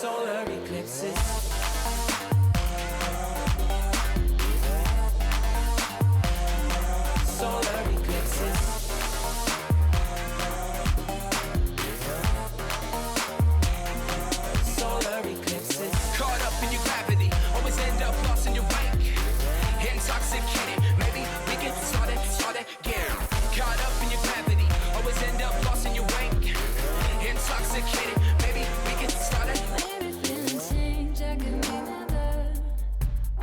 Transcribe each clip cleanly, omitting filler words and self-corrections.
solar eclipses. Solar eclipses. Solar eclipses. Caught up in your gravity, always end up lost in your wake. Intoxicated, maybe we get started again. Caught up in your gravity, always end up lost in your wake. Intoxicated, maybe we get started. Maybe feelings change, I can be another.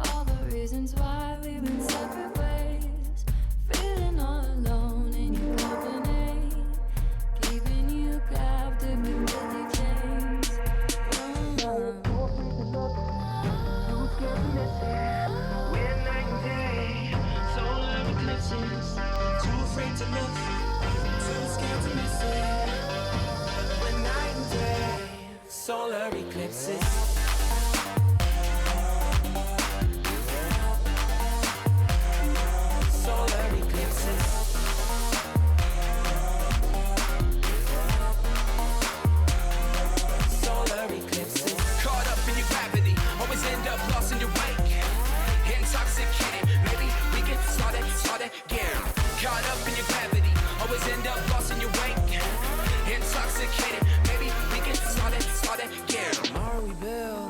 All the reasons why we've been separate ways. Feeling all alone in your company, keeping you captive with guilty chains. We're night and day, solar eclipses. Too afraid to look, too scared to miss it. We're night and day. Solar eclipses. Solar eclipses. Solar eclipses. Caught up in your gravity, always end up lost in your wake. Intoxicated, maybe we get started again. Caught up in your gravity, always end up lost in your wake. Intoxicated, maybe we get started again. Tomorrow we build.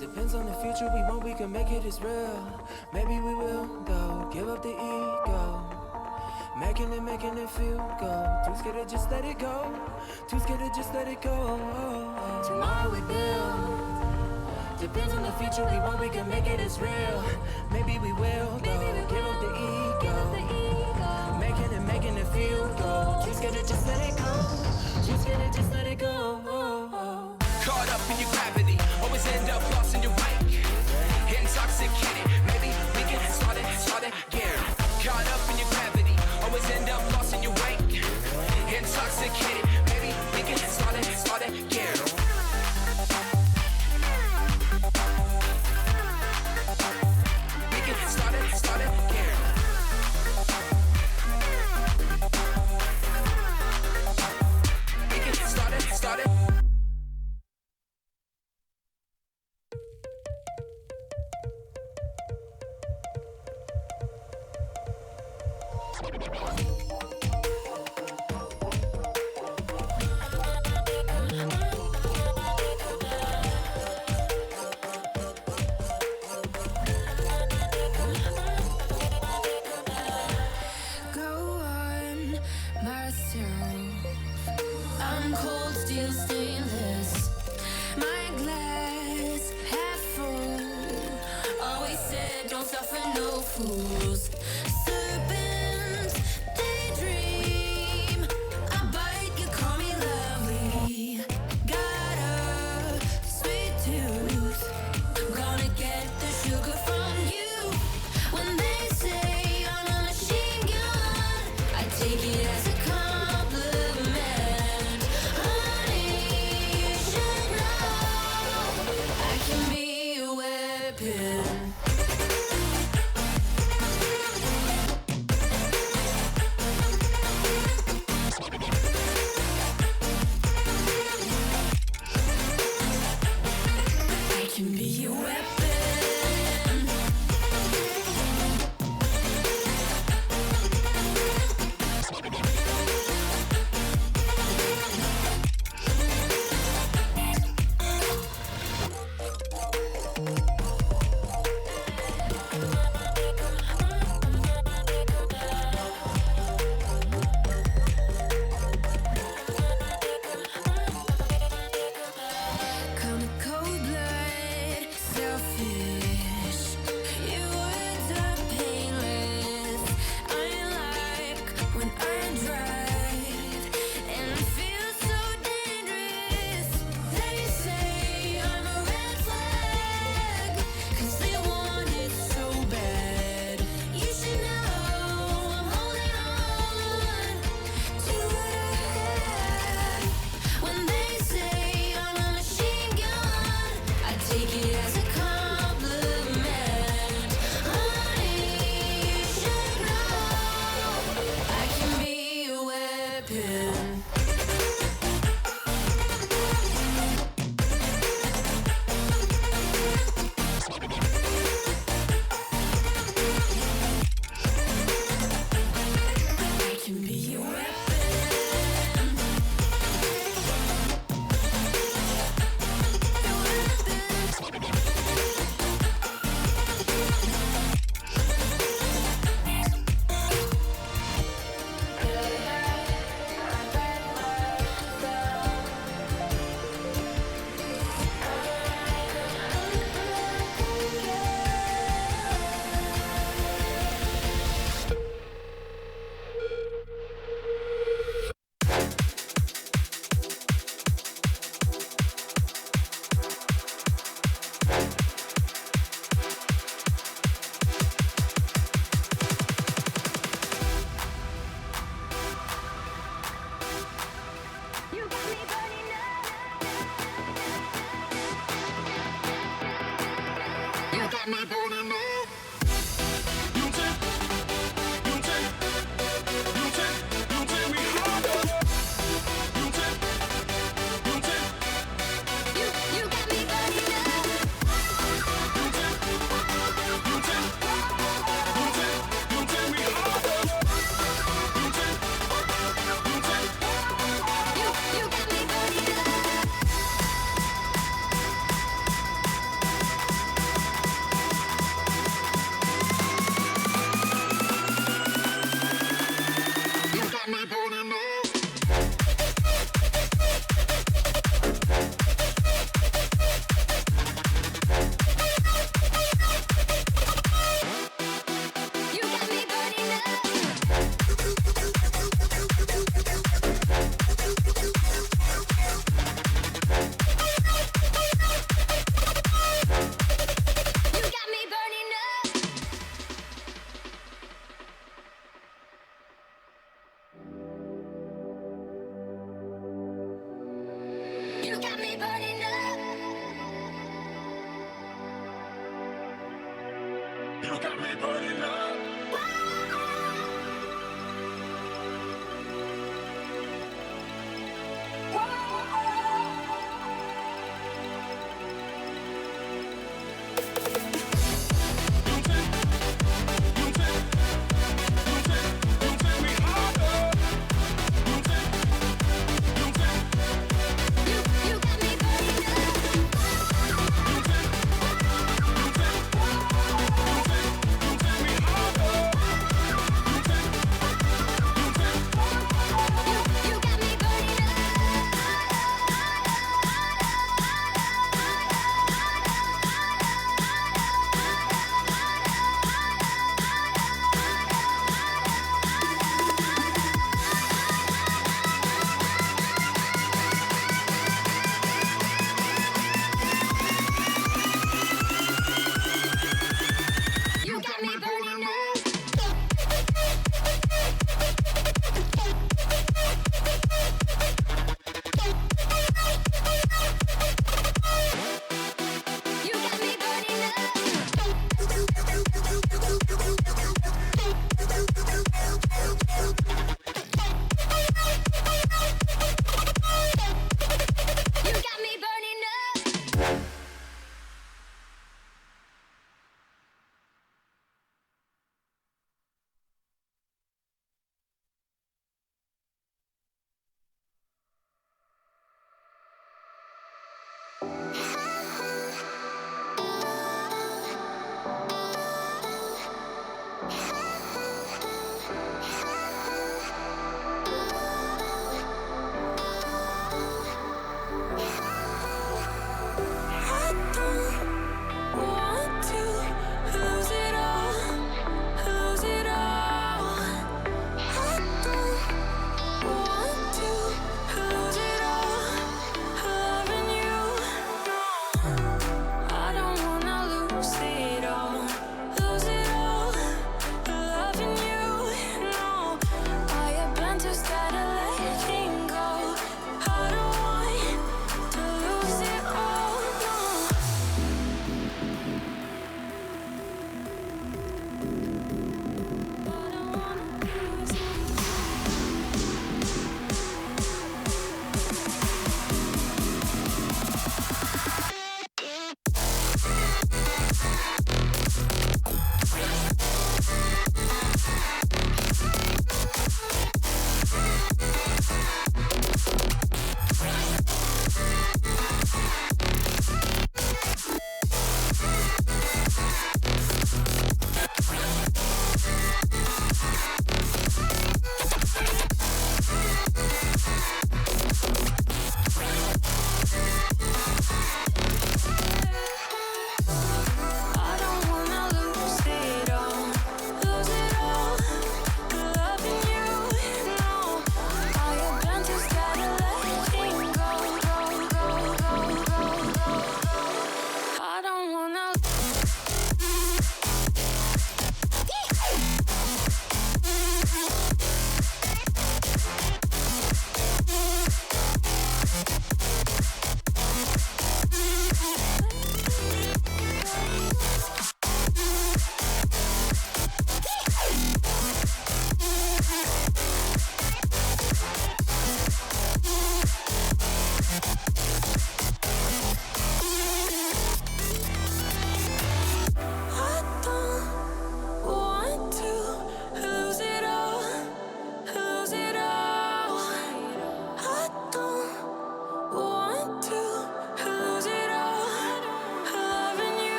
Depends on the future we want, we can make it as real. Maybe we will, though. Give up the ego. Making it feel good. Too scared to just let it go. Too scared to just let it go. Tomorrow we build. Depends on the future we want, we can make it as real. Maybe we will, though. Give up the ego. Making it feel good. Too scared to just let it go. Too scared to just let it go. Caught up in your gravity, always end up lost in your wake. Intoxicated, maybe we get started again. Caught up in your gravity, always end up lost in your wake. Intoxicated, maybe we get started again. We get started again. We get started. Go on, myself. I'm cold, steel, stainless. My glass half full. Always said, don't suffer no fools. Serpents, daydream. I bite, you call me lovely. Got a sweet tooth. Gonna get the sugar from you. When they say I'm a machine gun, I take it as a compliment. Honey, you should know I can be a weapon.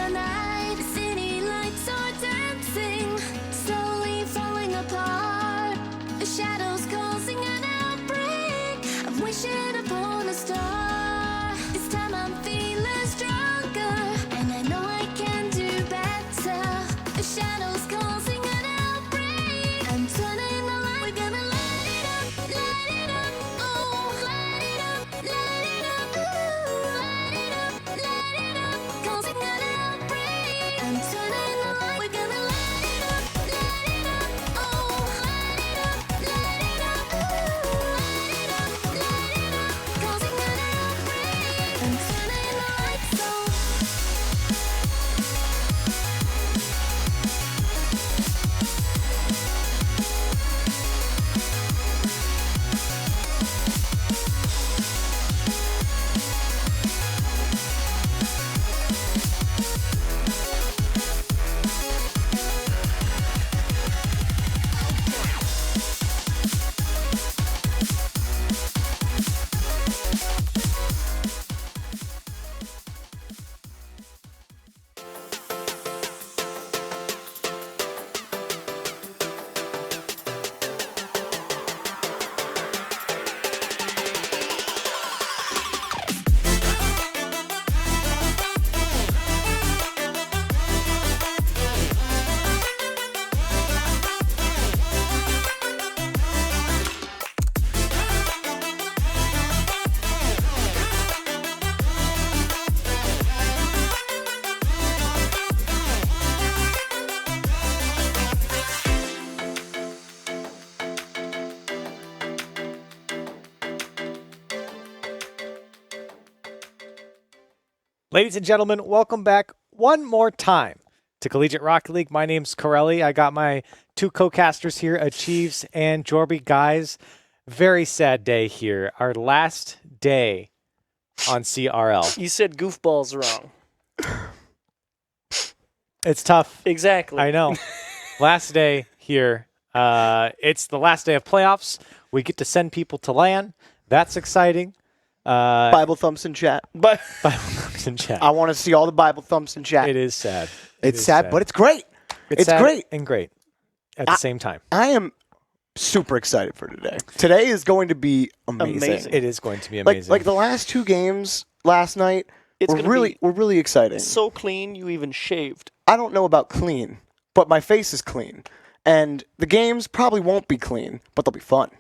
the night. The city lights are dancing, slowly falling apart. The shadows causing an outbreak. I'm wishing upon a star. This time I'm feeling stronger, and I know I can do better. The shadows causing an outbreak. I'm turning the light. We're gonna light it up, oh, light it up, ooh, light it up, causing an outbreak. I'm turning the light. We're gonna light it up, oh, light it up, ooh, light it up, causing an outbreak. I'm turning the lights on. Ladies and gentlemen, welcome back one more time to Collegiate Rocket League. My name's Corelli. I got my two co-casters here, Achieves and Jorby. Guys, very sad day here. Our last day on CRL. You said goofballs wrong. It's tough. Exactly. I know. Last day here. It's the last day of playoffs. We get to send people to LAN. That's exciting. Bible thumps in chat. But Bible thumbs in chat. I want to see all the Bible thumps in chat. It is sad. It's sad, but it's great. It's sad great. and great at the same time. I am super excited for today. Today is going to be amazing. It is going to be amazing. Like the last two games last night It's were gonna really exciting. so clean, you even shaved. I don't know about clean, but my face is clean. And the games probably won't be clean, but they'll be fun.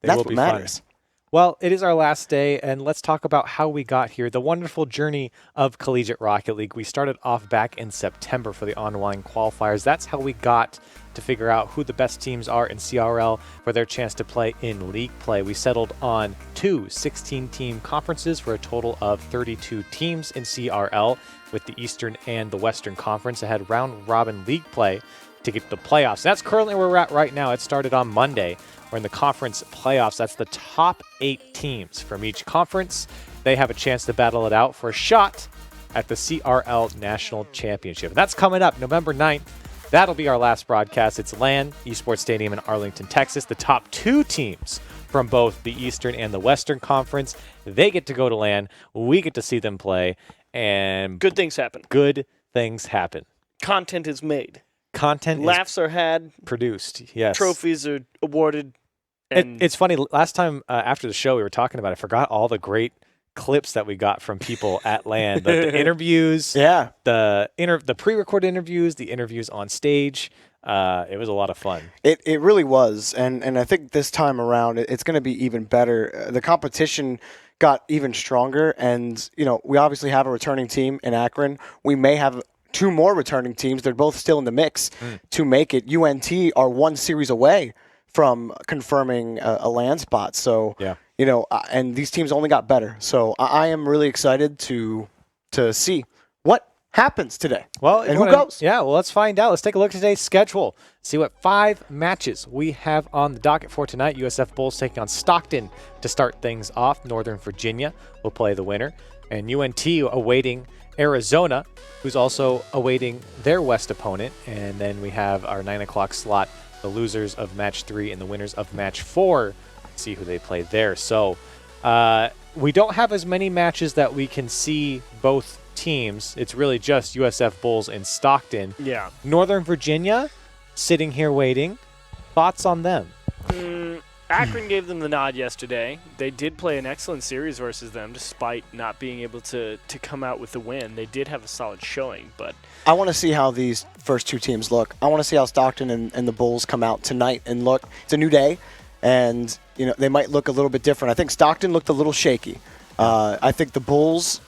That's will what be matters. fun. Well, it is our last day, and let's talk about how we got here. The wonderful journey of Collegiate Rocket League. We started off back in September for the online qualifiers. That's how we got to figure out who the best teams are in CRL for their chance to play in league play. We settled on two 16-team conferences for a total of 32 teams in CRL, with the Eastern and the Western Conference. It had round-robin league play to get to the playoffs. That's currently where we're at right now. It started on Monday. We're in the conference playoffs. That's the top 8 teams from each conference. They have a chance to battle it out for a shot at the CRL National Championship. And that's coming up November 9th. That'll be our last broadcast. It's LAN Esports Stadium in Arlington, Texas. The top 2 teams from both the Eastern and the Western Conference, they get to go to LAN. We get to see them play. And Good things happen. good things happen. Content is made. Content Laughs are had. is produced. Yes. Trophies are awarded. And It's funny. Last time after the show, we were talking about it. I forgot all the great clips that we got from people at LAN. The interviews, Yeah. the pre-recorded interviews, the interviews on stage. It was a lot of fun. It really was. And I think this time around, it's going to be even better. The competition got even stronger. And, you know, we obviously have a returning team in Akron. We may have 2 more returning teams. They're both still in the mix to make it. UNT are 1 series away from confirming a LAN spot. So, Yeah. you know, and these teams only got better. So I am really excited to see what happens today. Well, and who goes? Yeah, well, let's find out. Let's take a look at today's schedule. See what 5 matches we have on the docket for tonight. USF Bulls taking on Stockton to start things off. Northern Virginia will play the winner. And UNT awaiting Arizona, who's also awaiting their West opponent. And then we have our 9 o'clock slot, the losers of match 3 and the winners of match 4. See who they play there. So we don't have as many matches that we can see both teams, it's really just USF Bulls and Stockton. Yeah. Northern Virginia, sitting here waiting. Thoughts on them? Akron gave them the nod yesterday. They did play an excellent series versus them, despite not being able to come out with the win. They did have a solid showing, but I want to see how these first two teams look. I want to see how Stockton and the Bulls come out tonight and look. It's a new day, and they might look a little bit different. I think Stockton looked a little shaky. I think the Bulls,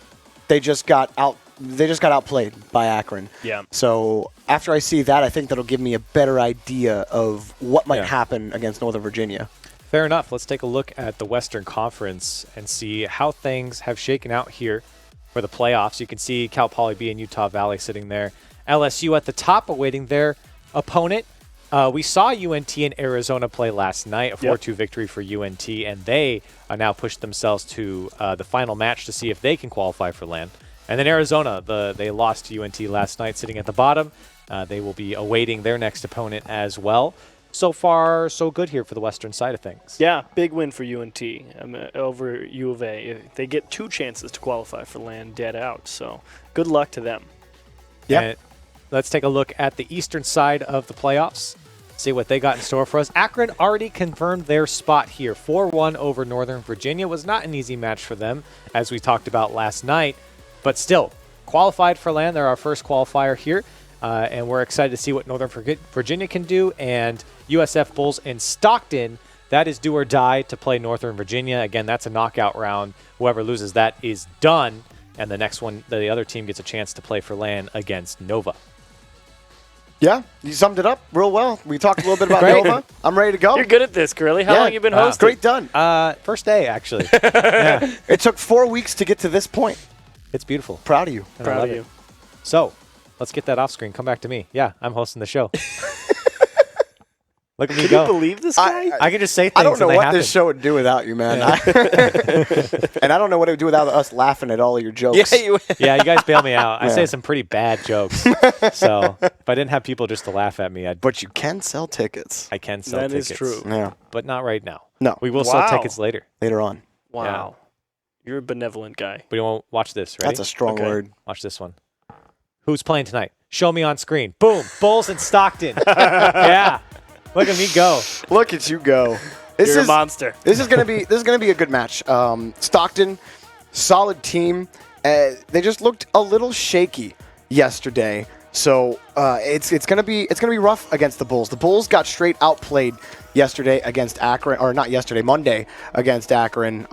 they just got outplayed by Akron. Yeah. So after I see that, I think that'll give me a better idea of what might happen against Northern Virginia. Fair enough. Let's take a look at the Western Conference and see how things have shaken out here for the playoffs. You can see Cal Poly B and Utah Valley sitting there. LSU at the top awaiting their opponent. We saw UNT and Arizona play last night, a 4-2 victory for UNT, and they are now pushed themselves to the final match to see if they can qualify for LAN. And then Arizona, they lost to UNT last night, sitting at the bottom. They will be awaiting their next opponent as well. So far, so good here for the western side of things. yeah, big win for UNT over U of A. They get 2 chances to qualify for LAN dead out, so good luck to them. Yeah. And let's take a look at the eastern side of the playoffs, see what they got in store for us. Akron already confirmed their spot here. 4-1 over Northern Virginia. Was not an easy match for them, as we talked about last night, but still qualified for LAN. They're our first qualifier here. And we're excited to see what Northern Virginia can do. And USF Bulls in Stockton, that is do or die to play Northern Virginia. Again, that's a knockout round. Whoever loses that is done. And the next one, the other team gets a chance to play for LAN against Nova. Yeah, you summed it up real well. We talked a little bit about Nova. I'm ready to go. You're good at this, Curly. How long you been hosting? Great done. First day, actually. Yeah, It took 4 weeks to get to this point. it's beautiful. Proud of you. And I Proud love of it. you. So, let's get that off screen. Come back to me. Yeah, I'm hosting the show. Look at me Can go. you believe this guy? I can just say things I don't know and they what happen. this show would do without you, man. And I don't know what it would do without us laughing at all of your jokes. Yeah, you guys bail me out. I Yeah. say some pretty bad jokes. So if I didn't have people just to laugh at me, But you can sell tickets. I can sell That is tickets. true. Yeah. But not right now. No. We will sell Wow. tickets later. Later on. Wow. You're a benevolent guy. But you won't watch this, ready? That's a strong Okay. word. Watch this one. Who's playing tonight? Show me on screen. Boom. Bulls in Stockton. Yeah. Look at me go. Look at you go. You're a monster. This is gonna be a good match. Stockton, solid team. They just looked a little shaky yesterday, so it's gonna be rough against the Bulls. The Bulls got straight outplayed yesterday against Akron, or not yesterday, Monday against Akron.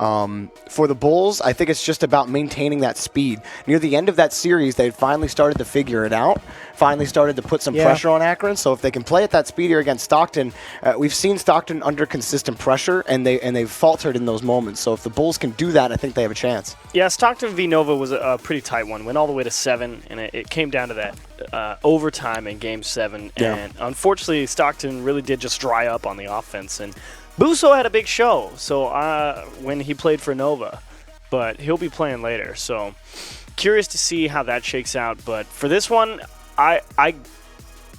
For the Bulls, I think it's just about maintaining that speed. Near the end of that series, they finally started to figure it out. Finally started to put some pressure on Akron. So if they can play at that speed here against Stockton, we've seen Stockton under consistent pressure, and they've faltered in those moments. So if the Bulls can do that, I think they have a chance. Yeah, Stockton v. Nova was a pretty tight one. Went all the way to 7, and it came down to that overtime in Game 7. Yeah. And unfortunately, Stockton really did just dry up on the offense. And Busso had a big show when he played for Nova, but he'll be playing later. So curious to see how that shakes out. But for this one, I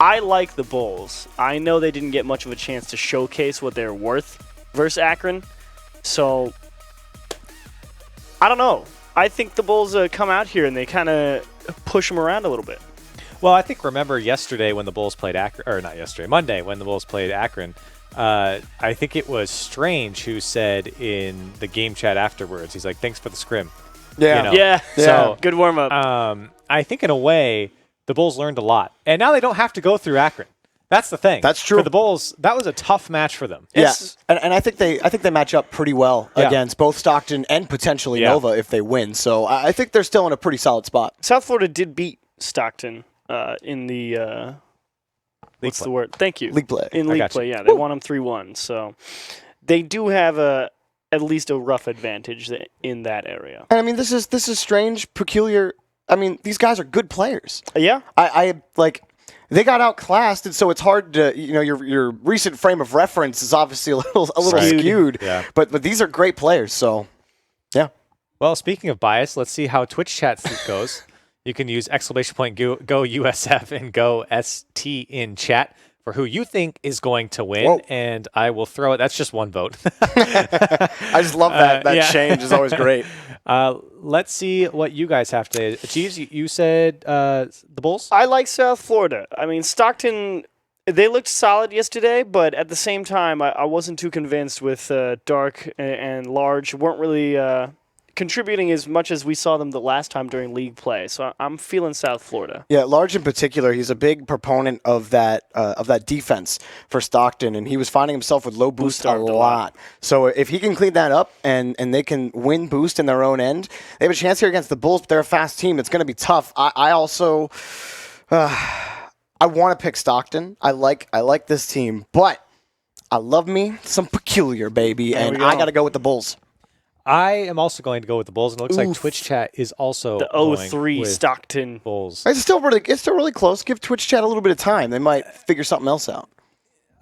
like the Bulls. I know they didn't get much of a chance to showcase what they're worth versus Akron. So I don't know. I think the Bulls come out here and they kind of push them around a little bit. Well, I think remember yesterday when the Bulls played Akron, or not yesterday, Monday when the Bulls played Akron, I think it was Strange who said in the game chat afterwards, he's like, thanks for the scrim. Yeah. You know? Yeah. So, Good warm up. I think in a way, the Bulls learned a lot. And now they don't have to go through Akron. That's the thing. That's true. For the Bulls, that was a tough match for them. Yes, and I think they match up pretty well Yeah. against both Stockton and potentially Yeah. Nova if they win. So I think they're still in a pretty solid spot. South Florida did beat Stockton in the what's play. the word? Thank you. League play. In I league got you. play, yeah, they won them 3-1. So they do have at least a rough advantage in that area. And I mean, this is strange, peculiar. I mean, these guys are good players. Yeah. I like they got outclassed, and so it's hard to your recent frame of reference is obviously a little skewed. Yeah. But these are great players. So yeah. Well, speaking of bias, let's see how Twitch chat goes. You can use !go USF and go ST in chat for who you think is going to win, Whoa. and I will throw it. That's just one vote. I just love that. That yeah. change is always great. Let's see what you guys have to. Cheese, you said the Bulls? I like South Florida. I mean, Stockton, they looked solid yesterday, but at the same time, I wasn't too convinced with Dark and Large. Weren't really contributing as much as we saw them the last time during league play. So I'm feeling South Florida. Yeah, Large in particular, he's a big proponent of that defense for Stockton, and he was finding himself with low boost a lot. So if he can clean that up and they can win boost in their own end, they have a chance here against the Bulls, but they're a fast team. It's going to be tough. I also I want to pick Stockton. I like this team, but I love me some peculiar, baby, and I got to go with the Bulls. I am also going to go with the Bulls, and it looks like Twitch chat is also The going 03 with Stockton Bulls. It's still really close. Give Twitch chat a little bit of time. They might figure something else out.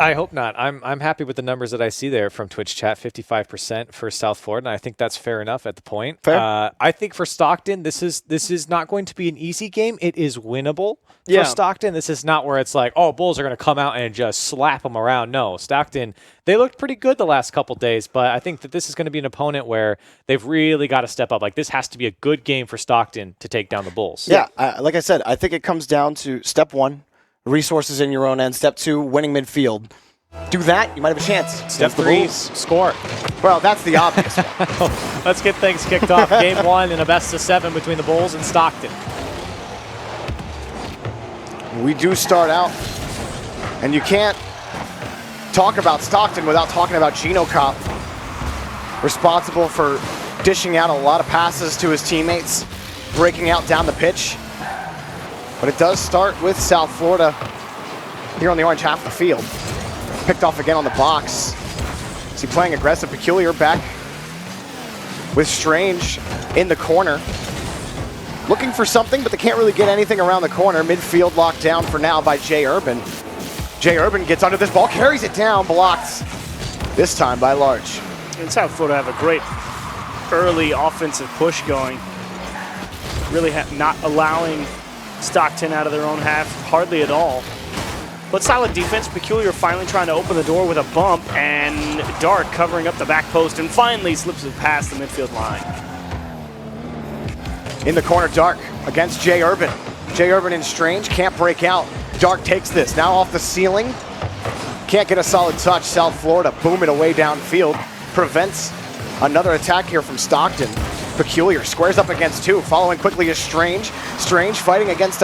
I hope not. I'm happy with the numbers that I see there from Twitch chat, 55% for South Florida, and I think that's fair enough at the point. Fair. I think for Stockton, this is not going to be an easy game. It is winnable Yeah. for Stockton. This is not where it's like, oh, Bulls are going to come out and just slap them around. No, Stockton, they looked pretty good the last couple days, but I think that this is going to be an opponent where they've really got to step up. Like, this has to be a good game for Stockton to take down the Bulls. Yeah, like I said, I think it comes down to step one, resources in your own end. Step two, winning midfield. Do that, you might have a chance. Step against the 3, Bulls. score. Well, that's the obvious one. Let's get things kicked off. Game 1 in a best-of-7 between the Bulls and Stockton. We do start out, and you can't talk about Stockton without talking about Gino Kopp, responsible for dishing out a lot of passes to his teammates, breaking out down the pitch. But it does start with South Florida here on the orange half of the field. Picked off again on the box. Is he playing aggressive? Peculiar back with Strange in the corner. Looking for something, but they can't really get anything around the corner. Midfield locked down for now by Jay Urban. Jay Urban gets under this ball, carries it down, blocked this time by Large. And South Florida have a great early offensive push going. Really not allowing Stockton out of their own half hardly at all. But solid defense. Peculiar finally trying to open the door with a bump, and Dark covering up the back post and finally slips it past the midfield line. In the corner, Dark against Jay Urban. Jay Urban and Strange can't break out. Dark takes this, now off the ceiling. Can't get a solid touch. South Florida booming away downfield. Prevents another attack here from Stockton. Peculiar squares up against two. Following quickly is Strange. Strange fighting against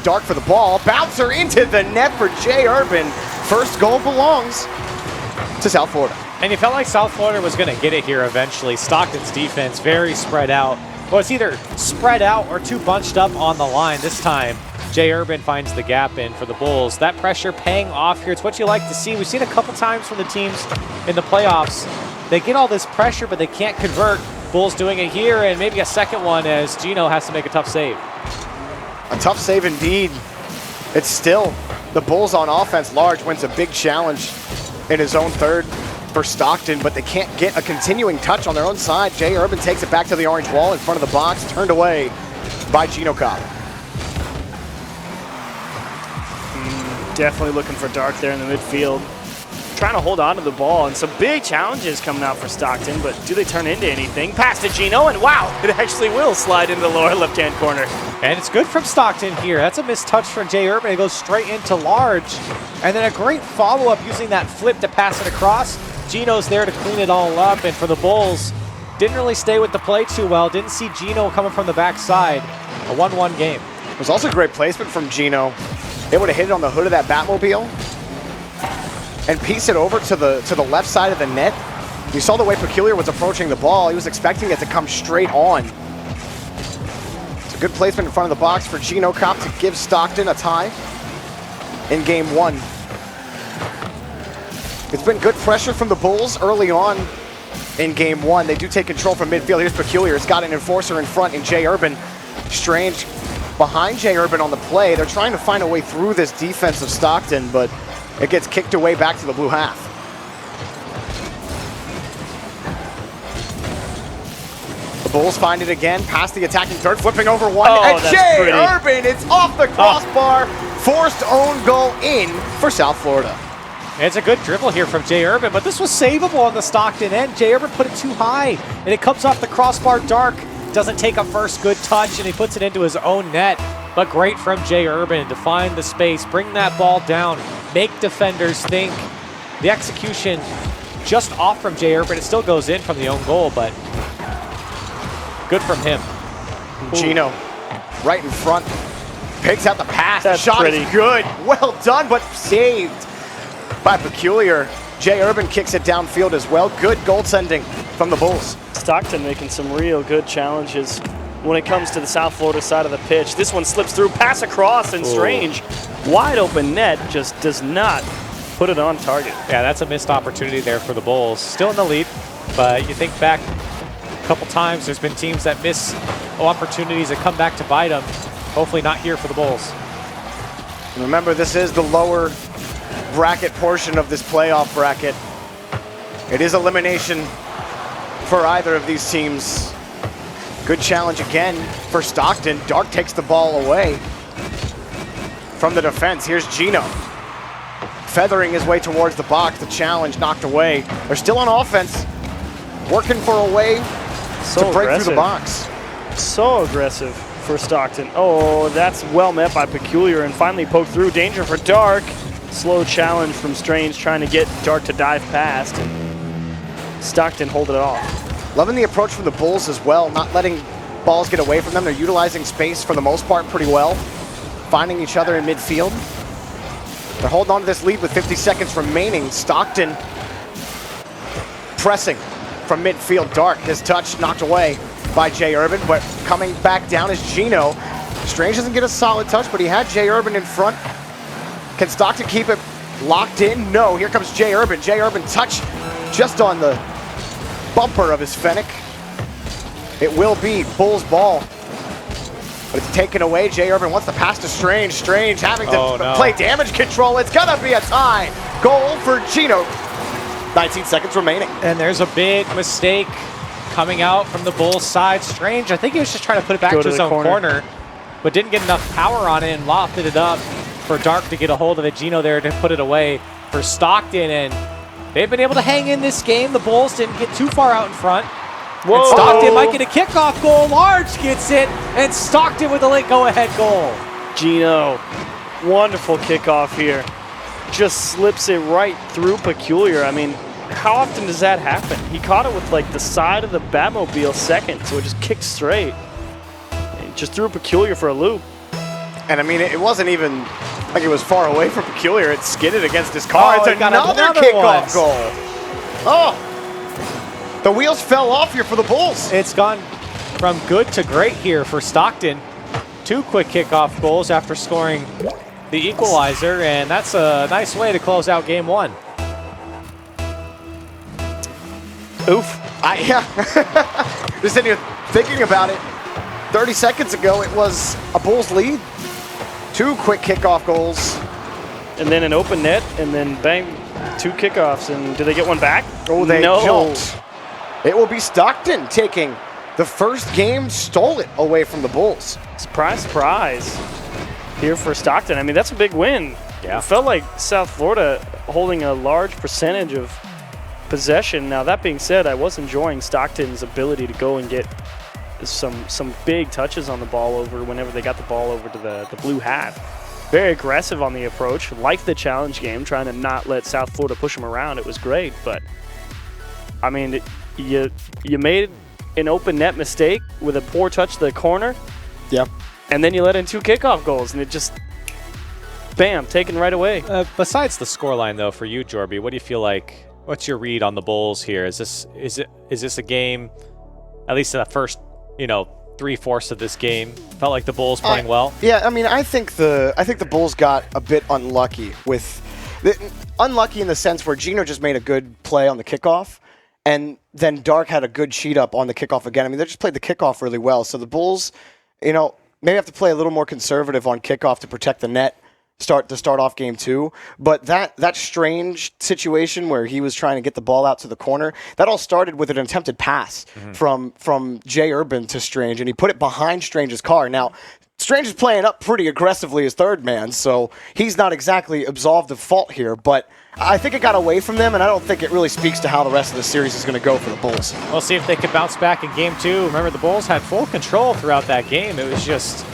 Dark for the ball. Bouncer into the net for Jay Urban. First goal belongs to South Florida. And you felt like South Florida was going to get it here eventually. Stockton's defense very spread out. Well, it's either spread out or too bunched up on the line. This time, Jay Urban finds the gap in for the Bulls. That pressure paying off here. It's what you like to see. We've seen a couple times from the teams in the playoffs. They get all this pressure, but they can't convert. Bulls doing it here, and maybe a second one as Gino has to make a tough save. A tough save indeed. It's still the Bulls on offense. Large wins a big challenge in his own third for Stockton, but they can't get a continuing touch on their own side. Jay Urban takes it back to the orange wall in front of the box, turned away by Gino Kopp. Definitely looking for Dark there in the midfield. Trying to hold on to the ball, and some big challenges coming out for Stockton, but do they turn into anything? Pass to Gino, and wow, it actually will slide into the lower left-hand corner. And it's good from Stockton here. That's a missed touch from Jay Urban. It goes straight into Large. And then a great follow-up using that flip to pass it across. Gino's there to clean it all up, and for the Bulls, didn't really stay with the play too well. Didn't see Gino coming from the backside. A 1-1 game. It was also great placement from Gino. They would have hit it on the hood of that Batmobile and piece it over to the left side of the net. You saw the way Peculiar was approaching the ball. He was expecting it to come straight on. It's a good placement in front of the box for Gino Kopp to give Stockton a tie in game one. It's been good pressure from the Bulls early on in game one. They do take control from midfield. Here's Peculiar. It's got an enforcer in front in Jay Urban. Strange behind Jay Urban on the play. They're trying to find a way through this defense of Stockton, but it gets kicked away back to the blue half. The Bulls find it again, past the attacking third, flipping over one, Oh, and that's Jay pretty. Urban, it's off the crossbar, Forced own goal in for South Florida. It's a good dribble here from Jay Urban, but this was savable on the Stockton end. Jay Urban put it too high, and it comes off the crossbar. Dark doesn't take a first good touch, and he puts it into his own net. But great from Jay Urban to find the space, bring that ball down, make defenders think. The execution just off from Jay Urban. It still goes in from the own goal, but good from him. Gino, right in front, picks out the pass. That's the shot pretty. is good. Well done, but saved by Peculiar. Jay Urban kicks it downfield as well. Good goaltending from the Bulls. Stockton making some real good challenges when it comes to the South Florida side of the pitch. This one slips through, pass across, and Strange, wide open net, just does not put it on target. Yeah, that's a missed opportunity there for the Bulls. Still in the lead, but you think back a couple times, there's been teams that miss opportunities that come back to bite them. Hopefully not here for the Bulls. And remember, this is the lower bracket portion of this playoff bracket. It is elimination for either of these teams. Good challenge again for Stockton. Dark takes the ball away from the defense. Here's Gino, feathering his way towards the box. The challenge knocked away. They're still on offense, working for a way to break through the box. So aggressive for Stockton. Oh, that's well met by Peculiar and finally poked through. Danger for Dark. Slow challenge from Strange trying to get Dark to dive past. Stockton hold it off. Loving the approach from the Bulls as well, not letting balls get away from them. They're utilizing space for the most part pretty well, finding each other in midfield. They're holding on to this lead with 50 seconds remaining. Stockton pressing from midfield. Dark, his touch knocked away by Jay Urban, but coming back down is Gino. Strange doesn't get a solid touch, but he had Jay Urban in front. Can Stockton keep it locked in? No, here comes Jay Urban. Jay Urban touch just on the bumper of his Fennec. It will be Bulls ball, but it's taken away. Jay Urban wants the pass to Strange. Strange having to play damage control. It's gonna be a tie. Goal for Gino. 19 seconds remaining. And there's a big mistake coming out from the Bulls side. Strange, I think he was just trying to put it back to his own corner, but didn't get enough power on it and lofted it up for Dark to get a hold of it. Gino there to put it away for Stockton, and they've been able to hang in this game. The Bulls didn't get too far out in front. Whoa. And Stockton might get a kickoff goal. Large gets it, and Stockton with a late go-ahead goal. Gino, wonderful kickoff here. Just slips it right through Peculiar. I mean, how often does that happen? He caught it with like the side of the Batmobile second, so it just kicked straight. And just threw Peculiar for a loop. And I mean, it wasn't even like it was far away from Peculiar. It skidded against his car. It's another kickoff goal. Oh, the wheels fell off here for the Bulls. It's gone from good to great here for Stockton. 2 quick kickoff goals after scoring the equalizer, and that's a nice way to close out game 1. Oof. Just sitting here thinking about it. 30 seconds ago, it was a Bulls lead. 2 quick kickoff goals. And then an open net, and then bang, 2 kickoffs. And do they get one back? Oh, they don't. It will be Stockton taking the first game stolen away from the Bulls. Surprise, surprise. Here for Stockton. I mean, that's a big win. Yeah. It felt like South Florida holding a large percentage of possession. Now, that being said, I was enjoying Stockton's ability to go and get some big touches on the ball over whenever they got the ball over to the blue hat. Very aggressive on the approach, like the challenge game, trying to not let South Florida push them around. It was great, but I mean, you made an open net mistake with a poor touch to the corner. Yep. And then you let in 2 kickoff goals, and it just, bam, taken right away. Besides the scoreline, though, for you, Jorby, what do you feel like? What's your read on the Bulls here? Is this a game, at least in the first, 3/4 of this game, felt like the Bulls playing well? Yeah, I mean, I think the Bulls got a bit unlucky unlucky in the sense where Gino just made a good play on the kickoff, and then Dark had a good cheat up on the kickoff again. I mean, they just played the kickoff really well. So the Bulls, maybe have to play a little more conservative on kickoff to protect the net. Start off game 2, but that strange situation where he was trying to get the ball out to the corner, that all started with an attempted pass from Jay Urban to Strange, and he put it behind Strange's car. Now, Strange is playing up pretty aggressively as third man, so he's not exactly absolved of fault here, but I think it got away from them, and I don't think it really speaks to how the rest of the series is going to go for the Bulls. We'll see if they can bounce back in game 2. Remember, the Bulls had full control throughout that game. It was just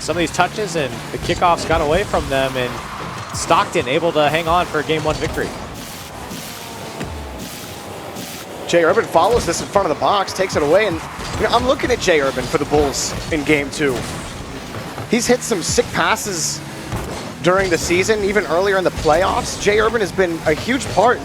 some of these touches and the kickoffs got away from them, and Stockton able to hang on for a game 1 victory. Jay Urban follows this in front of the box, takes it away, and you know, I'm looking at Jay Urban for the Bulls in game 2. He's hit some sick passes during the season, even earlier in the playoffs. Jay Urban has been a huge part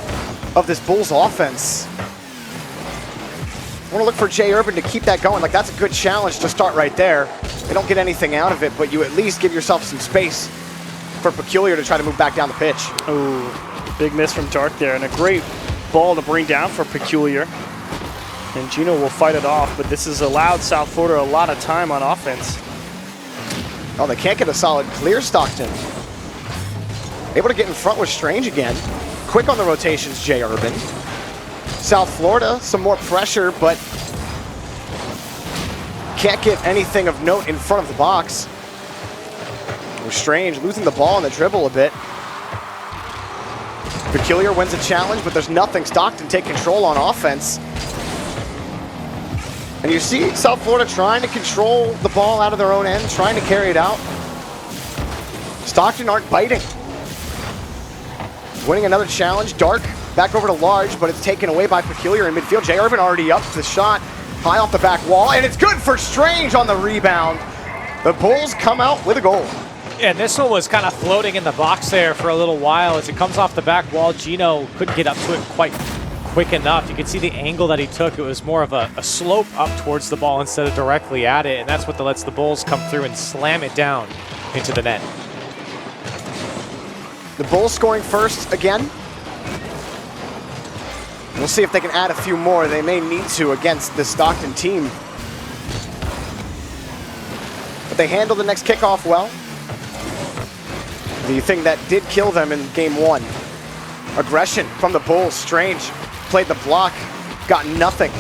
of this Bulls offense. I want to look for Jay Urban to keep that going. Like, that's a good challenge to start right there. They don't get anything out of it, but you at least give yourself some space for Peculiar to try to move back down the pitch. Ooh, big miss from Dark there, and a great ball to bring down for Peculiar. And Gino will fight it off, but this has allowed South Florida a lot of time on offense. Oh, they can't get a solid clear, Stockton. Able to get in front with Strange again. Quick on the rotations, Jay Urban. South Florida, some more pressure, but can't get anything of note in front of the box. Strange losing the ball on the dribble a bit. Peculiar wins a challenge, but there's nothing Stockton take control on offense. And you see South Florida trying to control the ball out of their own end, trying to carry it out. Stockton aren't biting. Winning another challenge. Dark back over to Large, but it's taken away by Peculiar in midfield. Jay Urban already up the shot, high off the back wall, and it's good for Strange on the rebound. The Bulls come out with a goal. And this one was kind of floating in the box there for a little while. As it comes off the back wall, Gino couldn't get up to it quite quick enough. You can see the angle that he took. It was more of a slope up towards the ball instead of directly at it, and that's what lets the Bulls come through and slam it down into the net. The Bulls scoring first again. We'll see if they can add a few more. They may need to against the Stockton team. But they handle the next kickoff well. The thing that did kill them in game 1. Aggression from the Bulls. Strange played the block, got nothing.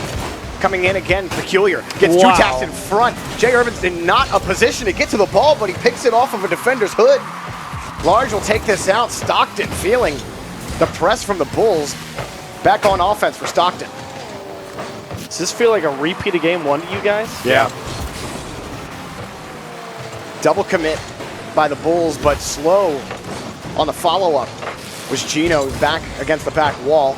Coming in again, Peculiar gets 2 taps in front. Jay Urban's in not a position to get to the ball, but he picks it off of a defender's hood. Large will take this out. Stockton feeling the press from the Bulls. Back on offense for Stockton. Does this feel like a repeat of game 1 to you guys? Yeah. Double commit by the Bulls, but slow on the follow-up was Gino back against the back wall.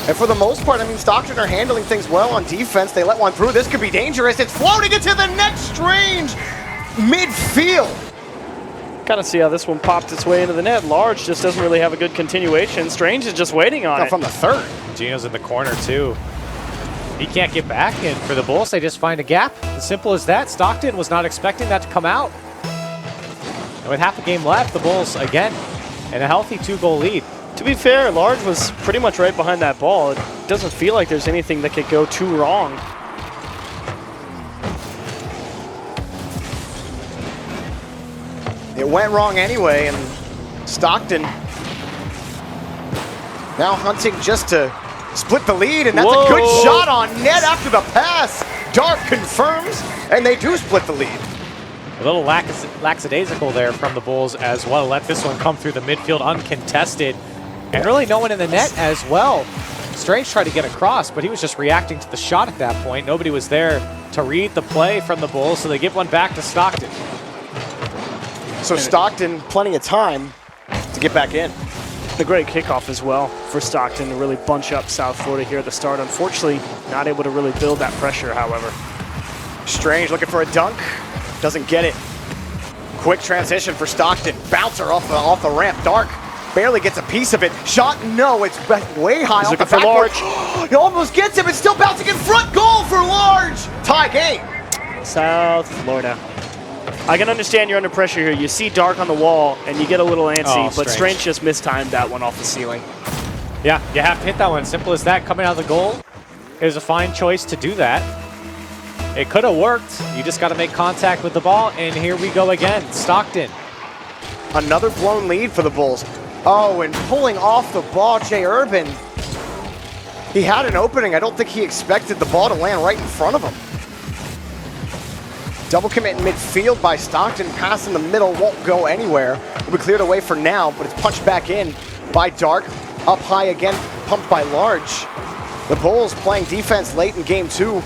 And for the most part, I mean, Stockton are handling things well on defense. They let one through. This could be dangerous. It's floating into the net. Strange midfield. Kind of see how this one popped its way into the net. Large just doesn't really have a good continuation. Strange is just waiting on it. From the third. Gino's in the corner too. He can't get back, and for the Bulls, they just find a gap. As simple as that. Stockton was not expecting that to come out. And with half a game left, the Bulls, again, in a healthy 2-goal lead. To be fair, Large was pretty much right behind that ball. It doesn't feel like there's anything that could go too wrong. It went wrong anyway, and Stockton now hunting just to split the lead, and that's a good shot on net after the pass. Dark confirms, and they do split the lead. A little lackadaisical there from the Bulls as well. Let this one come through the midfield uncontested. And really no one in the net as well. Strange tried to get across, but he was just reacting to the shot at that point. Nobody was there to read the play from the Bulls, so they give one back to Stockton. So Stockton, plenty of time to get back in. A great kickoff as well for Stockton to really bunch up South Florida here at the start. Unfortunately, not able to really build that pressure, however. Strange looking for a dunk. Doesn't get it. Quick transition for Stockton. Bouncer off the ramp. Dark barely gets a piece of it. Shot, no, it's way high off the for Large. He almost gets him. It's still bouncing in front. Goal for Large. Tie game. South Florida. I can understand you're under pressure here. You see Dark on the wall, and you get a little antsy, but Strange just mistimed that one off the ceiling. Yeah, you have to hit that one. Simple as that. Coming out of the goal, it was a fine choice to do that. It could have worked. You just got to make contact with the ball, and here we go again. Stockton. Another blown lead for the Bulls. Oh, and pulling off the ball, Jay Urban. He had an opening. I don't think he expected the ball to land right in front of him. Double commit in midfield by Stockton. Pass in the middle won't go anywhere. Will be cleared away for now, but it's punched back in by Dark. Up high again, pumped by Large. The Bulls playing defense late in game 2.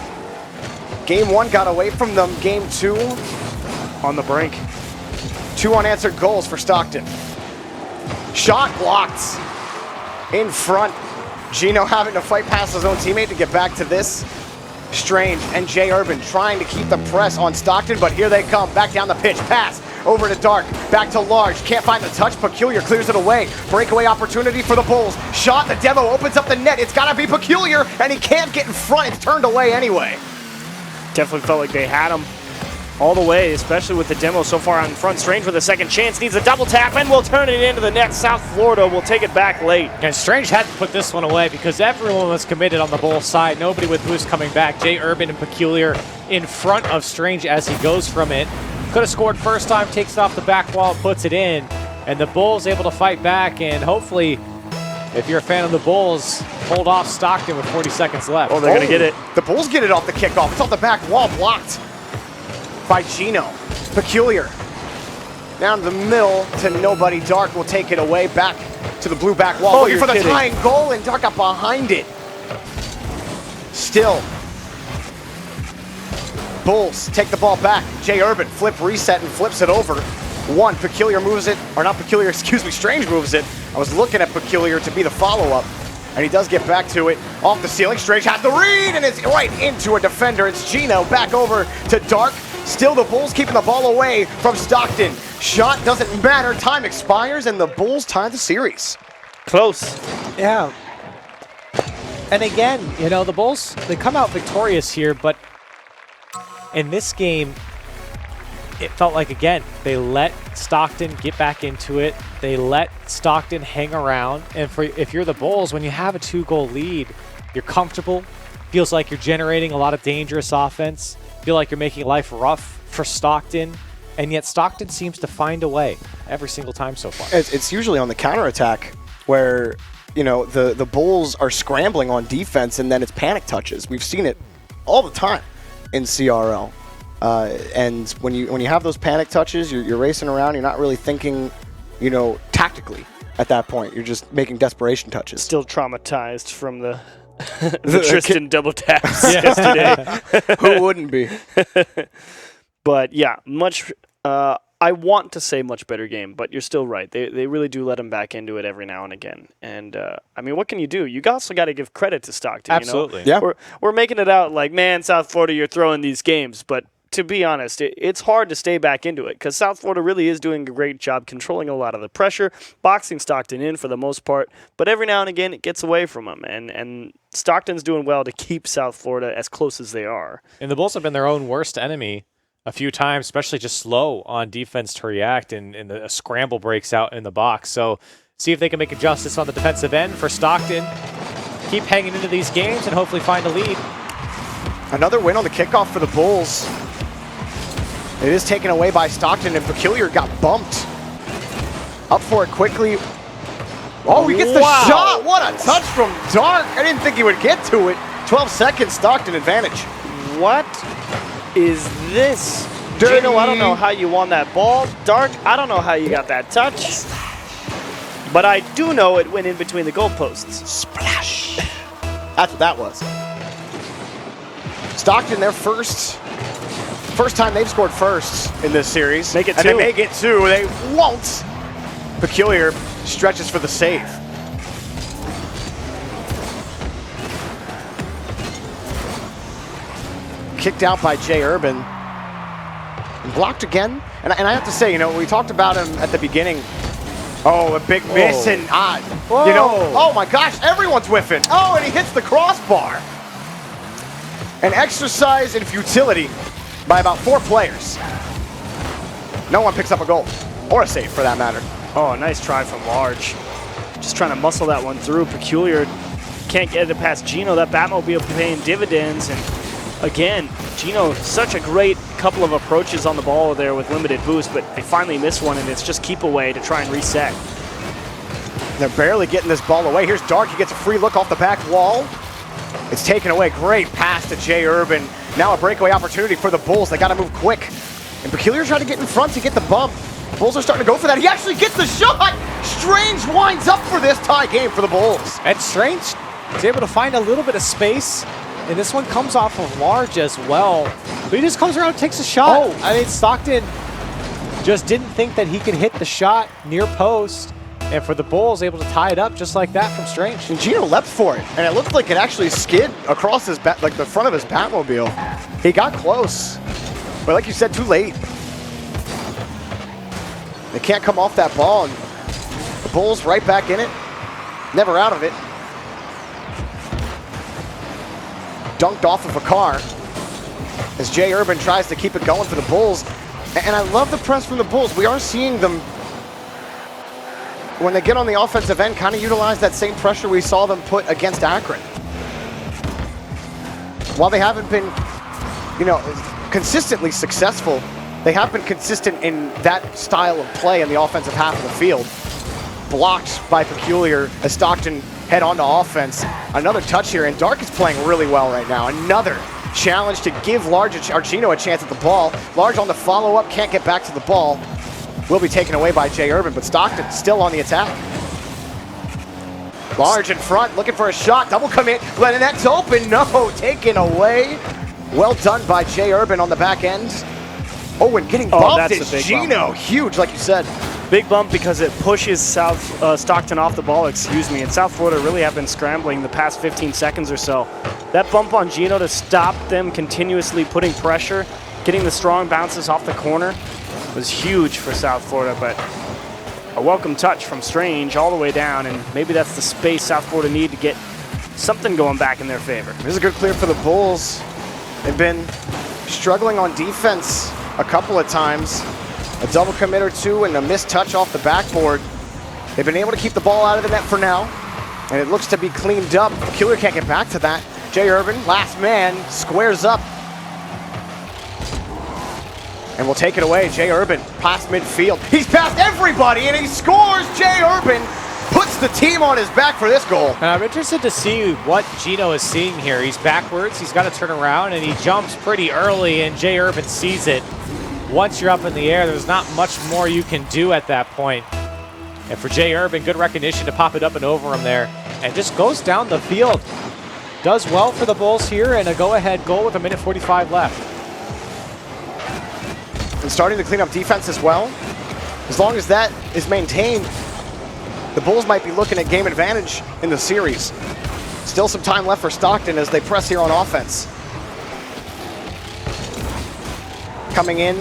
Game 1 got away from them. Game 2 On the brink. 2 unanswered goals for Stockton. Shot blocked in front. Gino having to fight past his own teammate to get back to this. Strange and Jay Urban trying to keep the press on Stockton, but here they come. Back down the pitch. Pass over to Dark. Back to Large. Can't find the touch. Peculiar clears it away. Breakaway opportunity for the Bulls. Shot. The demo opens up the net. It's got to be Peculiar, and he can't get in front. It's turned away anyway. Definitely felt like they had him all the way, especially with the demo so far out in front. Strange with a second chance, needs a double tap, and will turn it into the net. South Florida will take it back late. And Strange had to put this one away because everyone was committed on the Bulls side. Nobody with boost coming back. Jay Urban and Peculiar in front of Strange as he goes from it. Could have scored first time, takes it off the back wall, puts it in. And the Bulls able to fight back, and hopefully, if you're a fan of the Bulls, hold off Stockton with 40 seconds left. Oh, they're going to get it. The Bulls get it off the kickoff. It's off the back wall, blocked by Gino. Peculiar. Down the middle to nobody. Dark will take it away back to the blue back wall. Oh, Looking you're for the kidding. tying goal, and Dark got behind it. Still. Bulls take the ball back. Jay Urban flip, reset, and flips it over. One. Peculiar moves it, or not Peculiar, excuse me, Strange moves it. I was looking at Peculiar to be the follow-up. And he does get back to it. Off the ceiling, Strange has the read, and it's right into a defender. It's Gino back over to Dark. Still the Bulls keeping the ball away from Stockton. Shot doesn't matter. Time expires, and the Bulls tie the series. Close. Yeah. And again, you know, the Bulls, they come out victorious here, but in this game, it felt like, again, they let Stockton get back into it. They let Stockton hang around. And if you're the Bulls, when you have a 2-goal lead, you're comfortable. Feels like you're generating a lot of dangerous offense. Feel like you're making life rough for Stockton. And yet Stockton seems to find a way every single time so far. It's usually on the counterattack where, you know, the Bulls are scrambling on defense, and then it's panic touches. We've seen it all the time in CRL. And when you have those panic touches, you're racing around. You're not really thinking, you know, tactically at that point. You're just making desperation touches. Still traumatized from the Tristan double taps yesterday. Who wouldn't be? But yeah, I want to say much better game, but you're still right. They really do let him back into it every now and again. And I mean, what can you do? You also got to give credit to Stockton. Absolutely. You know? Yeah. We're making it out like, man, South Florida, you're throwing these games, but to be honest, it's hard to stay back into it because South Florida really is doing a great job controlling a lot of the pressure, boxing Stockton in for the most part, but every now and again it gets away from them, and Stockton's doing well to keep South Florida as close as they are. And the Bulls have been their own worst enemy a few times, especially just slow on defense to react, and a scramble breaks out in the box. So see if they can make a justice on the defensive end for Stockton. Keep hanging into these games and hopefully find a lead. Another win on the kickoff for the Bulls. It is taken away by Stockton, and Peculiar got bumped. Up for it quickly. Oh, he gets the shot. What a touch from Dark. I didn't think he would get to it. 12 seconds, Stockton advantage. What is this? Dirty. Gino, I don't know how you won that ball. Dark, I don't know how you got that touch. But I do know it went in between the goalposts. Splash. That's what that was. Stockton, their first time they've scored first in this series. Make it and two. they make it two. They won't. Peculiar stretches for the save. Kicked out by Jay Urban. Blocked again. And I have to say, you know, we talked about him at the beginning. Oh, a big miss, and you know, oh my gosh, everyone's whiffing. Oh, and he hits the crossbar. An exercise in futility by about 4 players. No one picks up a goal, or a save for that matter. Oh, nice try from Large. Just trying to muscle that one through. Peculiar can't get it past Gino. That Batmobile paying dividends. And again, Gino, such a great couple of approaches on the ball there with limited boost, but they finally miss one, and it's just keep away to try and reset. They're barely getting this ball away. Here's Dark. He gets a free look off the back wall. It's taken away. Great pass to Jay Urban. Now a breakaway opportunity for the Bulls. They got to move quick. And Peculiar trying to get in front to get the bump. Bulls are starting to go for that. He actually gets the shot. Strange winds up for this tie game for the Bulls. And Strange is able to find a little bit of space. And this one comes off of Large as well. But he just comes around and takes a shot. Oh. I mean, Stockton just didn't think that he could hit the shot near post. And for the Bulls, able to tie it up just like that from Strange. And Gino leapt for it, and it looked like it actually skid across his like the front of his Batmobile. He got close, but like you said, too late. They can't come off that ball, and the Bulls right back in it, never out of it. Dunked off of a car as Jay Urban tries to keep it going for the Bulls. And I love the press from the Bulls. We are seeing them, when they get on the offensive end, kind of utilize that same pressure we saw them put against Akron. While they haven't been, consistently successful, they have been consistent in that style of play in the offensive half of the field. Blocked by Peculiar as Stockton head on to offense. Another touch here, and Dark is playing really well right now. Another challenge to give Large Gino a chance at the ball. Large on the follow-up, can't get back to the ball. Will be taken away by Jay Urban, but Stockton still on the attack. Large in front, looking for a shot, double commit, Lennett's open, no, taken away. Well done by Jay Urban on the back end. Oh, and getting bumped that's a is big Gino, bump. huge like you said. Big bump because it pushes Stockton off the ball, and South Florida really have been scrambling the past 15 seconds or so. That bump on Gino to stop them continuously putting pressure, getting the strong bounces off the corner was huge for South Florida, but a welcome touch from Strange all the way down, and maybe that's the space South Florida need to get something going back in their favor. This is a good clear for the Bulls. They've been struggling on defense a couple of times. A double commit or two and a missed touch off the backboard. They've been able to keep the ball out of the net for now, and it looks to be cleaned up. Peculiar can't get back to that. Jay Urban, last man, squares up. And we'll take it away. Jay Urban, past midfield. He's past everybody, and he scores! Jay Urban puts the team on his back for this goal. And I'm interested to see what Gino is seeing here. He's backwards, he's got to turn around, and he jumps pretty early, and Jay Urban sees it. Once you're up in the air, there's not much more you can do at that point. And for Jay Urban, good recognition to pop it up and over him there. And just goes down the field. Does well for the Bulls here, and a go-ahead goal with 1:45 left. And starting to clean up defense as well. As long as that is maintained, the Bulls might be looking at game advantage in the series. Still some time left for Stockton as they press here on offense. Coming in,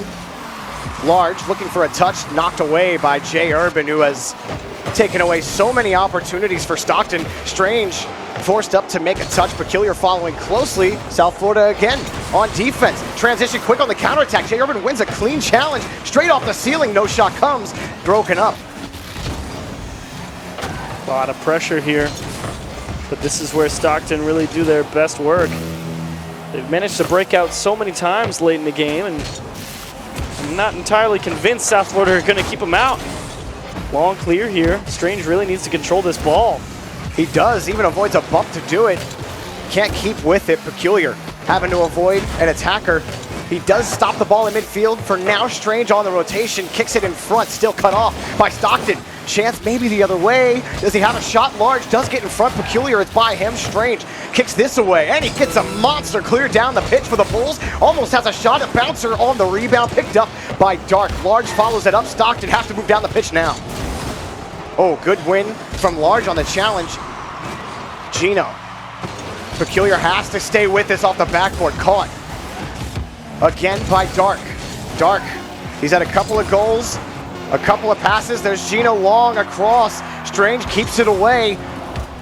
Large, looking for a touch, knocked away by Jay Urban, who has taken away so many opportunities for Stockton. Strange forced up to make a touch. Peculiar following closely. South Florida again on defense. Transition quick on the counterattack. Jay Urban wins a clean challenge. Straight off the ceiling, no shot comes. Broken up. A lot of pressure here, but this is where Stockton really do their best work. They've managed to break out so many times late in the game, and I'm not entirely convinced South Florida are going to keep them out. Long clear here. Strange really needs to control this ball. He does, even avoids a bump to do it. Can't keep with it. Peculiar having to avoid an attacker. He does stop the ball in midfield. For now, Strange on the rotation, kicks it in front, still cut off by Stockton. Chance maybe the other way. Does he have a shot? Large does get in front. Peculiar, it's by him. Strange kicks this away, and he gets a monster clear down the pitch for the Bulls. Almost has a shot at Bouncer on the rebound, picked up by Dark. Large follows it up. Stockton has to move down the pitch now. Oh, good win from Large on the challenge. Gino. Peculiar has to stay with this off the backboard. Caught. Again by Dark. Dark, he's had a couple of goals, a couple of passes. There's Gino long across. Strange keeps it away.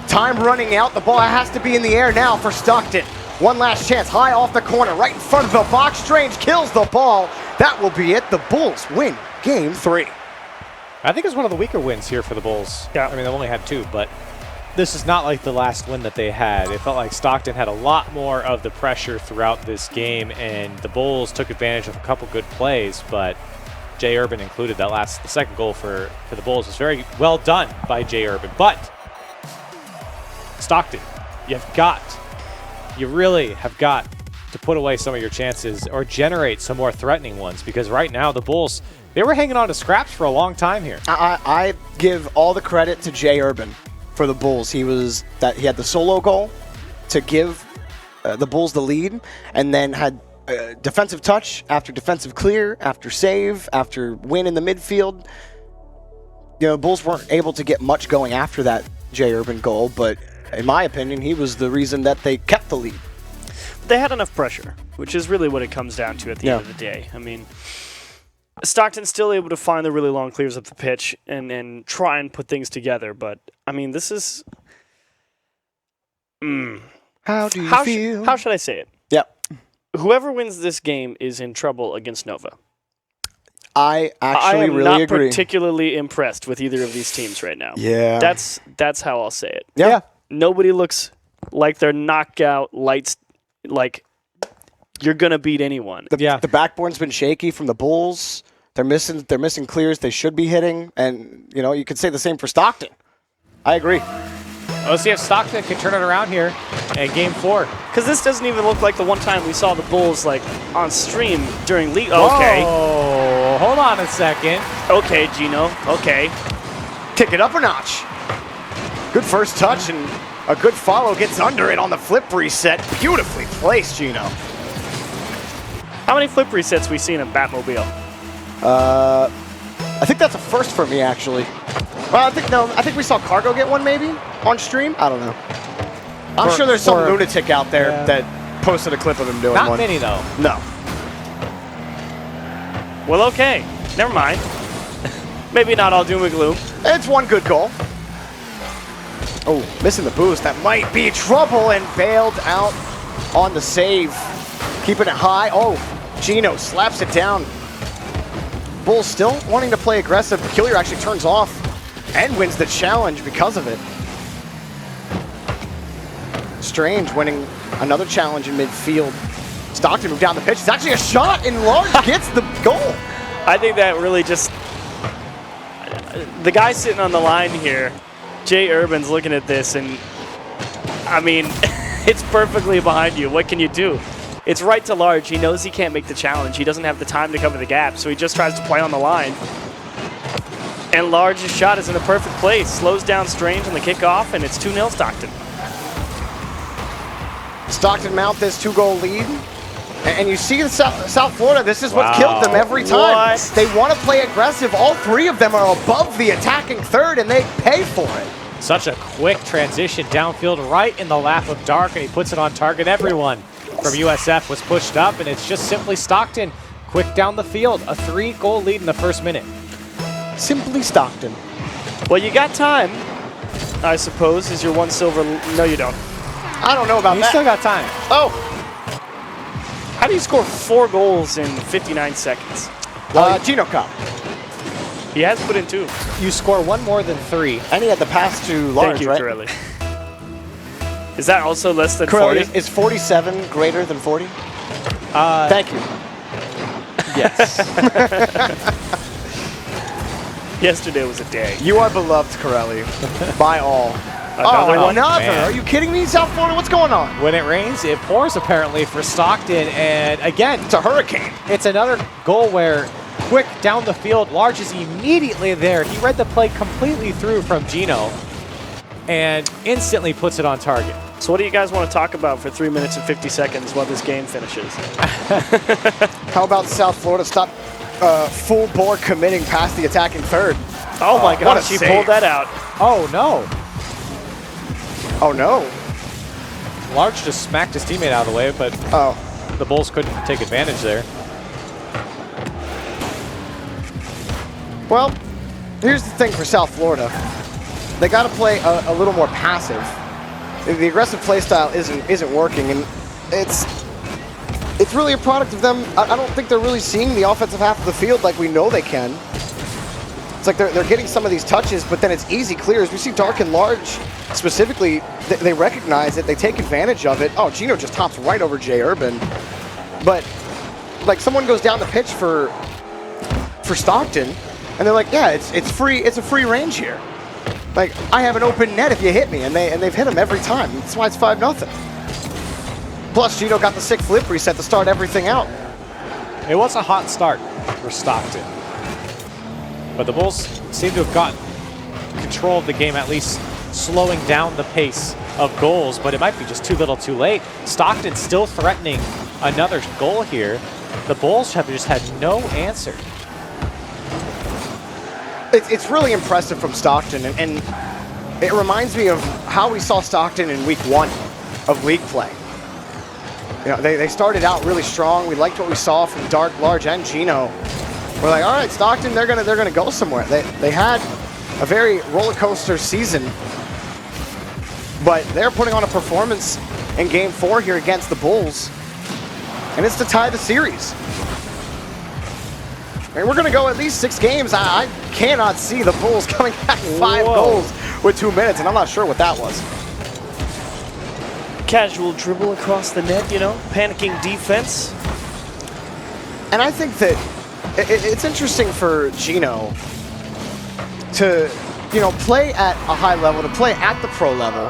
Time running out. The ball has to be in the air now for Stockton. One last chance. High off the corner, right in front of the box. Strange kills the ball. That will be it. The Bulls win game 3. I think it's one of the weaker wins here for the Bulls. Yeah. I mean, they've only had 2, but this is not like the last win that they had. It felt like Stockton had a lot more of the pressure throughout this game, and the Bulls took advantage of a couple good plays, but Jay Urban included. The second goal for the Bulls was very well done by Jay Urban. But Stockton, you've got you really have got to put away some of your chances or generate some more threatening ones, because right now the Bulls, they were hanging on to scraps for a long time here. I give all the credit to Jay Urban for the Bulls. He had the solo goal to give the Bulls the lead, and then had defensive touch after defensive clear, after save, after win in the midfield. You know, Bulls weren't able to get much going after that Jay Urban goal, but in my opinion, he was the reason that they kept the lead. They had enough pressure, which is really what it comes down to at the end of the day. I mean, Stockton's still able to find the really long clears up the pitch and try and put things together, but I mean, this is... How do you feel? How should I say it? Yep. Whoever wins this game is in trouble against Nova. I actually am really not agree. particularly impressed with either of these teams right now. Yeah. That's how I'll say it. Yeah. Nobody looks like they're knockout lights, like you're gonna beat anyone. The backboard's been shaky from the Bulls. They're missing clears they should be hitting, and you know, you could say the same for Stockton. I agree. Let's see if Stockton can turn it around here in Game 4. Because this doesn't even look like the one time we saw the Bulls like on stream during league. Okay. Oh, hold on a second. Okay, Gino. Okay. Kick it up a notch. Good first touch, and a good follow gets under it on the flip reset. Beautifully placed, Gino. How many flip resets we seen in Batmobile? I think that's a first for me, actually. Well, I think we saw Cargo get one maybe on stream. I don't know. I'm sure there's some lunatic out there that posted a clip of him doing one. Not many, though. No. Well, okay. Never mind. Maybe not all doom and gloom. It's one good goal. Oh, missing the boost. That might be trouble, and bailed out on the save. Keeping it high. Oh, Gino slaps it down. Bulls still wanting to play aggressive. Peculiar actually turns off and wins the challenge because of it. Strange winning another challenge in midfield. Stockton moved down the pitch. It's actually a shot, and Large gets the goal. I think that really just... The guy sitting on the line here, Jay Urban's looking at this, and I mean, it's perfectly behind you. What can you do? It's right to Large. He knows he can't make the challenge. He doesn't have the time to cover the gap, so he just tries to play on the line. And Large's shot is in the perfect place. Slows down Strange on the kickoff, and it's 2-0 Stockton. Stockton mount this 2-goal lead. And you see in South Florida, this is what killed them every time. What? They want to play aggressive. All three of them are above the attacking third, and they pay for it. Such a quick transition downfield right in the lap of Dark, and he puts it on target. Everyone from USF was pushed up, and it's just simply Stockton quick down the field. A 3-goal lead in the first minute. Simply Stockton. Well, you got time, I suppose, is your one silver... No, you don't. I don't know about You that. still got time. Oh, How do you score 4 goals in 59 seconds? Gino Cup. He has put in 2. You score one more than 3. And he had the pass to Large, Thank you, right? Corelli. Is that also less than Corelli, 40? is 47 greater than 40? Thank you. Yes. Yesterday was a day. You are beloved, Corelli, by all. Another one? Another. Man. Are you kidding me, South Florida? What's going on? When it rains, it pours apparently for Stockton. And again, It's a hurricane. it's another goal where quick down the field, Large is immediately there. He read the play completely through from Gino and instantly puts it on target. So what do you guys want to talk about for 3 minutes and 50 seconds while this game finishes? How about South Florida stop full bore committing past the attacking third? Oh my what a gosh, she save. pulled that out. Oh no. Oh, no. Large just smacked his teammate out of the way, but Oh. the Bulls couldn't take advantage there. Well, here's the thing for South Florida. They got to play a little more passive. The aggressive play style isn't working, and it's really a product of them. I don't think they're really seeing the offensive half of the field like we know they can. It's like they're getting some of these touches, but then it's easy clears. We see Dark and Large specifically, they recognize it, they take advantage of it. Oh, Gino just hops right over Jay Urban. But like someone goes down the pitch for Stockton, and they're like, yeah, it's free. It's a free range here. Like, I have an open net if you hit me, and they've hit him every time. That's why it's 5-0. Plus, Gino got the sick flip reset to start everything out. It was a hot start for Stockton. But the Bulls seem to have gotten control of the game, at least slowing down the pace of goals, but it might be just too little too late. Stockton still threatening another goal here. The Bulls have just had no answer. It's really impressive from Stockton, and it reminds me of how we saw Stockton in week 1 of league play. You know, they started out really strong. We liked what we saw from Dark, Large, and Gino. We're like, all right, Stockton, they're gonna go somewhere. They had a very roller coaster season, but they're putting on a performance in Game 4 here against the Bulls, and it's to tie the series. I mean, we're gonna go at least 6 games. I cannot see the Bulls coming back 5 goals with 2 minutes, and I'm not sure what that was. Casual dribble across the net, you know, panicking defense. And I think that it's interesting for Gino to, you know, play at a high level, to play at the pro level.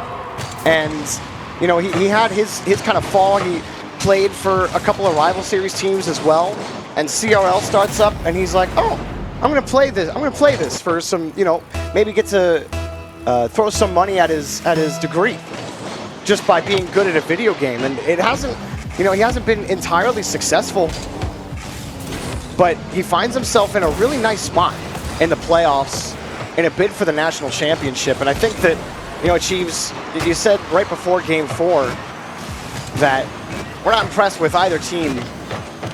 And, you know, he had his kind of fall. He played for a couple of rival series teams as well. And CRL starts up, and he's like, oh, I'm going to play this. I'm going to play this for some, you know, maybe get to throw some money at his degree just by being good at a video game. And it hasn't, you know, he hasn't been entirely successful, but he finds himself in a really nice spot in the playoffs in a bid for the national championship. And I think that, you know, achieves, you said right before Game 4 that we're not impressed with either team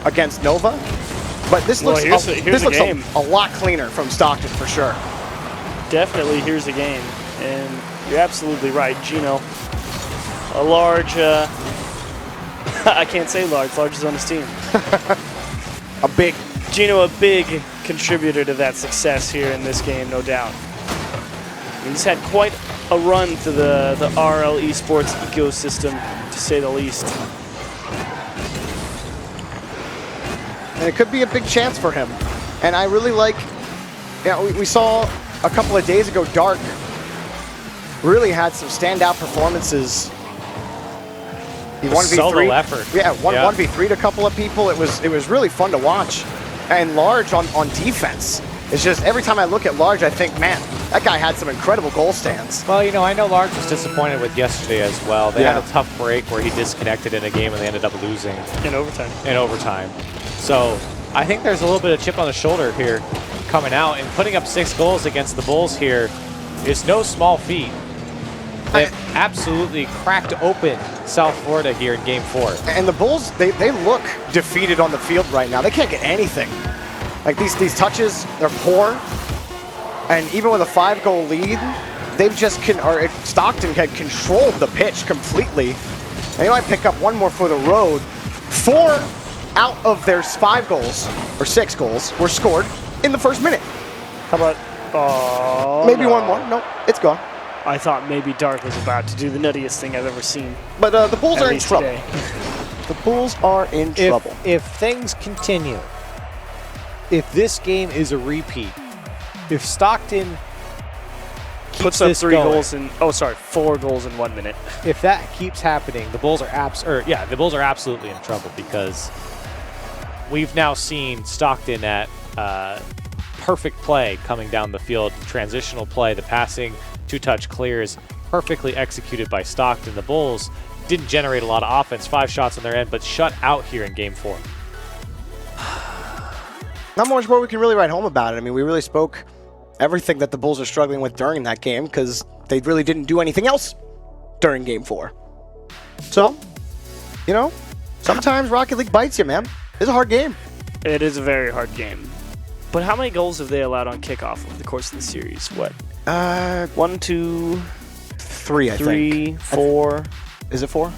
against Nova, but this looks, a lot cleaner from Stockton for sure. Definitely here's a game, and you're absolutely right, Gino. A large, I can't say large is on his team. Gino, a big contributor to that success here in this game, no doubt. He's had quite a run through the RL esports ecosystem, to say the least. And it could be a big chance for him. And I really like, you know, we saw a couple of days ago, Dark really had some standout performances. He 1v3. Solo effort. Yeah, 1v3'd a couple of people. It was really fun to watch. And Large on defense. It's just every time I look at Large, I think, man, that guy had some incredible goal stands. Well, you know, I know Large was disappointed with yesterday as well. They had a tough break where he disconnected in a game and they ended up losing. In overtime. So I think there's a little bit of chip on the shoulder here coming out, and putting up 6 goals against the Bulls here is no small feat. They've absolutely cracked open South Florida here in Game 4. And the Bulls, they look defeated on the field right now. They can't get anything. Like these touches, they're poor. And even with a 5-goal lead, they've just Stockton had controlled the pitch completely. And they might pick up one more for the road. 4 out of their 5 goals, or 6 goals, were scored in the first minute. How about, maybe one more. No, it's gone. I thought maybe Dark was about to do the nuttiest thing I've ever seen. But the Bulls are in trouble. The Bulls are in trouble. If things continue, if this game is a repeat, if Stockton puts up 4 goals in 1 minute. If that keeps happening, the Bulls are absolutely in trouble, because we've now seen Stockton at perfect play coming down the field, transitional play, the passing, 2-touch clears, perfectly executed by Stockton. The Bulls didn't generate a lot of offense, 5 shots on their end, but shut out here in Game 4. Not much more we can really write home about it. I mean, we really spoke everything that the Bulls are struggling with during that game, because they really didn't do anything else during Game 4. So, you know, sometimes Rocket League bites you, man. It's a hard game. It is a very hard game. But how many goals have they allowed on kickoff over the course of the series? What? 1, 2, 3, I think. 3, 4. Is it 4?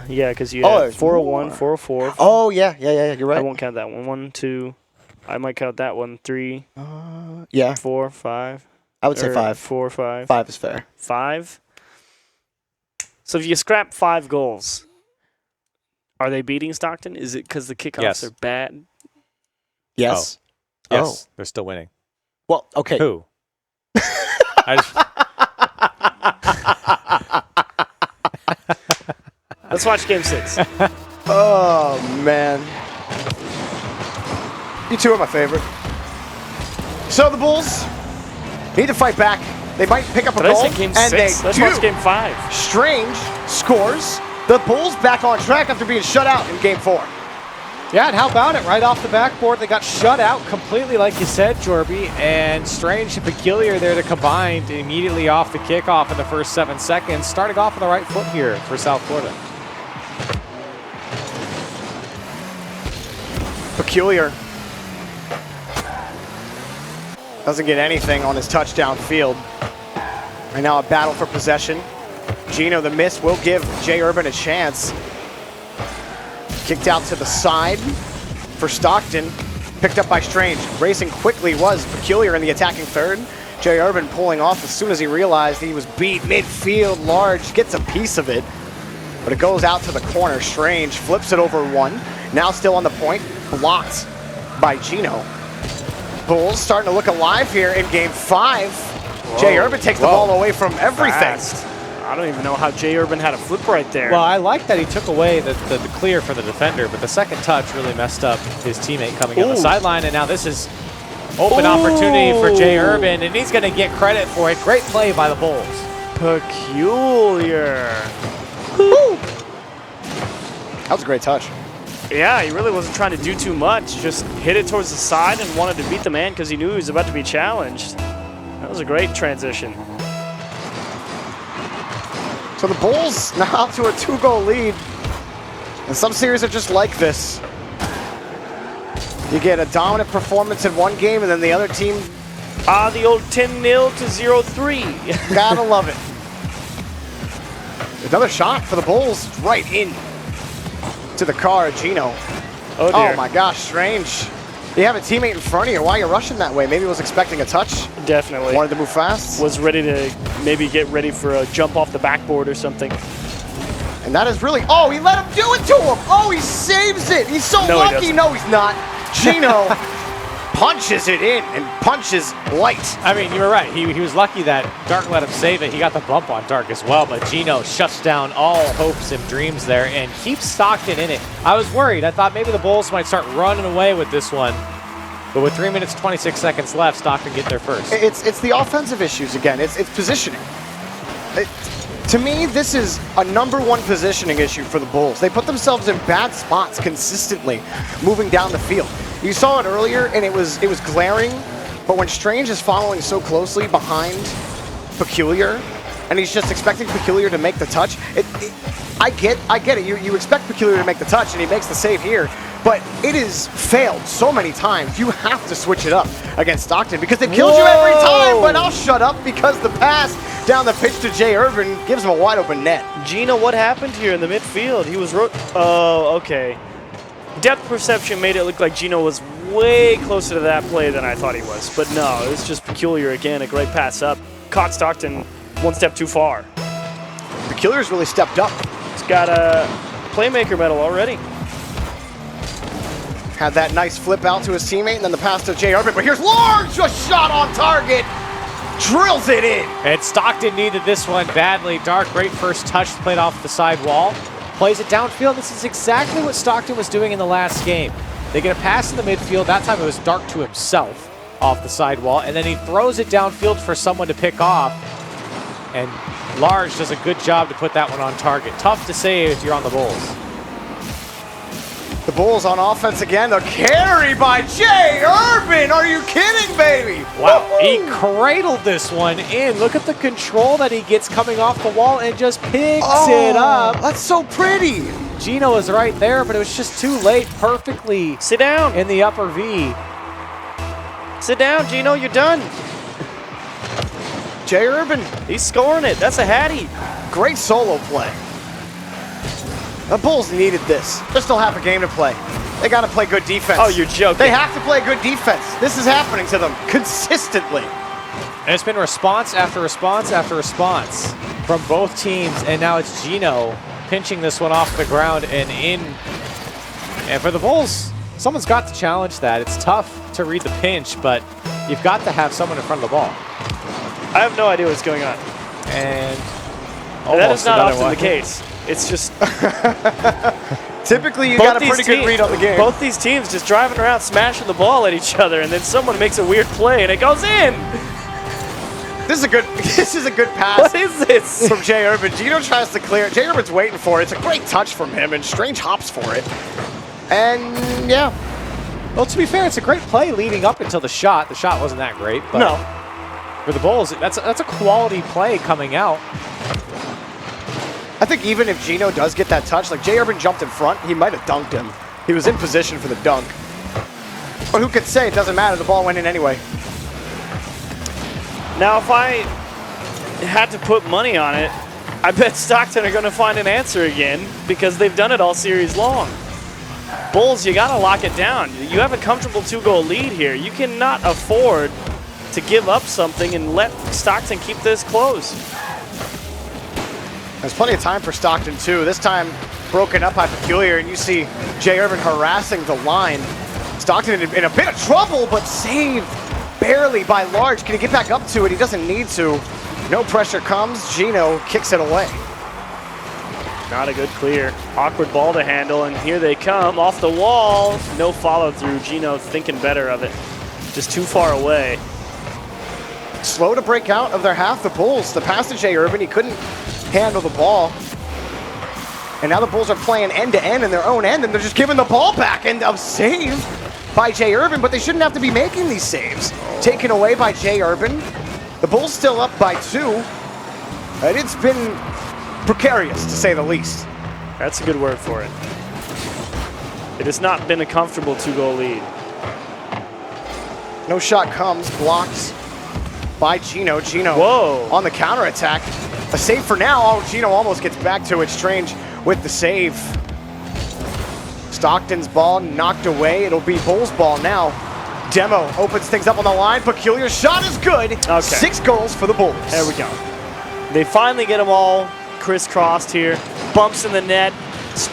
Yeah, because you have 401, 404. Oh, yeah, you're right. I won't count that one. 1, 2. I might count that one. 3. Yeah. 4, 5. I would say 5. 4, 5. 5 is fair. 5. So if you scrap 5 goals, are they beating Stockton? Is it because the kickoffs are bad? Yes. Yes, they're still winning. Well, okay. Who? Let's watch game 6. Oh, man. You two are my favorite. So the Bulls need to fight back. They might pick up a Did I goal, say game and 6? they Let's do. watch game 5. Strange scores. The Bulls back on track after being shut out in game 4. Yeah, and how about it? Right off the backboard, they got shut out completely, like you said, Jorby. And Strange and Peculiar there to combine immediately off the kickoff in the first 7 seconds. Starting off on the right foot here for South Florida. Peculiar doesn't get anything on his touchdown field. Right now a battle for possession. Gino, the miss, will give Jay Urban a chance. Kicked out to the side for Stockton. Picked up by Strange. Racing quickly was Peculiar in the attacking third. Jay Urban pulling off as soon as he realized he was beat midfield. Large gets a piece of it, but it goes out to the corner. Strange flips it over one. Now still on the point. Blocked by Gino. Bulls starting to look alive here in game 5. Jay Urban takes the ball away from everything. Fast. I don't even know how Jay Urban had a flip right there. Well, I like that he took away the clear for the defender, but the second touch really messed up his teammate coming on the sideline, and now this is open opportunity for Jay Urban, and he's going to get credit for it. Great play by the Bulls. Peculiar. That was a great touch. Yeah, he really wasn't trying to do too much. Just hit it towards the side and wanted to beat the man because he knew he was about to be challenged. That was a great transition. So the Bulls now out to a 2-goal lead. And some series are just like this. You get a dominant performance in one game, and then the other team... The old 10-0 to 0-3. Gotta love it. Another shot for the Bulls right in to the car of Gino. Oh, dear. Oh my gosh, Strange. You have a teammate in front of you. Why are you rushing that way? Maybe he was expecting a touch. Definitely. Wanted to move fast. Was ready to maybe get ready for a jump off the backboard or something. And that is really... Oh, he let him do it to him. Oh, he saves it. He's so No, he lucky. doesn't. No, he's not. Gino punches it in and punches light. I mean, you were right. He was lucky that Dark let him save it. He got the bump on Dark as well, but Gino shuts down all hopes and dreams there and keeps Stockton in it. I was worried. I thought maybe the Bulls might start running away with this one. But with 3 minutes, 26 seconds left, Stockton get there first. It's the offensive issues again. It's positioning. To me, this is a #1 positioning issue for the Bulls. They put themselves in bad spots consistently, moving down the field. You saw it earlier, and it was glaring. But when Strange is following so closely behind Peculiar, and he's just expecting Peculiar to make the touch, I get it. You expect Peculiar to make the touch, and he makes the save here. But it has failed so many times. You have to switch it up against Stockton because they've killed you every time. But I'll shut up because the pass down the pitch to Jay Urban gives him a wide open net. Gino, what happened here in the midfield? He was... Oh, okay. Depth perception made it look like Gino was way closer to that play than I thought he was. But no, it's just Peculiar again. A great pass up. Caught Stockton one step too far. Peculiar's really stepped up. He's got a playmaker medal already. Had that nice flip out to his teammate, and then the pass to Jay Urban. But here's Large, just shot on target. Drills it in. And Stockton needed this one badly. Dark, great first touch, played off the side wall. Plays it downfield. This is exactly what Stockton was doing in the last game. They get a pass in the midfield. That time it was Dark to himself off the side wall. And then he throws it downfield for someone to pick off. And Large does a good job to put that one on target. Tough to save if you're on the Bulls. The Bulls on offense again. The carry by Jay Urban. Are you kidding, baby? Wow, he cradled this one in. Look at the control that he gets coming off the wall and just picks it up. That's so pretty. Gino was right there, but it was just too late. Perfectly Sit down. in the upper V. Sit down, Gino. You're done. Jay Urban, He's scoring it. That's a hattie. great solo play. The Bulls needed this. There's still half a game to play. They got to play good defense. Oh, you're joking. They have to play good defense. This is happening to them consistently. And it's been response after response after response from both teams, and now it's Gino pinching this one off the ground and in. And for the Bulls, someone's got to challenge that. It's tough to read the pinch, but you've got to have someone in front of the ball. I have no idea what's going on. And That is not another often one. the case. It's just Typically, you both got a these pretty good teams- read on the game. Both these teams just driving around, smashing the ball at each other, and then someone makes a weird play and it goes in. This is a good pass. What is this? From Jay Urban. Gino tries to clear it. Jay Urban's waiting for it. It's a great touch from him, and Strange hops for it. And yeah, Well, to be fair, it's a great play leading up until the shot. The shot wasn't that great, but no. for the Bulls, that's a quality play coming out. I think even if Gino does get that touch, like Jay Urban jumped in front, he might have dunked him. He was in position for the dunk. But who could say it doesn't matter? The ball went in anyway. Now, if I had to put money on it, I bet Stockton are going to find an answer again because they've done it all series long. Bulls, you got to lock it down. You have a comfortable 2-goal lead here. You cannot afford to give up something and let Stockton keep this close. There's plenty of time for Stockton, too. This time broken up by Peculiar, and you see Jay Urban harassing the line. Stockton in a bit of trouble, but saved barely by Large. Can he get back up to it? He doesn't need to. No pressure comes. Gino kicks it away. Not a good clear. Awkward ball to handle, and here they come. Off the wall. No follow-through. Gino thinking better of it. Just too far away. Slow to break out of their half, the Bulls. The pass to Jay Urban, he couldn't handle the ball. And now the Bulls are playing end-to-end in their own end, and they're just giving the ball back. And a save by Jay Urban, but they shouldn't have to be making these saves. Taken away by Jay Urban. The Bulls still up by 2. And it's been precarious, to say the least. That's a good word for it. It has not been a comfortable 2-goal lead. No shot comes, blocked by Gino. Gino Whoa. on the counterattack. A save for now. Oh, Gino almost gets back to it. Strange with the save. Stockton's ball knocked away. It'll be Bulls ball now. Demo opens things up on the line. Peculiar shot is good. Okay. 6 goals for the Bulls. There we go. They finally get them all crisscrossed here. Bumps in the net.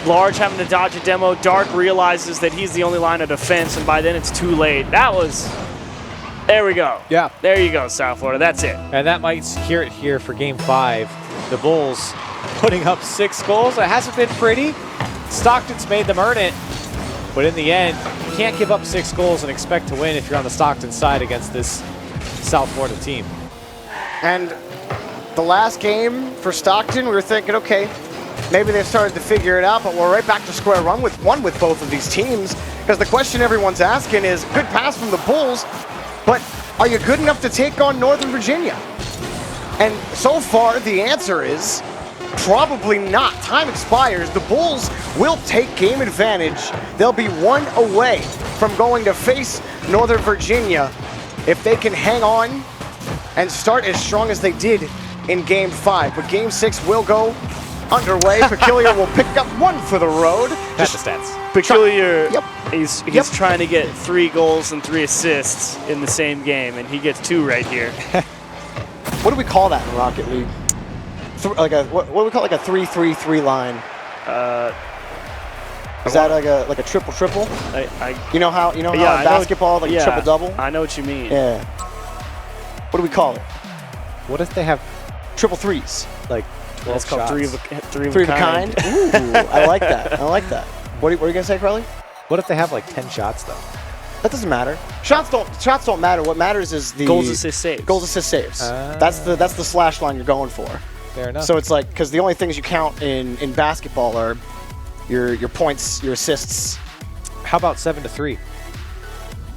Large having to dodge a demo. Dark realizes that he's the only line of defense, and by then it's too late. That was... There we go. Yeah. There you go, South Florida. That's it. And that might secure it here for Game 5. The Bulls putting up 6 goals. It hasn't been pretty. Stockton's made them earn it. But in the end, you can't give up 6 goals and expect to win if you're on the Stockton side against this South Florida team. And the last game for Stockton, we were thinking, okay, maybe they've started to figure it out, but we're right back to square one with both of these teams. Because the question everyone's asking is, good pass from the Bulls, but are you good enough to take on Northern Virginia? And so far, the answer is probably not. Time expires. The Bulls will take game advantage. They'll be 1 away from going to face Northern Virginia if they can hang on and start as strong as they did in Game 5. But Game 6 will go underway. Peculiar will pick up 1 for the road. That's the stats. Peculiar, Yep. he's Yep. trying to get 3 goals and 3 assists in the same game, and he gets 2 right here. What do we call that in Rocket League? What do we call like a 3-3-3 line? Is that like a triple? You know how in I know- basketball like a triple double? I know what you mean. Yeah. What do we call it? What if they have Triple threes. like 12 That's called shots? three of Three a kind. Ooh, I like that. I like that. What are you gonna say, Crowley? What if they have like 10 shots though? That doesn't matter. Shots don't matter. What matters is the Goals, assists, saves. Goals, assists, saves. That's the slash line you're going for. Fair enough. So it's like, because the only things you count in basketball are your points, your assists. how about 7-3?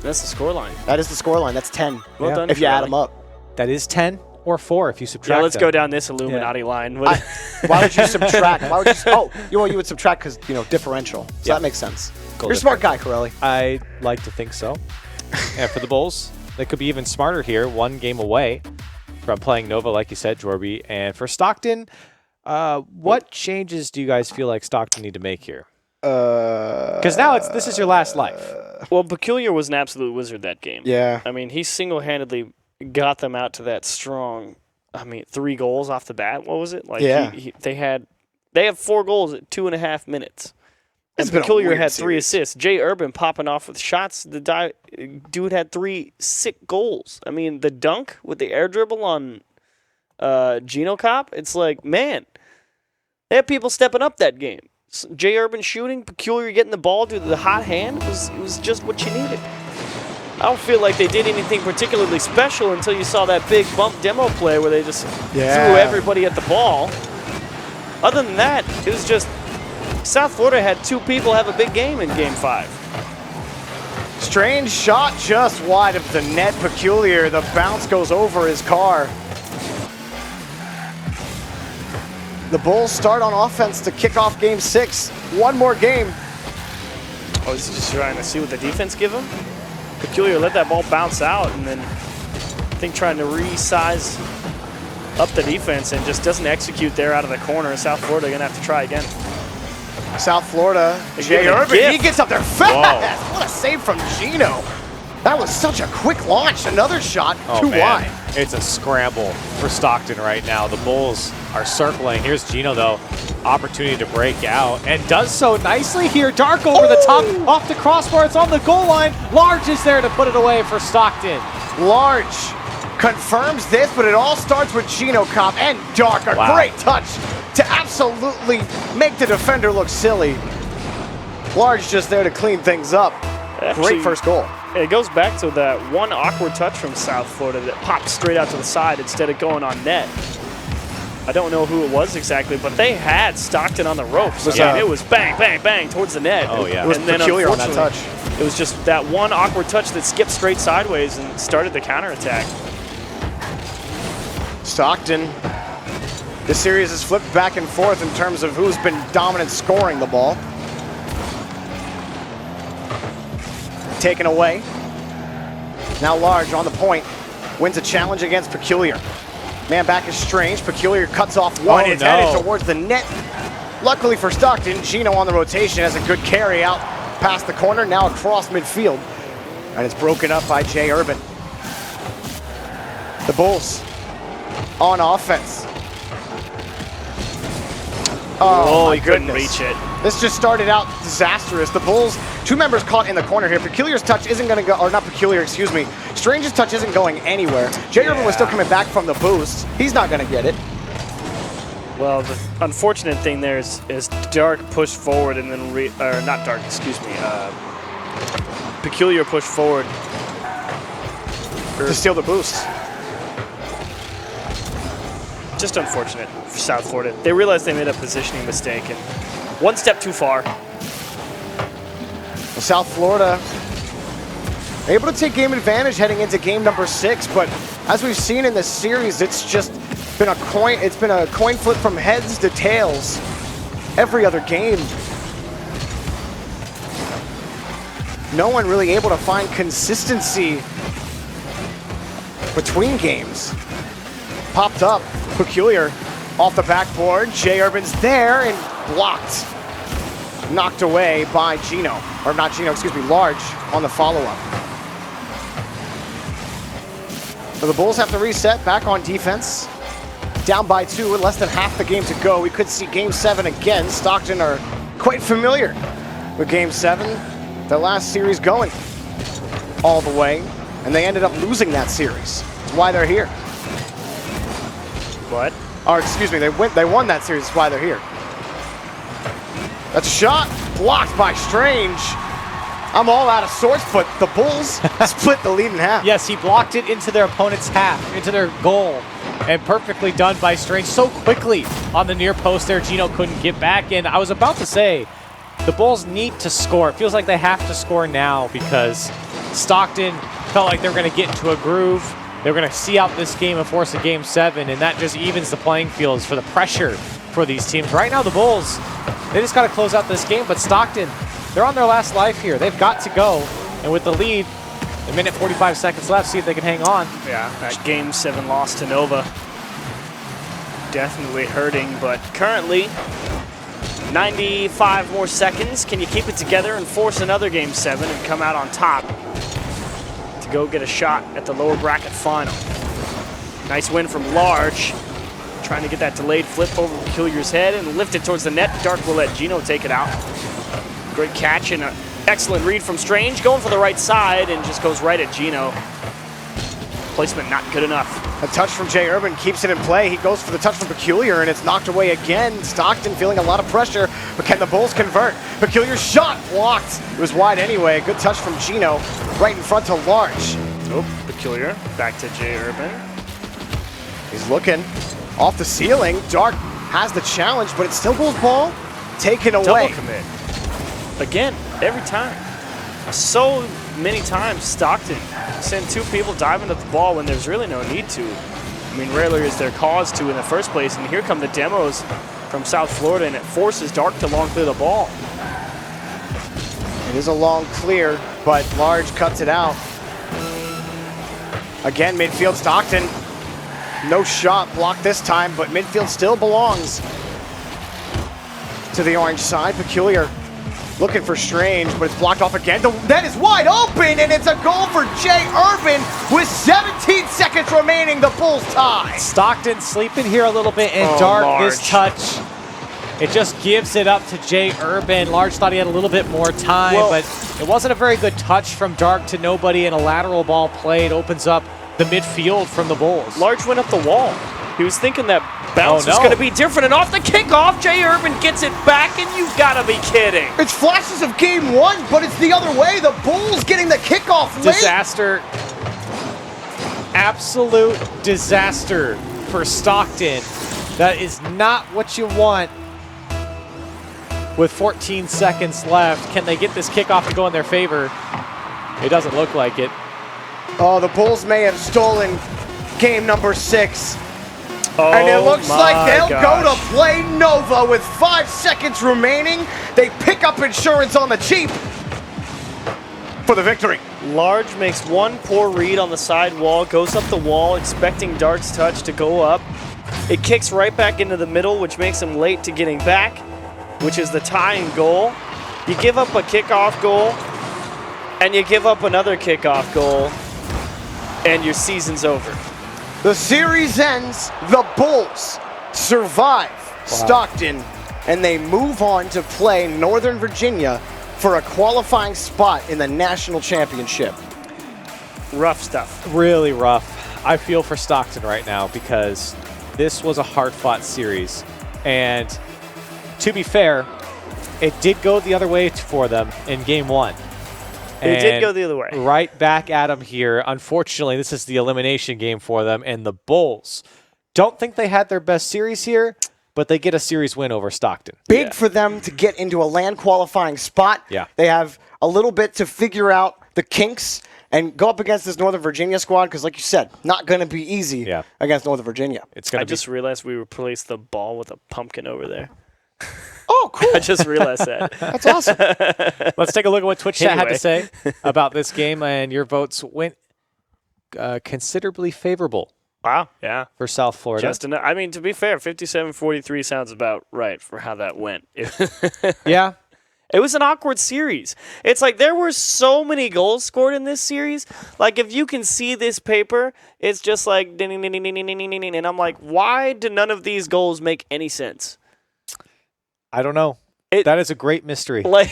That's the scoreline. That is the score line. That's 10. Well done, if you add Crowley. them up. That is 10 or 4 if you subtract Yeah, let's them. go down this Illuminati line. Why would you subtract? Why would you? You would subtract because differential. So Yeah. that makes sense. Goal You're a smart guy, Corelli. I like to think so. And for the Bulls, they could be even smarter here, 1 game away from playing Nova, like you said, Jorby. And for Stockton, what changes do you guys feel like Stockton need to make here? Because now this is your last life. Well, Peculiar was an absolute wizard that game. Yeah. I mean, he single-handedly got them out to that strong. 3 goals off the bat. What was it? Like? Yeah. They have 4 goals at 2.5 minutes. It's And been a Peculiar weird had 3 series. assists. Jay Urban popping off with shots. The dude had 3 sick goals. I mean, the dunk with the air dribble on Gino Cop. It's like, man, They had people stepping up that game. J. Urban shooting, Peculiar getting the ball due to the hot hand. It was just what you needed. I don't feel like they did anything particularly special until you saw that big bump demo play where they just threw everybody at the ball. Other than that, it was just South Florida had 2 people have a big game in Game 5. Strange shot just wide of the net. Peculiar. The bounce goes over his car. The Bulls start on offense to kick off Game 6. One more game. Oh, is he just trying to see what the defense give him? Peculiar let that ball bounce out and then I think trying to resize up the defense and just doesn't execute there out of the corner. South Florida going to have to try again. South Florida, J. Urban, he gets up there fast. Whoa. What a save from Gino. That was such a quick launch. Another shot, too wide. It's a scramble for Stockton right now. The Bulls are circling. Here's Gino, though. Opportunity to break out, and does so nicely here. Dark over the top, off the crossbar. It's on the goal line. Large is there to put it away for Stockton. Large confirms this, but it all starts with Gino Cop and Dark. A great touch to absolutely make the defender look silly. Large just there to clean things up. Actually, great first goal. It goes back to that one awkward touch from South Florida that popped straight out to the side instead of going on net. I don't know who it was exactly, but they had Stockton on the ropes. It was bang, bang, bang towards the net. Oh, yeah. It was Peculiar on that touch. It was just that one awkward touch that skipped straight sideways and started the counterattack. Stockton. This series has flipped back and forth in terms of who's been dominant scoring the ball. Taken away. Now Large on the point. Wins a challenge against Peculiar. Man back is Strange. Peculiar cuts off one. It's headed towards the net. Luckily for Stockton, Gino on the rotation has a good carry out past the corner, now across midfield. And it's broken up by J. Urban. The Bulls on offense. Oh, he couldn't reach it. This just started out disastrous. The Bulls, 2 members caught in the corner here. Peculiar's touch isn't going to go, or not Peculiar, excuse me. Strange's touch isn't going anywhere. J. Urban was still coming back from the boost. He's not going to get it. Well, the unfortunate thing there is Dark pushed forward and then, or not Dark, excuse me, Peculiar pushed forward. To steal the boost. Just unfortunate for South Florida. They realized they made a positioning mistake and one step too far. Well, South Florida able to take game advantage heading into game number 6, but as we've seen in this series, it's just been a coin. It's been a coin flip from heads to tails every other game. No one really able to find consistency between games. Popped up, Peculiar off the backboard. J. Urban's there and blocked. Knocked away by Gino, or not Gino, excuse me, Large on the follow-up. So the Bulls have to reset back on defense. Down by 2 with less than half the game to go. We could see game 7 again. Stockton are quite familiar with game 7. Their last series going all the way, and they ended up losing that series. That's why they're here. What? Or excuse me, they won that series. That's why they're here. That's a shot blocked by Strange. I'm all out of sorts, but the Bulls split the lead in half. Yes, he blocked it into their opponent's half, into their goal, and perfectly done by Strange so quickly on the near post there. Gino couldn't get back, and I was about to say, the Bulls need to score. It feels like they have to score now because Stockton felt like they were going to get into a groove. They were going to see out this game and force a game 7, and that just evens the playing fields for the pressure for these teams. Right now, the Bulls, they just got to close out this game, but Stockton, they're on their last life here. They've got to go, and with the lead, a minute 45 seconds left, see if they can hang on. Yeah, that game 7 loss to Nova. Definitely hurting, but currently, 95 more seconds. Can you keep it together and force another game 7 and come out on top to go get a shot at the lower bracket final? Nice win from Large. Trying to get that delayed flip over Peculiar's head and lift it towards the net. Dark will let Gino take it out. Great catch and an excellent read from Strange. Going for the right side and just goes right at Gino. Placement not good enough. A touch from Jay Urban keeps it in play. He goes for the touch from Peculiar, and it's knocked away again. Stockton feeling a lot of pressure, but can the Bulls convert? Peculiar shot blocked. It was wide anyway. Good touch from Gino, right in front to Large. Oh, Peculiar. Back to Jay Urban. He's looking off the ceiling. Dark has the challenge, but it's still Bulls ball. Taken away. Double commit. Again, every time. So many times Stockton send two people diving at the ball when there's really no need to. I mean, rarely is there cause to in the first place, and here come the demos from South Florida, and it forces Dark to long clear the ball. It is a long clear, but Large cuts it out. Again, midfield Stockton. No shot blocked this time, but midfield still belongs to the orange side. Peculiar looking for Strange, but it's blocked off again. The net is wide open, and it's a goal for Jay Urban with 17 seconds remaining. The Bulls tie. Stockton sleeping here a little bit, and Dark, his touch, it just gives it up to Jay Urban. Large thought he had a little bit more time, but it wasn't a very good touch from Dark to nobody, and a lateral ball played opens up the midfield from the Bulls. Large went up the wall. He was thinking that bounce was going to be different, and off the kickoff, Jay Urban gets it back, and you've got to be kidding. It's flashes of game one, but it's the other way. The Bulls getting the kickoff late. Disaster. Absolute disaster for Stockton. That is not what you want with 14 seconds left. Can they get this kickoff to go in their favor? It doesn't look like it. Oh, the Bulls may have stolen game number 6. Oh, and it looks like they'll gosh. go to play Nova with 5 seconds remaining. They pick up insurance on the cheap for the victory. Large makes one poor read on the side wall, goes up the wall, expecting Dark's touch to go up. It kicks right back into the middle, which makes him late to getting back, which is the tying goal. You give up a kickoff goal, and you give up another kickoff goal, and your season's over. The series ends. The Bulls survive Stockton, and they move on to play Northern Virginia for a qualifying spot in the national championship. Rough stuff. Really rough. I feel for Stockton right now because this was a hard-fought series. And to be fair, it did go the other way for them in game 1. It did go the other way. Right back at them here. Unfortunately, this is the elimination game for them, and the Bulls don't think they had their best series here, but they get a series win over Stockton. Big for them to get into a land qualifying spot. Yeah. They have a little bit to figure out the kinks and go up against this Northern Virginia squad because, like you said, not going to be easy against Northern Virginia. It's going to I just realized we replaced the ball with a pumpkin over there. Oh, cool. I just realized that. That's awesome. Let's take a look at what Twitch chat had to say about this game, and your votes went considerably favorable. Wow, yeah. For South Florida. Just enough. I mean, to be fair, 57-43 sounds about right for how that went. Yeah. It was an awkward series. It's like there were so many goals scored in this series. Like, if you can see this paper, it's just like ding, ding, ding, ding, ding, ding, ding, and I'm like, why do none of these goals make any sense? I don't know. That is a great mystery. Like,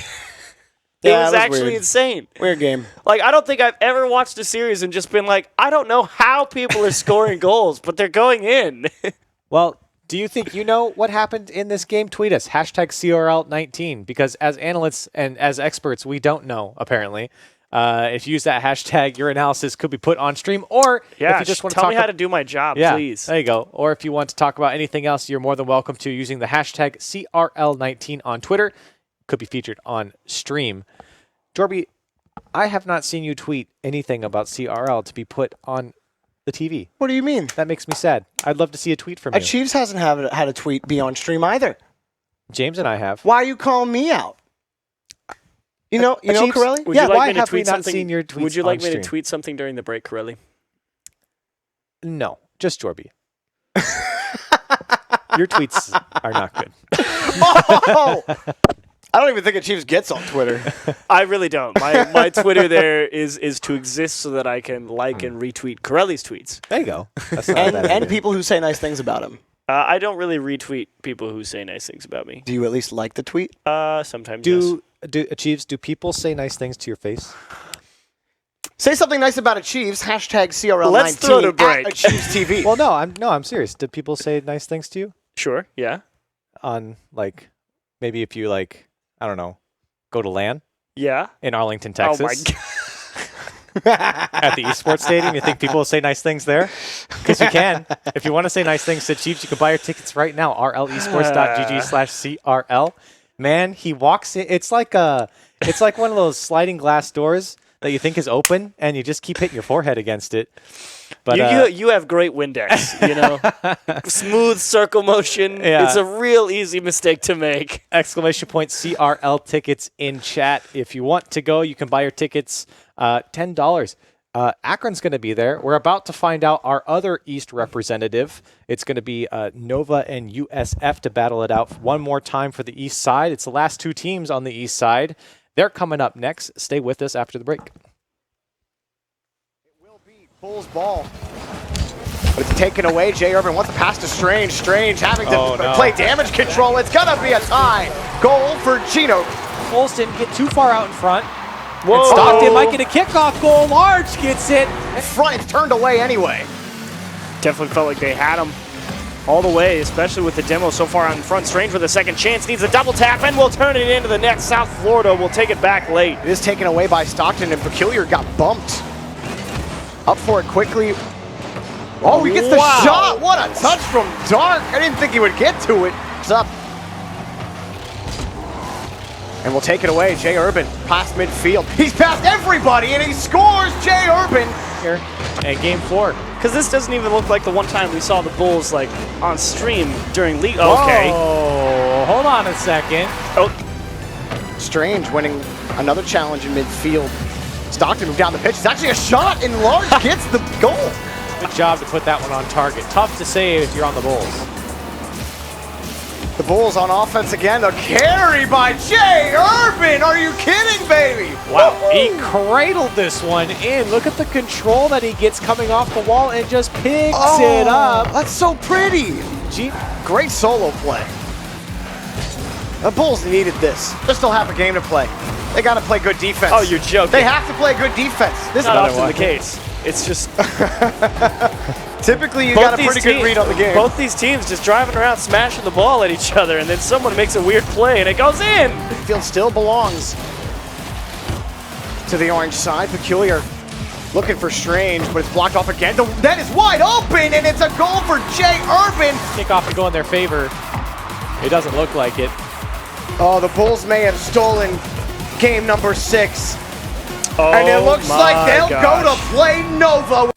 it was actually weird. insane. Weird game. Like, I don't think I've ever watched a series and just been like, I don't know how people are scoring goals, but they're going in. Well, do you think you know what happened in this game? Tweet us, #CRL19, because as analysts and as experts, we don't know, apparently. If you use that hashtag, your analysis could be put on stream, or if you just want to tell me how to do my job, please. There you go. Or if you want to talk about anything else, you're more than welcome to using the hashtag CRL19 on Twitter. Could be featured on stream. Jorby, I have not seen you tweet anything about CRL to be put on the TV. What do you mean? That makes me sad. I'd love to see a tweet from you. Chiefs hasn't had a tweet be on stream either. James and I have. Why are you calling me out? You know, Corelli? Would you like why me to have we tweet not something? seen your tweets Would you like on me to stream? tweet something during the break, Corelli? No, just Jorby. Your tweets are not good. Oh! I don't even think a Chiefs gets on Twitter. I really don't. My Twitter there is to exist so that I can like and retweet Corelli's tweets. There you go. That's not a bad and idea. people who say nice things about him. I don't really retweet people who say nice things about me. Do you at least like the tweet? Sometimes, yes. Do Chiefs, do people say nice things to your face? Say something nice about Achieves. Hashtag CRL19 Let's throw to break. at Achieves TV. Well, I'm serious. Did people say nice things to you Sure, yeah. on like maybe if you like I don't know go to LAN Yeah. in Arlington, Oh Texas? my god. At the esports stadium, you think people will say nice things there? Because you can. If you want to say nice things to Chiefs, you can buy your tickets right now. rlesports.gg/CRL. Man, he walks in. It's like one of those sliding glass doors that you think is open, and you just keep hitting your forehead against it. But You have great Windex, you know? Smooth circle motion. Yeah. It's a real easy mistake to make. exclamation point CRL tickets in chat. If you want to go, you can buy your tickets $10. Akron's going to be there. We're about to find out our other East representative. It's going to be Nova and USF to battle it out one more time for the East side. It's the last two teams on the East side. They're coming up next. Stay with us after the break. It will be Bulls ball. But it's taken away. Jay Urban wants to pass to Strange. Strange having to play damage control. It's going to be a tie. Goal for Gino. Bulls didn't get too far out in front. Whoa. And Stockton might get a kickoff goal. Large gets it. Front, it's turned away anyway. Definitely felt like they had him all the way, especially with the demo so far out in front. Strange with a second chance, needs a double tap, and will turn it into the net. South Florida will take it back late. It is taken away by Stockton, and Peculiar got bumped. Up for it quickly. Oh, he gets the shot. What a touch from Dark. I didn't think he would get to it. It's up. And we'll take it away. Jay Urban past midfield. He's past everybody, and he scores. Jay Urban. Here and game 4. Because this doesn't even look like the one time we saw the Bulls like on stream during league. Okay. Oh, hold on a second. Oh, Strange winning another challenge in midfield. Stockton moved down the pitch. It's actually a shot, and Large gets the goal. Good job to put that one on target. Tough to say if you're on the Bulls. The Bulls on offense again. The carry by Jay Urban. Are you kidding, baby? Wow, he cradled this one in. Look at the control that he gets coming off the wall and just picks it up. That's so pretty. Great solo play. The Bulls needed this. They still have a game to play. They got to play good defense. oh, you're joking. They have to play good defense. This Not is often the case. It's just typically you both got a these pretty good read on the game. Both these teams just driving around, smashing the ball at each other, and then someone makes a weird play and it goes in. Field still belongs to the orange side. Peculiar looking for Strange, but it's blocked off again. The net is wide open, and it's a goal for Jay Urban. Kickoff to go in their favor. It doesn't look like it. Oh, the Bulls may have stolen game number 6. Oh, And it looks like they'll gosh. go to play Nova.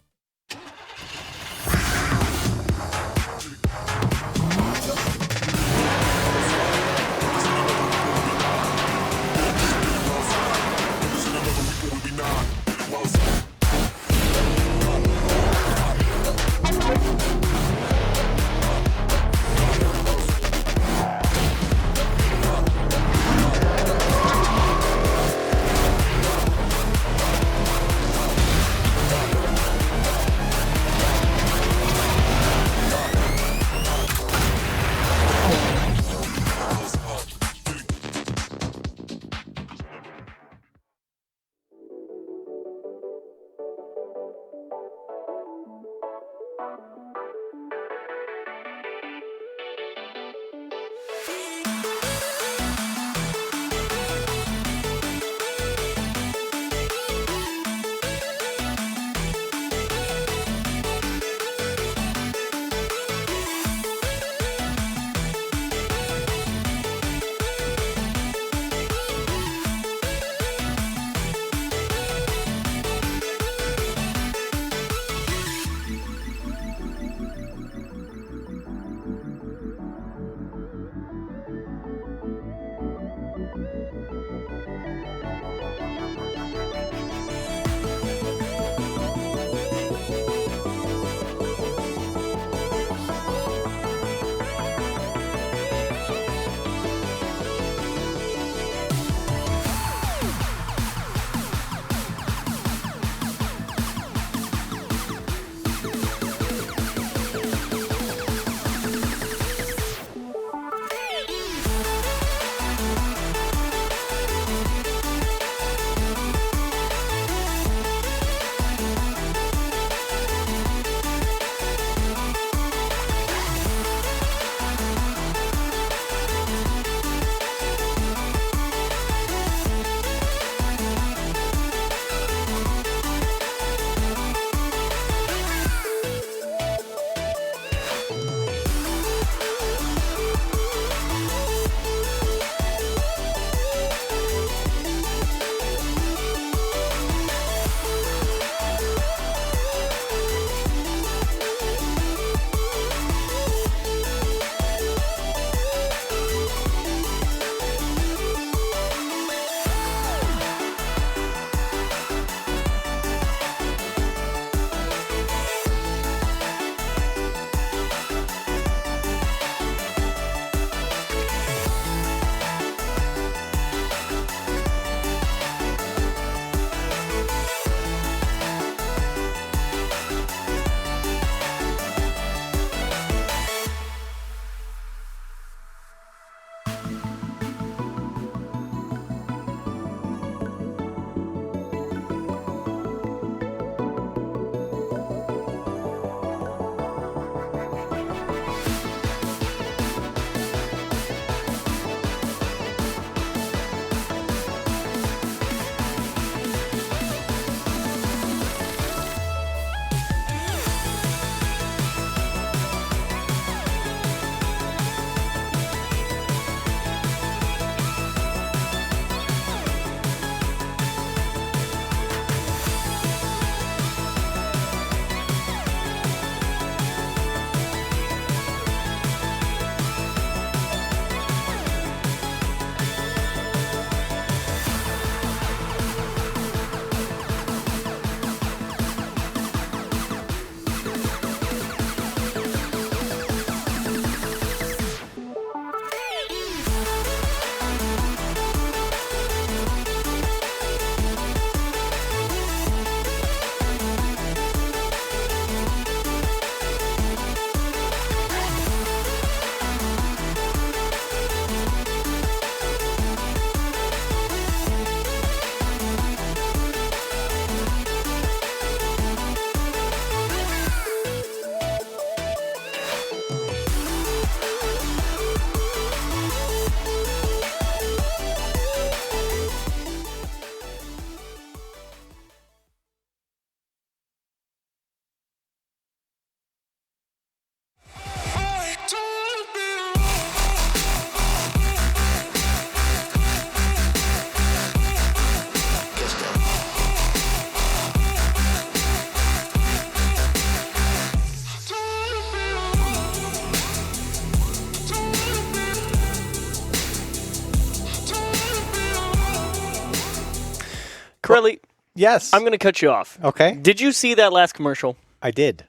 Corelli, Yes. I'm going to cut you off. Okay. Did you see that last commercial? I did.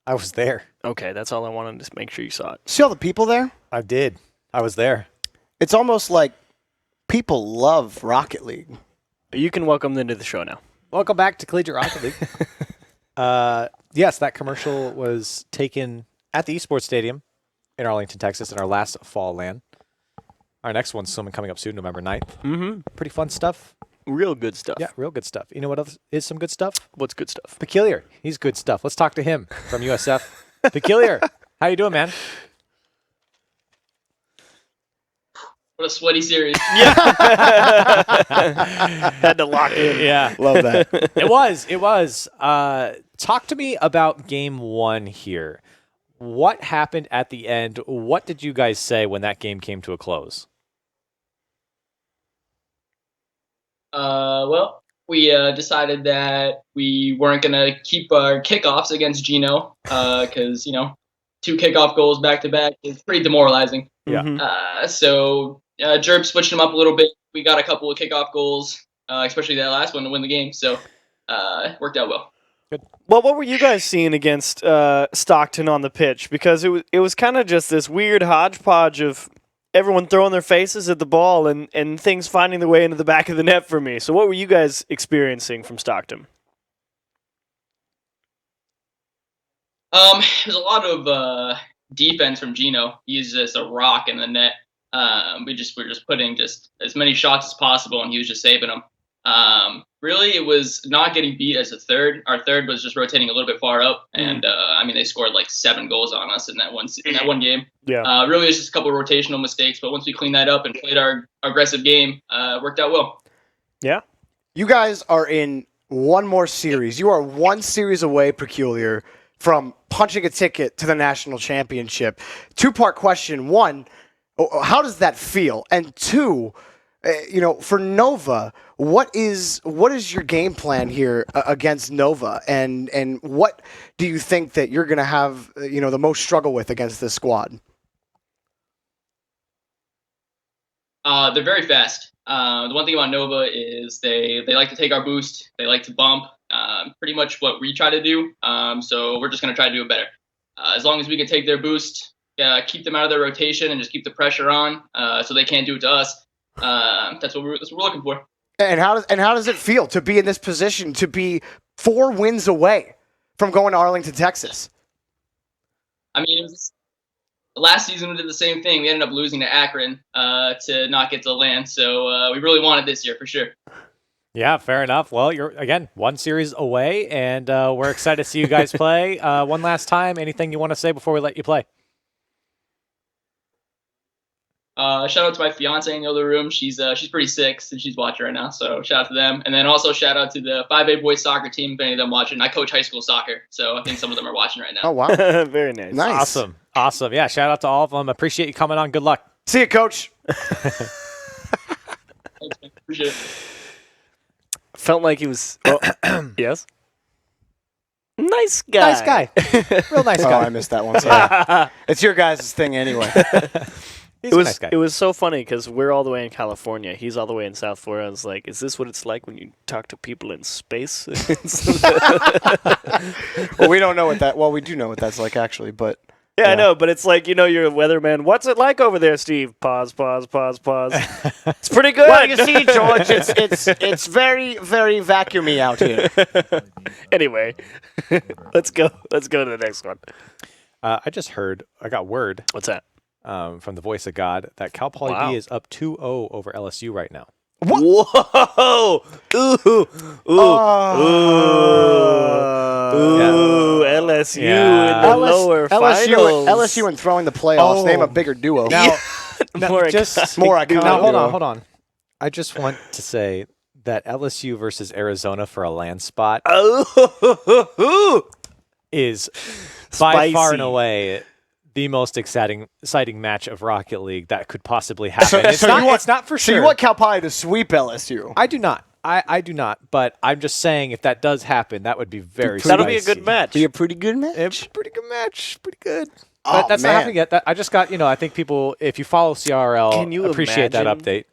I was there. Okay, that's all I wanted to make sure you saw it. See all the people there? I did. I was there. It's almost like people love Rocket League. You can welcome them to the show now. Welcome back to Collegiate Rocket League. Yes, that commercial was taken at the Esports Stadium in Arlington, Texas, in our last fall LAN. Our next one's coming up soon, November 9th. Mm-hmm. Pretty fun stuff. Real good stuff. Yeah, real good stuff. You know what else is some good stuff? What's good stuff? Peculiar. He's good stuff. Let's talk to him from USF. Peculiar. How you doing, man? What a sweaty series. Had to lock in. Yeah. Love that. It was. It was. Talk to me about game one here. What happened at the end? What did you guys say when that game came to a close? Well, we decided that we weren't going to keep our kickoffs against Gino because, 2 kickoff goals back to back is pretty demoralizing. Yeah. Mhm. So Jerb switched him up a little bit. We got a couple of kickoff goals, especially that last one to win the game. So it worked out well. Well, what were you guys seeing against Stockton on the pitch? Because it was kind of just this weird hodgepodge of everyone throwing their faces at the ball and things finding their way into the back of the net for me. So what were you guys experiencing from Stockton? It was a lot of defense from Gino. He's just a rock in the net. We're just putting just as many shots as possible, and he was just saving them. Really, it was not getting beat as a third. Our third was just rotating a little bit far up, and they scored like 7 goals on us in that one game. Yeah. Really, it's just a couple of rotational mistakes, but once we cleaned that up and played our aggressive game, it worked out well. Yeah. You guys are in one more series. You are one series away, Peculiar, from punching a ticket to the national championship. 2-part question. 1, how does that feel? And 2, for Nova, what is your game plan here against Nova? And what do you think that you're going to have, the most struggle with against this squad? They're very fast. The one thing about Nova is they like to take our boost. They like to bump. Pretty much what we try to do. So we're just going to try to do it better. As long as we can take their boost, keep them out of their rotation, and just keep the pressure on, so they can't do it to us. That's what we're looking for. And how does it feel to be in this position, to be 4 wins away from going to Arlington, Texas? I mean, last season we did the same thing. We ended up losing to Akron to not get to LAN. So we really wanted this year for sure. Yeah, fair enough. Well, you're, again, one series away, and we're excited to see you guys play. One last time, anything you want to say before we let you play? Shout out to my fiance in the other room. She's pretty sick and she's watching right now. So shout out to them. And then also shout out to the 5A boys soccer team, if any of them watching. I coach high school soccer, so I think some of them are watching right now. Oh, wow. Very nice. Nice. Awesome. Yeah, shout out to all of them. Appreciate you coming on. Good luck. See you, Coach. Thanks, man. Appreciate it. Felt like he was... yes? Nice guy. Nice guy. Real nice Oh, guy. I missed that one. Sorry. It's your guys' thing anyway. He's a nice guy. It was so funny because we're all the way in California. He's all the way in South Florida. I was like, is this what it's like when you talk to people in space? Well, we don't know what that... Well, we do know what that's like, actually, but... Yeah, I know, but it's like, you're a weatherman. What's it like over there, Steve? Pause. It's pretty good. Well, you see, George, it's very, very vacuumy out here. Anyway, let's go to the next one. I got word What's that? from the voice of God that Cal Poly Wow. D is up 2-0 over LSU right now. What? Whoa! Ooh! LSU Yeah. in the lower finals. LSU and throwing the playoffs. Oh. Name a bigger duo. Now, More just more iconic. now, duo. hold on. I just want to say that LSU versus Arizona for a land spot Oh! is by far and Spicy. away the most exciting match of Rocket League that could possibly happen. So It's not for So sure. you want Cal Poly to sweep LSU? I do not. I do not. But I'm just saying, if that does happen, that would be very. That'll be a spicy. good match. Be a pretty good match. It's a pretty good match. Pretty good. Oh, But that's man. not happening yet. I just got. I think people, if you follow CRL, Can you appreciate that imagine? update.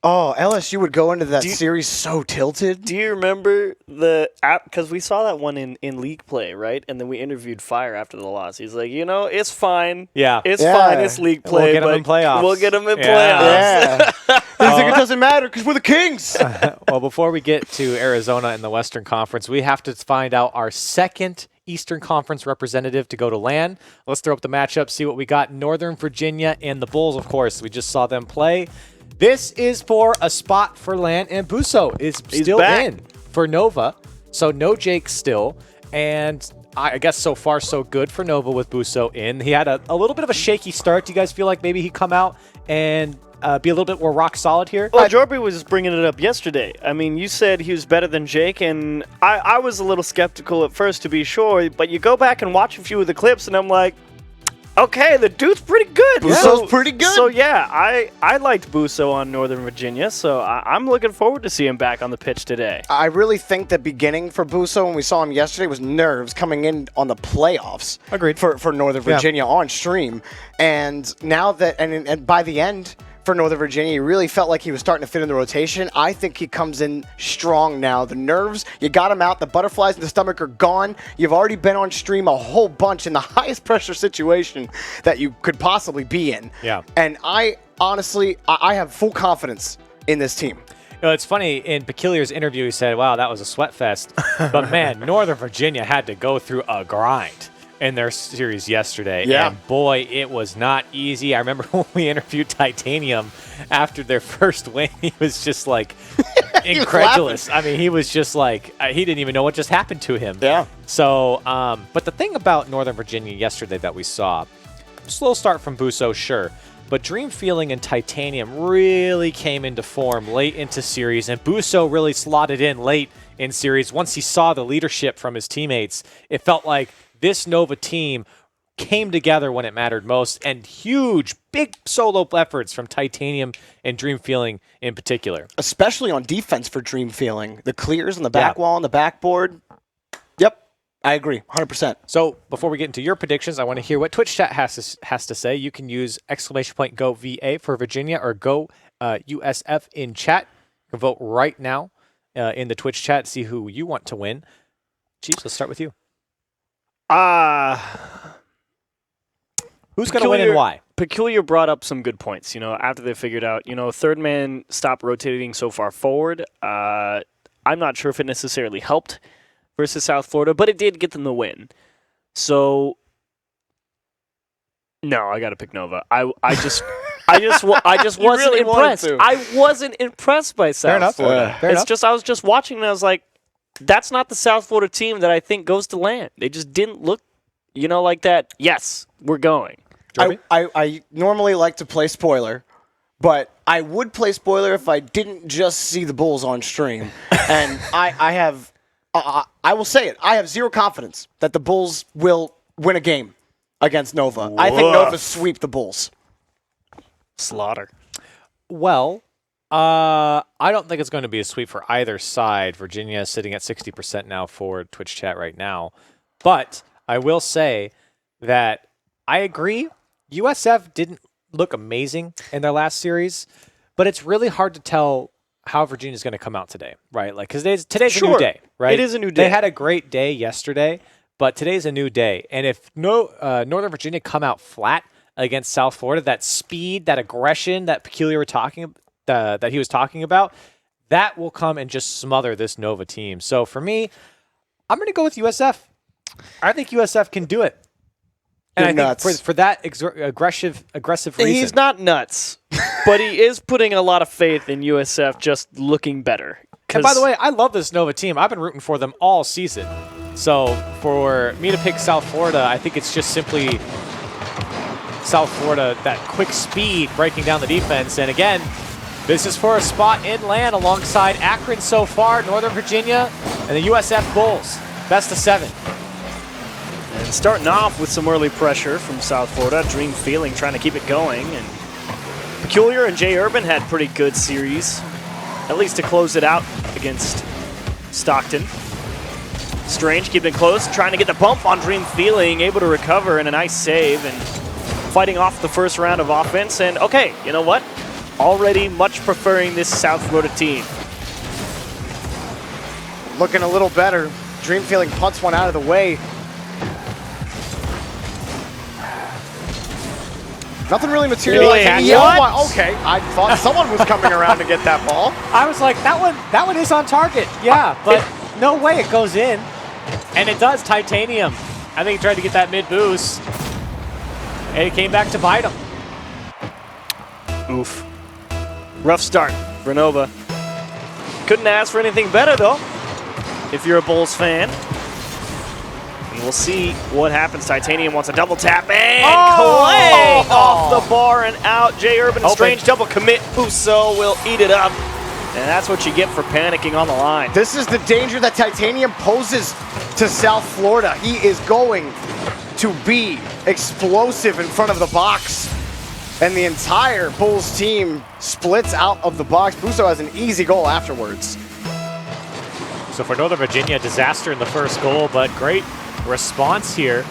Oh, LSU would go into that series so tilted. Do you remember the app? Because we saw that one in league play, right? And then we interviewed Fire after the loss. He's like, it's fine. Yeah. It's fine. It's league play. We'll get them in playoffs. We'll get them in playoffs. Yeah. I think it doesn't matter because we're the Kings. Well, before we get to Arizona in the Western Conference, we have to find out our second Eastern Conference representative to go to LAN. Let's throw up the matchup, see what we got. Northern Virginia and the Bulls, of course. We just saw them play. This is for a spot for LAN, and Busso is still in for Nova. So no Jake still. And I guess so far so good for Nova with Busso in. He had a little bit of a shaky start. Do you guys feel like maybe he'd come out and be a little bit more rock solid here? Well, Jorby was bringing it up yesterday. I mean, you said he was better than Jake, and I was a little skeptical at first, to be sure. But you go back and watch a few of the clips, and I'm like, okay, the dude's pretty good. Busso's pretty good. So, yeah, I liked Busso on Northern Virginia, so I'm looking forward to seeing him back on the pitch today. I really think the beginning for Busso when we saw him yesterday was nerves coming in on the playoffs. Agreed. For Northern Virginia on stream. And now that, and by the end, for Northern Virginia, he really felt like he was starting to fit in the rotation. I think he comes in strong now. The nerves, you got him out. The butterflies in the stomach are gone. You've already been on stream a whole bunch in the highest pressure situation that you could possibly be in. Yeah. And I honestly have full confidence in this team. It's funny, in Peculiar's interview, he said, wow, that was a sweat fest. But, man, Northern Virginia had to go through a grind in their series yesterday. Yeah. And, boy, it was not easy. I remember when we interviewed Titanium after their first win, he was just, like, incredulous. I mean, he was just, like, he didn't even know what just happened to him. Yeah. So, but the thing about Northern Virginia yesterday that we saw, slow start from Busso, sure. But Dream Feeling and Titanium really came into form late into series, and Busso really slotted in late in series. Once he saw the leadership from his teammates, it felt like this Nova team came together when it mattered most, and huge, big solo efforts from Titanium and Dream Feeling in particular. Especially on defense for Dream Feeling. The clears on the back wall and the backboard. Yep. I agree, 100%. So before we get into your predictions, I want to hear what Twitch chat has to say. You can use !GO VA for Virginia or go USF in chat. You can vote right now in the Twitch chat to see who you want to win. Chiefs, let's start with you. Who's going to win and why? Peculiar brought up some good points. After they figured out, third man stopped rotating so far forward. I'm not sure if it necessarily helped versus South Florida, but it did get them the win. So, no, I got to pick Nova. I just wasn't really impressed. wanted to. I wasn't impressed by South Florida. Fair enough. I was just watching and I was like, that's not the South Florida team that I think goes to LAN. They just didn't look, like that. Yes, we're going. I normally like to play spoiler, but I would play spoiler if I didn't just see the Bulls on stream. And I will say it. I have zero confidence that the Bulls will win a game against Nova. I think Nova sweep the Bulls. Slaughter. Well, I don't think it's going to be a sweep for either side. Virginia is sitting at 60% now for Twitch chat right now. But I will say that I agree. USF didn't look amazing in their last series, but it's really hard to tell how Virginia's going to come out today, right? Like, because today's a new day, right? It is a new day. They had a great day yesterday, but today's a new day. And if Northern Virginia come out flat against South Florida, that speed, that aggression, that Peculiar that he was talking about, that will come and just smother this Nova team. So for me, I'm going to go with USF. I think USF can do it. And You're I nuts. think for that aggressive reason. He's not nuts, but he is putting a lot of faith in USF just looking better. And by the way, I love this Nova team. I've been rooting for them all season. So for me to pick South Florida, I think it's just simply South Florida, that quick speed breaking down the defense. And again, this is for a spot in LAN alongside Akron so far, Northern Virginia, and the USF Bulls. Best of 7. And starting off with some early pressure from South Florida, Dream Feeling trying to keep it going. And Peculiar and Jay Urban had pretty good series, at least to close it out against Stockton. Strange keeping it close, trying to get the bump on Dream Feeling, able to recover and a nice save and fighting off the first round of offense. And okay, you know what? already much preferring this South Florida team. Looking a little better. Dream Feeling punts one out of the way. Nothing really materialized. Okay, I thought someone was coming around to get that ball. I was like, that one is on target. Yeah, but no way it goes in. And it does. Titanium. I think he tried to get that mid boost. And it came back to bite him. Oof. Rough start for Nova. Couldn't ask for anything better, though, if you're a Bulls fan. And we'll see what happens. Titanium wants a double tap, and clang off the bar and out. J Urban and Strange double commit. Busso will eat it up. And that's what you get for panicking on the line. This is the danger that Titanium poses to South Florida. He is going to be explosive in front of the box. And the entire Bulls team splits out of the box. Busso has an easy goal afterwards. So for Northern Virginia, disaster in the first goal, but great response here.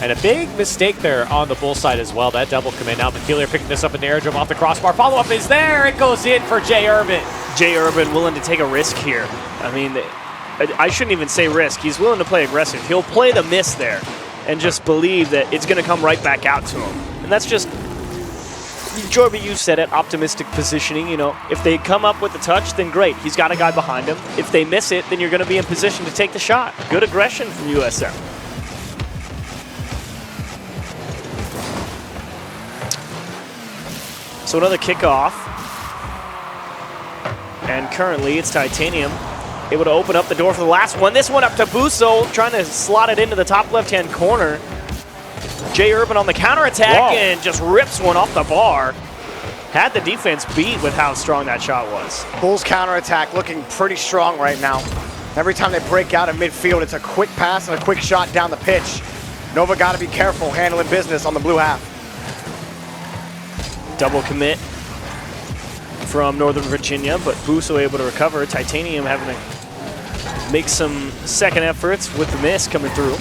And a big mistake there on the Bull side as well. That double commit. Now Peculiar picking this up in the air, drum off the crossbar. Follow-up is there. It goes in for J Urban. J Urban willing to take a risk here. I mean, I shouldn't even say risk. He's willing to play aggressive. He'll play the miss there and just believe that it's going to come right back out to him. And that's just, Jorby, you said it, optimistic positioning. You know, if they come up with the touch, then great. He's got a guy behind him. If they miss it, then you're going to be in position to take the shot. Good aggression from USF. So another kickoff. And currently it's Titanium able to open up the door for the last one. This one up to Busso, trying to slot it into the top left-hand corner. J Urban on the counterattack and just rips one off the bar. Had the defense beat with how strong that shot was. Bulls counterattack looking pretty strong right now. Every time they break out in midfield, it's a quick pass and a quick shot down the pitch. Nova got to be careful handling business on the blue half. Double commit from Northern Virginia, but Busso able to recover. Titanium having to make some second efforts with the miss coming through.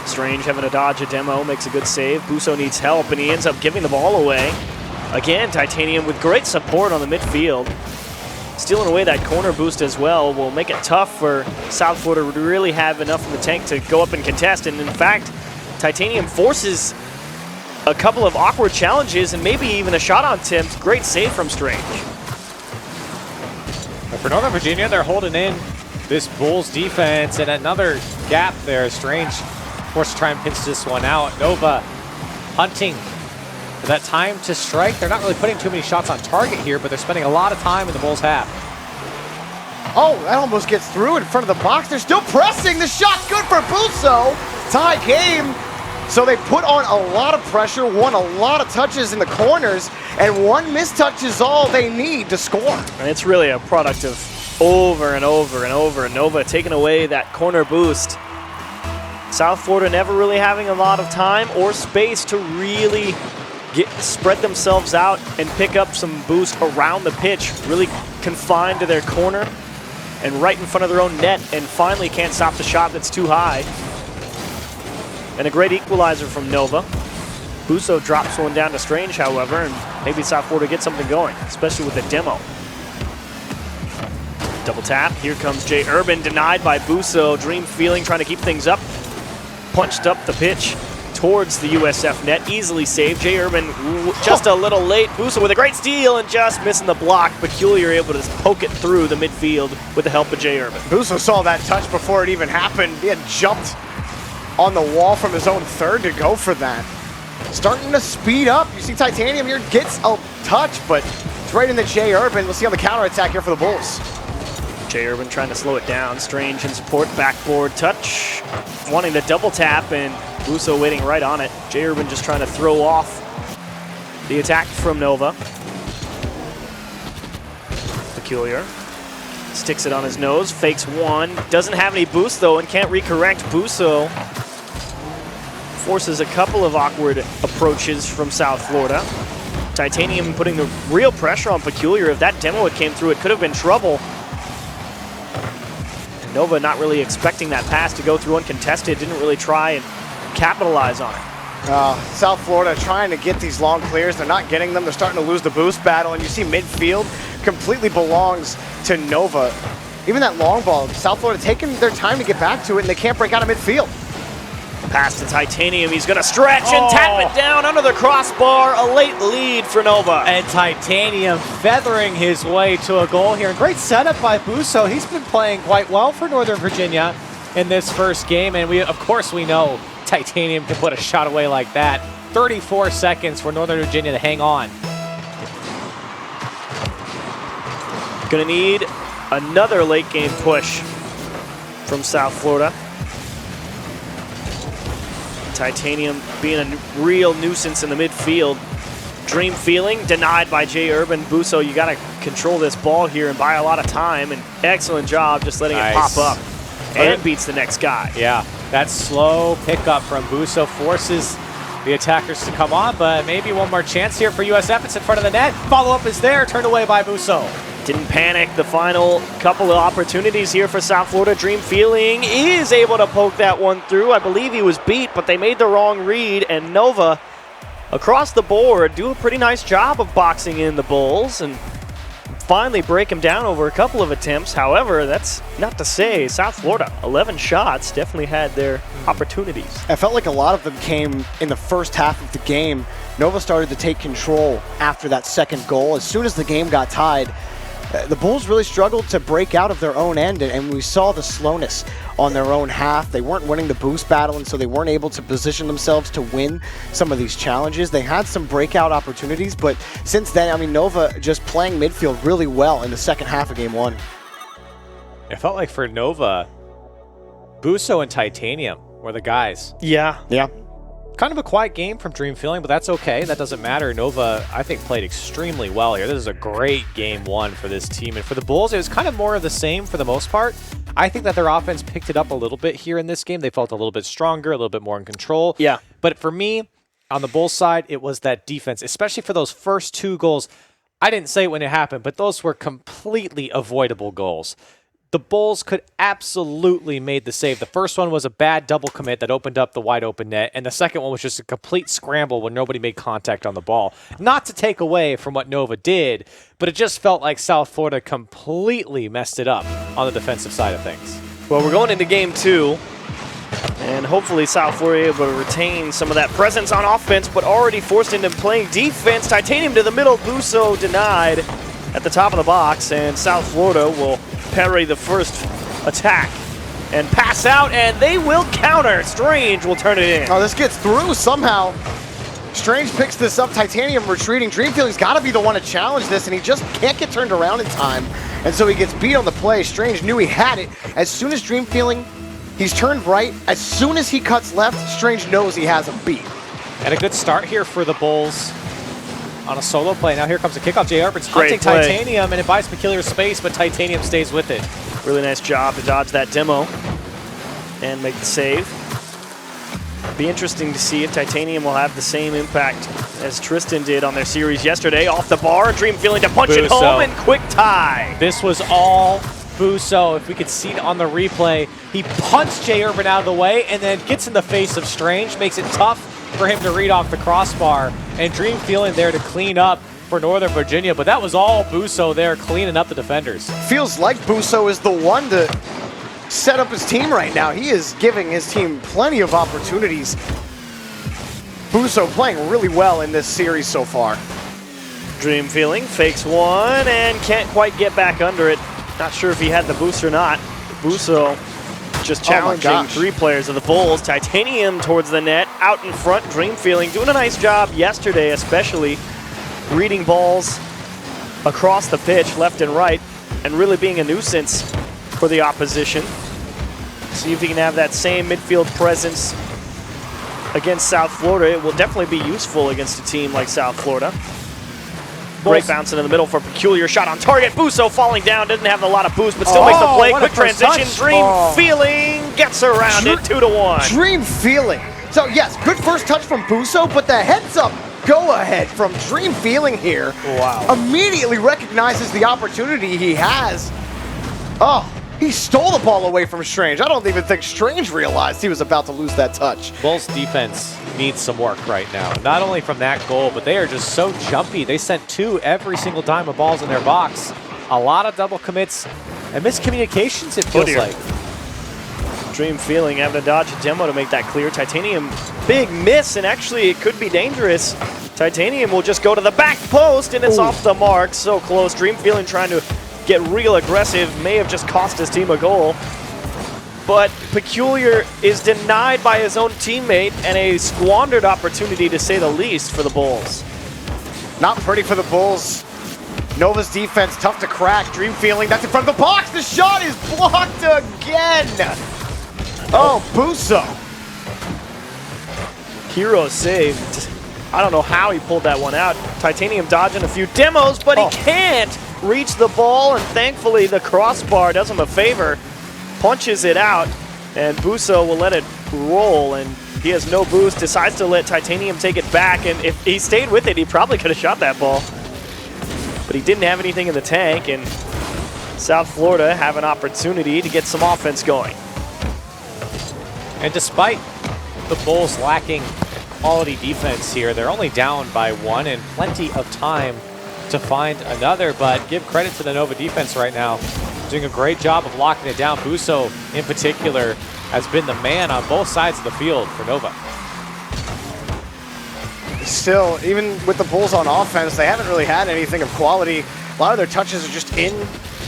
Strange having to dodge a demo, makes a good save. Busso needs help, and he ends up giving the ball away. Again, Titanium with great support on the midfield. Stealing away that corner boost as well will make it tough for South Florida to really have enough in the tank to go up and contest. And in fact, Titanium forces a couple of awkward challenges and maybe even a shot on attempt. Great save from Strange. But for Northern Virginia, they're holding in this Bulls defense, and another gap there. Strange forced to try and pinch this one out. Nova hunting for that time to strike. They're not really putting too many shots on target here, but they're spending a lot of time in the Bulls half. Oh, that almost gets through in front of the box. They're still pressing. The shot's good for Busso. Tie game. So they put on a lot of pressure, won a lot of touches in the corners, and one mistouch is all they need to score. And it's really a product of over and over and over. And Nova taking away that corner boost. South Florida never really having a lot of time or space to really spread themselves out and pick up some boost around the pitch, really confined to their corner and right in front of their own net, and finally can't stop the shot that's too high. And a great equalizer from Nova. Busso drops one down to Strange, however, and maybe South Florida gets something going, especially with the demo. Double tap. Here comes J Urban, denied by Busso. Dream Feeling trying to keep things up. Punched up the pitch towards the USF net. Easily saved. J Urban just a little late. Busso with a great steal and just missing the block. Peculiar able to poke it through the midfield with the help of J Urban. Busso saw that touch before it even happened. He had jumped on the wall from his own third to go for that. Starting to speed up. You see Titanium here gets a touch, but it's right into J Urban. We'll see on the counterattack here for the Bulls. J Urban trying to slow it down. Strange in support, backboard touch. Wanting to double tap, and Busso waiting right on it. J Urban just trying to throw off the attack from Nova. Peculiar. Sticks it on his nose, fakes one. Doesn't have any boost though and can't recorrect. Busso forces a couple of awkward approaches from South Florida. Titanium putting the real pressure on Peculiar. If that demo had came through, it could have been trouble. And Nova not really expecting that pass to go through uncontested. Didn't really try and capitalize on it. South Florida trying to get these long clears. They're not getting them. They're starting to lose the boost battle, and you see midfield completely belongs to Nova. Even that long ball, South Florida taking their time to get back to it, and they can't break out of midfield. Pass to Titanium. He's going to stretch and tap it down under the crossbar. A late lead for Nova. And Titanium feathering his way to a goal here. Great setup by Busso. He's been playing quite well for Northern Virginia in this first game, and of course we know Titanium can put a shot away like that. 34 seconds for Northern Virginia to hang on. Gonna need another late game push from South Florida. Titanium being a real nuisance in the midfield. Dream Feeling denied by Jay Urban. Busso, you gotta control this ball here and buy a lot of time, and excellent job just letting it pop up. And beats the next guy. Yeah, that slow pickup from Busso forces the attackers to come on, but maybe one more chance here for USF. It's in front of the net. Follow-up is there, turned away by Busso. Didn't panic. The final couple of opportunities here for South Florida. Dream Feeling is able to poke that one through. I believe he was beat, but they made the wrong read, and Nova, across the board, do a pretty nice job of boxing in the Bulls and finally break him down over a couple of attempts. However, that's not to say South Florida, 11 shots, definitely had their opportunities. I felt like a lot of them came in the first half of the game. Nova started to take control after that second goal. As soon as the game got tied, the Bulls really struggled to break out of their own end, and we saw the slowness on their own half. They weren't winning the boost battle, and so they weren't able to position themselves to win some of these challenges. They had some breakout opportunities, but since then, I mean, Nova just playing midfield really well in the second half of game one. It felt like for Nova, Busso and Titanium were the guys. Yeah. Yeah. Kind of a quiet game from Dream Feeling, but that's okay. That doesn't matter. Nova, I think, played extremely well here. This is a great game one for this team. And for the Bulls, it was kind of more of the same for the most part. I think that their offense picked it up a little bit here in this game. They felt a little bit stronger, a little bit more in control. Yeah. But for me, on the Bulls side, it was that defense, especially for those first two goals. I didn't say it when it happened, but those were completely avoidable goals. The Bulls could absolutely made the save. The first one was a bad double commit that opened up the wide open net, and the second one was just a complete scramble when nobody made contact on the ball. Not to take away from what Nova did, but it just felt like South Florida completely messed it up on the defensive side of things. Well, we're going into game two, and hopefully South Florida able to retain some of that presence on offense, but already forced into playing defense. Titanium to the middle, Busso denied at the top of the box, and South Florida will parry the first attack and pass out, and they will counter. Strange will turn it in. Oh, this gets through somehow. Strange picks this up. Titanium retreating. Dream Feeling's got to be the one to challenge this, and he just can't get turned around in time. And so he gets beat on the play. Strange knew he had it. As soon as Dream Feeling, he's turned right. As soon as he cuts left, Strange knows he has him beat. And a good start here for the Bulls on a solo play. Now here comes the kickoff. Jay Urban's hunting play. Titanium, and it buys Peculiar space, but Titanium stays with it. Really nice job to dodge that demo and make the save. Be interesting to see if Titanium will have the same impact as Tristan did on their series yesterday. Off the bar, Dream Feeling to punch it home, and quick tie. This was all Busso. If we could see it on the replay, he punched Jay Urban out of the way and then gets in the face of Strange, makes it tough for him to read off the crossbar, and Dream Feeling there to clean up for Northern Virginia, but that was all Busso there cleaning up the defenders. Feels like Busso is the one to set up his team right now. He is giving his team plenty of opportunities. Busso playing really well in this series so far. Dream Feeling fakes one and can't quite get back under it. Not sure if he had the boost or not. Busso just challenging three players of the Bulls. Titanium towards the net, out in front. Dream Feeling doing a nice job yesterday, especially reading balls across the pitch, left and right, and really being a nuisance for the opposition. See if he can have that same midfield presence against South Florida. It will definitely be useful against a team like South Florida. Great bounce into the middle for Peculiar shot on target. Busso falling down, didn't have a lot of boost, but still makes the play. Quick transition. Dream Feeling gets around it 2-1. Dream Feeling. So yes, good first touch from Busso, but the heads up go ahead from Dream Feeling here. Wow. Immediately recognizes the opportunity he has. Oh, He stole the ball away from Strange. I don't even think Strange realized he was about to lose that touch. Bulls defense needs some work right now. Not only from that goal, but they are just so jumpy. They sent 2 every single time of balls in their box. A lot of double commits and miscommunications, it feels like. Dream feeling having to dodge a demo to make that clear. Titanium, big miss, and actually it could be dangerous. Titanium will just go to the back post, and it's off the mark. So close. Dream feeling trying to get real aggressive. May have just cost his team a goal. But Peculiar is denied by his own teammate, and a squandered opportunity to say the least for the Bulls. Not pretty for the Bulls. Nova's defense tough to crack. Dream feeling, that's in front of the box. The shot is blocked again. Oh, Buso. Hero saved. I don't know how he pulled that one out. Titanium dodging a few demos, but he can't reach the ball, and thankfully the crossbar does him a favor. Punches it out, and Buso will let it roll, and he has no boost, decides to let Titanium take it back, and if he stayed with it, he probably could have shot that ball. But he didn't have anything in the tank, and South Florida have an opportunity to get some offense going. And despite the Bulls lacking quality defense here, they're only down by 1 and plenty of time to find another, but give credit to the Nova defense right now. Doing a great job of locking it down. Buso, in particular, has been the man on both sides of the field for Nova. Still, even with the Bulls on offense, they haven't really had anything of quality. A lot of their touches are just in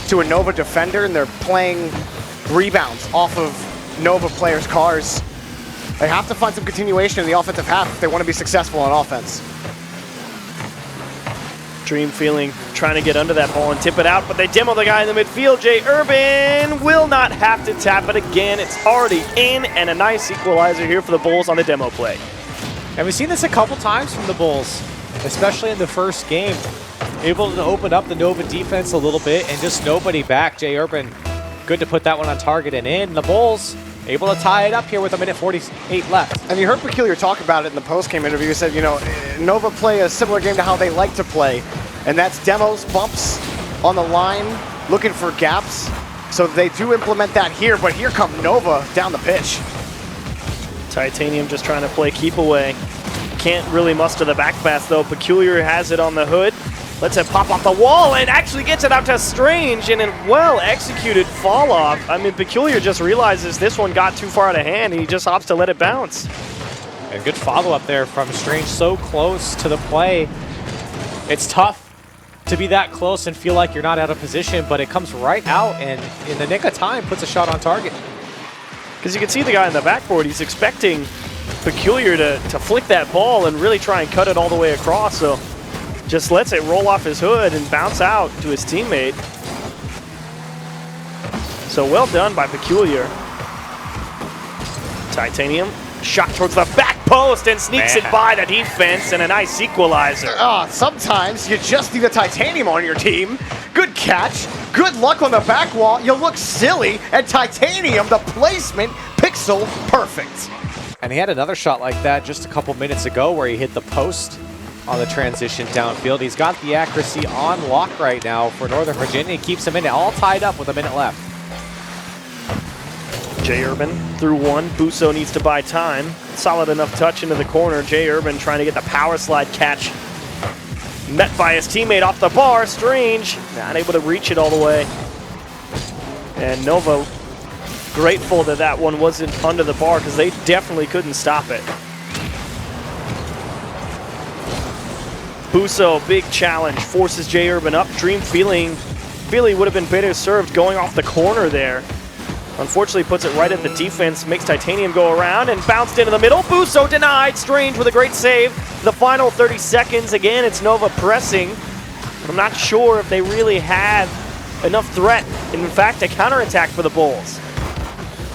to a Nova defender, and they're playing rebounds off of Nova players' cars. They have to find some continuation in the offensive half if they want to be successful on offense. Dream feeling trying to get under that ball and tip it out, but they demo the guy in the midfield. Jay Urban will not have to tap it again. It's already in, and a nice equalizer here for the Bulls on the demo play. And we've seen this a couple times from the Bulls, especially in the first game. Able to open up the Nova defense a little bit and just nobody back. Jay Urban, good to put that one on target and in. The Bulls able to tie it up here with 1:48 left. And you heard Peculiar talk about it in the post-game interview. He said, you know, Nova play a similar game to how they like to play, and that's demos, bumps on the line, looking for gaps. So they do implement that here, but here come Nova down the pitch. Titanium just trying to play keep away. Can't really muster the back pass though. Peculiar has it on the hood. Lets it pop off the wall and actually gets it out to Strange in a well-executed fall-off. I mean, Peculiar just realizes this one got too far out of hand and he just opts to let it bounce. And good follow-up there from Strange, so close to the play. It's tough to be that close and feel like you're not out of position, but it comes right out and in the nick of time puts a shot on target. Because you can see the guy in the backboard, he's expecting Peculiar to flick that ball and really try and cut it all the way across, so just lets it roll off his hood and bounce out to his teammate. So well done by Peculiar. Titanium, shot towards the back post and sneaks it by the defense, and a nice equalizer. Sometimes you just need a Titanium on your team. Good catch, good luck on the back wall. You look silly, and Titanium, the placement, pixel perfect. And he had another shot like that just a couple minutes ago where he hit the post on the transition downfield. He's got the accuracy on lock right now for Northern Virginia. He keeps him in it, all tied up with a minute left. Jay Urban through one. Buso needs to buy time. Solid enough touch into the corner. Jay Urban trying to get the power slide catch. Met by his teammate off the bar. Strange, not able to reach it all the way. And Nova grateful that that one wasn't under the bar because they definitely couldn't stop it. Buso, big challenge, forces Jay Urban up. Dream feeling would have been better served going off the corner there. Unfortunately puts it right at the defense, makes Titanium go around and bounced into the middle. Buso denied, Strange with a great save. The final 30 seconds, again, it's Nova pressing. I'm not sure if they really have enough threat, in fact, a counterattack for the Bulls.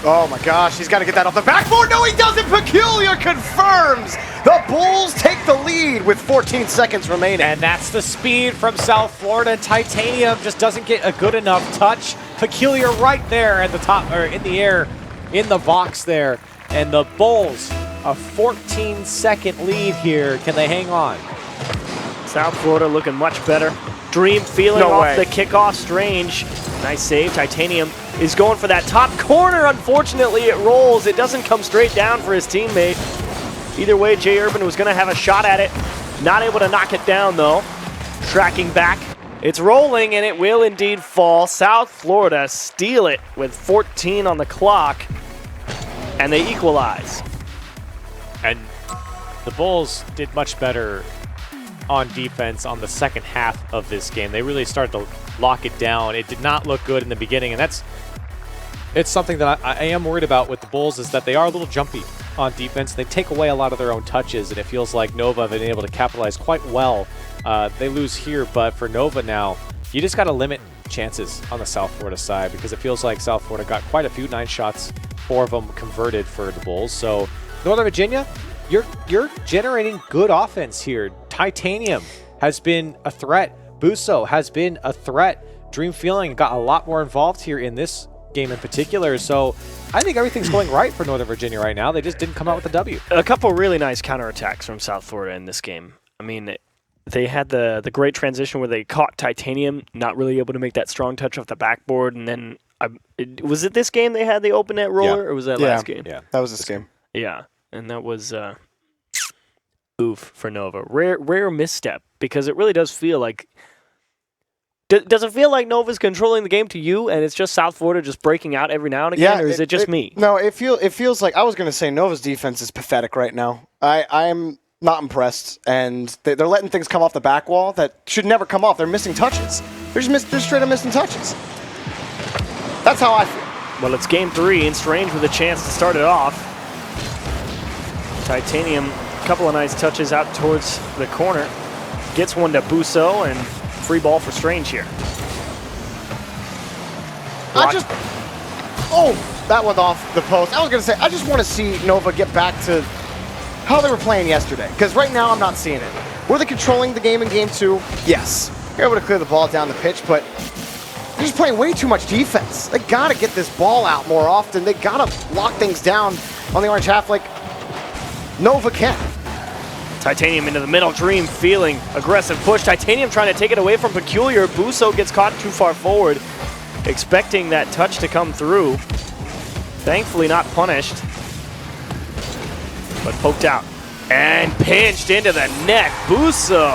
Oh my gosh, he's got to get that off the backboard. No, he doesn't. Peculiar confirms. The Bulls take the lead with 14 seconds remaining. And that's the speed from South Florida. Titanium just doesn't get a good enough touch. Peculiar right there at the top, or in the air, in the box there. And the Bulls, a 14-second lead here. Can they hang on? South Florida looking much better. Dream feeling No off way. the kickoff. Strange. Nice save. Titanium is going for that top corner. Unfortunately, it rolls. It doesn't come straight down for his teammate. Either way, J Urban was going to have a shot at it. Not able to knock it down, though. Tracking back. It's rolling, and it will indeed fall. South Florida steal it with 14 on the clock, and they equalize. And the Bulls did much better on defense on the second half of this game. They really started to lock it down. It did not look good in the beginning, and it's something that I am worried about with the Bulls, is that they are a little jumpy on defense. They take away a lot of their own touches, and it feels like Nova have been able to capitalize quite well. They lose here, but for Nova now, you just got to limit chances on the South Florida side, because it feels like South Florida got quite a few 9 shots, 4 of them converted for the Bulls. So Northern Virginia, you're generating good offense here. Titanium has been a threat. Buso has been a threat. Dream Feeling got a lot more involved here in this game in particular. So I think everything's going right for Northern Virginia right now. They just didn't come out with a W. A couple really nice counterattacks from South Florida in this game. I mean, they had the great transition where they caught Titanium, not really able to make that strong touch off the backboard. And then, was it this game they had the open net roller, or was that last game? Yeah, that was this game. Yeah, and that was oof for Nova. Rare misstep, because it really does feel like... Does it feel like Nova's controlling the game to you, and it's just South Florida just breaking out every now and again, or is it just me? No, it feels like, I was going to say Nova's defense is pathetic right now. I'm not impressed, and they're letting things come off the back wall that should never come off. They're missing touches. They're straight up missing touches. That's how I feel. Well, it's game 3, and Strange with a chance to start it off. Titanium, a couple of nice touches out towards the corner. Gets one to Buso, and free ball for Strange here. That went off the post. I was going to say, I just want to see Nova get back to how they were playing yesterday, because right now I'm not seeing it. Were they controlling the game in game 2? Yes. They're able to clear the ball down the pitch, but they're just playing way too much defense. They got to get this ball out more often. They got to lock things down on the orange half like Nova can. Titanium into the middle. Dream Feeling. Aggressive push. Titanium trying to take it away from Peculiar. Buso gets caught too far forward, expecting that touch to come through. Thankfully not punished, but poked out. And pinched into the net. Buso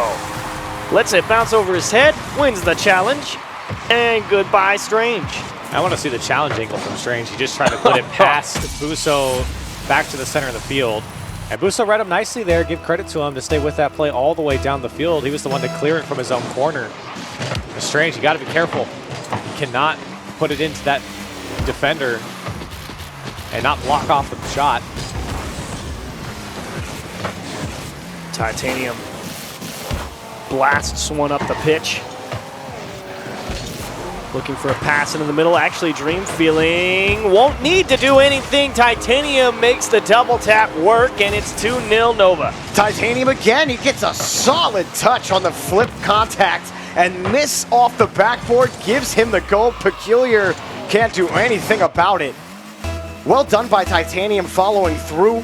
lets it bounce over his head, wins the challenge, and goodbye, Strange. I want to see the challenge angle from Strange. He just tried to put it past Buso back to the center of the field. And Buso read him nicely there. Give credit to him to stay with that play all the way down the field. He was the one to clear it from his own corner. But Strange, you got to be careful. You cannot put it into that defender and not block off the shot. Titanium blasts one up the pitch. Looking for a pass into the middle. Actually, Dream Feeling won't need to do anything. Titanium makes the double tap work, and it's 2-0 Nova. Titanium again. He gets a solid touch on the flip contact, and miss off the backboard gives him the goal. Peculiar can't do anything about it. Well done by Titanium following through.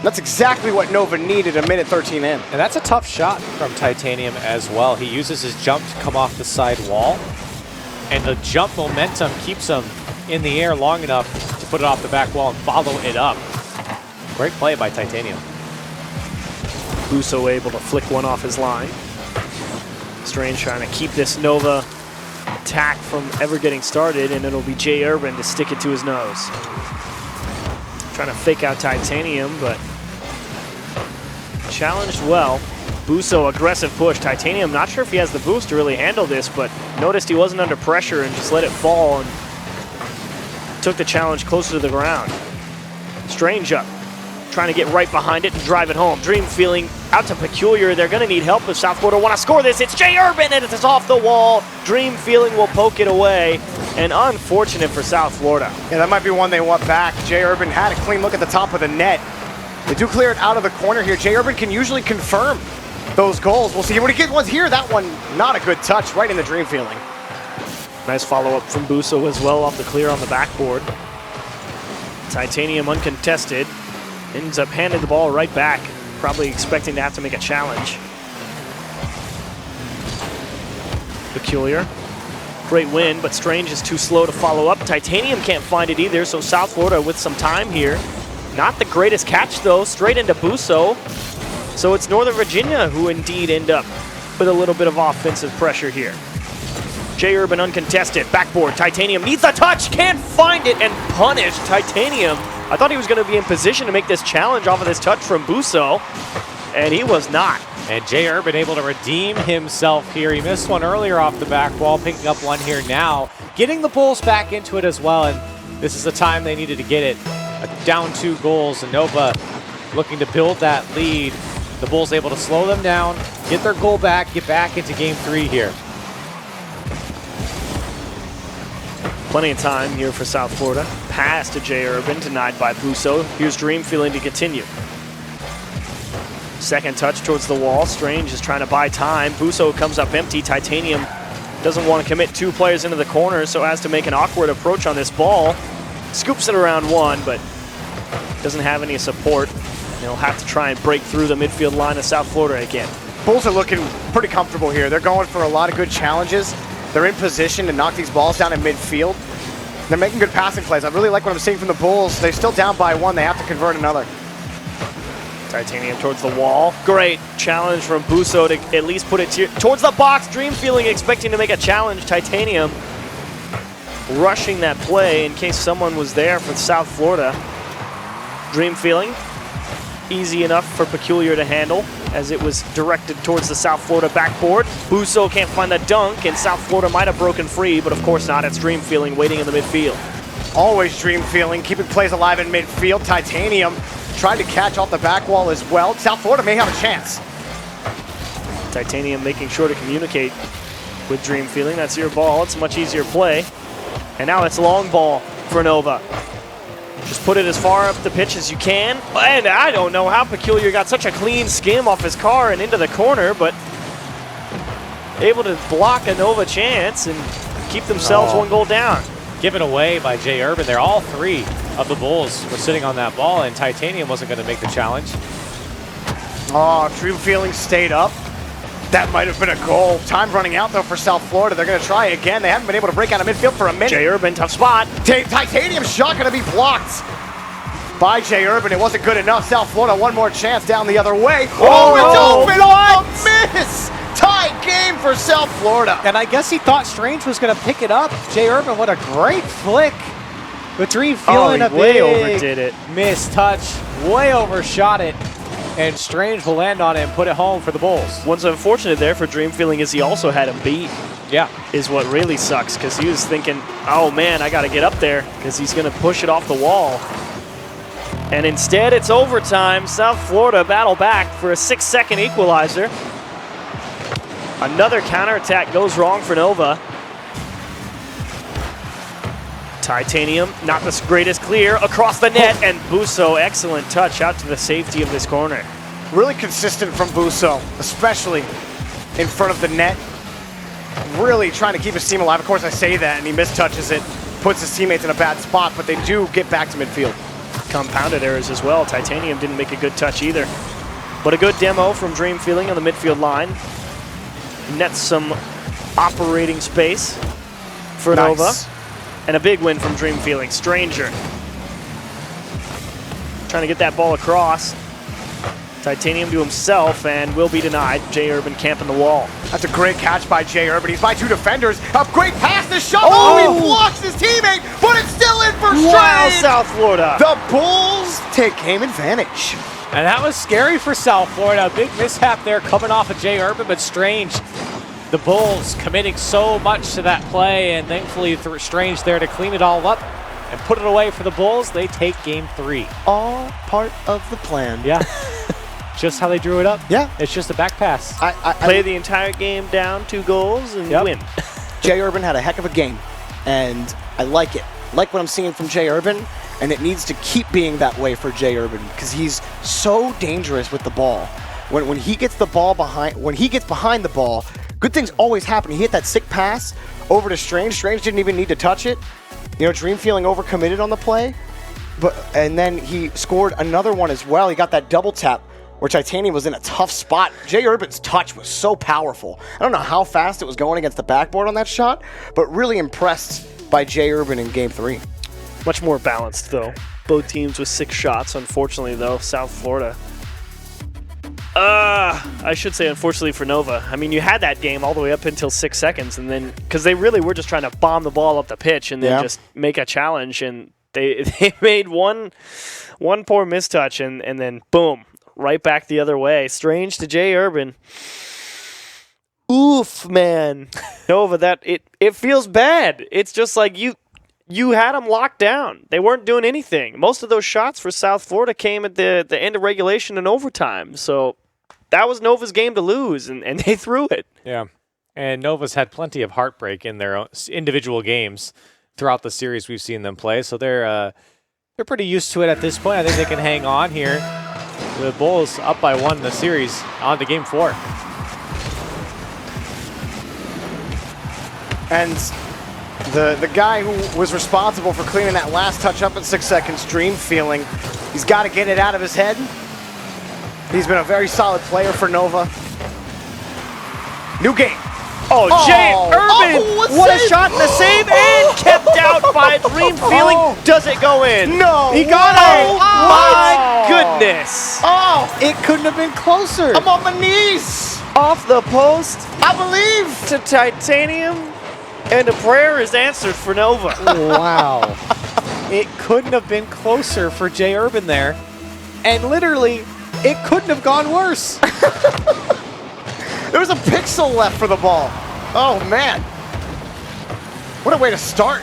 That's exactly what Nova needed a minute 13 in. And that's a tough shot from Titanium as well. He uses his jump to come off the side wall. And the jump momentum keeps him in the air long enough to put it off the back wall and follow it up. Great play by Titanium. Buso able to flick one off his line. Strange trying to keep this Nova attack from ever getting started, and it'll be J Urban to stick it to his nose. Trying to fake out Titanium, but challenged well. Buso, aggressive push. Titanium, not sure if he has the boost to really handle this, but noticed he wasn't under pressure and just let it fall and took the challenge closer to the ground. Strange up, trying to get right behind it and drive it home. Dream Feeling out to Peculiar. They're going to need help if South Florida want to score this. It's J Urban, and it's off the wall. Dream Feeling will poke it away, and unfortunate for South Florida. Yeah, that might be one they want back. J Urban had a clean look at the top of the net. They do clear it out of the corner here. J Urban can usually confirm those goals. We'll see when he gets ones here. That one, not a good touch, right in the Dream Feeling. Nice follow-up from Buso as well off the clear on the backboard. Titanium uncontested. Ends up handing the ball right back, probably expecting to have to make a challenge. Peculiar. Great win, but Strange is too slow to follow up. Titanium can't find it either, so South Florida with some time here. Not the greatest catch, though. Straight into Busso. So it's Northern Virginia who indeed end up with a little bit of offensive pressure here. J Urban uncontested. Backboard. Titanium needs a touch. Can't find it and punish Titanium. I thought he was going to be in position to make this challenge off of this touch from Busso, and he was not. And J Urban able to redeem himself here. He missed one earlier off the back wall, picking up one here now. Getting the Bulls back into it as well, and this is the time they needed to get it. Down 2 goals, and Nova looking to build that lead. The Bulls able to slow them down, get their goal back, get back into game 3 here. Plenty of time here for South Florida. Pass to J Urban, denied by Busso. Here's Dream Feeling to continue. Second touch towards the wall. Strange is trying to buy time. Busso comes up empty. Titanium doesn't want to commit 2 players into the corner, so as to make an awkward approach on this ball. Scoops it around 1, but doesn't have any support. They'll have to try and break through the midfield line of South Florida again. Bulls are looking pretty comfortable here. They're going for a lot of good challenges. They're in position to knock these balls down in midfield. They're making good passing plays. I really like what I'm seeing from the Bulls. They're still down by 1. They have to convert another. Titanium towards the wall. Great challenge from Busso to at least put it towards the box. Dream Feeling expecting to make a challenge. Titanium rushing that play in case someone was there for South Florida. Dream Feeling, easy enough for Peculiar to handle as it was directed towards the South Florida backboard. Busso can't find the dunk, and South Florida might have broken free, but of course not. It's Dream Feeling waiting in the midfield. Always Dream Feeling, keeping plays alive in midfield. Titanium trying to catch off the back wall as well. South Florida may have a chance. Titanium making sure to communicate with Dream Feeling. That's your ball. It's a much easier play. And now it's long ball for Nova. Just put it as far up the pitch as you can. And I don't know how Peculiar got such a clean skim off his car and into the corner, but able to block a Nova chance and keep themselves 1 goal down. Given away by J Urban there. All 3 of the Bulls were sitting on that ball, and Titanium wasn't going to make the challenge. Oh, Dream Feeling stayed up. That might have been a goal. Time running out, though, for South Florida. They're going to try again. They haven't been able to break out of midfield for a minute. J Urban, tough spot. Titanium shot going to be blocked by J Urban. It wasn't good enough. South Florida, 1 more chance down the other way. Oh, it's open on the miss. Tie game for South Florida. And I guess he thought Strange was going to pick it up. J Urban, what a great flick. With Dream Feeling he a way big overdid it. Missed touch, way overshot it. And Strange will land on it and put it home for the Bulls. What's unfortunate there for Dream Feeling is he also had him beat. Yeah. Is what really sucks, because he was thinking, oh man, I got to get up there because he's going to push it off the wall. And instead, it's overtime. South Florida battle back for a 6-second equalizer. Another counterattack goes wrong for Nova. Titanium, not the greatest clear, across the net, and Busso, excellent touch out to the safety of this corner. Really consistent from Busso, especially in front of the net. Really trying to keep his team alive. Of course, I say that, and he mistouches it, puts his teammates in a bad spot, but they do get back to midfield. Compounded errors as well. Titanium didn't make a good touch either. But a good demo from Dream Feeling on the midfield line. Nets some operating space for Nova. And a big win from Dream Feeling. Stranger trying to get that ball across. Titanium to himself and will be denied. J Urban camping the wall. That's a great catch by J Urban. He's by 2 defenders. A great pass to Ciao. Oh, he blocks his teammate, but it's still in for Strange. Wow, South Florida. The Bulls take game advantage. And that was scary for South Florida. A big mishap there coming off of J Urban, but Strange. The Bulls committing so much to that play, and thankfully Strange there to clean it all up and put it away for the Bulls. They take game 3. All part of the plan. Yeah. Just how they drew it up. Yeah. It's just a back pass. Play the entire game down 2 goals and win. J Urban had a heck of a game, and I like it. Like what I'm seeing from J Urban, and it needs to keep being that way for J Urban because he's so dangerous with the ball. When he gets the ball behind the ball, good things always happen. He hit that sick pass over to Strange. Strange didn't even need to touch it. You know, Dream Feeling overcommitted on the play. And then he scored another one as well. He got that double tap where Titanium was in a tough spot. Jay Urban's touch was so powerful. I don't know how fast it was going against the backboard on that shot, but really impressed by Jay Urban in Game 3. Much more balanced, though. Both teams with 6 shots. Unfortunately, though, South Florida. I should say unfortunately for Nova. I mean, you had that game all the way up until 6 seconds, and then because they really were just trying to bomb the ball up the pitch and then just make a challenge, and they made one poor mistouch, and then boom, right back the other way. Strange to Jay Urban. Oof, man. Nova, it feels bad. It's just like you had them locked down. They weren't doing anything. Most of those shots for South Florida came at the end of regulation and overtime. So that was Nova's game to lose, and they threw it. Yeah. And Nova's had plenty of heartbreak in their own individual games throughout the series we've seen them play. So they're pretty used to it at this point. I think they can hang on here. The Bulls up by 1 in the series on to Game 4. And the guy who was responsible for cleaning that last touch up in 6 seconds, Dream Feeling, he's got to get it out of his head. He's been a very solid player for Nova. New game. Oh, Jay Urban! What a shot and a save, and kept out by Dream Feeling. Does it go in? No. He got it. My goodness. Oh, It couldn't have been closer. I'm on my knees. Off the post I believe. to Titanium, and a prayer is answered for Nova. Wow. It couldn't have been closer for Jay Urban there. And literally, it couldn't have gone worse. There was a pixel left for the ball. Oh, man. What a way to start.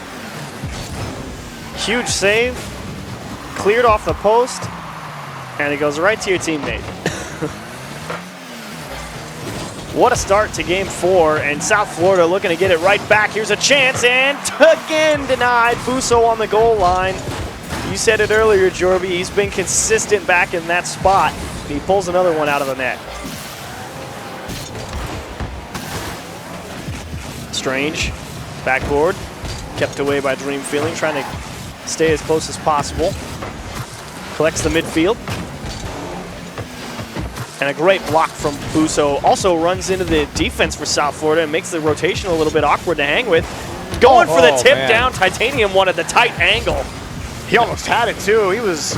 Huge save, cleared off the post, and it goes right to your teammate. What a start to Game 4, and South Florida looking to get it right back. Here's a chance, and again denied. Busso on the goal line. You said it earlier, Jorby. He's been consistent back in that spot. He pulls another one out of the net. Strange, backboard, kept away by Dream Feeling, trying to stay as close as possible. Collects the midfield. And a great block from Busso. Also runs into the defense for South Florida and makes the rotation a little bit awkward to hang with. Going for the tip down. Titanium wanted the tight angle. He almost had it, too. He was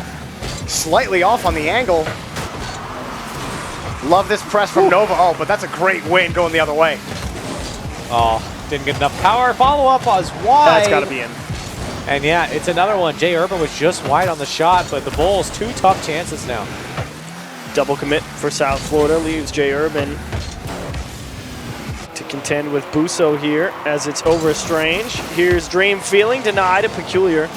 slightly off on the angle. Love this press from Nova. Oh, but that's a great win going the other way. Oh, didn't get enough power. Follow-up was wide. That's got to be in. And yeah, it's another one. Jay Urban was just wide on the shot, but the Bulls, 2 tough chances now. Double commit for South Florida leaves Jay Urban to contend with Busso here as it's over Strange. Here's Dream Feeling, denied, a peculiar.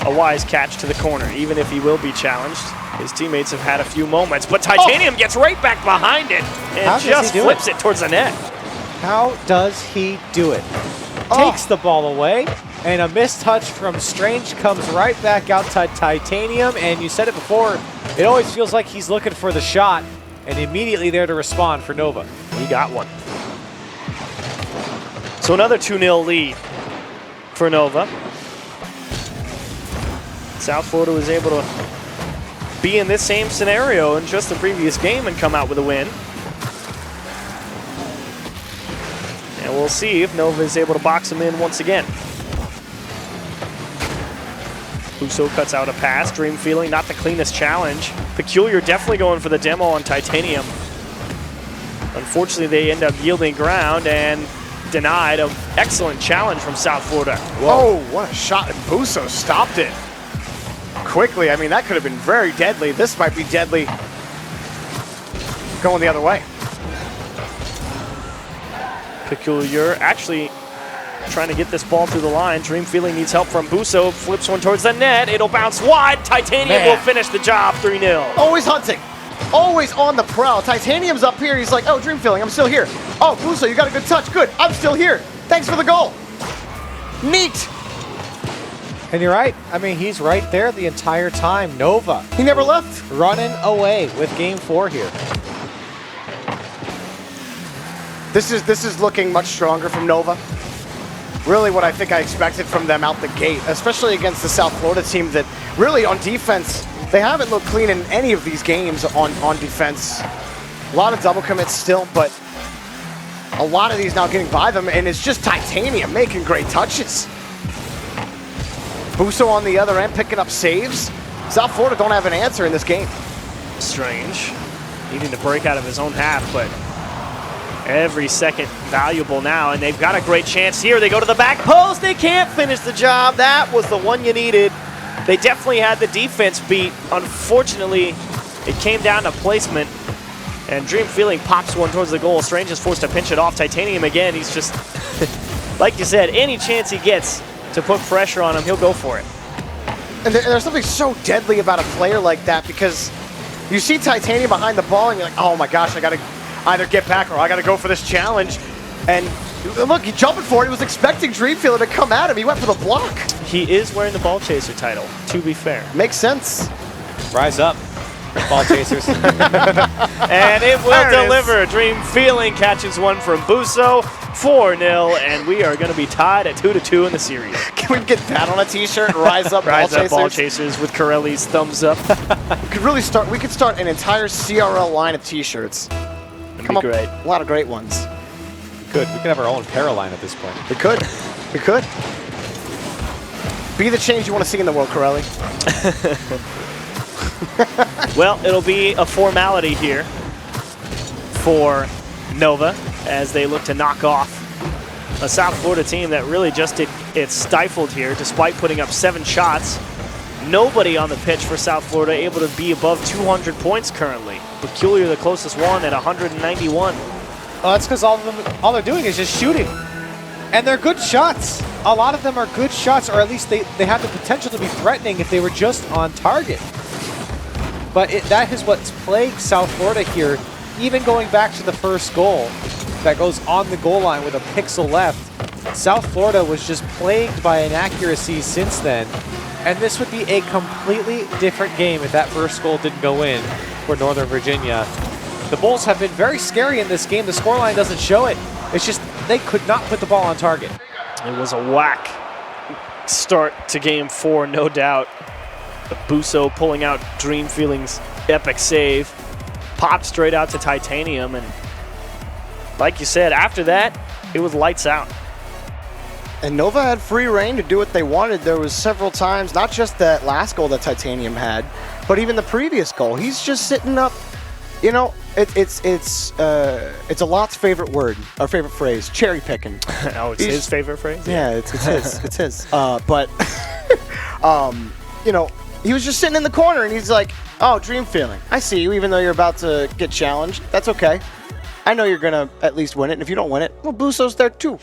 A wise catch to the corner, even if he will be challenged. His teammates have had a few moments, but Titanium gets right back behind it and just flips it towards the net. How does he do it? Takes the ball away, and a missed touch from Strange comes right back out to Titanium, and you said it before, it always feels like he's looking for the shot, and immediately there to respond for Nova. He got one. So another 2-0 lead for Nova. South Florida was able to be in this same scenario in just the previous game and come out with a win. And we'll see if Nova is able to box him in once again. Busso cuts out a pass. Dream Feeling, not the cleanest challenge. Peculiar definitely going for the demo on Titanium. Unfortunately, they end up yielding ground and denied an excellent challenge from South Florida. Whoa, what a shot, and Busso stopped it quickly. I mean, that could have been very deadly. This might be deadly going the other way. Peculiar actually trying to get this ball through the line. Dream Feeling needs help from Busso. Flips one towards the net. It'll bounce wide. Titanium will finish the job 3-0. Always hunting. Always on the prowl. Titanium's up here. He's like, oh, Dream Feeling, I'm still here. Oh, Busso, you got a good touch. Good. I'm still here. Thanks for the goal. Neat. And you're right. I mean, he's right there the entire time. Nova. He never left. Running away with Game 4 here. This is looking much stronger from Nova. really what I think I expected from them out the gate, especially against the South Florida team that really on defense, they haven't looked clean in any of these games on defense. A lot of double commits still, but a lot of these now getting by them, and it's just Titanium making great touches. Busso on the other end picking up saves. South Florida don't have an answer in this game. Strange. Needing to break out of his own half, but every second valuable now, and they've got a great chance here. They go to the back post. They can't finish the job. That was the one you needed. They definitely had the defense beat. Unfortunately, it came down to placement, and Dream Feeling pops one towards the goal. Strange is forced to pinch it off. Titanium again. He's just, like you said, any chance he gets to put pressure on him, he'll go for it. And there's something so deadly about a player like that, because you see Titanium behind the ball and you're like, oh my gosh, I gotta either get back or I gotta go for this challenge. And look, he's jumping for it. He was expecting Dreamfielder to come at him. He went for the block. He is wearing the ball chaser title, to be fair. Makes sense. Rise up, ball chasers. And it will deliver. Dream Feeling catches one from Busso, 4-0, and we are going to be tied at 2-2 in the series. Can we get that on a t-shirt? Rise up, Rise ball up, chasers. ball chasers with Corelli's thumbs up. We could start an entire CRL line of t-shirts. That'd be great. A lot of great ones. Good. We could have our own para line at this point. We could. We could. Be the change you want to see in the world, Corelli. Well, it'll be a formality here for Nova as they look to knock off a South Florida team that really just did it stifled here despite putting up 7 shots. Nobody on the pitch for South Florida able to be above 200 points currently. Peculiar, the closest one at 191. Well, that's because all they're doing is just shooting. And they're good shots. A lot of them are good shots, or at least they have the potential to be threatening if they were just on target. But that is what's plagued South Florida here, even going back to the first goal that goes on the goal line with a pixel left. South Florida was just plagued by inaccuracies since then, and this would be a completely different game if that first goal didn't go in for Northern Virginia. The Bulls have been very scary in this game. The scoreline doesn't show it. It's just they could not put the ball on target. It was a whack start to game 4, no doubt. The Busso pulling out Dream Feeling's epic save. Popped straight out to Titanium, and like you said, after that, it was lights out. And Nova had free reign to do what they wanted. There was several times, not just that last goal that Titanium had, but even the previous goal. He's just sitting up. You know, it's a lot's favorite word, our favorite phrase, cherry picking. Oh, it's his favorite phrase? Yeah, it's his. It's his. But, you know, he was just sitting in the corner and he's like, oh, Dream Feeling, I see you, even though you're about to get challenged. That's okay. I know you're going to at least win it. And if you don't win it, well, Busso's there too.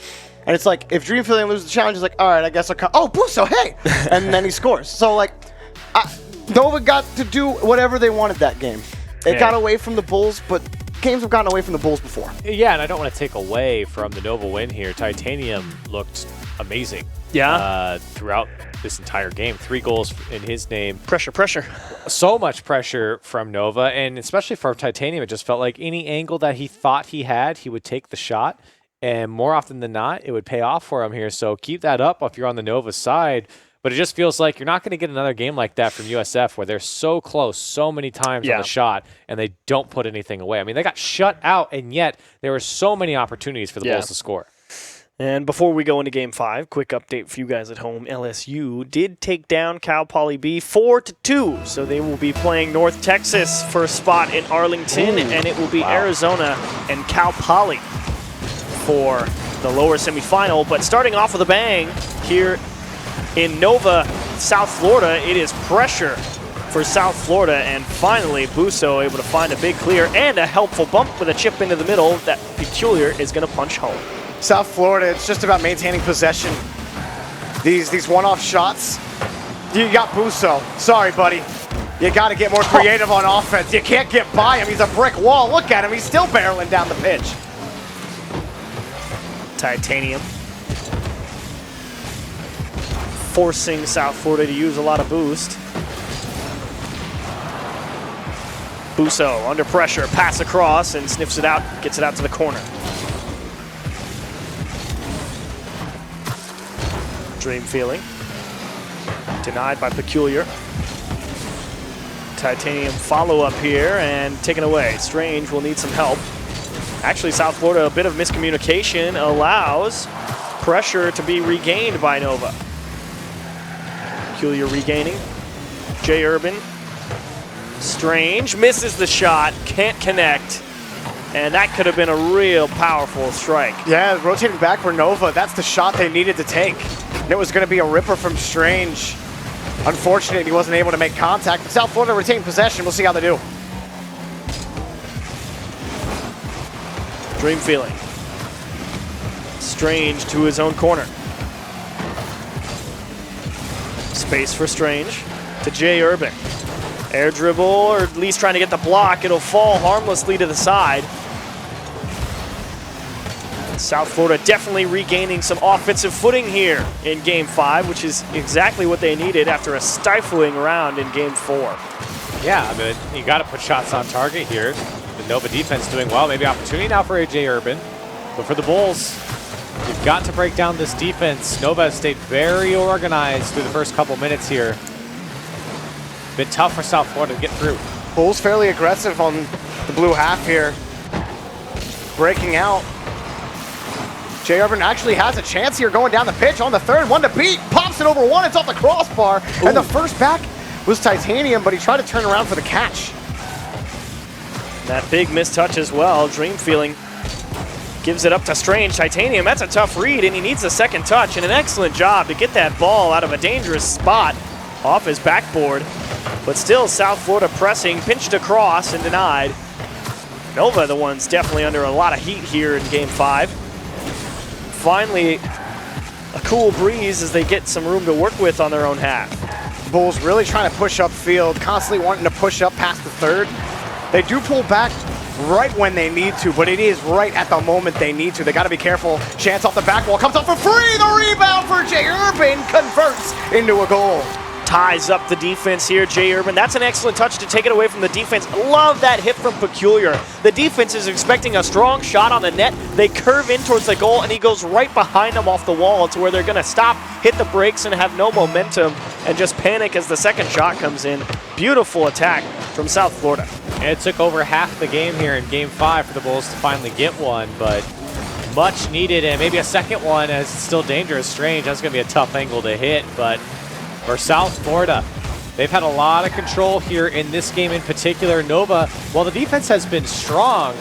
And it's like, if Dream Feeling loses the challenge, he's like, all right, I guess I'll come. Oh, Busso, hey! And then he scores. So, like, Nova got to do whatever they wanted that game. It got away from the Bulls, but games have gotten away from the Bulls before. Yeah, and I don't want to take away from the Nova win here. Titanium looked amazing. Yeah. Throughout this entire game. 3 goals in his name. Pressure. So much pressure from Nova, and especially for Titanium, it just felt like any angle that he thought he had, he would take the shot, and more often than not, it would pay off for him here. So keep that up if you're on the Nova side. But it just feels like you're not going to get another game like that from USF where they're so close so many times on the shot and they don't put anything away. I mean, they got shut out, and yet there were so many opportunities for the Bulls to score. And before we go into Game 5, quick update for you guys at home. LSU did take down Cal Poly B 4-2, so they will be playing North Texas for a spot in Arlington, and it will be Arizona and Cal Poly for the lower semifinal. But starting off with a bang here in Nova, South Florida, it is pressure for South Florida, and finally Busso able to find a big clear and a helpful bump with a chip into the middle that Peculiar is going to punch home. South Florida, it's just about maintaining possession. These one-off shots, you got Busso. Sorry, buddy. You got to get more creative on offense. You can't get by him. He's a brick wall. Look at him. He's still barreling down the pitch. Titanium forcing South Florida to use a lot of boost. Busso under pressure, pass across and sniffs it out, gets it out to the corner. Dream feeling. Denied by Peculiar. Titanium follow-up here and taken away. Strange will need some help. Actually, South Florida, a bit of miscommunication allows pressure to be regained by Nova. Peculiar regaining. J Urban. Strange misses the shot, can't connect. And that could have been a real powerful strike. Yeah, rotating back for Nova. That's the shot they needed to take. And it was going to be a ripper from Strange. Unfortunately, he wasn't able to make contact. But South Florida retained possession. We'll see how they do. Dream feeling. Strange to his own corner. Space for Strange to J Urban. Air dribble, or at least trying to get the block. It'll fall harmlessly to the side. South Florida definitely regaining some offensive footing here in Game 5, which is exactly what they needed after a stifling round in Game 4. Yeah, I mean, you got to put shots on target here. The Nova defense doing well. Maybe opportunity now for AJ Urban. But for the Bulls, you've got to break down this defense. Nova has stayed very organized through the first couple minutes here. Been tough for South Florida to get through. Bulls fairly aggressive on the blue half here. Breaking out. J Urban actually has a chance here going down the pitch on the third. One to beat. Pops it over one. It's off the crossbar. Ooh. And the first back was Titanium, but he tried to turn around for the catch. That big mistouch as well. Dream feeling gives it up to Strange. Titanium, that's a tough read, and he needs a second touch, and an excellent job to get that ball out of a dangerous spot off his backboard. But still, South Florida pressing, pinched across and denied. Nova, the ones definitely under a lot of heat here in Game 5. Finally, a cool breeze as they get some room to work with on their own half. Bulls really trying to push upfield, constantly wanting to push up past the third. They do pull back right when they need to, but it is right at the moment they need to. They got to be careful. Chance off the back wall, comes up for free. The rebound for J Urban converts into a goal. Ties up the defense here, J Urban. That's an excellent touch to take it away from the defense. Love that hit from Peculiar. The defense is expecting a strong shot on the net. They curve in towards the goal, and he goes right behind them off the wall to where they're going to stop, hit the brakes, and have no momentum, and just panic as the second shot comes in. Beautiful attack from South Florida. And it took over half the game here in Game 5 for the Bulls to finally get one, but much needed, and maybe a second one as it's still dangerous. Strange, that's going to be a tough angle to hit, but for South Florida, they've had a lot of control here in this game in particular. Nova, while the defense has been strong,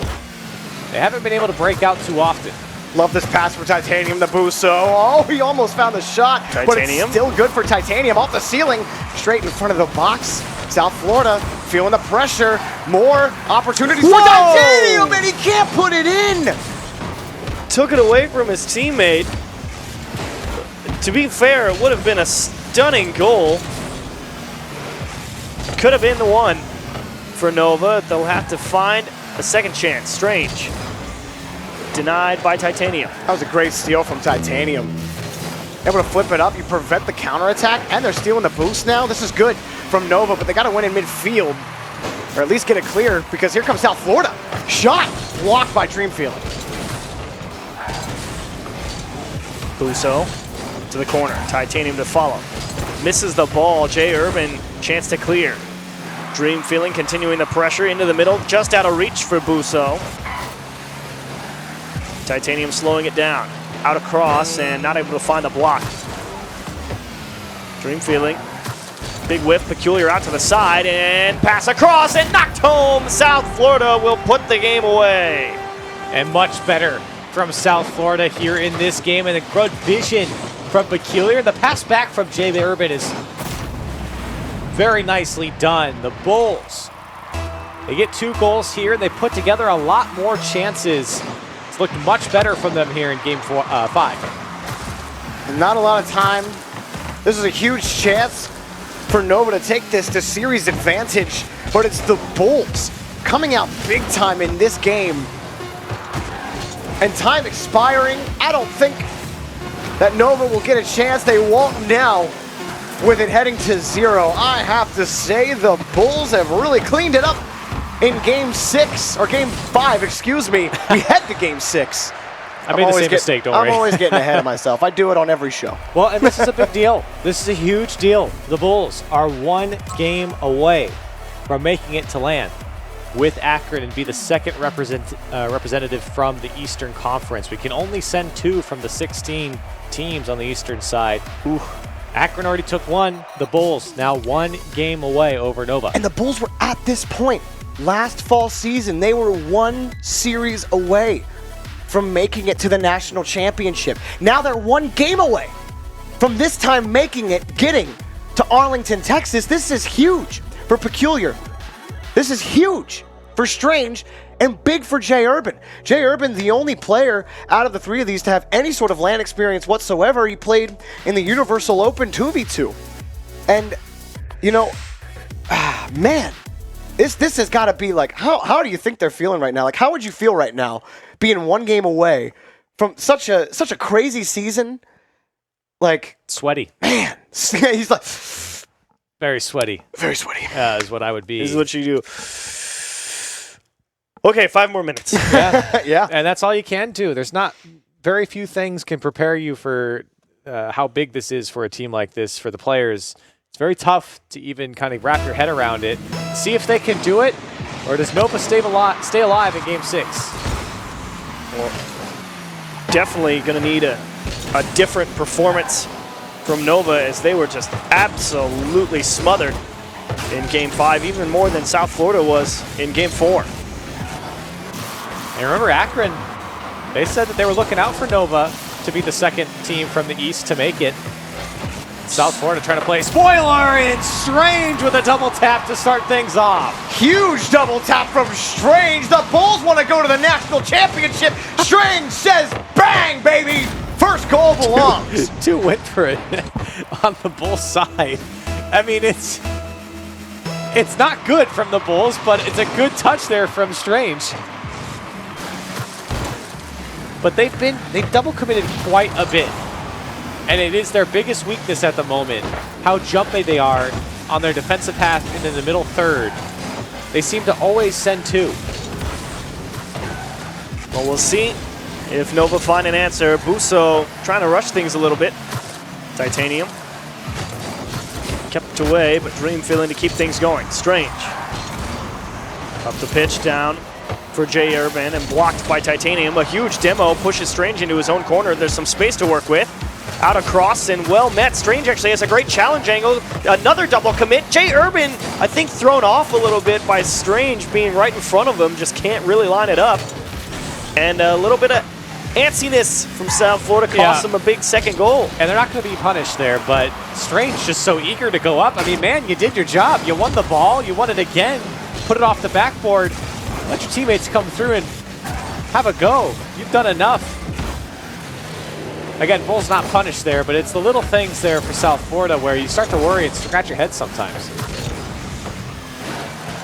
they haven't been able to break out too often. Love this pass for Titanium, the Busso. Oh, he almost found the shot, Titanium. But it's still good for Titanium. Off the ceiling, straight in front of the box. South Florida feeling the pressure. More opportunities for Titanium, and he can't put it in. Took it away from his teammate. To be fair, it would have been a stunning goal. Could have been the one for Nova. They'll have to find a second chance. Strange. Denied by Titanium. That was a great steal from Titanium. Able to flip it up, you prevent the counterattack, and they're stealing the boost now. This is good from Nova, but they got to win in midfield, or at least get it clear, because here comes South Florida. Shot blocked by Dream Feeling. Busso to the corner. Titanium to follow. Misses the ball. J Urban, chance to clear. Dream feeling continuing the pressure into the middle, just out of reach for Busso. Titanium slowing it down. Out across and not able to find the block. Dream feeling. Big whiff, Peculiar out to the side and pass across and knocked home. South Florida will put the game away. And much better from South Florida here in this game, and a good vision from Peculiar. The pass back from J Urban is very nicely done. The Bulls, they get 2 goals here. They put together a lot more chances. It's looked much better from them here in Game 5. Not a lot of time. This is a huge chance for Nova to take this to series advantage, but it's the Bulls coming out big time in this game. And time expiring, I don't think that Nova will get a chance. They won't now with it heading to 0. I have to say the Bulls have really cleaned it up in Game 6, or Game 5, excuse me. We head to Game 6. I made the same mistake, don't worry. I'm always getting ahead of myself. I do it on every show. Well, and this is a big deal. This is a huge deal. The Bulls are 1 game away from making it to land with Akron and be the second representative from the Eastern Conference. We can only send 2 from the 16 teams on the Eastern side. Ooh. Akron already took 1. The Bulls now 1 game away over Nova. And the Bulls were at this point last fall season. They were 1 series away from making it to the national championship. Now they're 1 game away from this time making it, getting to Arlington, Texas. This is huge for Peculiar. This is huge for Strange and big for Jay Urban. Jay Urban, the only player out of the 3 of these to have any sort of LAN experience whatsoever. He played in the Universal Open 2v2. And, you know, man, this has got to be like, how do you think they're feeling right now? Like, how would you feel right now being 1 game away from such a crazy season? Like, sweaty. Man, he's like... Very sweaty. Very sweaty. Is what I would be. This is what you do. Okay, 5 more minutes. Yeah. Yeah. And that's all you can do. There's not very few things can prepare you for how big this is for a team like this, for the players. It's very tough to even kind of wrap your head around it. See if they can do it, or does Nova stay alive in Game 6? Well, definitely going to need a different performance from Nova, as they were just absolutely smothered in Game 5, even more than South Florida was in Game 4. And remember, Akron, they said that they were looking out for Nova to be the second team from the East to make it. South Florida trying to play spoiler, and Strange with a double tap to start things off. Huge double tap from Strange. The Bulls want to go to the national championship. Strange says, bang, baby. First goal belongs. 2 went for it on the Bulls side. I mean, it's not good from the Bulls, but it's a good touch there from Strange. But they've double committed quite a bit. And it is their biggest weakness at the moment, how jumpy they are on their defensive half and in the middle third. They seem to always send 2. Well, we'll see if Nova find an answer. Busso trying to rush things a little bit. Titanium kept away, but Dream feeling to keep things going. Strange up the pitch, down for Jay Urban, and blocked by Titanium. A huge demo pushes Strange into his own corner. There's some space to work with. Out across and well met. Strange actually has a great challenge angle. Another double commit. Jay Urban, I think, thrown off a little bit by Strange being right in front of him. Just can't really line it up. And a little bit of antsiness from South Florida cost him a big second goal. And they're not going to be punished there, but Strange just so eager to go up. I mean, man, you did your job. You won the ball. You won it again. Put it off the backboard. Let your teammates come through and have a go. You've done enough. Again, Bull's not punished there, but it's the little things there for South Florida where you start to worry and scratch your head sometimes.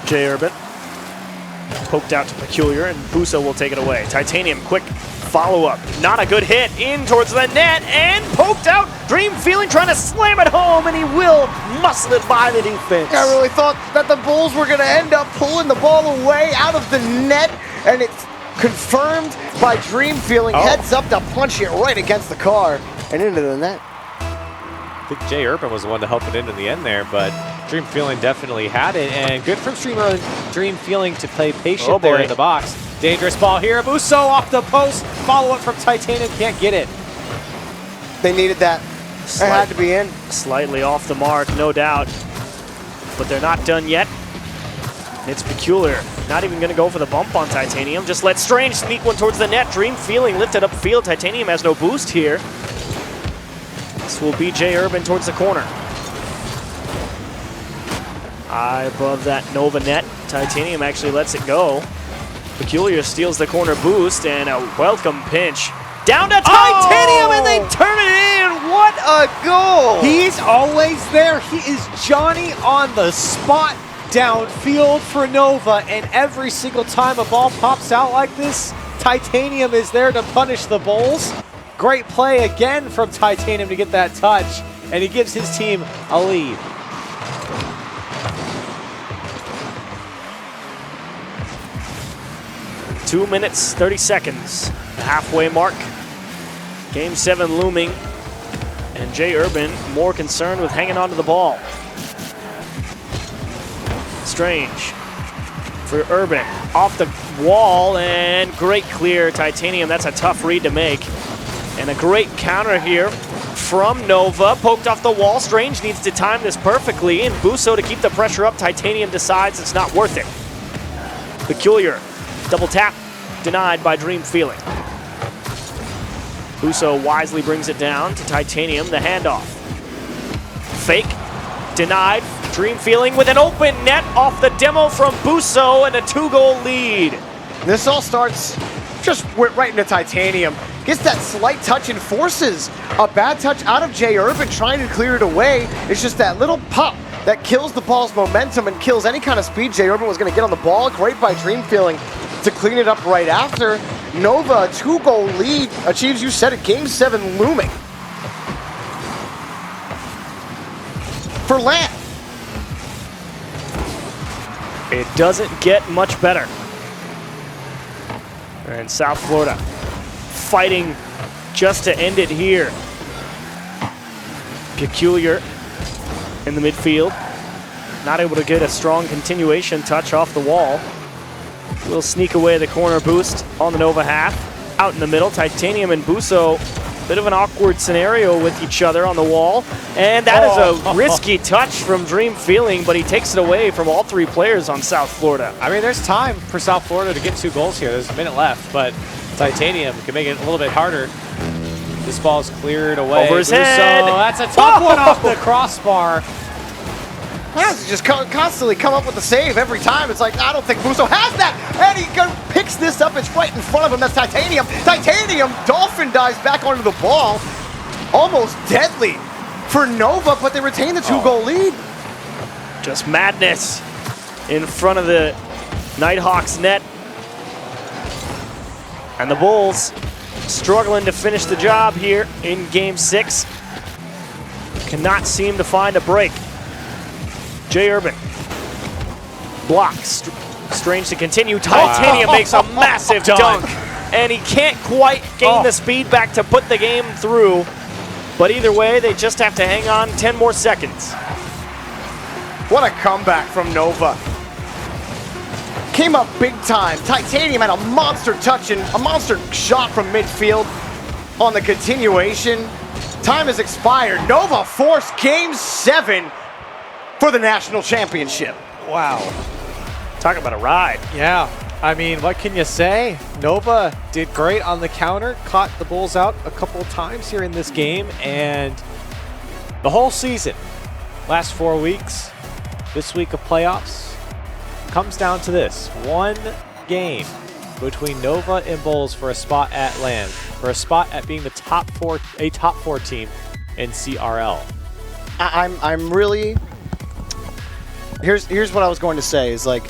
Jay Urban poked out to Peculiar, and Busso will take it away. Titanium, quick follow-up. Not a good hit. In towards the net, and poked out. Dream feeling trying to slam it home, and he will muscle it by the defense. I really thought that the Bulls were going to end up pulling the ball away out of the net, and it's confirmed by Dream feeling heads up to punch it right against the car and into the net. I think Jay Urban was the one to help it in the end there, but Dream Feeling definitely had it, and good from Dream Feeling to play patient there in the box. Dangerous ball here. Busso off the post. Follow-up from Titanium. Can't get it. They needed that. It had to be in. Slightly off the mark, no doubt. But they're not done yet. It's Peculiar. Not even going to go for the bump on Titanium. Just let Strange sneak one towards the net. Dream Feeling lifted upfield. Titanium has no boost here. This will be Jay Urban towards the corner. High above that Nova net. Titanium actually lets it go. Peculiar steals the corner boost, and a welcome pinch. Down to Titanium, and they turn it in. What a goal! He's always there. He is Johnny on the spot downfield for Nova, and every single time a ball pops out like this, Titanium is there to punish the Bulls. Great play again from Titanium to get that touch, and he gives his team a lead. 2 minutes, 30 seconds. The halfway mark. Game 7 looming. And Jay Urban more concerned with hanging on to the ball. Strange for Urban. Off the wall and great clear. Titanium, that's a tough read to make. And a great counter here from Nova. Poked off the wall. Strange needs to time this perfectly. And Buso to keep the pressure up. Titanium decides it's not worth it. Peculiar. Double tap. Denied by Dream Feeling. Buso wisely brings it down to Titanium. The handoff. Fake. Denied. Dream Feeling with an open net off the demo from Buso and a 2-goal lead. This all starts just went right into Titanium. Gets that slight touch and forces a bad touch out of Jay Urban trying to clear it away. It's just that little pop that kills the ball's momentum and kills any kind of speed Jay Urban was going to get on the ball. Great by Dream Feeling to clean it up right after. Nova, a 2-goal lead, achieves, you said it, Game 7 looming. For LAN. It doesn't get much better. And South Florida fighting just to end it here. Peculiar in the midfield. Not able to get a strong continuation touch off the wall. Will sneak away the corner boost on the Nova half. Out in the middle, Titanium and Buso. Bit of an awkward scenario with each other on the wall. And that is a risky touch from Dream Feeling, but he takes it away from all 3 players on South Florida. I mean, there's time for South Florida to get 2 goals here. There's a minute left, but Titanium can make it a little bit harder. This ball's cleared away. Over his Buso, head. that's a tough one off the crossbar. Has to just constantly come up with the save every time. It's like, I don't think Buso has that. And he picks this up. It's right in front of him. That's Titanium. Titanium, Dolphin dives back onto the ball. Almost deadly for Nova, but they retain the 2-goal lead. Just madness in front of the Nighthawks net. And the Bulls struggling to finish the job here in Game 6. Cannot seem to find a break. Jay Urban blocks. Strange to continue. Titanium makes a massive dunk. And he can't quite gain the speed back to put the game through. But either way, they just have to hang on 10 more seconds. What a comeback from Nova. Came up big time. Titanium had a monster touch and a monster shot from midfield on the continuation. Time has expired. Nova forced Game 7 for the national championship. Wow. Talk about a ride. Yeah. I mean, what can you say? Nova did great on the counter, caught the Bulls out a couple of times here in this game, and the whole season, last 4 weeks, this week of playoffs, comes down to this. 1 game between Nova and Bulls for a spot at LAN, for a spot at being the top 4 team in CRL. I'm really... Here's what I was going to say is, like,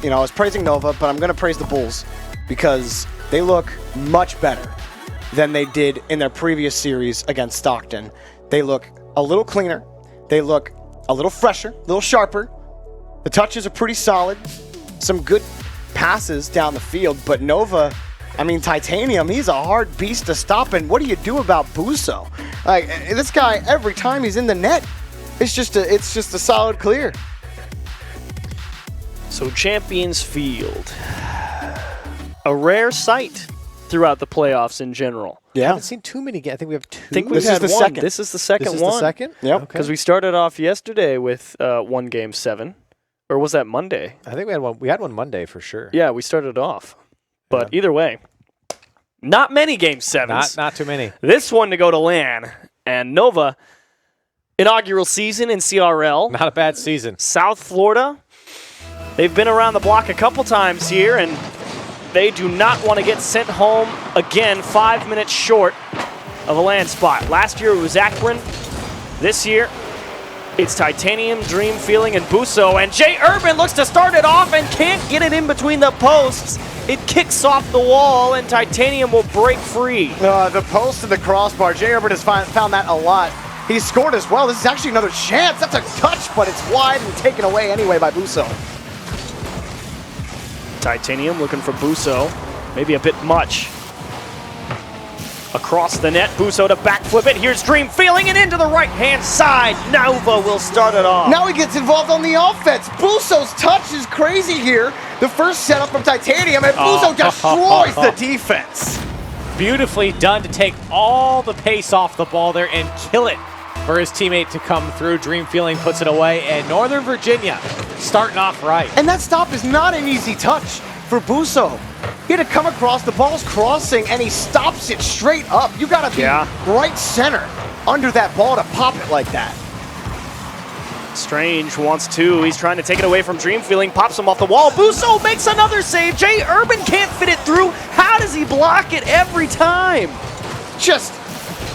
you know, I was praising Nova, but I'm going to praise the Bulls because they look much better than they did in their previous series against Stockton. They look a little cleaner. They look a little fresher, a little sharper. The touches are pretty solid. Some good passes down the field, but Nova, I mean, Titanium, he's a hard beast to stop. And what do you do about Buso? Like, this guy, every time he's in the net, it's just a solid clear. So Champions Field, a rare sight throughout the playoffs in general. I Yeah. haven't seen too many games. I think we have 2. I think we've This is had the one. second. This is the second This is one. the second? Yep. Okay. Because we started off yesterday with 1 Game 7. Or was that Monday? I think we had one. We had one Monday for sure. Yeah, we started off. But either way, not many Game 7s. Not too many. This one to go to LAN. And Nova, inaugural season in CRL. Not a bad season. South Florida, they've been around the block a couple times here, and they do not want to get sent home again 5 minutes short of a LAN spot. Last year it was Akron. This year it's Titanium, Dream Feeling, and Buso. And Jay Urban looks to start it off and can't get it in between the posts. It kicks off the wall, and Titanium will break free. The post and the crossbar. Jay Urban has found that a lot. He scored as well. This is actually another chance. That's a touch, but it's wide and taken away anyway by Buso. Titanium looking for Buso. maybe a bit much. Across the net, Busso to backflip it. Here's Dream Feeling and into the right-hand side. Nova will start it off. Now he gets involved on the offense. Busso's touch is crazy here. The first setup from Titanium, and Busso destroys the defense. Beautifully done to take all the pace off the ball there and kill it for his teammate to come through. Dream Feeling puts it away, and Northern Virginia starting off right. And that stop is not an easy touch for Busso. He had to come across, the ball's crossing, and he stops it straight up. You gotta be right center under that ball to pop it like that. Strange wants to. He's trying to take it away from Dream Feeling. Pops him off the wall. Busso makes another save. Jay Urban can't fit it through. How does he block it every time? Just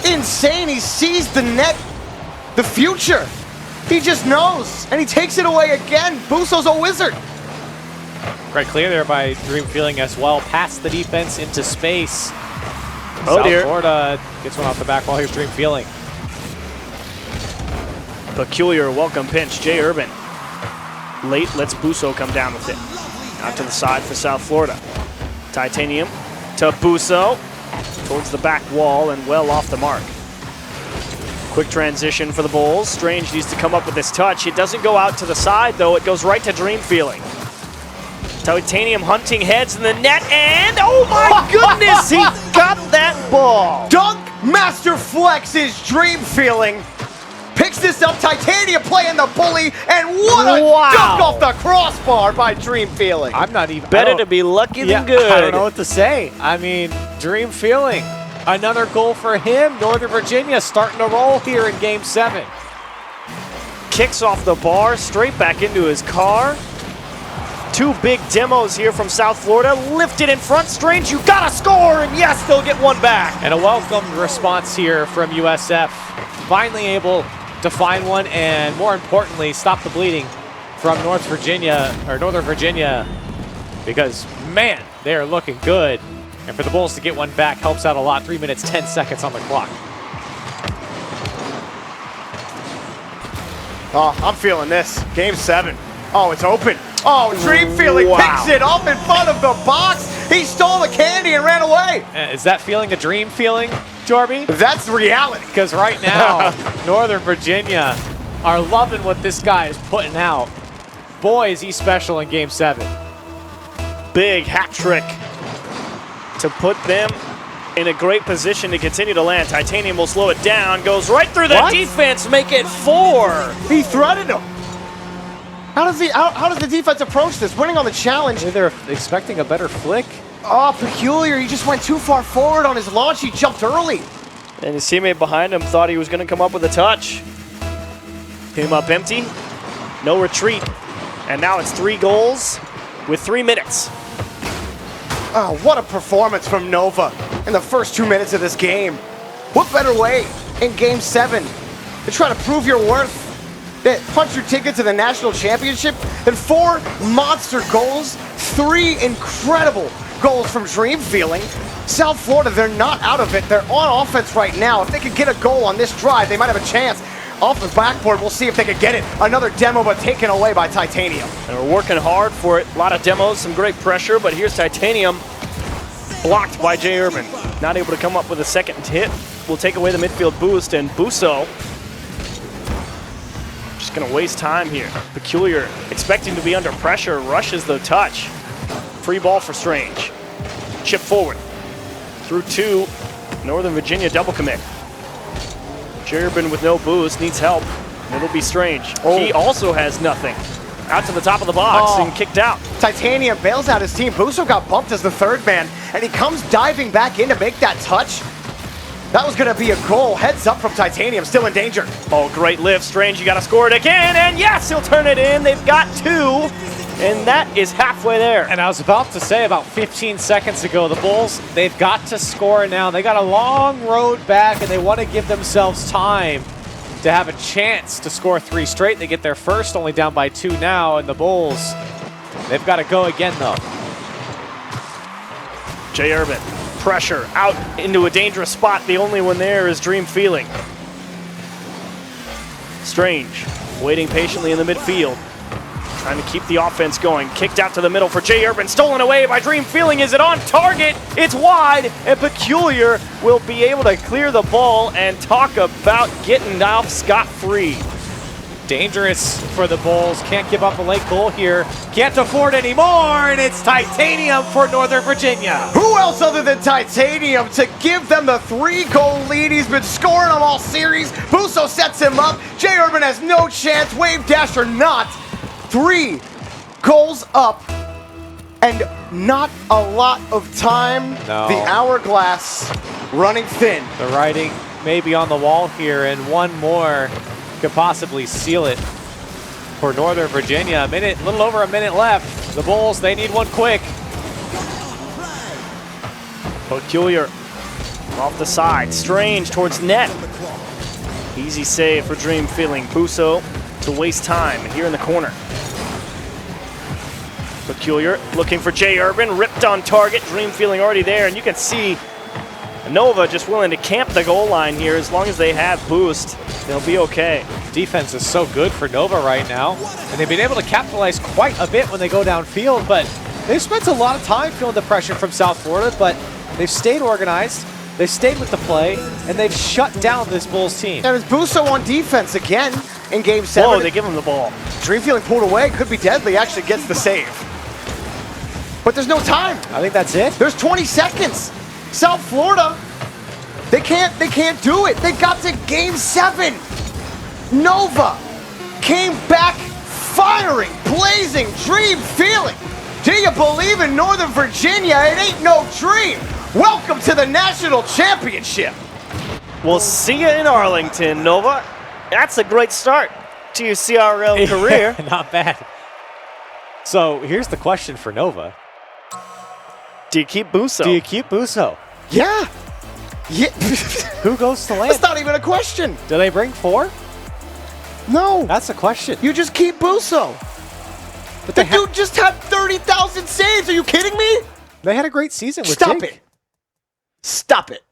insane. He sees the net, the future. He just knows, and he takes it away again. Busso's a wizard. Great clear there by Dream Feeling as well. Past the defense into space. Oh South dear. Florida gets one off the back wall. Here's Dream Feeling. Peculiar welcome pinch. Jay Urban late lets Busso come down with it. Out to the side for South Florida. Titanium to Busso towards the back wall and well off the mark. Quick transition for the Bulls. Strange needs to come up with this touch. It doesn't go out to the side though. It goes right to Dream Feeling. Titanium hunting heads in the net, and oh my goodness, he got that ball. Dunk Master Flex is Dream Feeling. Picks this up, Titanium playing the bully, and what a dunk off the crossbar by Dream Feeling. I'm not even... Better to be lucky than good. I don't know what to say. I mean, Dream Feeling. Another goal for him. Northern Virginia starting to roll here in Game 7. Kicks off the bar, straight back into his car. Two big demos here from South Florida. Lifted in front, Strange, you gotta score, and yes, they'll get one back. And a welcome response here from USF. Finally able to find one, and more importantly, stop the bleeding from Northern Virginia, because, man, they are looking good. And for the Bulls to get one back helps out a lot. 3 minutes, 10 seconds on the clock. Oh, I'm feeling this. Game 7. Oh, it's open. Oh, Dream Feeling picks it up in front of the box. He stole the candy and ran away. Is that feeling a dream feeling, Jorby? That's reality. Because right now, Northern Virginia are loving what this guy is putting out. Boy, is he special in Game 7. Big hat trick to put them in a great position to continue to land. Titanium will slow it down, goes right through the defense, make it 4. He threaded him. How does the defense approach this? Winning on the challenge. Maybe they're expecting a better flick. Oh, Peculiar. He just went too far forward on his launch. He jumped early. And his teammate behind him thought he was going to come up with a touch. Came up empty. No retreat. And now it's 3 goals with 3 minutes. Oh, what a performance from Nova in the first 2 minutes of this game. What better way in Game 7 to try to prove your worth, that punch your ticket to the national championship, than 4 monster goals, 3 incredible goals from Dream Feeling. South Florida, they're not out of it. They're on offense right now. If they could get a goal on this drive, they might have a chance. Off the backboard, we'll see if they can get it. Another demo, but taken away by Titanium. And we're working hard for it. A lot of demos, some great pressure, but here's Titanium blocked by Jay Urban. Not able to come up with a second hit. Will take away the midfield boost, and Busso just gonna waste time here. Peculiar, expecting to be under pressure, rushes the touch. Free ball for Strange. Chip forward. Through 2, Northern Virginia double commit. Jay Urban with no boost, needs help. And it'll be Strange. Oh. He also has nothing. Out to the top of the box and kicked out. Titanium bails out his team. Busso got bumped as the 3rd man, and he comes diving back in to make that touch. That was going to be a goal. Heads up from Titanium, still in danger. Oh, great lift. Strange, you got to score it again. And yes, he'll turn it in. They've got 2. And that is halfway there. And I was about to say about 15 seconds ago, the Bulls, they've got to score now. They got a long road back, and they want to give themselves time to have a chance to score 3 straight. They get their first, only down by 2 now, and the Bulls, they've got to go again, though. Jay Urban, pressure, out into a dangerous spot. The only one there is Dream Feeling. Strange, waiting patiently in the midfield. trying to keep the offense going. Kicked out to the middle for Jay Urban. Stolen away by Dream Feeling. Is it on target? It's wide. And Peculiar will be able to clear the ball and talk about getting off scot-free. Dangerous for the Bulls. Can't give up a late goal here. Can't afford anymore, and it's Titanium for Northern Virginia. Who else other than Titanium to give them the 3-goal lead? He's been scoring them all series. Busso sets him up. Jay Urban has no chance, wave dash or not. 3 goals up, and not a lot of time. No. The hourglass running thin. The writing may be on the wall here, and one more could possibly seal it for Northern Virginia. A little over a minute left. The Bulls, they need one quick. Peculiar off the side. Strange towards net. Easy save for Dream Feeling. Busso to waste time here in the corner. Peculiar looking for Jay Urban. Ripped on target. Dream Feeling already there. And you can see Nova just willing to camp the goal line here. As long as they have boost, they'll be okay. Defense is so good for Nova right now, and they've been able to capitalize quite a bit when they go downfield, but they've spent a lot of time feeling the pressure from South Florida, but they've stayed organized, they've stayed with the play, and they've shut down this Bulls team. And it's Busso on defense again in Game 7. Whoa, they give him the ball. Dream Feeling pulled away, could be deadly, actually gets the save. But there's no time. I think that's it. There's 20 seconds. South Florida, they can't do it. They got to Game 7. Nova came back firing, blazing, Dream Feeling. Do you believe in Northern Virginia? It ain't no dream. Welcome to the National Championship. We'll see you in Arlington, Nova. That's a great start to your CRL career. Not bad. So here's the question for Nova. Do you keep Busso? Do you keep Busso? Yeah. Who goes to land? That's not even a question. Do they bring 4? No. That's a question. You just keep Busso. But The dude just had 30,000 saves. Are you kidding me? they had a great season with Stop Jake. it. Stop it.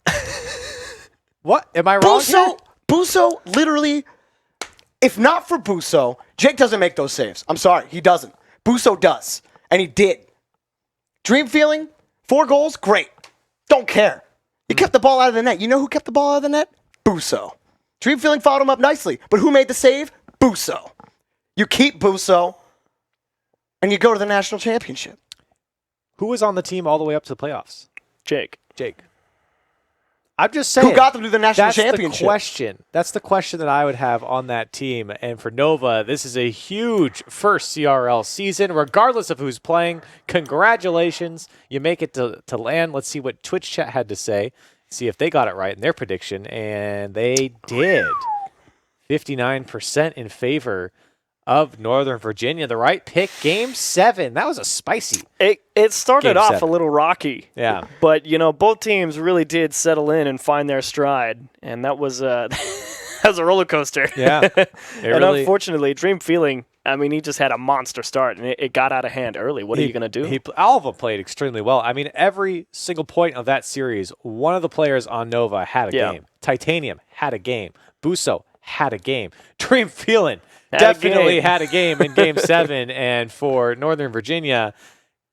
What? Am I wrong here? Busso, literally, if not for Busso, Jake doesn't make those saves. I'm sorry, he doesn't. Busso does, and he did. Dream Feeling, 4 goals, great. Don't care. He kept the ball out of the net. You know who kept the ball out of the net? Busso. Dream Feeling followed him up nicely, but who made the save? Busso. You keep Busso, and you go to the national championship. Who was on the team all the way up to the playoffs? Jake. I'm just saying. Who got them to the national That's championship? the question. That's the question that I would have on that team. And for Nova, this is a huge first CRL season, regardless of who's playing. Congratulations. You make it to land. Let's see what Twitch chat had to say. See if they got it right in their prediction. And they did. 59% in favor of Northern Virginia. The right pick, Game 7. That was a spicy. It started Game off 7. a little rocky. Yeah. But, both teams really did settle in and find their stride. And that was, that was a roller coaster. Yeah. And unfortunately, Dream Feeling, he just had a monster start, and it got out of hand early. What are you going to do? All of them played extremely well. Every single point of that series, one of the players on Nova had a game. Titanium had a game. Busso had a game. Dream Feeling definitely had a game in Game 7. And for Northern Virginia,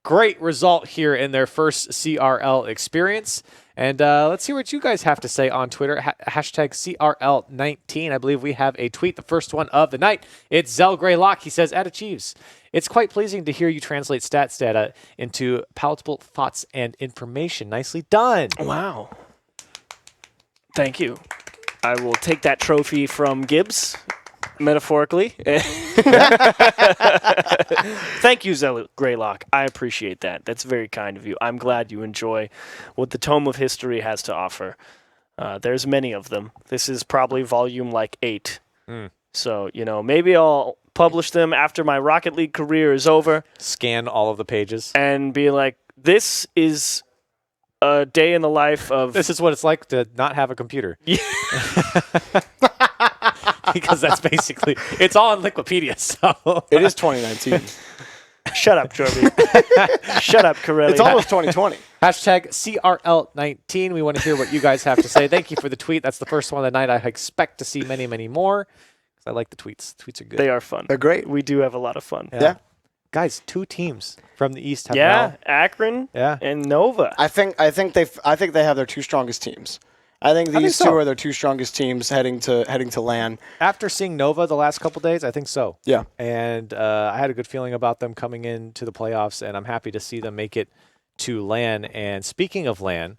great result here in their first CRL experience. And let's see what you guys have to say on Twitter. Hashtag CRL19. I believe we have a tweet, the first one of the night. It's Zell Greylock. He says, at Achieves, it's quite pleasing to hear you translate stats data into palatable thoughts and information. Nicely done. Wow. Thank you. I will take that trophy from Gibbs, metaphorically. Thank you, Zell Greylock. I appreciate that. That's very kind of you. I'm glad you enjoy what the Tome of History has to offer. There's many of them. This is probably volume 8. So, maybe I'll publish them after my Rocket League career is over. Scan all of the pages. And be like, this is a day in the life of... This is what it's like to not have a computer. Yeah. Because that's basically... It's all in Wikipedia, so... It is 2019. Shut up, Jorby. Shut up, Corelli. It's almost 2020. Hashtag CRL19. We want to hear what you guys have to say. Thank you for the tweet. That's the first one of the night. I expect to see many, many more. I like the tweets. Tweets are good. They are fun. They're great. We do have a lot of fun. Yeah. Guys, 2 teams from the East have Yeah, now. Akron Yeah. and Nova. I think they have their 2 strongest teams. I think these 2 so. are their 2 strongest teams heading to LAN. After seeing Nova the last couple days, I think so. Yeah. And I had a good feeling about them coming into the playoffs, and I'm happy to see them make it to LAN. And speaking of LAN,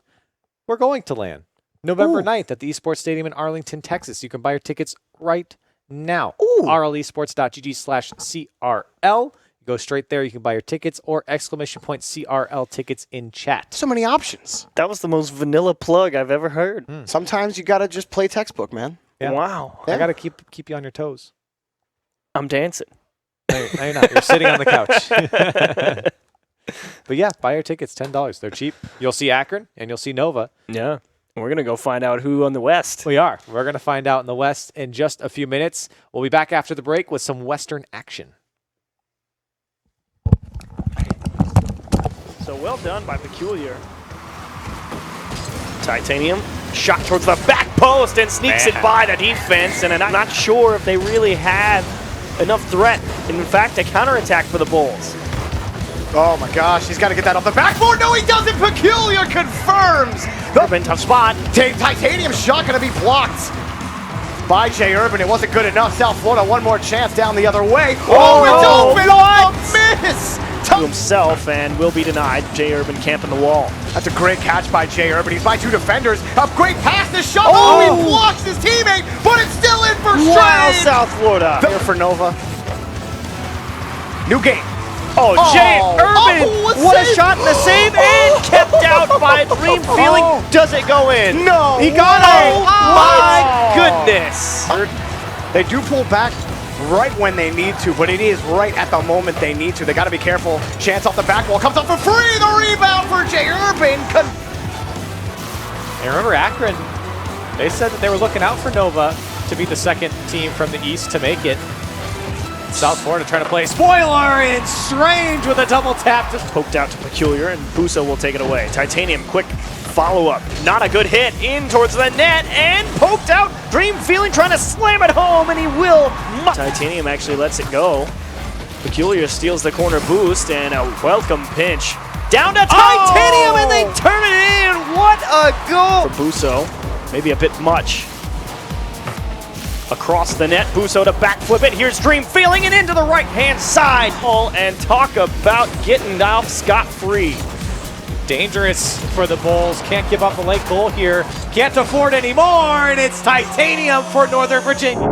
we're going to LAN. November 9th at the Esports Stadium in Arlington, Texas. You can buy your tickets right now. rlesports.gg/CRL. Go straight there. You can buy your tickets or !CRL tickets in chat. So many options. That was the most vanilla plug I've ever heard. Sometimes you got to just play textbook, man. Yeah. Wow. I got to keep you on your toes. I'm dancing. No, you're not. You're sitting on the couch. But yeah, buy your tickets, $10. They're cheap. You'll see Akron and you'll see Nova. Yeah. We're going to go find out who on the West. We are. We're going to find out in the West in just a few minutes. We'll be back after the break with some Western action. So well done by Peculiar. Titanium, shot towards the back post and sneaks it by the defense. And I'm not sure if they really had enough threat. In fact, a counterattack for the Bulls. Oh my gosh, he's got to get that off the backboard. No, he doesn't. Peculiar confirms. Urban, tough spot. Titanium shot going to be blocked by J. Urban. It wasn't good enough. South Florida, one more chance down the other way. Oh, it's open. what? A miss. To himself and will be denied. J. Urban camping the wall. That's a great catch by J. Urban. He's by 2 defenders. A great pass to shot. Oh, he blocks his teammate, but it's still in for straight. Wow, South Florida. Here for Nova. New game. Oh, J. Urban. What a save. shot in the save and kept out by Dream Feeling. Does it go in? No. He got it. Oh, My goodness. They do pull back right when they need to, but it is right at the moment they need to. They got to be careful. Chance off the back wall. Comes up for free. The rebound for J. Urban. And remember Akron, they said that they were looking out for Nova to be the second team from the East to make it. South Florida trying to play spoiler, and Strange with a double tap. Just Poked out to Peculiar, and Buso will take it away. Titanium, quick follow-up. Not a good hit. In towards the net, and poked out. Dream Feeling trying to slam it home, and he will. Titanium actually lets it go. Peculiar steals the corner boost, and a welcome pinch. Down to Titanium, and they turn it in. What a goal! For Buso, maybe a bit much. Across the net, Buso to backflip it. Here's Dream Feeling and into the right-hand side. And talk about getting off scot-free. dangerous for the Bulls. Can't give up a late goal here. Can't afford anymore, and it's Titanium for Northern Virginia.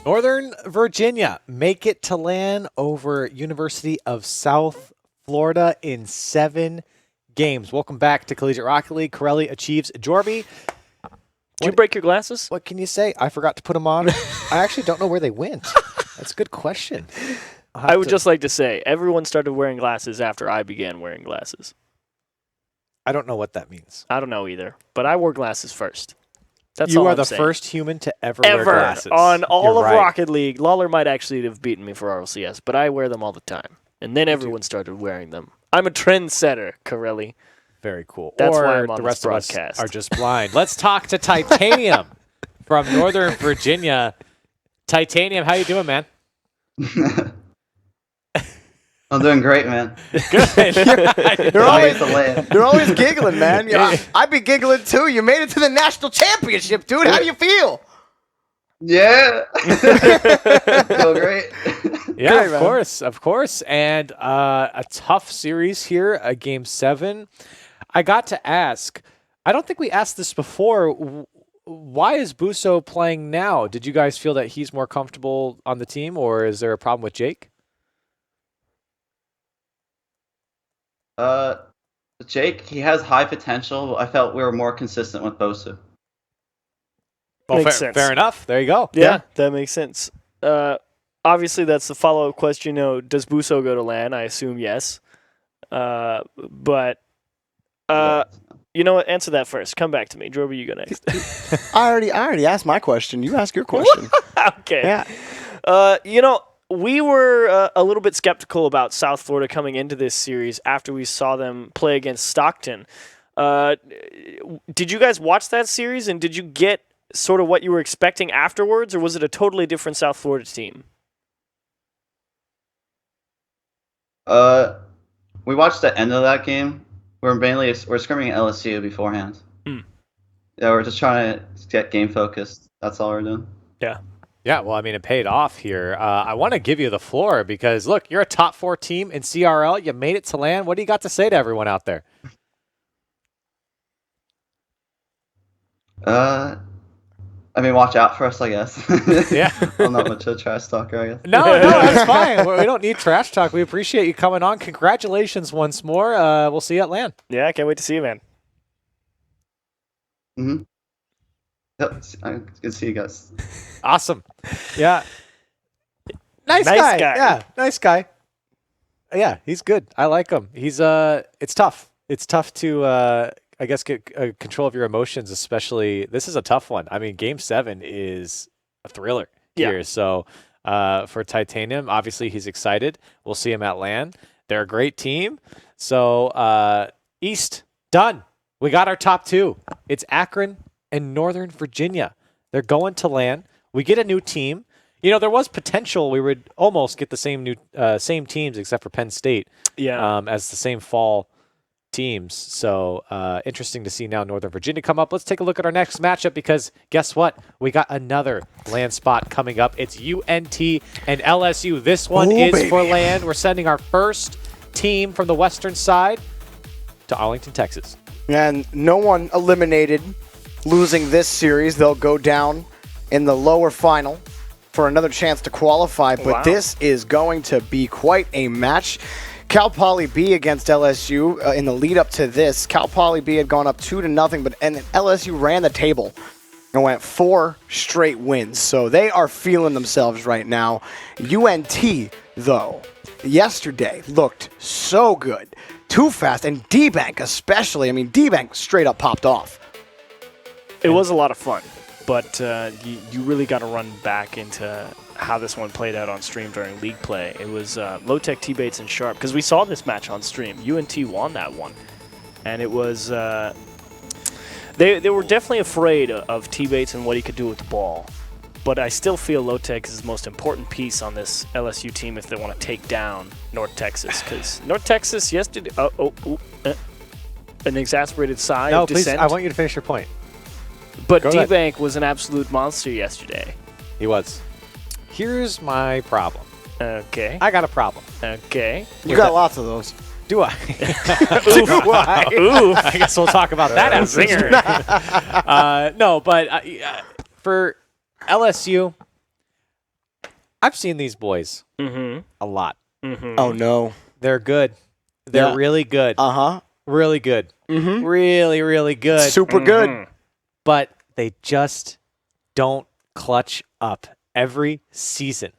Northern Virginia make it to land over University of South Florida in 7 games. Welcome back to Collegiate Rocket League. Corelli achieves Jorby. Did you break your glasses? What can you say? I forgot to put them on. I actually don't know where they went. That's a good question. I would just like to say, everyone started wearing glasses after I began wearing glasses. I don't know what that means. I don't know either, but I wore glasses first. That's You all are I'm the saying. first human to ever wear glasses. On all You're of right. Rocket League. Lawler might actually have beaten me for RLCS, but I wear them all the time. And then everyone started wearing them. I'm a trendsetter, Corelli. Very cool. That's or why I'm on the this rest of us broadcast. are just blind. Let's talk to Titanium from Northern Virginia. Titanium, how you doing, man? I'm doing great, man. Good. You're always, The land. you're always giggling, man. I'd be giggling too. You made it to the national championship, dude. How do you feel? Yeah. Feel great. Yeah, Great, of course. And a tough series here, Game 7. I got to ask, I don't think we asked this before, why is Buso playing now? Did you guys feel that he's more comfortable on the team, or is there a problem with Jake? Jake, he has high potential. I felt we were more consistent with Bosu. Makes sense. Fair enough. There you go. Yeah, that makes sense. Obviously, that's the follow-up question. Does Buso go to LAN? I assume yes. But you know what? Answer that first. Come back to me. Jorby, you go next. I already asked my question. You ask your question. Okay. Yeah. We were a little bit skeptical about South Florida coming into this series after we saw them play against Stockton. Did you guys watch that series, and did you get sort of what you were expecting afterwards, or was it a totally different South Florida team? We watched the end of that game. We're scrimming at LSU beforehand. Yeah, we're just trying to get game focused. That's all we're doing. Yeah. Yeah, well, I mean, it paid off here. I want to give you the floor because, look, you're a top 4 team in CRL. You made it to LAN. What do you got to say to everyone out there? I mean, watch out for us, I guess. Yeah. I'm not much of a trash talker, I guess. No, that's fine. We don't need trash talk. We appreciate you coming on. Congratulations once more. We'll see you at LAN. Yeah, I can't wait to see you, man. Mm-hmm. Yep, good to see you guys. Awesome. Yeah. Nice Nice guy. guy. Yeah, nice guy. Yeah, he's good. I like him. He's it's tough. It's tough to I guess get control of your emotions, especially this is a tough one. I mean, Game 7 is a thriller here. So for Titanium, obviously he's excited. We'll see him at LAN. They're a great team. So East done. We got our top 2. It's Akron and Northern Virginia. They're going to LAN. We get a new team. There was potential we would almost get the same teams except for Penn State. Yeah. As the same fall teams. So interesting to see now Northern Virginia come up. Let's take a look at our next matchup because guess what? We got another LAN spot coming up. It's UNT and LSU. This one is for LAN. We're sending our first team from the western side to Arlington, Texas. And no one eliminated. Losing this series, they'll go down in the lower final for another chance to qualify. But this is going to be quite a match. Cal Poly B against LSU in the lead up to this. Cal Poly B had gone up 2-0, and LSU ran the table and went 4 straight wins. So they are feeling themselves right now. UNT, though, yesterday looked so good. Too fast, and D-Bank especially. I mean, D-Bank straight up popped off. It was a lot of fun, but you really got to run back into how this one played out on stream during league play. It was low-tech T-Bates and Sharp, because we saw this match on stream. UNT won that one, and it was they were definitely afraid of T-Bates and what he could do with the ball, but I still feel low-tech is the most important piece on this LSU team if they want to take down North Texas, because North Texas yesterday, an exasperated sigh No, of please, dissent. I want you to finish your point. But Go ahead. D-Bank was an absolute monster yesterday. He was. Here's my problem. Okay. I got a problem. Okay. You got lots of those. Do I? Ooh. Ooh. I guess we'll talk about that after. Zinger. No, but for LSU, I've seen these boys Mm-hmm. a lot. Mm-hmm. Oh, no. They're good. They're Yeah. really good. Uh-huh. Really good. Mm-hmm. Really, really good. Super good. But they just don't clutch up every season.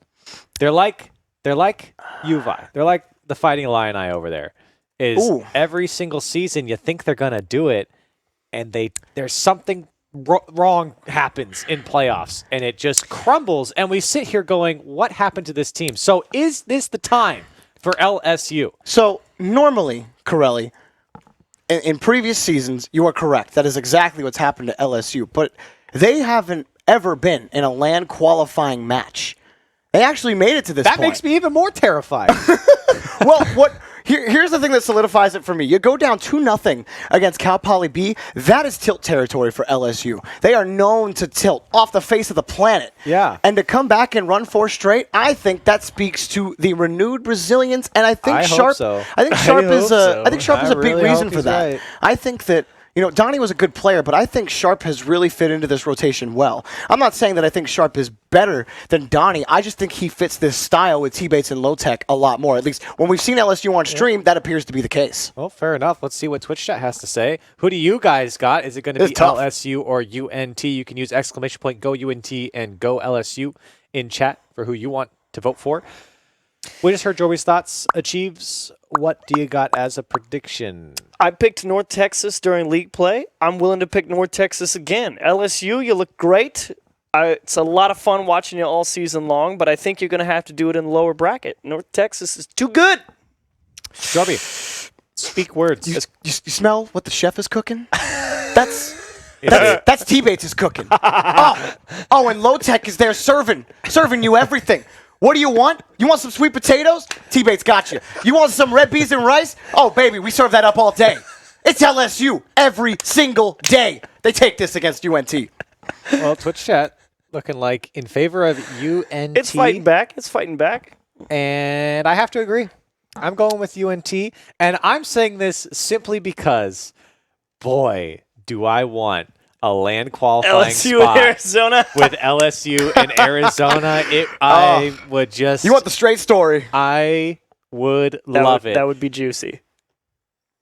They're like Uvi. They're like the Fighting Illini over there. Ooh. Every single season you think they're gonna do it, and there's something wrong happens in playoffs, and it just crumbles. And we sit here going, "What happened to this team?" So is this the time for LSU? So normally, Corelli, in previous seasons, you are correct. That is exactly what's happened to LSU. But they haven't ever been in a land qualifying match. They actually made it to this point. That makes me even more terrified. Well, here's the thing that solidifies it for me. You go down 2-0 against Cal Poly B. That is tilt territory for LSU. They are known to tilt off the face of the planet. Yeah. And to come back and run 4 straight, I think that speaks to the renewed resilience. And I think I hope Sharp. so. I think Sharp is so. I think Sharp is I a big really reason hope for he's that. right. I think that. Donnie was a good player, but I think Sharp has really fit into this rotation well. I'm not saying that I think Sharp is better than Donnie. I just think he fits this style with T-Bates and Low-Tech a lot more. At least when we've seen LSU on stream, that appears to be the case. Well, fair enough. Let's see what Twitch chat has to say. Who do you guys got? Is it going to be It's tough. LSU or UNT? You can use exclamation point go UNT and go LSU in chat for who you want to vote for. We just heard Joey's thoughts. Achieves, what do you got as a prediction? I picked North Texas during league play. I'm willing to pick North Texas again. LSU, you look great. It's a lot of fun watching you all season long, but I think you're going to have to do it in the lower bracket. North Texas is too good. Joby, speak words. You smell what the chef is cooking? That's T-Bates is cooking. Oh, and Low-Tech is there serving you everything. What do you want? You want some sweet potatoes? T-Bates got you. You want some red beans and rice? Oh, baby, we serve that up all day. It's LSU every single day. They take this against UNT. Well, Twitch chat looking like in favor of UNT. It's fighting back. It's fighting back. And I have to agree. I'm going with UNT. And I'm saying this simply because, boy, do I want a land qualifying LSU spot and Arizona. with LSU and Arizona. I would just. You want the straight story. I would love it. That would be juicy.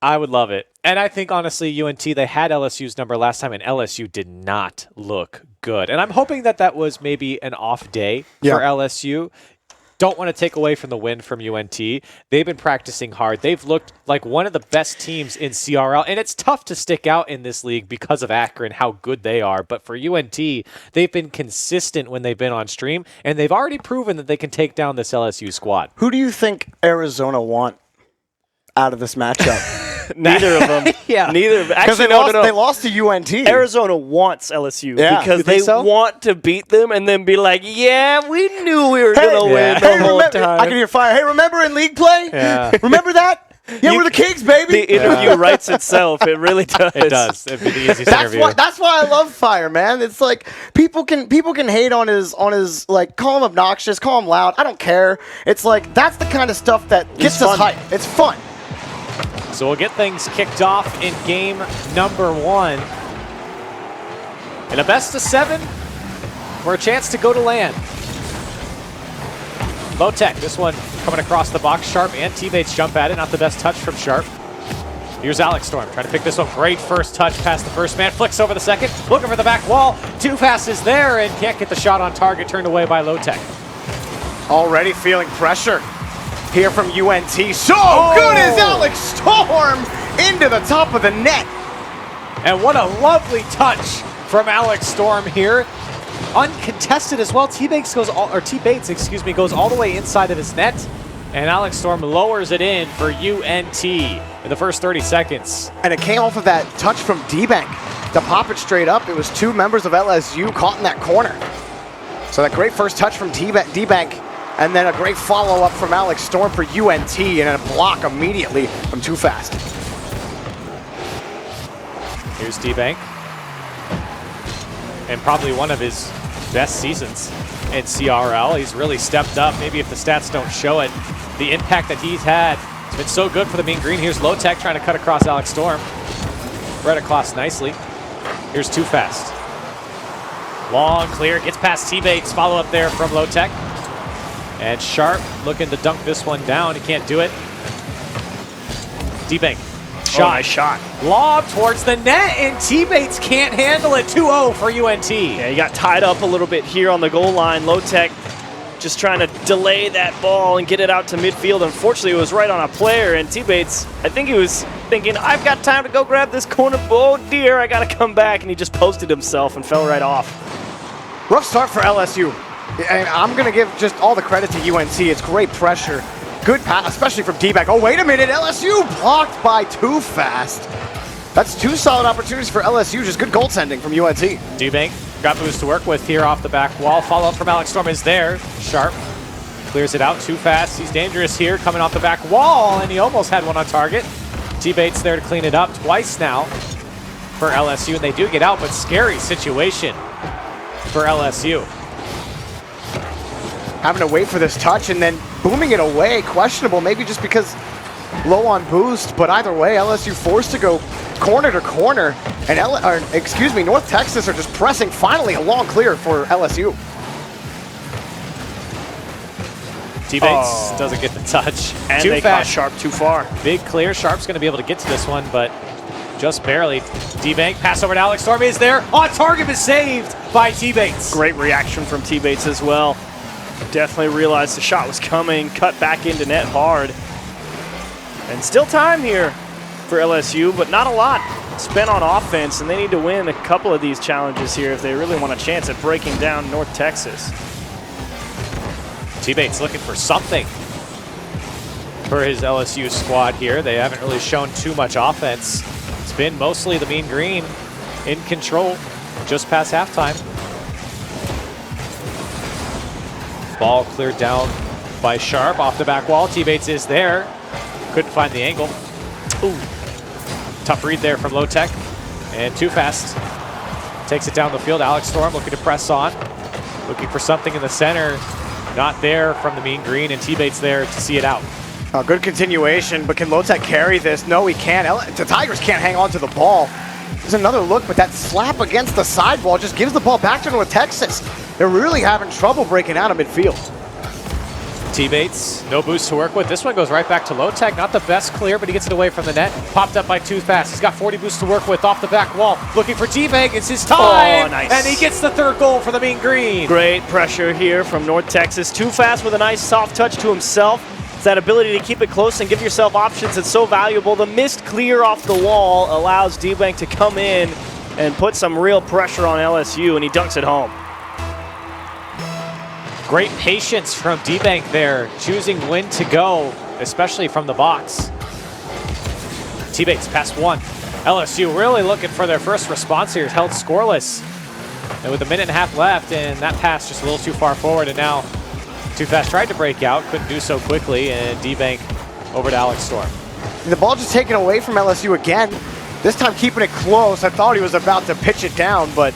I would love it. And I think, honestly, UNT, they had LSU's number last time, and LSU did not look good. And I'm hoping that was maybe an off day for LSU. Don't want to take away from the win from UNT. They've been practicing hard. They've looked like one of the best teams in CRL, and it's tough to stick out in this league because of Akron, how good they are. But for UNT, they've been consistent when they've been on stream, and they've already proven that they can take down this LSU squad. Who do you think Arizona want out of this matchup? Neither of them. Yeah. Neither of them. Because Actually, they lost to UNT. Arizona wants LSU because You they think so? want to beat them and then be like, yeah, we knew we were Hey, going to win the hey, whole remember, time. I can hear fire. Hey, remember in league play? Yeah. Remember that? Yeah, we're the Kings, baby. The interview writes itself. It really does. It does. It'd be the easiest interview. That's why I love Fire, man. It's like people can hate on his like call him obnoxious, call him loud. I don't care. It's like that's the kind of stuff that gets us hype. It's fun. So we'll get things kicked off in game number 1. In a best of 7 for a chance to go to land. Low-Tech, this one coming across the box. Sharp and T-Bates jump at it. Not the best touch from Sharp. Here's Alex Storm trying to pick this one. Great first touch past the first man. Flicks over the second. Looking for the back wall. Too fast is there and can't get the shot on target. Turned away by Low-Tech. Already feeling pressure here from UNT. So good is Alex Storm into the top of the net. And what a lovely touch from Alex Storm here. Uncontested as well. T-Bates goes all the way inside of his net. And Alex Storm lowers it in for UNT in the first 30 seconds. And it came off of that touch from D-Bank to pop it straight up. It was 2 members of LSU caught in that corner. So that great first touch from D-Bank. And then a great follow-up from Alex Storm for UNT and a block immediately from Too Fast. Here's D-Bank. And probably one of his best seasons in CRL. He's really stepped up. Maybe if the stats don't show it, the impact that he's had has been so good for the Mean Green. Here's Low-Tech trying to cut across Alex Storm. Read across nicely. Here's Too Fast. Long clear, gets past T-Bates. Follow up there from Low-Tech. And Sharp looking to dunk this one down. He can't do it. D-Bank. Shot. Oh, nice shot. Lob towards the net, and T-Bates can't handle it. 2-0 for UNT. Yeah, he got tied up a little bit here on the goal line. Low-Tech just trying to delay that ball and get it out to midfield. Unfortunately, it was right on a player, and T-Bates, I think he was thinking, I've got time to go grab this corner. Oh, dear, I got to come back. And he just posted himself and fell right off. Rough start for LSU. And I'm going to give just all the credit to UNC. It's great pressure. Good pass, especially from D-Back. Oh, wait a minute. LSU blocked by Too Fast. That's 2 solid opportunities for LSU. Just good goaltending from UNT. D-Bank got boost to work with here off the back wall. Follow-up from Alex Storm is there. Sharp clears it out. Too Fast. He's dangerous here coming off the back wall, and he almost had one on target. T-Bates there to clean it up twice now for LSU, and they do get out, but scary situation for LSU. Having to wait for this touch and then booming it away. Questionable, maybe just because low on boost, but either way, LSU forced to go corner to corner, and North Texas are just pressing finally a long clear for LSU. T-Bates doesn't get the touch. And Too they Fast. caught Sharp too far. Big clear. Sharp's going to be able to get to this one, but just barely. D-Bank pass over to Alex Storm is there. On target is saved by T-Bates. Great reaction from T-Bates as well. Definitely realized the shot was coming, cut back into net hard. And still time here for LSU, but not a lot spent on offense, and they need to win a couple of these challenges here if they really want a chance at breaking down North Texas. T-Bates looking for something for his LSU squad here. They haven't really shown too much offense. It's been mostly the Mean Green in control just past halftime. Ball cleared down by Sharp off the back wall. T-Bates is there. Couldn't find the angle. Ooh. Tough read there from Low Tech. And Too Fast takes it down the field. Alex Storm looking to press on. Looking for something in the center. Not there from the Mean Green, and T-Bates there to see it out. Good continuation, but can Low Tech carry this? No, he can't. The Tigers can't hang on to the ball. There's another look, but that slap against the sidewall just gives the ball back to North Texas. They're really having trouble breaking out of midfield. T-Bates, no boost to work with. This one goes right back to Low Tech. Not the best clear, but he gets it away from the net. Popped up by Too Fast. He's got 40 boosts to work with off the back wall. Looking for T-Bank. It's his time. Oh, nice. And he gets the third goal for the Mean Green. Great pressure here from North Texas. Too Fast with a nice soft touch to himself. It's that ability to keep it close and give yourself options that's so valuable. The missed clear off the wall allows D-Bank to come in and put some real pressure on LSU, and he dunks it home. Great patience from D-Bank there, choosing when to go, especially from the box. T-Bates pass one. LSU really looking for their first response here, held scoreless. And with a minute and a half left, and that pass just a little too far forward, and now Too Fast tried to break out, couldn't do so quickly, and D-Bank over to Alex Storm. The ball just taken away from LSU again. This time keeping it close. I thought he was about to pitch it down, but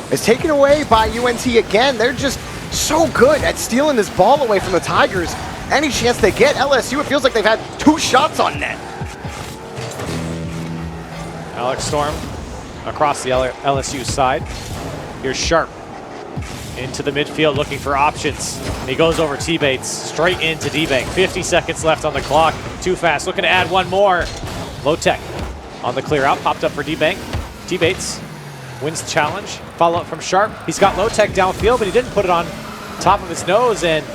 it's taken away by UNT again. They're just so good at stealing this ball away from the Tigers. Any chance they get, LSU, it feels like they've had 2 shots on net. Alex Storm across the LSU side. Here's Sharp into the midfield looking for options. And he goes over T-Bates straight into D-Bank. 50 seconds left on the clock. Too Fast looking to add one more. Low Tech on the clear out, popped up for D-Bank. T-Bates wins the challenge. Follow up from Sharp. He's got Low Tech downfield, but he didn't put it on top of his nose, and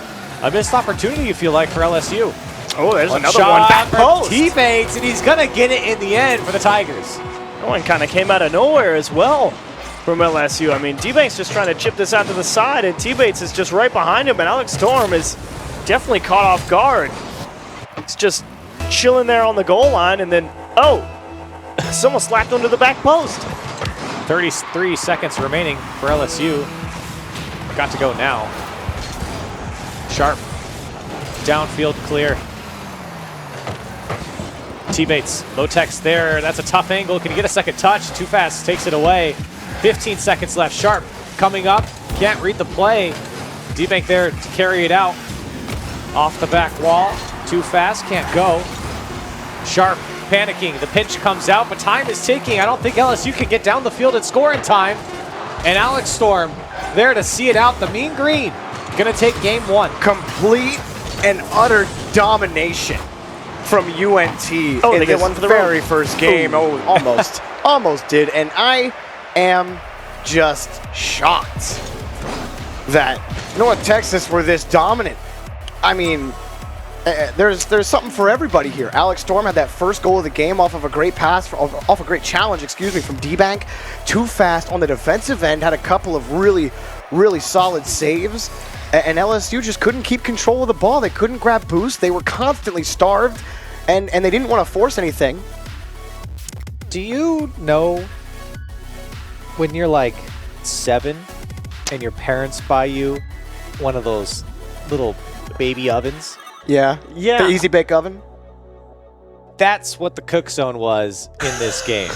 a missed opportunity, you feel like, for LSU. Oh, there's another Shot one. Back for post. T-Bates, and he's going to get it in the end for the Tigers. That one kind of came out of nowhere as well from LSU. I mean, D-Bank's just trying to chip this out to the side, and T-Bates is just right behind him, and Alex Storm is definitely caught off guard. It's just chilling there on the goal line, and then, oh, someone slapped onto the back post. 33 seconds remaining for LSU. Got to go now. Sharp, downfield clear. T-Bates, Low Tech's there. That's a tough angle. Can he get a second touch? Too Fast takes it away. 15 seconds left. Sharp coming up. Can't read the play. D-Bank there to carry it out. Off the back wall. Too Fast, can't go. Sharp panicking. The pinch comes out, but time is ticking. I don't think LSU can get down the field and score in time. And Alex Storm there to see it out. The Mean Green Gonna take game 1. Complete and utter domination from UNT Oh, in they get this one for the very road. first game. Oh, almost. Almost did. And I am just shocked that North Texas were this dominant. I mean, there's something for everybody here. Alex Storm had that first goal of the game off of a great pass, off a great challenge, from D-Bank. Too fast on the defensive end, had a couple of really solid saves. And LSU just couldn't keep control of the ball. They couldn't grab boost. They were constantly starved, and they didn't want to force anything. Do you know when you're like 7 and your parents buy you one of those little baby ovens? Yeah. Yeah. The Easy Bake Oven. That's what the cook zone was in this game.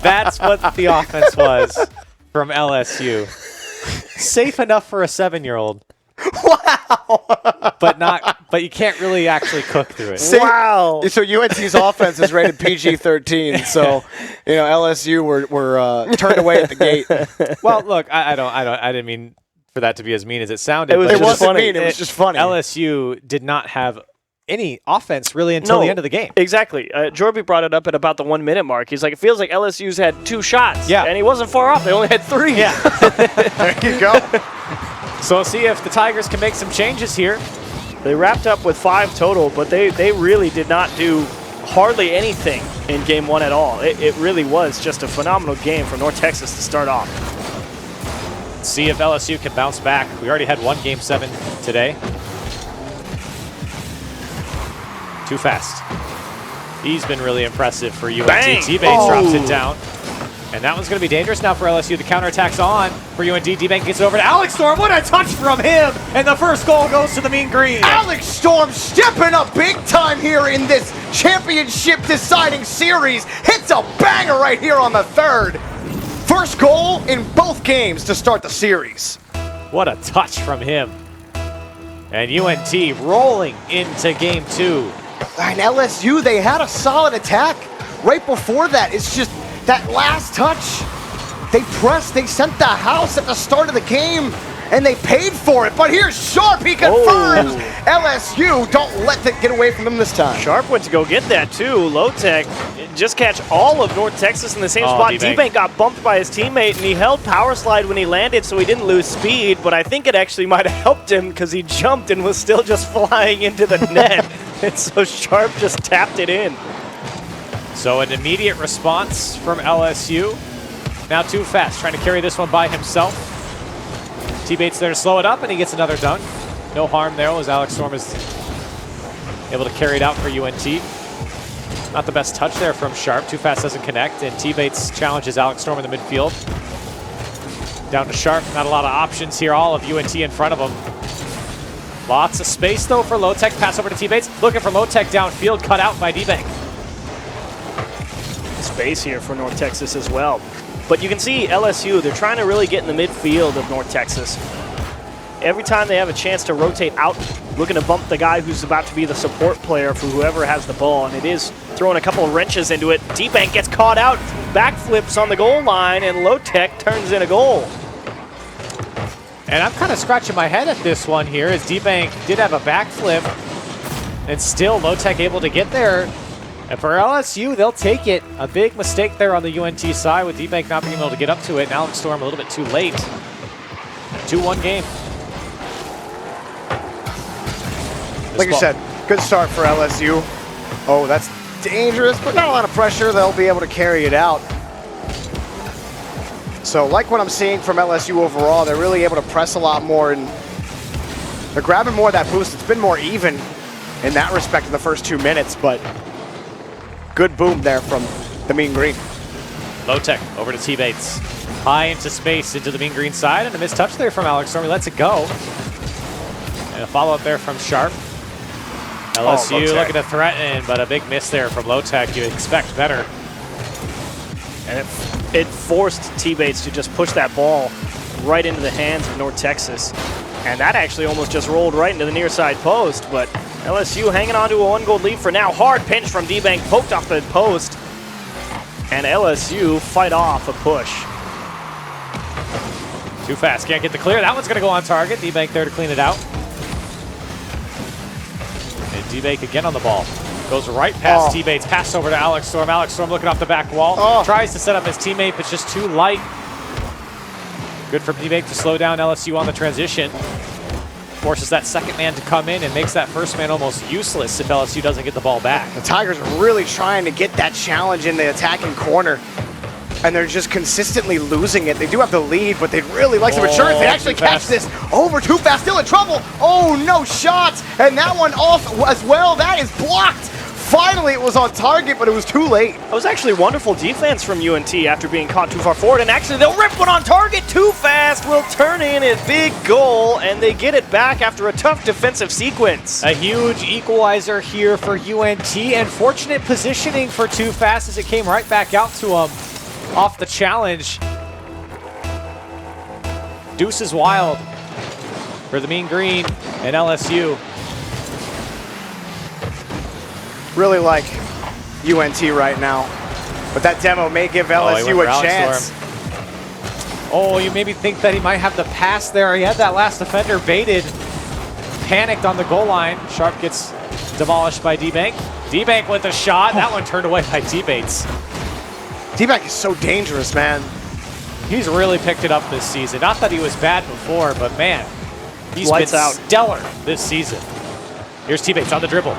That's what the offense was from LSU. Safe enough for a 7-year-old. Wow. But you can't really actually cook through it. Wow. So UNC's offense is rated PG-13. So, LSU were turned away at the gate. Well, look, I didn't mean for that to be as mean as it sounded. It was but just wasn't funny. mean. It was just funny. LSU did not have any offense really until the end of the game. Exactly. Jorby brought it up at about the 1 minute mark. He's like, it feels like LSU's had 2 shots. Yeah. And he wasn't far off. They only had 3. Yeah. There you go. So we'll see if the Tigers can make some changes here. They wrapped up with 5 total, but they really did not do hardly anything in game 1 at all. It really was just a phenomenal game for North Texas to start off. See if LSU can bounce back. We already had 1 Game 7 today. Too fast. He's been really impressive for UNT. Bang! T-Bates drops it down. And that one's going to be dangerous now for LSU. The counterattack's on for UNT. D-Bank gets over to Alex Storm. What a touch from him! And the first goal goes to the Mean Green. Alex Storm stepping up big time here in this championship deciding series. Hits a banger right here on the 3rd. First goal in both games to start the series. What a touch from him. And UNT rolling into game 2. And LSU, they had a solid attack right before that. It's just that last touch. They pressed, they sent the house at the start of the game, and they paid for it. But here's Sharp, he confirms. LSU, don't let that get away from them this time. Sharp went to go get that too. Low-Tech just catch all of North Texas in the same spot. D-Bank got bumped by his teammate, and he held power slide when he landed, so he didn't lose speed. But I think it actually might have helped him because he jumped and was still just flying into the net. And so Sharp just tapped it in. So an immediate response from LSU. Now too fast, trying to carry this one by himself. T-Bates there to slow it up, and he gets another dunk. No harm there as Alex Storm is able to carry it out for UNT. Not the best touch there from Sharp. Too fast doesn't connect, and T-Bates challenges Alex Storm in the midfield. Down to Sharp. Not a lot of options here. All of UNT in front of him. Lots of space, though, for Low-Tech. Pass over to T-Bates. Looking for Low-Tech downfield. Cut out by D-Bank. Space here for North Texas as well. But you can see LSU, they're trying to really get in the midfield of North Texas. Every time they have a chance to rotate out, looking to bump the guy who's about to be the support player for whoever has the ball, and it is throwing a couple of wrenches into it. D-Bank gets caught out, backflips on the goal line, and Low-Tech turns in a goal. And I'm kind of scratching my head at this one here, as D-Bank did have a backflip, and still Low-Tech able to get there. And for LSU, they'll take it. A big mistake there on the UNT side with D-Bank not being able to get up to it, and Alex Storm a little bit too late. 2-1 game. Like you said, good start for LSU. Oh, that's dangerous, but not a lot of pressure. They'll be able to carry it out. So like what I'm seeing from LSU overall, they're really able to press a lot more, and they're grabbing more of that boost. It's been more even in that respect in the first 2 minutes, but good boom there from the Mean Green. Low-Tech over to T-Bates. High into space into the Mean Green side, and a missed touch there from Alex Storm. He lets it go. And a follow-up there from Sharp. LSU looking to threaten, but a big miss there from Low-Tech. You expect better. And it forced T-Bates to just push that ball right into the hands of North Texas. And that actually almost just rolled right into the near side post, but LSU hanging on to a 1-goal lead for now. Hard pinch from D-Bank, poked off the post. And LSU fight off a push. Too fast, can't get the clear. That one's going to go on target. D-Bank there to clean it out. And D-Bank again on the ball. Goes right past T-Bates, pass over to Alex Storm. Alex Storm looking off the back wall. Tries to set up his teammate, but just too light. Good for D-Bank to slow down LSU on the transition. Forces that second man to come in and makes that first man almost useless if LSU doesn't get the ball back. The Tigers are really trying to get that challenge in the attacking corner, and they're just consistently losing it. They do have the lead, but they'd really like some insurance. They actually catch this over too fast, still in trouble. Oh, no shots, and that one off as well. That is blocked. Finally, it was on target, but it was too late. That was actually wonderful defense from UNT after being caught too far forward, and actually they'll rip one on target. Too fast will turn in a big goal, and they get it back after a tough defensive sequence. A huge equalizer here for UNT, and fortunate positioning for Too Fast as it came right back out to him off the challenge. Deuce is wild for the Mean Green and LSU. Really like UNT right now, but that demo may give LSU a chance. Oh, you maybe think that he might have the pass there. He had that last defender baited, panicked on the goal line. Sharp gets demolished by D-Bank. D-Bank with a shot. That one turned away by T-Bates. D-Bank is so dangerous, man. He's really picked it up this season. Not that he was bad before, but man, he's Lights been out. stellar this season. Here's T-Bates on the dribble.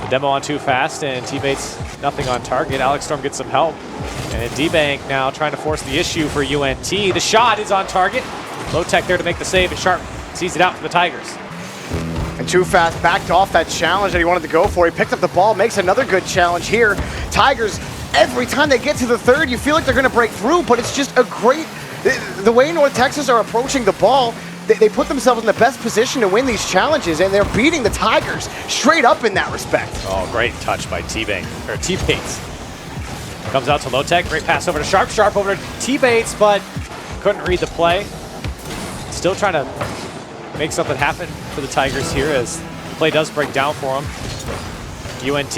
The demo on Too Fast, and T-Bates nothing on target. Alex Storm gets some help. And D-Bank now trying to force the issue for UNT. The shot is on target. Low Tech there to make the save, and Sharp sees it out for the Tigers. And Too Fast backed off that challenge that he wanted to go for. He picked up the ball, makes another good challenge here. Tigers, every time they get to the third, you feel like they're going to break through, but it's just a great... The way North Texas are approaching the ball, they put themselves in the best position to win these challenges, and they're beating the Tigers straight up in that respect. Oh, great touch by T-Bank, or T-Bates. Comes out to Low Tech, great pass over to Sharp. Sharp over to T-Bates, but couldn't read the play. Still trying to make something happen for the Tigers here as the play does break down for them. UNT.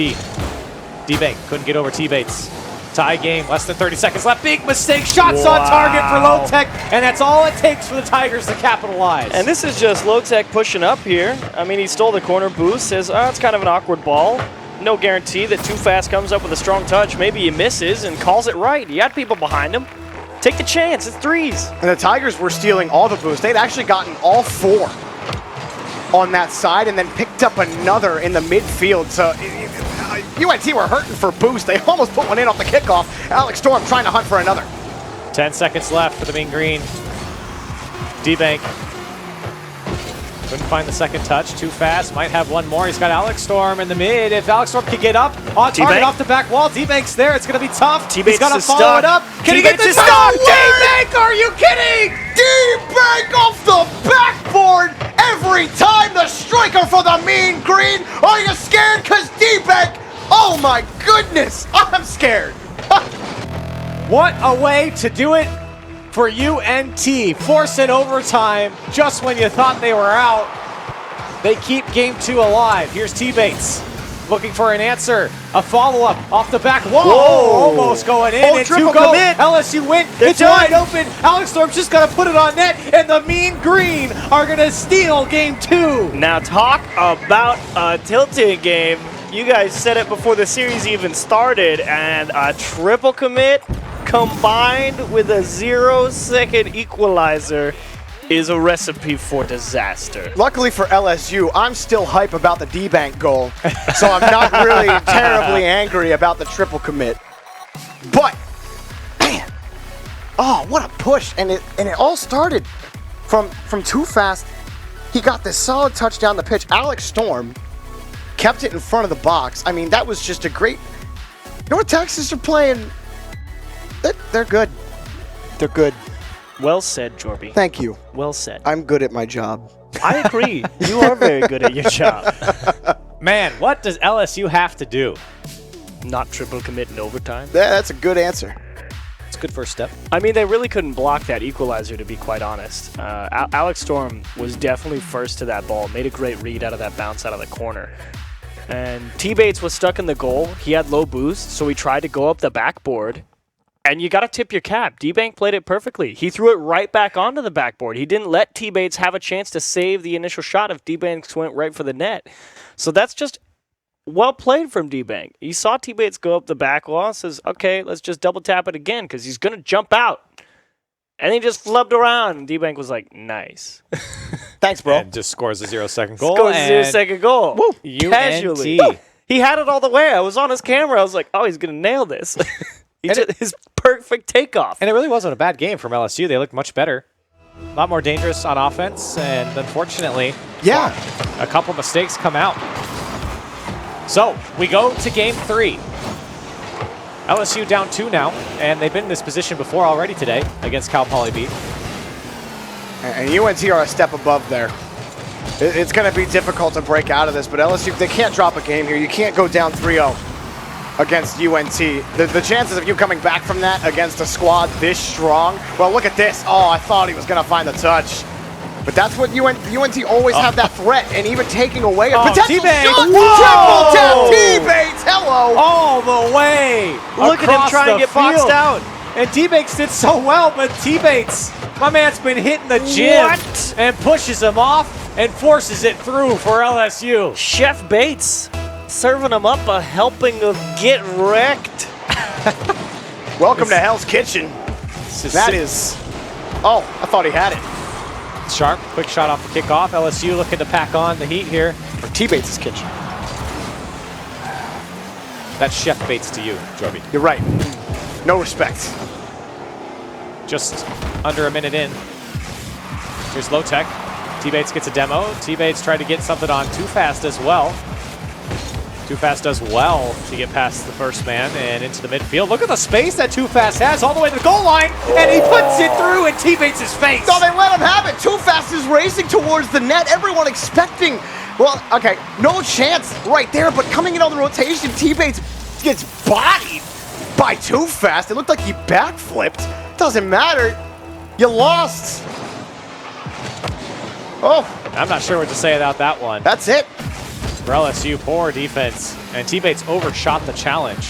D-Bank couldn't get over T-Bates. Tie game, less than 30 seconds left. Big mistake, shots on target for Low Tech, and that's all it takes for the Tigers to capitalize. And this is just Low Tech pushing up here. I mean, he stole the corner boost, says, oh, it's kind of an awkward ball. No guarantee that Too Fast comes up with a strong touch. Maybe he misses and calls it right. He had people behind him. Take the chance, it's threes. And the Tigers were stealing all the boosts. They'd actually gotten all four on that side and then picked up another in the midfield. So UNT were hurting for boost. They almost put one in off the kickoff. Alex Storm trying to hunt for another. 10 seconds left for the Mean Green. D-Bank couldn't find the second touch. Too Fast, might have one more. He's got Alex Storm in the mid. If Alex Storm can get up on target off the back wall, D-Bank's there. It's going to be tough. He's got to follow it up. Can he get this stop? D-Bank, are you kidding? D-Bank off the backboard every time. The striker for the Mean Green. Are you scared? Because D-Bank, oh my goodness, I'm scared. What a way to do it for UNT. Force it overtime just when you thought they were out. They keep game 2 alive. Here's T-Bates looking for an answer. A follow-up off the back wall. Whoa, almost going in. Oh, and triple 2 go. commit. LSU win. It's wide open. Alex Storm's just got to put it on net, and the Mean Green are going to steal game 2. Now talk about a tilted game. You guys said it before the series even started, and a triple commit combined with a 0-second equalizer is a recipe for disaster. Luckily for LSU, I'm still hype about the D-Bank goal, so I'm not really terribly angry about the triple commit. But, man, oh, what a push. And it all started from Too Fast. He got this solid touch down the pitch. Alex Storm kept it in front of the box. I mean, that was just a great... North Texas are playing... They're good. They're good. Well said, Jorby. Thank you. Well said. I'm good at my job. I agree. You are very good at your job. Man, what does LSU have to do? Not triple commit in overtime. That's a good answer. It's good first step. I mean, they really couldn't block that equalizer, to be quite honest. Alex Storm was definitely first to that ball, made a great read out of that bounce out of the corner. And T-Bates was stuck in the goal. He had low boost, so he tried to go up the backboard. And you got to tip your cap. D-Bank played it perfectly. He threw it right back onto the backboard. He didn't let T-Bates have a chance to save the initial shot if D-Banks went right for the net. So that's just well played from D-Bank. He saw T-Bates go up the back wall, says, okay, let's just double tap it again because he's going to jump out. And he just flubbed around, and D-Bank was like, nice. Thanks, bro. And just scores a 0-second goal. Scores a 0-second goal. Woo, Casually. UNT. He had it all the way. I was on his camera. I was like, oh, he's going to nail this. His perfect takeoff. And it really wasn't a bad game from LSU. They looked much better. A lot more dangerous on offense, and unfortunately, a couple mistakes come out. So, we go to game 3. LSU down 2 now, and they've been in this position before already today against Cal Poly B. And UNT are a step above there. It's going to be difficult to break out of this, but LSU, they can't drop a game here. You can't go down 3-0 against UNT. The chances of you coming back from that against a squad this strong, well, look at this. Oh, I thought he was going to find the touch. But that's what UNT always have that threat, and even taking away a potential shot. Triple tap T-Bates, hello. All the way. Look at him trying to get boxed out. And T-Bates did so well, but T-Bates, my man's been hitting the gym and pushes him off and forces it through for LSU. Chef Bates serving him up a helping of get wrecked. Welcome to Hell's Kitchen. That is, oh, I thought he had it. Sharp, quick shot off the kickoff. LSU looking to pack on the heat here. For T-Bates' kitchen. That's Chef Bates to you, Joby. You're right. No respect. Just under a minute in. Here's Low Tech. T-Bates gets a demo. T-Bates tried to get something on Too Fast as well. Too Fast does well to get past the first man and into the midfield. Look at the space that Too Fast has all the way to the goal line, and he puts it through in T-Bates' face. No, they let him have it. Too Fast is racing towards the net. Everyone expecting, well, okay, no chance right there, but coming in on the rotation, T-Bates gets bodied by Too Fast. It looked like he backflipped. Doesn't matter. You lost. Oh. I'm not sure what to say about that one. That's it. For LSU, poor defense, and T-Bates overshot the challenge.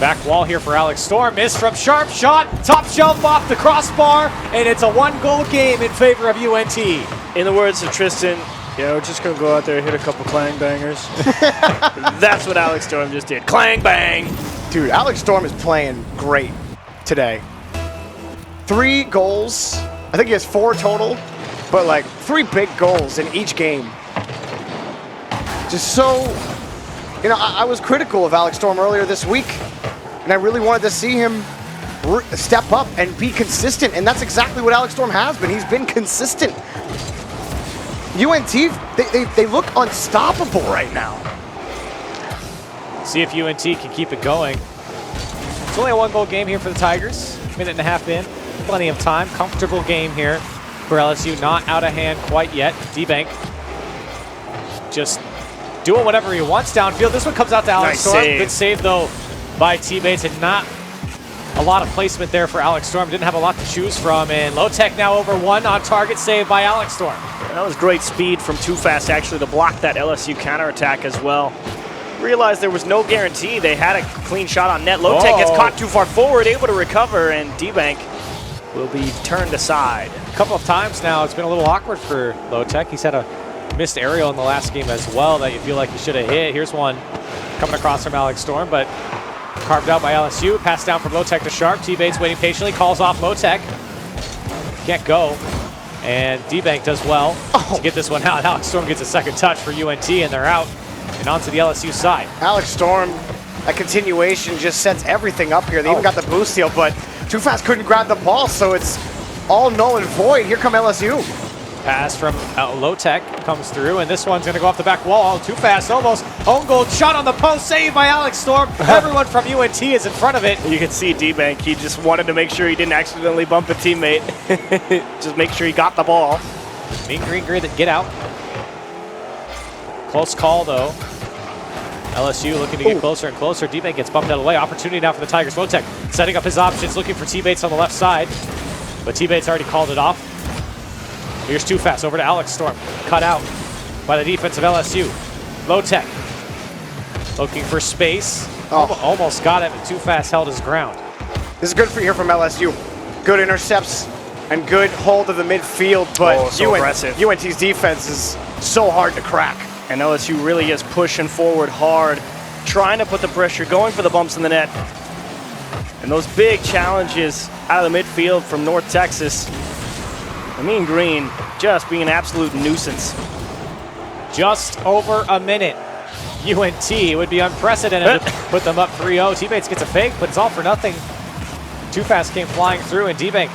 Back wall here for Alex Storm, missed from Sharp shot, top shelf off the crossbar, and it's a 1-goal game in favor of UNT. In the words of Tristan, yeah, we're just going to go out there and hit a couple clang bangers. That's what Alex Storm just did. Clang bang! Dude, Alex Storm is playing great today. 3 goals. I think he has 4 total, but like 3 big goals in each game. Just so, you know, I was critical of Alex Storm earlier this week, and I really wanted to see him step up and be consistent, and that's exactly what Alex Storm has been. He's been consistent. UNT, they look unstoppable right now. See if UNT can keep it going. It's only a 1-goal game here for the Tigers. Minute and a half in, plenty of time. Comfortable game here for LSU, not out of hand quite yet. D-Bank just doing whatever he wants downfield. This one comes out to Alex Storm. Save. Good save, though, by T-Bates, and not a lot of placement there for Alex Storm. Didn't have a lot to choose from, and Low Tech now over 1 on target, save by Alex Storm. That was great speed from Too Fast, actually, to block that LSU counterattack as well. Realized there was no guarantee. They had a clean shot on net. Low Tech gets caught too far forward, able to recover, and D-Bank will be turned aside. A couple of times now, it's been a little awkward for Low Tech. He's had a missed aerial in the last game as well that you feel like he should have hit. Here's one coming across from Alex Storm, but carved out by LSU. Passed down from Low Tech to Sharp. T-Bates waiting patiently, calls off Low Tech. Can't go. And D-Bank does well to get this one out. Alex Storm gets a second touch for UNT, and they're out and onto the LSU side. Alex Storm, a continuation, just sets everything up here. They even got the boost steal, but Too Fast couldn't grab the ball, so it's all null and void. Here come LSU. Pass from Low Tech comes through, and this one's going to go off the back wall. Too Fast, almost own goal, shot on the post, saved by Alex Storm. Everyone from UNT is in front of it. You can see D-Bank, he just wanted to make sure he didn't accidentally bump a teammate. Just make sure he got the ball. Mean Green Grid, get out. Close call, though. LSU looking to get closer and closer. D-Bank gets bumped out of the way. Opportunity now for the Tigers. Lotek setting up his options, looking for T-Bates on the left side. But T-Bates already called it off. Here's Too Fast over to Alex Storm. Cut out by the defense of LSU. Lotek looking for space. Almost got it, but Too Fast held his ground. This is good for here from LSU. Good intercepts and good hold of the midfield, but so aggressive. UNT's defense is so hard to crack. And LSU really is pushing forward hard, trying to put the pressure, going for the bumps in the net. And those big challenges out of the midfield from North Texas. The Mean Green just being an absolute nuisance. Just over a minute. UNT would be unprecedented to put them up 3-0. T-Bates gets a fake, but it's all for nothing. Too Fast came flying through, and D-Bank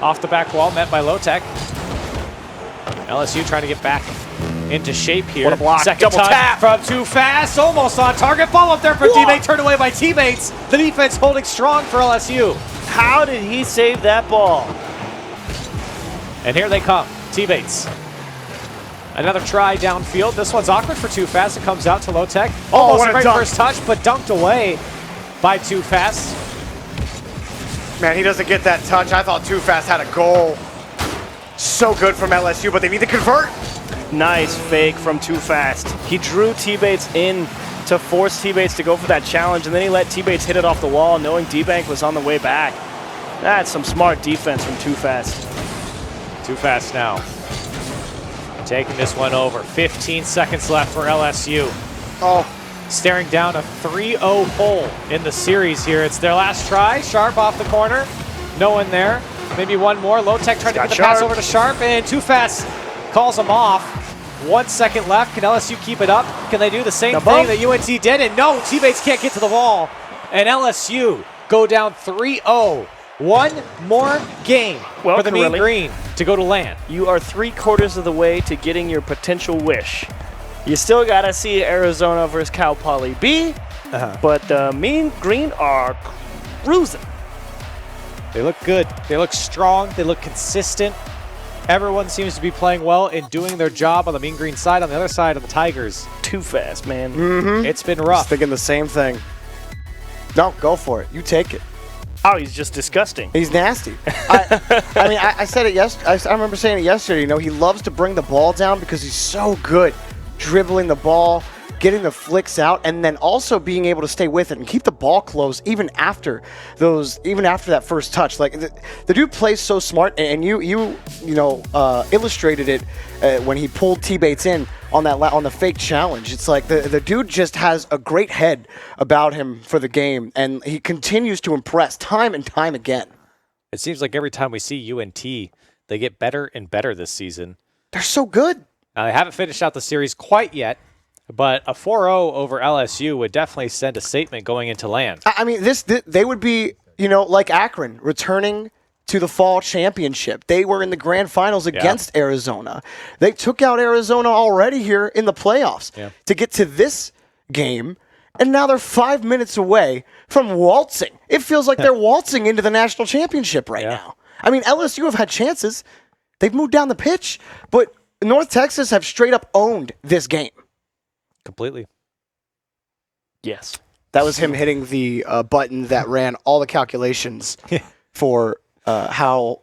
off the back wall, met by Lotek. LSU trying to get back into shape here. What a block. Second Double touch tap. from Too Fast, almost on target. Ball up there from D-Bank, turned away by teammates. The defense holding strong for LSU. How did he save that ball? And here they come, T-Bates. Another try downfield. This one's awkward for Too Fast. It comes out to Lotek. Almost what a a great dunk. first touch, but dunked away by Too Fast. Man, he doesn't get that touch. I thought Too Fast had a goal. So good from LSU, but they need to convert. Nice fake from Too Fast. He drew T-Bates in to force T-Bates to go for that challenge, and then he let T-Bates hit it off the wall, knowing D-Bank was on the way back. That's some smart defense from Too Fast. Too Fast now. Taking this one over. 15 seconds left for LSU. Oh, Staring down a 3-0 hole in the series here. It's their last try. Sharp off the corner. No one there. Maybe one more. Lotek trying to get the pass over to Sharp, and Too Fast calls him off. 1 second left. Can LSU keep it up? Can they do the same thing that UNT did? And no, T-Bates can't get to the ball. And LSU go down 3-0. One more game for the Mean Green to go to land. You are 3/4 of the way to getting your potential wish. You still got to see Arizona versus Cal Poly B, but the Mean Green are cruising. They look good. They look strong. They look consistent. Everyone seems to be playing well and doing their job on the Mean Green side. On the other side of the Tigers, Too Fast, man. it's been I was rough. thinking the same thing. No, go for it. You take it. Oh, he's just disgusting. He's nasty. I said it yesterday. I remember saying it yesterday. You know, he loves to bring the ball down because he's so good dribbling the ball, getting the flicks out, and then also being able to stay with it and keep the ball close even after that first touch. Like the dude plays so smart, and you illustrated it when he pulled T-Bates in on the fake challenge. It's like the dude just has a great head about him for the game, and he continues to impress time and time again. It seems like every time we see UNT, they get better and better this season. They're so good. They haven't finished out the series quite yet, but a 4-0 over LSU would definitely send a statement going into land. I mean, they would be, like Akron, returning to the fall championship. They were in the grand finals against Arizona. They took out Arizona already here in the playoffs to get to this game, and now they're 5 minutes away from waltzing. It feels like they're waltzing into the national championship right now. I mean, LSU have had chances. They've moved down the pitch, but North Texas have straight up owned this game. Completely. Yes. That was him hitting the button that ran all the calculations for how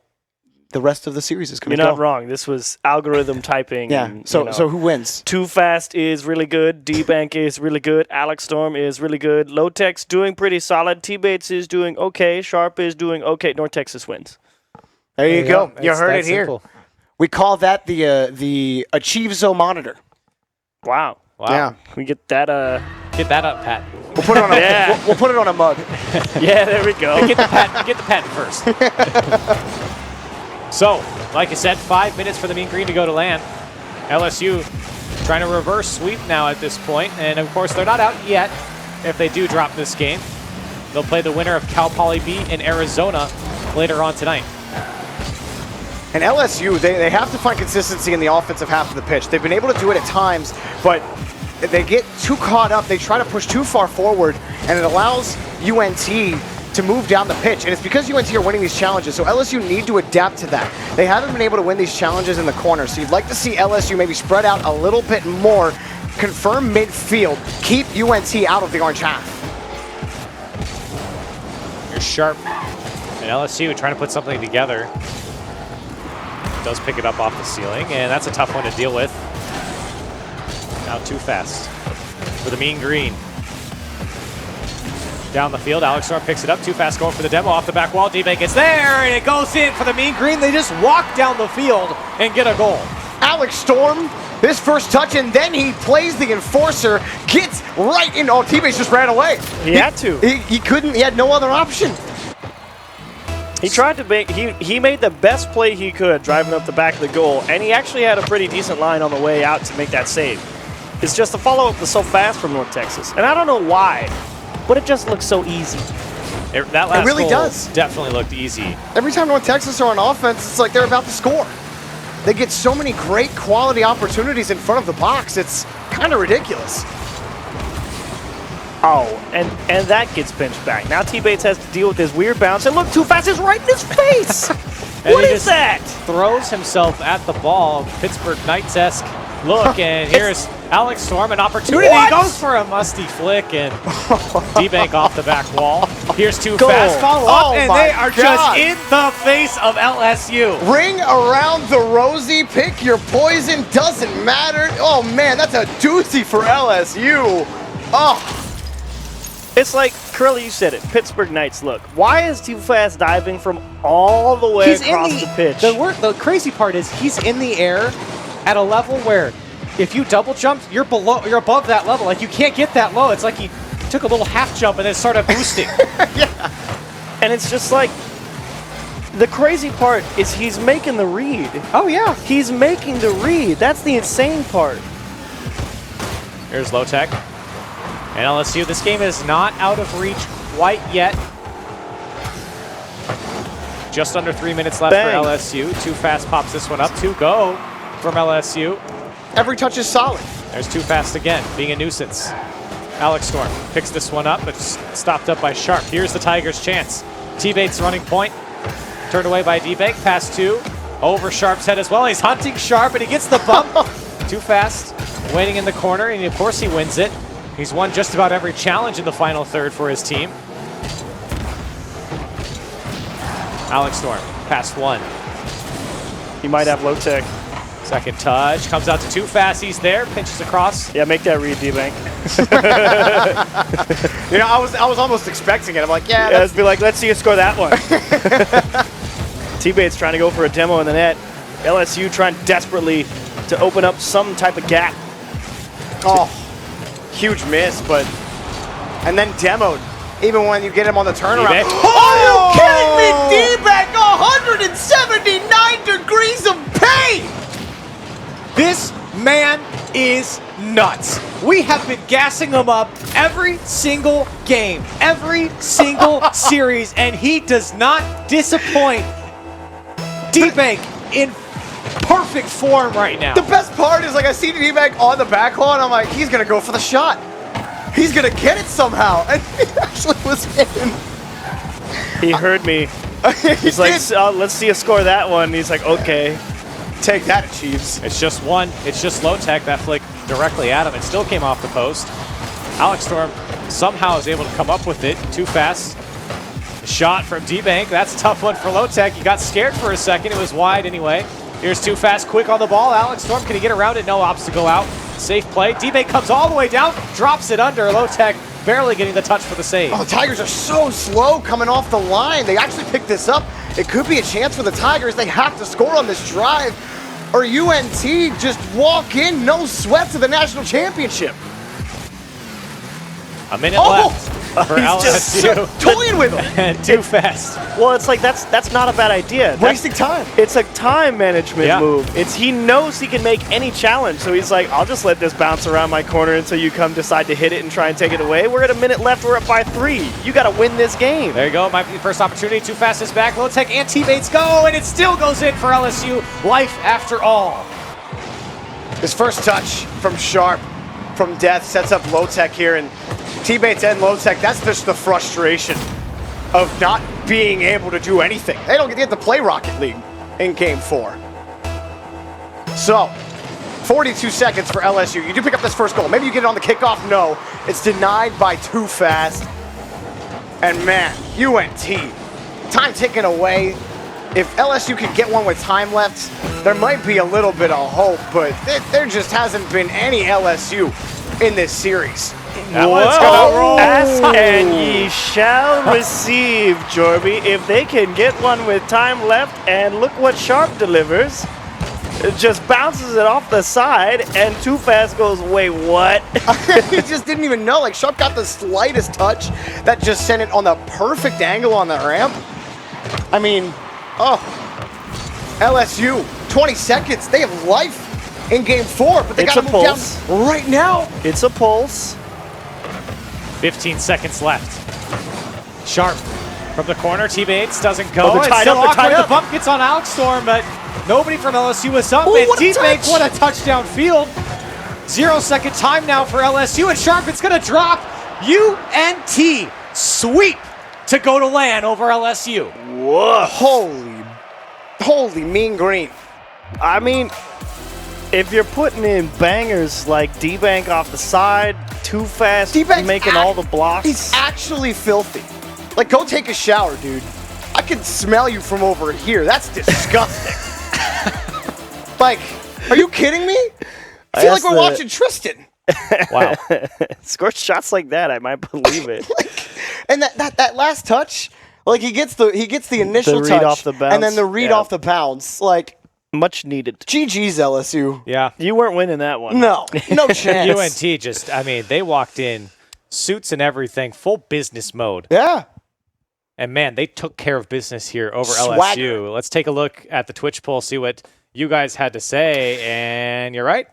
the rest of the series is going to go. You're not wrong. This was algorithm typing. Yeah. And, So who wins? Too Fast is really good. D-Bank is really good. Alex Storm is really good. Lotek's doing pretty solid. T-Bates is doing okay. Sharp is doing okay. North Texas wins. There you go. You It's heard that it here. simple. We call that the Achievezo monitor. Wow. Wow. Yeah. Can we get that? Get that up, Pat. We'll put it on a Yeah. we'll put it on a mug. Yeah, there we go. Get the patent first. So, like I said, 5 minutes for the Mean Green to go to land. LSU trying to reverse sweep now at this point, and of course they're not out yet. If they do drop this game, they'll play the winner of Cal Poly B in Arizona later on tonight. And LSU, they have to find consistency in the offensive half of the pitch. They've been able to do it at times, but they get too caught up. They try to push too far forward, and it allows UNT to move down the pitch, and it's because UNT are winning these challenges, so LSU need to adapt to that. They haven't been able to win these challenges in the corner, so you'd like to see LSU maybe spread out a little bit more, confirm midfield, keep UNT out of the orange half. Here's Sharp and LSU trying to put something together. Does pick it up off the ceiling, and that's a tough one to deal with. Now too fast for the mean green. Down the field, Alex Storm picks it up. Too fast going for the demo off the back wall. D-Bank gets there, and it goes in for the mean green. They just walk down the field and get a goal. Alex Storm, his first touch, and then he plays the enforcer, gets right in. Oh, teammates just ran away. He had to. He couldn't, he had no other option. He tried to make, he made the best play he could driving up the back of the goal, and he actually had a pretty decent line on the way out to make that save. It's just the follow-up was so fast from North Texas, and I don't know why, but it just looks so easy. That last really goal does. definitely looked easy. Every time North Texas are on offense, it's like they're about to score. They get so many great quality opportunities in front of the box, it's kind of ridiculous. Oh, and that gets pinched back. Now T-Bates has to deal with this weird bounce, and look, too fast is right in his face! What is that? Throws himself at the ball, Pittsburgh Knights-esque look, and here's Alex Storm, an opportunity. What? Goes for a musty flick, and D-Bank off the back wall. Here's too Goal. fast follow-up, and my they are God. just in the face of LSU. Ring around the rosy, pick your poison, doesn't matter. Oh man, that's a doozy for LSU. Oh. It's like, Curly, you said it, Pittsburgh Knights look. Why is Too Fast diving from all the way across the pitch? The crazy part is he's in the air at a level where if you double jump, you're above that level. Like, you can't get that low. It's like he took a little half jump and then started boosting. Yeah. And it's just like, the crazy part is he's making the read. Oh, yeah. He's making the read. That's the insane part. Here's Low Tech. And LSU, this game is not out of reach quite yet. Just under 3 minutes left Bang. for LSU. Too Fast pops this one up. 2 go from LSU. Every touch is solid. There's Too Fast again, being a nuisance. Alex Storm picks this one up, but stopped up by Sharp. Here's the Tigers' chance. T-Bates running point. Turned away by D-Bank. Pass 2. Over Sharp's head as well. He's hunting Sharp, and he gets the bump. Too Fast, waiting in the corner, and of course he wins it. He's won just about every challenge in the final third for his team. Alex Storm, pass 1. He might have low tech. Second touch, comes out to Too Fast. He's there, pinches across. Yeah, make that read, D-Bank. You know, I was almost expecting it. I'm like, yeah. Let's be like, let's see you score that one. T-Bates trying to go for a demo in the net. LSU trying desperately to open up some type of gap. Oh, huge miss, but and then demoed. Even when you get him on the turnaround. D-Bank. Oh, are you kidding me? D-Bank, 179 degrees of pain. This man is nuts. We have been gassing him up every single game, every single series, and he does not disappoint. D-Bank in perfect form right now. The best part is, like, I see D-Bank on the back lawn, I'm like, he's gonna go for the shot. He's gonna get it somehow, and he actually was in. He heard me. He's like, let's see you score that one. He's like, okay. Take that, Chiefs. It's just one. It's just Low Tech. That flick directly at him. It still came off the post. Alex Storm somehow is able to come up with it. Too Fast. Shot from D-Bank. That's a tough one for Low Tech. He got scared for a second. It was wide anyway. Here's Too Fast, quick on the ball. Alex Storm, can he get around it? No obstacle out. Safe play. D-Bank comes all the way down, drops it under. Low Tech barely getting the touch for the save. Oh, the Tigers are so slow coming off the line. They actually picked this up. It could be a chance for the Tigers. They have to score on this drive, or UNT just walk in, no sweat to the national championship. A minute left for He's just LSU. Toying with him. And Too Fast. Well, it's like, that's not a bad idea. Wasting time. It's a time management Yeah. move. He knows he can make any challenge, so he's like, I'll just let this bounce around my corner until you come decide to hit it and try and take it away. We're at a minute left. We're up by 3. You got to win this game. There you go. Might be the first opportunity. Too Fast is back. Low Tech and T-Bates go, and it still goes in for LSU. Life after all. His first touch from Sharp, from Death, sets up Low Tech here, and T-Bates and Low Tech, that's just the frustration of not being able to do anything. They don't get to play Rocket League in Game 4. So, 42 seconds for LSU. You do pick up this first goal. Maybe you get it on the kickoff. No, it's denied by too fast. And man, UNT, time ticking away. If LSU can get one with time left, there might be a little bit of hope, but there just hasn't been any LSU in this series. That one's gonna roll. Ask and ye shall receive, Jorby. If they can get one with time left, and look what Sharp delivers. It just bounces it off the side, and Too Fast goes, wait, what? He just didn't even know. Like, Sharp got the slightest touch that just sent it on the perfect angle on the ramp. I mean, LSU, 20 seconds. They have life in Game 4, but they got to move down right now. It's a pulse. 15 seconds left. Sharp from the corner. Teammates doesn't go. Oh, they're tied up, they're tied The up. bump gets on Alex Storm, but nobody from LSU is up. Ooh, And what a teammates, touch. what a touchdown field. 0-second time now for LSU. And Sharp, it's going to drop. UNT sweep to go to land over LSU. Whoa. Holy mean green. I mean, if you're putting in bangers like D-Bank off the side, Too Fast, D-Bank's making all the blocks. He's actually filthy. Like, go take a shower, dude. I can smell you from over here. That's disgusting. Like, are you kidding me? I feel like we're watching Tristan. Wow. Scores shots like that, I might believe it. And that last touch, like he gets the initial read touch off the bounce. and then the read off the bounce. Like, Much needed. GG's LSU. Yeah. You weren't winning that one. No chance. UNT just, I mean, they walked in, suits and everything, full business mode. Yeah. And man, they took care of business here over Swagger. LSU. Let's take a look at the Twitch poll, see what you guys had to say. And you're right,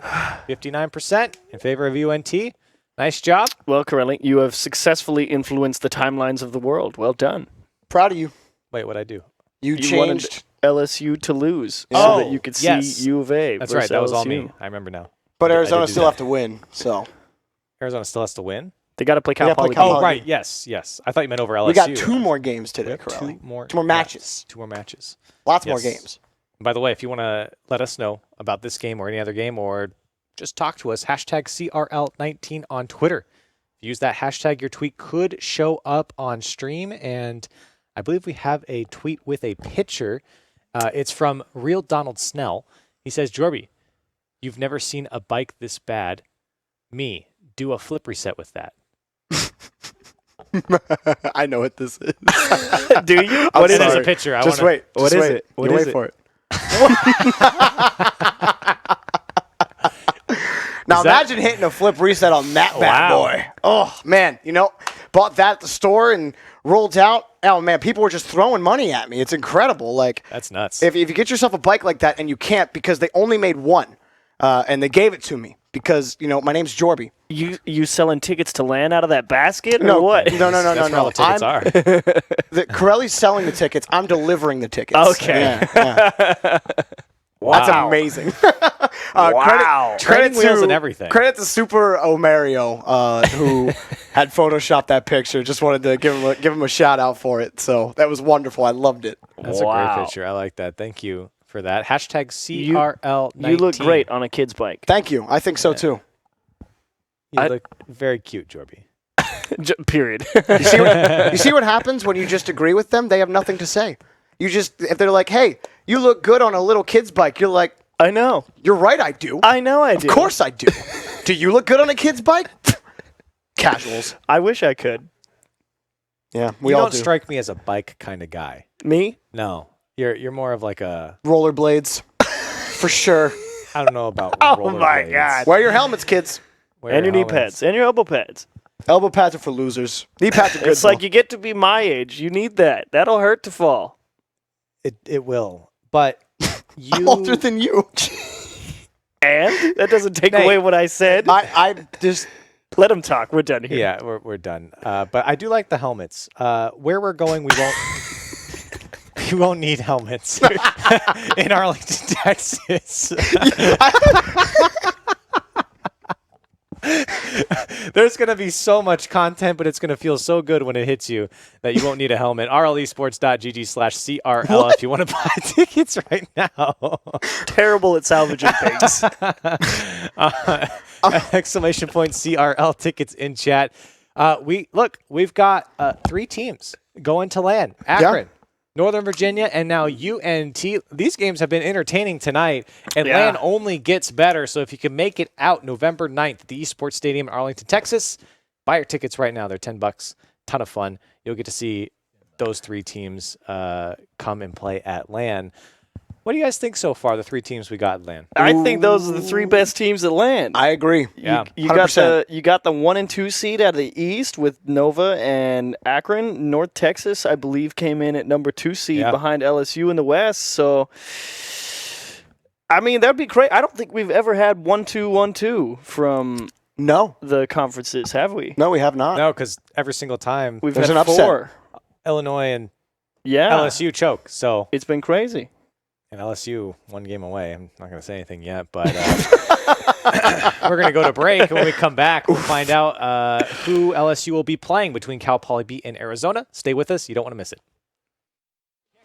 59% in favor of UNT. Nice job. Well, Corelli, you have successfully influenced the timelines of the world. Well done. Proud of you. Wait, what'd I do? You You wanted changed. LSU to lose Yeah. so that you could see yes. U of A. That's versus right, that was all LSU. me. I remember now. But I did Arizona do still that. have to win, so. Arizona still has to win? They got to play They gotta Cal play Poly. Cal Oh, Poly. right, yes. I thought you meant over LSU. We got 2 more games We today, have Corelli. 2 more, 2 more matches. yes, 2 more matches. Lots more Yes. games. By the way, if you want to let us know about this game or any other game, or just talk to us, hashtag CRL19 on Twitter. If you use that hashtag, your tweet could show up on stream, and I believe we have a tweet with a picture. It's from Real Donald Snell. He says, Jorby, you've never seen a bike this bad. Me, do a flip reset with that. I know what this is. Do you? I'm What is There's sorry. a picture. Just I wanna, wait. What Just is wait. it? What You is wait it? for it. Now Is that- imagine hitting a flip reset on that bad Wow. boy. Oh man, bought that at the store and rolled out. Oh man, people were just throwing money at me. It's incredible. Like, That's nuts. if you get yourself a bike like that and you can't because they only made one, and they gave it to me because my name's Jorby. You selling tickets to land out of that basket or No, what? no. That's where all the tickets are. Corelli's selling the tickets. I'm delivering the tickets. Okay. Yeah. That's amazing. Wow. Training wheels and everything. Credit to Super Omario, who had photoshopped that picture. Just wanted to give him a shout out for it. So that was wonderful. I loved it. That's a Wow. great picture. I like that. Thank you for that. Hashtag CRL19. You look great on a kid's bike. Thank you. I think so too. You look very cute, Jorby. Period. You see what happens when you just agree with them? They have nothing to say. If they're like, "Hey, you look good on a little kid's bike," you're like, I know. "You're right, I do. I know I do. Of course I do." Do you look good on a kid's bike? Casuals. I wish I could. Yeah, You we all don't do. strike me as a bike kind of guy. Me? No. You're more of like a, Rollerblades, for sure. I don't know about Oh my rollerblades. God. Wear your helmets, kids. Wear And your knee helmets. pads. And your elbow pads. Elbow pads are for losers. Knee pads are good. It's like though. you get to be my age. You need that. That'll hurt to fall. It will. But you older than you. And that doesn't take Nate. away what I said. I just Let him talk. We're done here. Yeah, we're done. But I do like the helmets. Where we're going, we won't we won't need helmets in Arlington, Texas. There's going to be so much content, but it's going to feel so good when it hits you that you won't need a helmet. rlesports.gg/CRL if you want to buy tickets right now. Terrible at salvaging things. Exclamation point CRL tickets in chat. We've got 3 teams going to LAN. Akron, Northern Virginia, and now UNT. These games have been entertaining tonight, and LAN only gets better. So if you can make it out November 9th at the Esports Stadium in Arlington, Texas, buy your tickets right now. They're $10. Ton of fun. You'll get to see those 3 teams come and play at LAN. What do you guys think so far, the 3 teams we got at LAN? I think those are the 3 best teams at LAN. I agree. Yeah. You got the 1 and 2 seed out of the East with Nova and Akron. North Texas, I believe, came in at number 2 seed behind LSU in the West. So, I mean, that'd be great. I don't think we've ever had 1-2-1-2 from the conferences, have we? No, we have not. No, because every single time We've There's had an 4. Illinois and Yeah. LSU choke. So It's been crazy. and LSU 1 game away. I'm not going to say anything yet, but we're going to go to break. And when we come back, we'll find out who LSU will be playing between Cal Poly and Arizona. Stay with us. You don't want to miss it.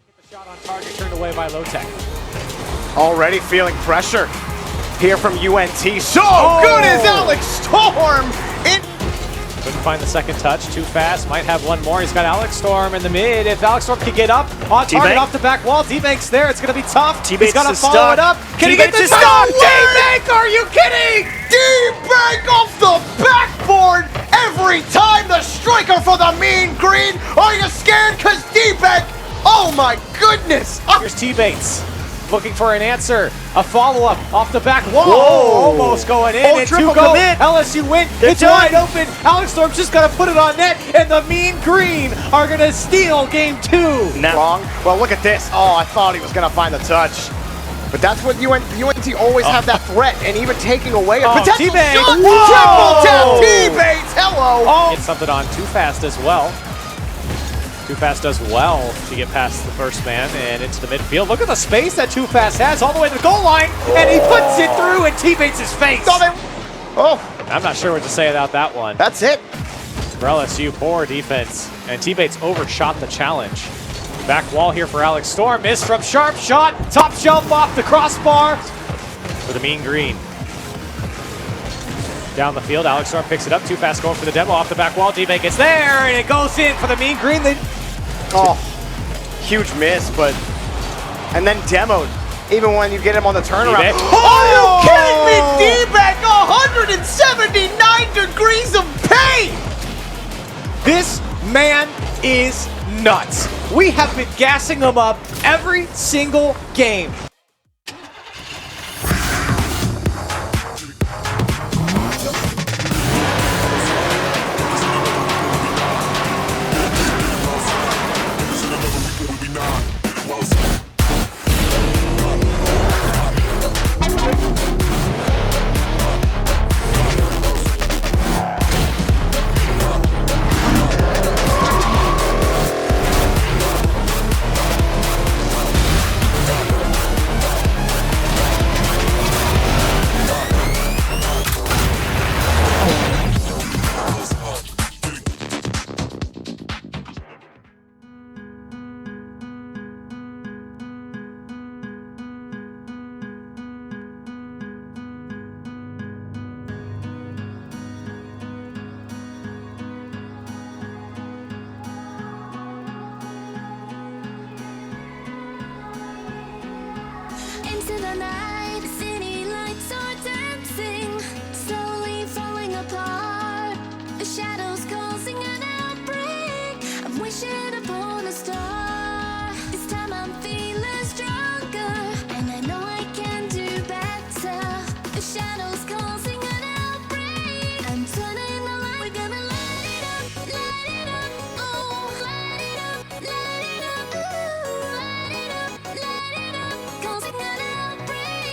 Get the shot on target turned away by Low Tech. Already feeling pressure here from UNT. So good as Alex Storm. Couldn't find the second touch. Too fast. Might have one more. He's got Alex Storm in the mid. If Alex Storm can get up on target off the back wall, D-Bank's there. It's going to be tough. He's got to follow it up. Can he get the stop? D-Bank, are you kidding? D-Bank off the backboard every time. The striker for the mean green. Are you scared? Because D-Bank, oh my goodness. Here's T-Bates. Looking for an answer. A follow-up off the back wall. Whoa. Almost going in. Oh, And triple 2 go. commit. LSU win. It's done. wide open. Alex Storm's just got to put it on net. And the Mean Green are going to steal game 2. Wrong. Well, look at this. Oh, I thought he was going to find the touch. But that's what UNT always have that threat, and even taking away a potential T-Bates. shot. Whoa. Triple tap T-Bates. Hello. Get something on Too Fast as well. Too Fast does well to get past the first man and into the midfield. Look at the space that Too Fast has all the way to the goal line, and he puts it through and T-Bates his face. Oh, I'm not sure what to say about that one. that's it. For LSU, poor defense, and T-Bates overshot the challenge. Back wall here for Alex Storm. Miss from sharp shot. Top shelf off the crossbar for the Mean Green. Down the field, Alex Storm picks it up. Too Fast going for the demo off the back wall. D-Bank gets there, and it goes in for the Mean Green. Oh, huge miss, but and then demoed. Even when you get him on the turnaround. D-Bank. Are you kidding me? D-Bank, 179 degrees of pain. This man is nuts. We have been gassing him up every single game. Into the night, the city lights are dancing, slowly falling apart. The shadows causing an outbreak. I'm wishing upon a star. This time I'm feeling stronger, and I know I can do better. The shadows causing an outbreak. I'm turning the light. We're gonna light it up, oh, light it up, ooh, light it up, causing an outbreak.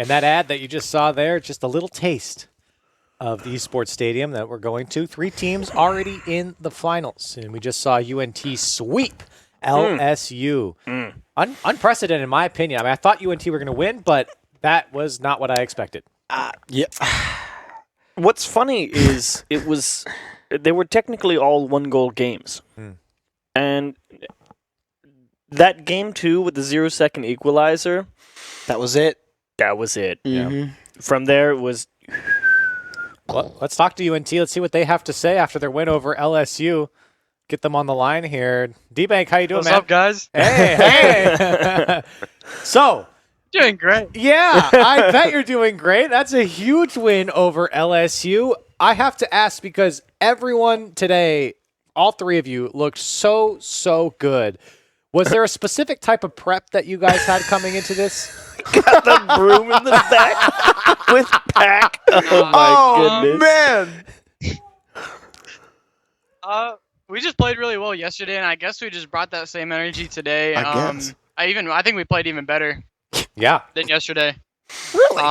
And that ad that you just saw there, just a little taste of the esports stadium that we're going to. 3 teams already in the finals. And we just saw UNT sweep LSU. Unprecedented, in my opinion. I mean, I thought UNT were going to win, but that was not what I expected. Yeah. What's funny is they were technically all 1-goal games. And that game 2 with the 0-second equalizer, That was it. that was it. Mm-hmm. From there, it was Well, let's talk to UNT. Let's see what they have to say after their win over LSU. Get them on the line here. D-Bank, how you doing, What's man? up, guys? Hey. So, Doing great. yeah, I bet you're doing great. That's a huge win over LSU. I have to ask because everyone today, all 3 of you, looked so good. Was there a specific type of prep that you guys had coming into this? got the broom in the back with pack. Oh, my goodness. Man. We just played really well yesterday, and I guess we just brought that same energy today. I guess. I think we played even better Yeah. than yesterday. Really?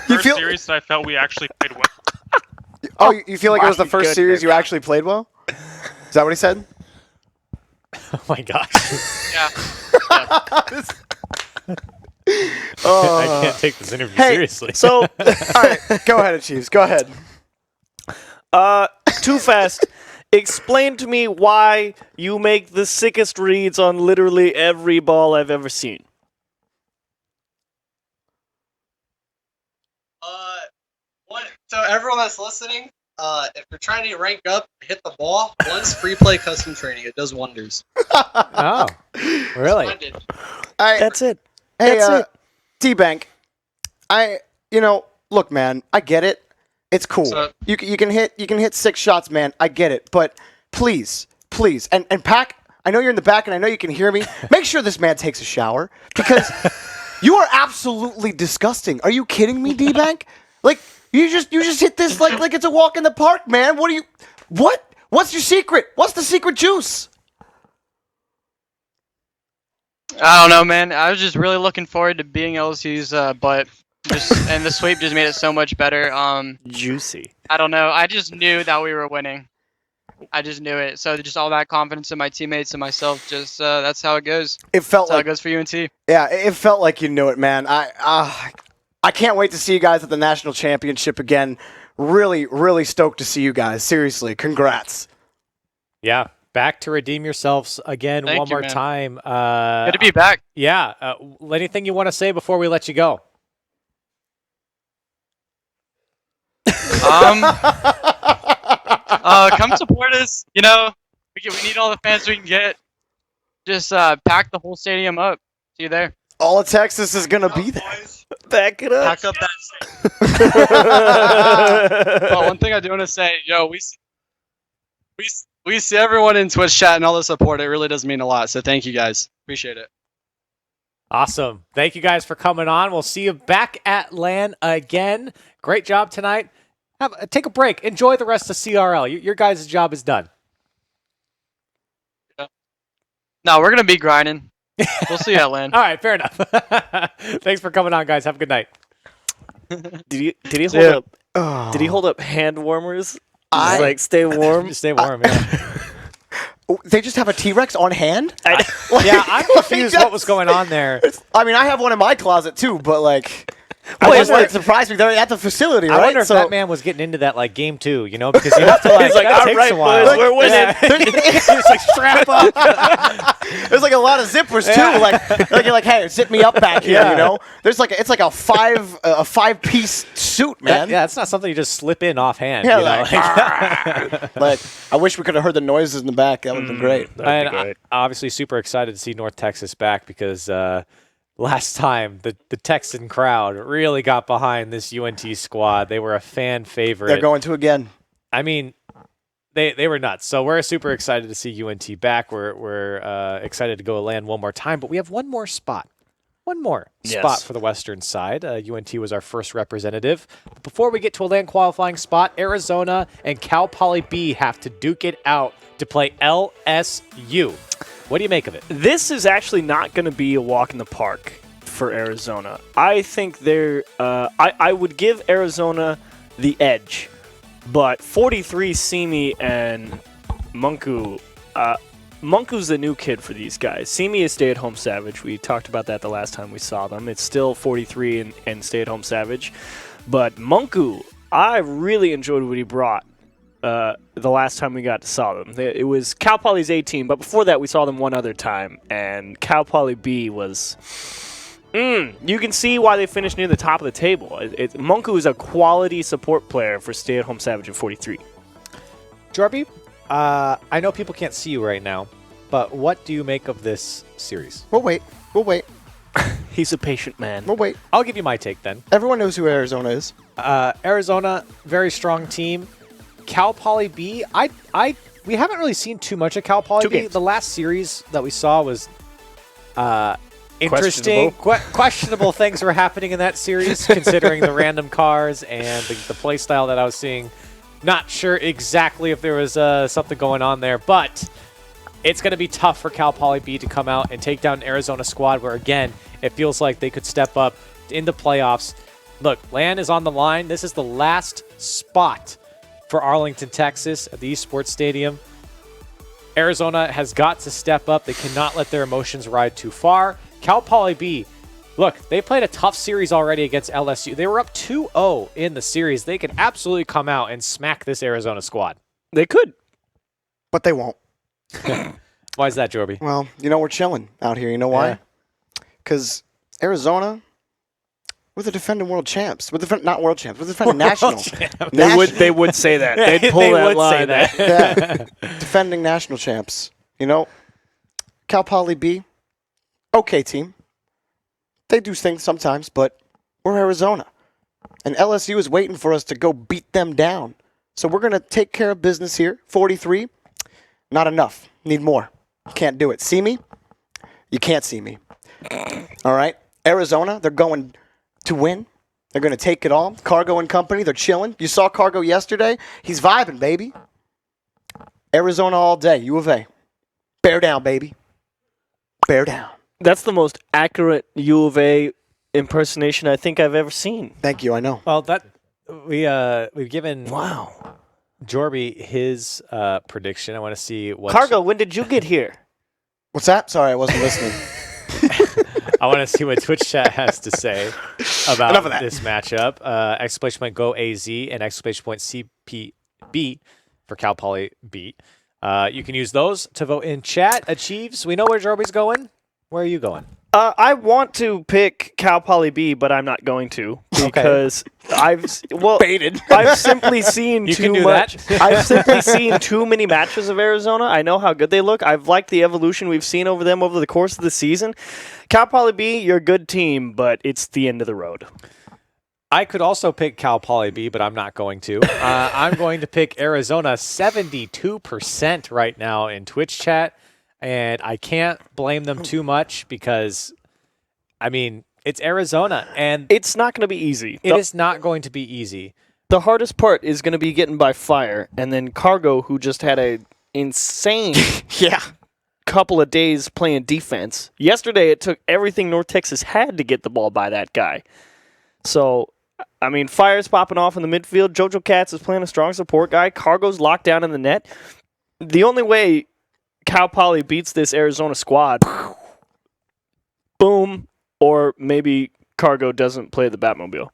First series that I felt we actually played well. Oh, you feel like it was the My first series you actually played well? Is that what he said? Oh, my gosh. Yeah. I can't take this interview seriously. So, All right, go ahead, Chiefs. Go ahead. too fast. Explain to me why you make the sickest reads on literally every ball I've ever seen. So everyone that's listening, if you're trying to rank up, hit the ball. Once free play custom training, it does wonders. Oh, really? Splendid. That's it. Hey, That's it. T-Bank, look, man, I get it. It's cool. So- You can hit 6 shots, man. I get it, but please, and Pac, I know you're in the back, and I know you can hear me. Make sure this man takes a shower because you are absolutely disgusting. Are you kidding me, D-Bank? Like you just hit this like it's a walk in the park, man. What's your secret? What's the secret juice? I don't know, man. I was just really looking forward to being LSU's butt. And the sweep just made it so much better. Juicy. I don't know. I just knew that we were winning. I just knew it. So just all that confidence in my teammates and myself. Just that's how it goes. It felt That's how it like goes for UNT. yeah, it felt like you knew it, man. I can't wait to see you guys at the national championship again. Really, really stoked to see you guys. Seriously, congrats. Yeah. Back to redeem yourselves again Thank one you, more man. time. Good to be back. Yeah. Anything you want to say before we let you go? Come support us. You know, we need all the fans we can get. Just pack the whole stadium up. See you there. All of Texas is gonna be there. Back it up. Pack up that. Oh, one thing I do want to say, we see everyone in Twitch chat and all the support. It really does mean a lot. So thank you guys. Appreciate it. Awesome. Thank you guys for coming on. We'll see you back at LAN again. Great job tonight. Take a break. Enjoy the rest of CRL. Your guys' job is done. No, we're gonna be grinding. We'll see you at LAN. All right, fair enough. Thanks for coming on, guys. Have a good night. Did he hold up? Did he hold up hand warmers? Just like stay warm. Stay warm. Yeah. They just have a T-Rex on hand? Yeah, I'm confused what was going on there. I mean, I have one in my closet too, but like, it surprised me. They're at the facility, right? I wonder if that man was getting into that like game 2, you know, because you have to like, He's like, that all takes right, a while. boys, we're winning. Yeah. He's like, strap up. There's like a lot of zippers too. Yeah. Like you're like, hey, zip me up back here. Yeah. You know, it's like a 5-piece suit, man. Yeah, it's not something you just slip in offhand. Yeah, you know? like, like I wish we could have heard the noises in the back. That would have been great. And obviously super excited to see North Texas back because last time the Texan crowd really got behind this UNT squad. They were a fan favorite. They're going to again. I mean, they were nuts. So we're super excited to see UNT back. We're excited to go LAN one more time, but we have one more spot. One more spot for the Western side. UNT was our first representative. But before we get to a LAN qualifying spot, Arizona and Cal Poly B have to duke it out to play LSU. What do you make of it? This is actually not going to be a walk in the park for Arizona. I think they're. I would give Arizona the edge, but 43 Simi and Munku. Munku's the new kid for these guys. Simi is stay-at-home savage. We talked about that the last time we saw them. It's still 43 and stay-at-home savage, but Munku, I really enjoyed what he brought. The last time we got to saw them. It was Cal Poly's A team, but before that we saw them one other time, and Cal Poly B was... you can see why they finished near the top of the table. Munku is a quality support player for Stay-at-Home Savage at 43. Jorby, I know people can't see you right now, but what do you make of this series? We'll wait. He's a patient man. We'll wait. I'll give you my take then. Everyone knows who Arizona is. Arizona, very strong team. Cal Poly B, we haven't really seen too much of Cal Poly Two B. games. The last series that we saw was interesting. Questionable things were happening in that series, considering the random cars and the play style that I was seeing. Not sure exactly if there was something going on there, but it's going to be tough for Cal Poly B to come out and take down an Arizona squad where, again, it feels like they could step up in the playoffs. Look, LAN is on the line. This is the last spot for Arlington, Texas at the Esports Stadium. Arizona has got to step up. They cannot let their emotions ride too far. Cal Poly B, look, they played a tough series already against LSU. They were up 2-0 in the series. They could absolutely come out and smack this Arizona squad. They could. But they won't. Why is that, Jorby? Well, we're chilling out here. You know why? Because Arizona, we're the defending world champs. Not world champs. We're the defending national. They would say that. They'd pull that line. Yeah. Defending national champs. Cal Poly B, okay team. They do things sometimes, but we're Arizona. And LSU is waiting for us to go beat them down. So we're going to take care of business here. 43, not enough. Need more. Can't do it. See me? You can't see me. All right? Arizona, they're going to win. They're going to take it all. Cargo and company, they're chilling. You saw Cargo yesterday. He's vibing, baby. Arizona all day. U of A. Bear down, baby. Bear down. That's the most accurate U of A impersonation I think I've ever seen. Thank you. I know. Well, we've given Jorby his prediction. I want to see what Cargo, when did you get here? What's that? Sorry, I wasn't listening. I want to see what Twitch chat has to say about this matchup. Exclamation point go AZ and exclamation point CPB for Cal Poly B. You can use those to vote in chat. Achieves, we know where Jorby's going. Where are you going? I want to pick Cal Poly B, but I'm not going to because I've baited. I've simply seen too much. That. I've simply seen too many matches of Arizona. I know how good they look. I've liked the evolution we've seen over them over the course of the season. Cal Poly B, you're a good team, but it's the end of the road. I could also pick Cal Poly B, but I'm not going to. I'm going to pick Arizona 72% right now in Twitch chat. And I can't blame them too much because, it's Arizona. And it's not going to be easy. It is not going to be easy. The hardest part is going to be getting by fire. And then Cargo, who just had an insane couple of days playing defense. Yesterday, it took everything North Texas had to get the ball by that guy. So, fire's popping off in the midfield. JoJo Katz is playing a strong support guy. Cargo's locked down in the net. The only way Cal Poly beats this Arizona squad, boom, or maybe Cargo doesn't play the Batmobile.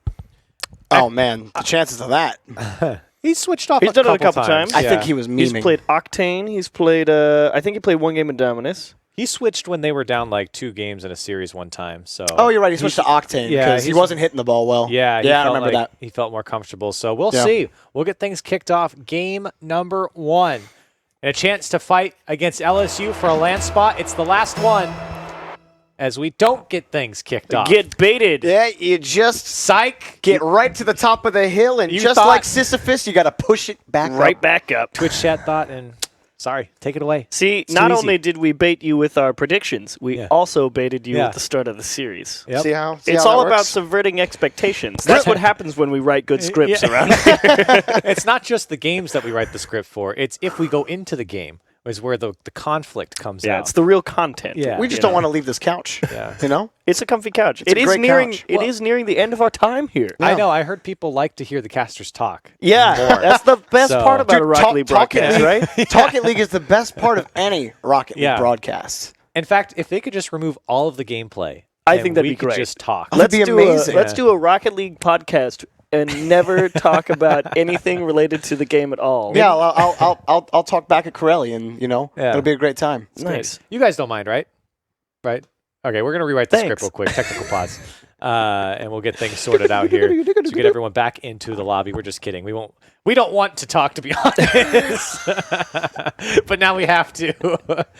Oh, man. The chances of that. He's switched off He's done it a couple times. I think he was memeing. He's played Octane. He's played, I think he played one game in Dominus. He switched when they were down like 2 games in a series one time. So oh, you're right. He switched to Octane because he wasn't hitting the ball well. Yeah, I remember that. He felt more comfortable. So we'll see. We'll get things kicked off. Game number 1. And a chance to fight against LSU for a land spot. It's the last one as we don't get things kicked off. Get baited. Yeah, you just get right to the top of the hill, and just like Sisyphus, you got to push it back up. Twitch chat thought, and sorry, take it away. See, it's not only did we bait you with our predictions, we also baited you at the start of the series. Yep. See how it's all about subverting expectations. That's what happens when we write good scripts around here. It's not just the games that we write the script for. It's if we go into the game is where the conflict comes Yeah, out. it's the real content. Yeah. We just don't want to leave this couch. Yeah. You know? It's a comfy couch. It's a great couch. It is nearing the end of our time here. I know. I heard people like to hear the casters talk. Yeah, more. that's the best So- part about a Dude, Rocket League broadcast, right? Talking League is the best part of any Rocket League Yeah. broadcast. In fact, if they could just remove all of the gameplay, I and think that'd we be could great. just talk. That'd be amazing. Let's do a Rocket League podcast and never talk about anything related to the game at all. Yeah, I'll talk back at Corelli, and Yeah. it'll be a great time. Nice. You guys don't mind, right? Right? Okay, we're going to rewrite the Thanks. script real quick. Technical pause. And we'll get things sorted out here to get everyone back into the lobby. We're just kidding. We don't want to talk, to be honest. But now we have to.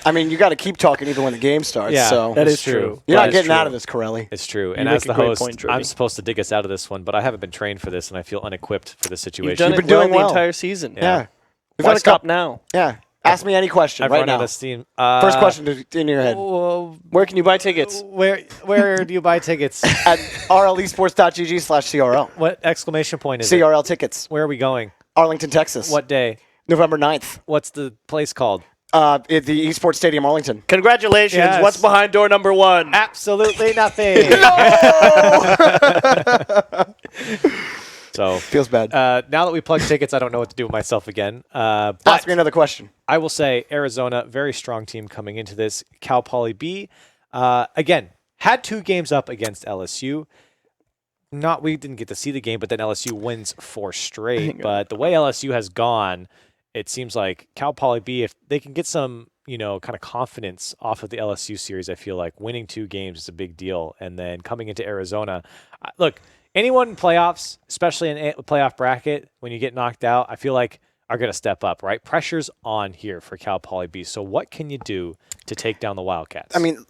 I mean, you got to keep talking even when the game starts. Yeah, so That it's is true. you're That not is getting true. out of this, Corelli. It's true. You And make as a the great host, point, Jordy. I'm supposed to dig us out of this one, but I haven't been trained for this, and I feel unequipped for this situation. You've done You've it been well doing the well. entire season. Yeah. We've Why had a stop couple. now? Yeah. Ask me any question I've right run out now. of steam. First question in your head. Where can you buy tickets? Where do you buy tickets? At rlesports.gg/CRL. What exclamation point is it? CRL tickets. Where are we going? Arlington, Texas. What day? November 9th. What's the place called? At the Esports Stadium, Arlington. Congratulations. Yes. What's behind door number 1? Absolutely nothing. So Feels bad. now that we plugged tickets, I don't know what to do with myself again. Ask But me another question. I will say Arizona, very strong team coming into this. Cal Poly B, again, had 2 games up against LSU. We didn't get to see the game, but then LSU wins 4 straight. But the way LSU has gone, it seems like Cal Poly B, if they can get some, kind of confidence off of the LSU series, I feel like winning 2 games is a big deal. And then coming into Arizona, look, anyone in playoffs, especially in a playoff bracket, when you get knocked out, I feel like are going to step up, right? Pressure's on here for Cal Poly B. So what can you do to take down the Wildcats? I mean,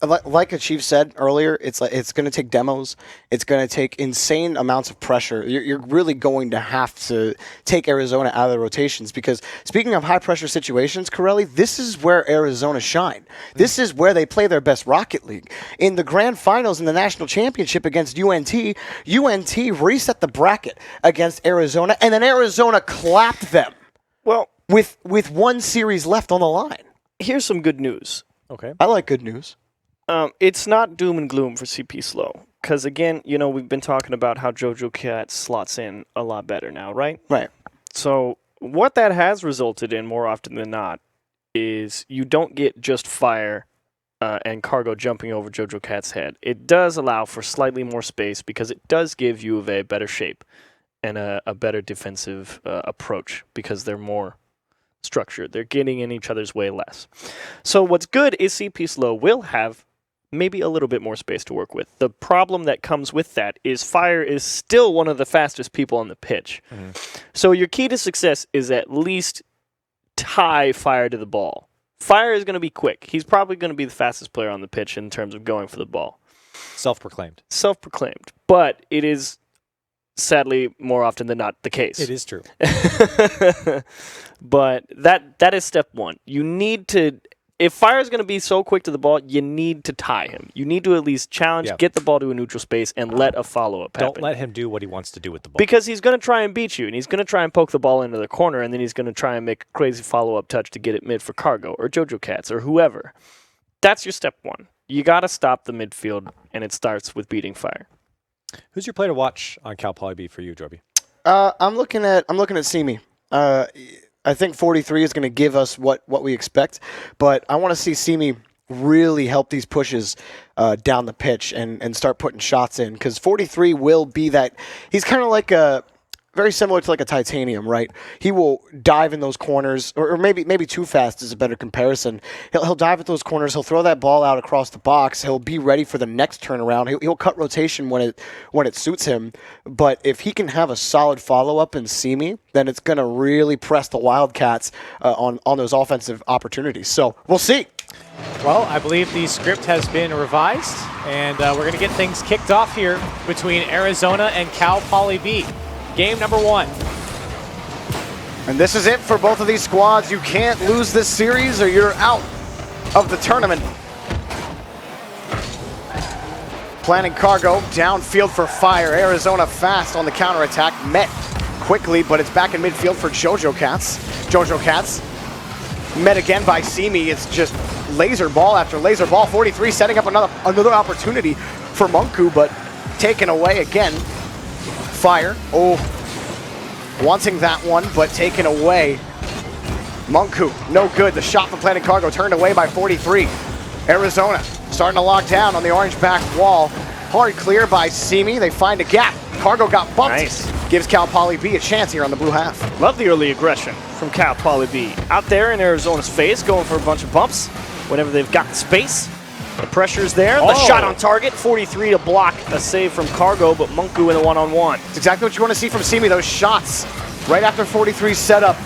like a Chief said earlier, it's going to take demos. It's going to take insane amounts of pressure. You're really going to have to take Arizona out of the rotations because speaking of high pressure situations, Corelli, this is where Arizona shine. This is where they play their best Rocket League. In the grand finals in the national championship against UNT reset the bracket against Arizona, and then Arizona clapped them. Well, with 1 series left on the line. Here's some good news. Okay. I like good news. It's not doom and gloom for CP Slow. Because, again, we've been talking about how JoJo Cat slots in a lot better now, right? Right. So what that has resulted in more often than not is you don't get just fire and cargo jumping over JoJo Cat's head. It does allow for slightly more space because it does give U of A better shape and a better defensive approach because they're more structured. They're getting in each other's way less. So what's good is CP Slow will have maybe a little bit more space to work with. The problem that comes with that is Fire is still one of the fastest people on the pitch. Mm-hmm. So your key to success is at least tie Fire to the ball. Fire is going to be quick. He's probably going to be the fastest player on the pitch in terms of going for the ball. Self-proclaimed. Self-proclaimed. But it is sadly more often than not the case. It is true. But that is step 1. You need to, if Fire is going to be so quick to the ball, you need to tie him. You need to at least challenge, get the ball to a neutral space, and let a follow-up happen. Don't let him do what he wants to do with the ball. Because he's going to try and beat you, and he's going to try and poke the ball into the corner, and then he's going to try and make a crazy follow-up touch to get it mid for Cargo or JoJo Cats or whoever. That's your step 1. You got to stop the midfield, and it starts with beating Fire. Who's your player to watch on Cal Poly B for you, Jorby? I'm looking at Simi. I think 43 is going to give us what we expect, but I want to see Simi really help these pushes down the pitch and start putting shots in because 43 will be that. He's kind of like very similar to like a Titanium, right? He will dive in those corners, or maybe too fast is a better comparison. He'll dive at those corners. He'll throw that ball out across the box. He'll be ready for the next turnaround. He'll cut rotation when it suits him. But if he can have a solid follow up and see me, then it's gonna really press the Wildcats on those offensive opportunities. So we'll see. Well, I believe the script has been revised, and we're going to get things kicked off here between Arizona and Cal Poly B. Game number 1. And this is it for both of these squads. You can't lose this series or you're out of the tournament. Planning Cargo, downfield for Fire. Arizona fast on the counterattack. Met quickly, but it's back in midfield for JoJo Cats. JoJo Cats Met again by Simi. It's just laser ball after laser ball. 43 setting up another opportunity for Munku, but taken away again. Fire. Oh, wanting that one, but taken away. Munku, no good. The shot from Planet Cargo turned away by 43. Arizona starting to lock down on the orange back wall. Hard clear by Simi. They find a gap. Cargo got bumped. Nice. Gives Cal Poly B a chance here on the blue half. Love the early aggression from Cal Poly B. Out there in Arizona's face, going for a bunch of bumps whenever they've got the space. The pressure's there. The shot on target. 43 to block a save from Cargo, but Munku in the one-on-one. It's exactly what you want to see from Simi. Those shots right after 43's setup.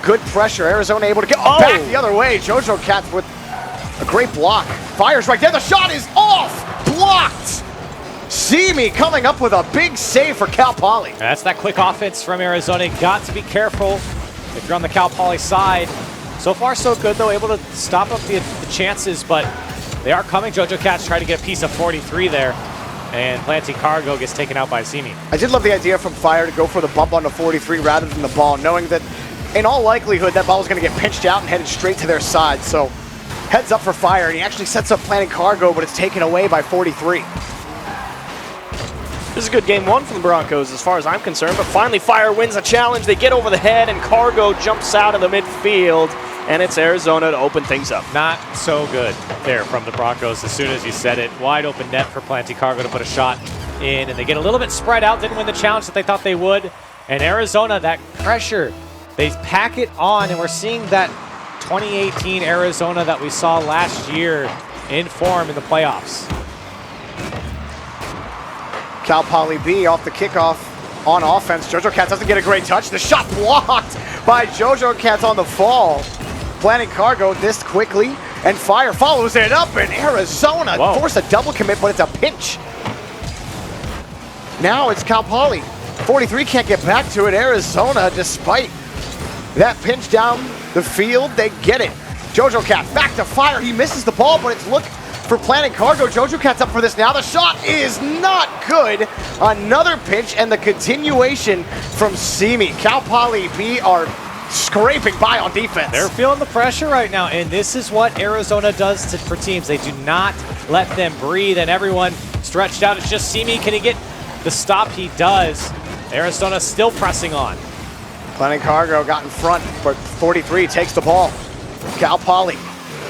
Good pressure. Arizona able to get back the other way. Jojo Cats with a great block. Fires right there. The shot is off. Blocked. Simi coming up with a big save for Cal Poly. That's that quick offense from Arizona. Got to be careful if you're on the Cal Poly side. So far, so good, though. Able to stop up the chances, but they are coming. Jojo Cats try to get a piece of 43 there. And Planting Cargo gets taken out by Simi. I did love the idea from Fire to go for the bump onto 43 rather than the ball, knowing that in all likelihood that ball is going to get pinched out and headed straight to their side. So heads up for Fire, and he actually sets up Planting Cargo, but it's taken away by 43. This is a good game one from the Broncos as far as I'm concerned, but finally Fire wins a challenge. They get over the head, and Cargo jumps out of the midfield, and it's Arizona to open things up. Not so good there from the Broncos as soon as you said it. Wide open net for Planting Cargo to put a shot in, and they get a little bit spread out, didn't win the challenge that they thought they would. And Arizona, that pressure, they pack it on, and we're seeing that 2018 Arizona that we saw last year in form in the playoffs. Cal Poly B off the kickoff on offense. Jojo Cats doesn't get a great touch. The shot blocked by Jojo Cats on the fall. Planting Cargo this quickly, and Fire follows it up, and Arizona force a double commit, but it's a pinch. Now it's Cal Poly. 43 can't get back to it. Arizona, despite that pinch down the field, they get it. Jojo Cat back to Fire. He misses the ball, but it's look for Planet Cargo. Jojo Cat's up for this now. The shot is not good. Another pinch, and the continuation from Simi. Cal Poly B are scraping by on defense. They're feeling the pressure right now, and this is what Arizona does for teams. They do not let them breathe, and everyone stretched out. It's just Simi. Can he get the stop? He does. Arizona still pressing on. Planet Cargo got in front, but 43 takes the ball. Cal Poly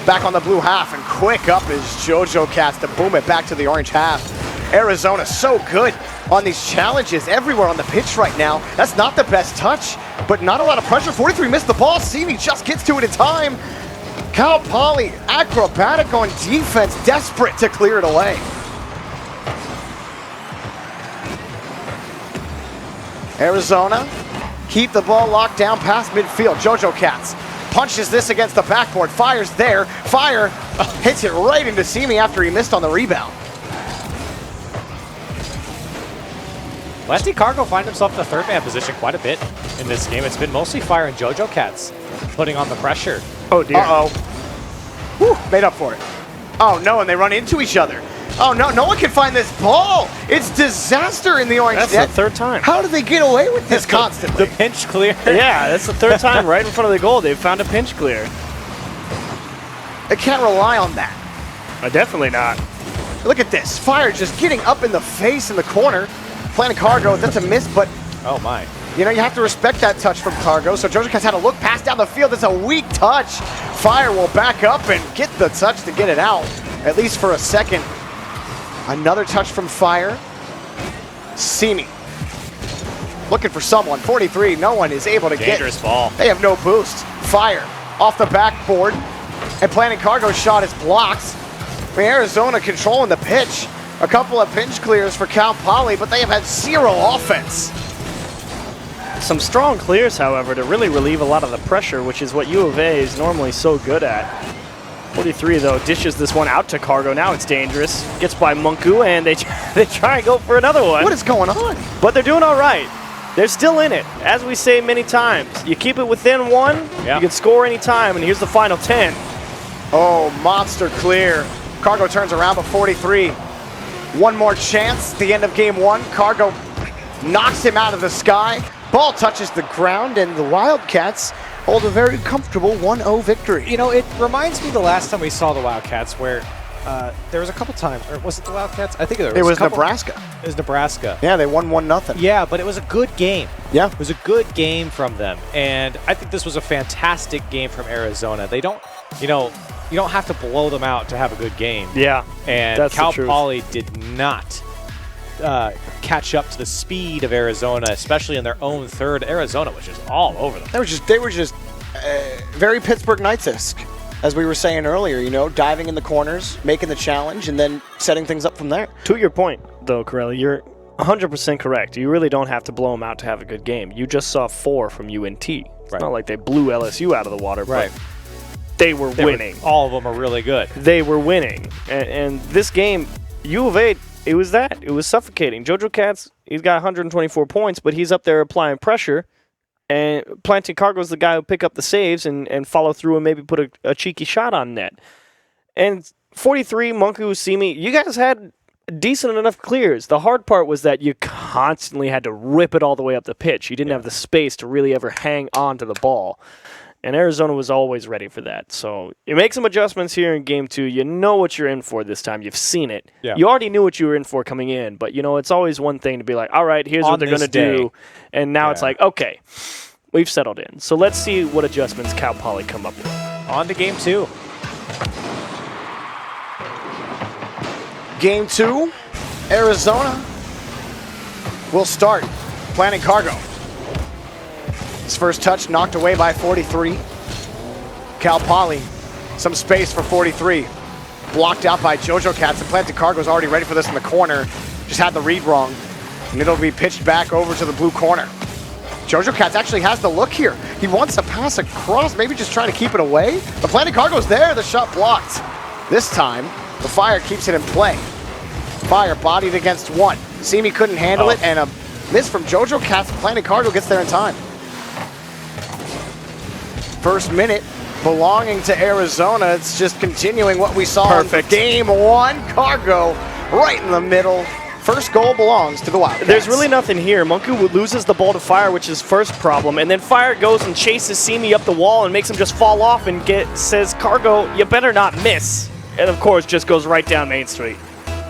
back on the blue half, and quick up is Jojo Cats to boom it back to the orange half. Arizona so good on these challenges everywhere on the pitch right now. That's not the best touch, but not a lot of pressure. 43 missed the ball. Simi just gets to it in time. Cal Poly acrobatic on defense, desperate to clear it away. Arizona keep the ball locked down past midfield. Jojo Cats punches this against the backboard. Fire's there. Fire hits it right into Simi after he missed on the rebound. Planting Cargo find himself in the third man position quite a bit in this game. It's been mostly Fire and Jojo Cats putting on the pressure. Oh dear. Uh-oh. Whew, made up for it. Oh no, and they run into each other. Oh no, no one can find this ball. It's disaster in the orange net. That's the third time. How do they get away with this constantly? The pinch clear. Yeah, that's the third time right in front of the goal. They've found a pinch clear. They can't rely on that. Definitely not. Look at this. Fire just getting up in the face in the corner. Planting Cargo, that's a miss, but oh my. You know, you have to respect that touch from Cargo. So Jojo Cats had a look pass down the field. It's a weak touch. Fire will back up and get the touch to get it out, at least for a second. Another touch from Fire. Simi looking for someone. 43, no one is able to get. Dangerous ball. They have no boost. Fire off the backboard, and Planting Cargo's shot is blocked. Arizona controlling the pitch. A couple of pinch clears for Cal Poly, but they have had zero offense. Some strong clears, however, to really relieve a lot of the pressure, which is what U of A is normally so good at. 43, though, dishes this one out to Cargo. Now it's dangerous. Gets by Munku, and they try and go for another one. What is going on? But they're doing all right. They're still in it. As we say many times, you keep it within one, you can score any time, and here's the final 10. Oh, monster clear. Cargo turns around, but 43. One more chance. The end of game one. Cargo knocks him out of the sky. Ball touches the ground, and the Wildcats hold a very comfortable 1-0 victory. You know, it reminds me of the last time we saw the Wildcats where there was a couple times, or was it the Wildcats? I think It was Nebraska. It was Nebraska. Yeah, they won 1-0. Yeah, but it was a good game. Yeah. It was a good game from them. And I think this was a fantastic game from Arizona. They don't, you don't have to blow them out to have a good game. Yeah, And that's the Cal truth. Poly did not catch up to the speed of Arizona, especially in their own third. Arizona was just all over them. They were just very Pittsburgh Knights-esque, as we were saying earlier, diving in the corners, making the challenge, and then setting things up from there. To your point, though, Corelli, you're 100% correct. You really don't have to blow them out to have a good game. You just saw 4 from UNT. It's not like they blew LSU out of the water, but they were winning. All of them are really good. They were winning. And this game, U of A, it was that. It was suffocating. JoJo Cats, he's got 124 points, but he's up there applying pressure. And Planting Cargo's the guy who pick up the saves and follow through and maybe put a cheeky shot on net. And 43, Monku, Simi, you guys had decent enough clears. The hard part was that you constantly had to rip it all the way up the pitch. You didn't have the space to really ever hang on to the ball. And Arizona was always ready for that. So you make some adjustments here in Game 2. You know what you're in for this time. You've seen it. Yeah. You already knew what you were in for coming in. But, it's always one thing to be like, all right, here's what they're going to do. And now it's like, okay, we've settled in. So let's see what adjustments Cal Poly come up with. On to Game 2. Game 2, Arizona will start. Planting Cargo. His first touch knocked away by 43. Cal Poly, some space for 43. Blocked out by JoJo Cats, and Planting Cargo's already ready for this in the corner. Just had the read wrong, and it'll be pitched back over to the blue corner. JoJo Cats actually has the look here. He wants to pass across, maybe just trying to keep it away. But Planting Cargo's there, the shot blocked. This time, the Fire keeps it in play. Fire bodied against one. Simi couldn't handle it, and a miss from JoJo Cats. Planting Cargo gets there in time. First minute belonging to Arizona. It's just continuing what we saw in Game 1. Cargo right in the middle. First goal belongs to the Wildcats. There's really nothing here. Monku loses the ball to Fire, which is first problem, and then Fire goes and chases Simi up the wall and makes him just fall off and says, Cargo, you better not miss. And of course, just goes right down Main Street.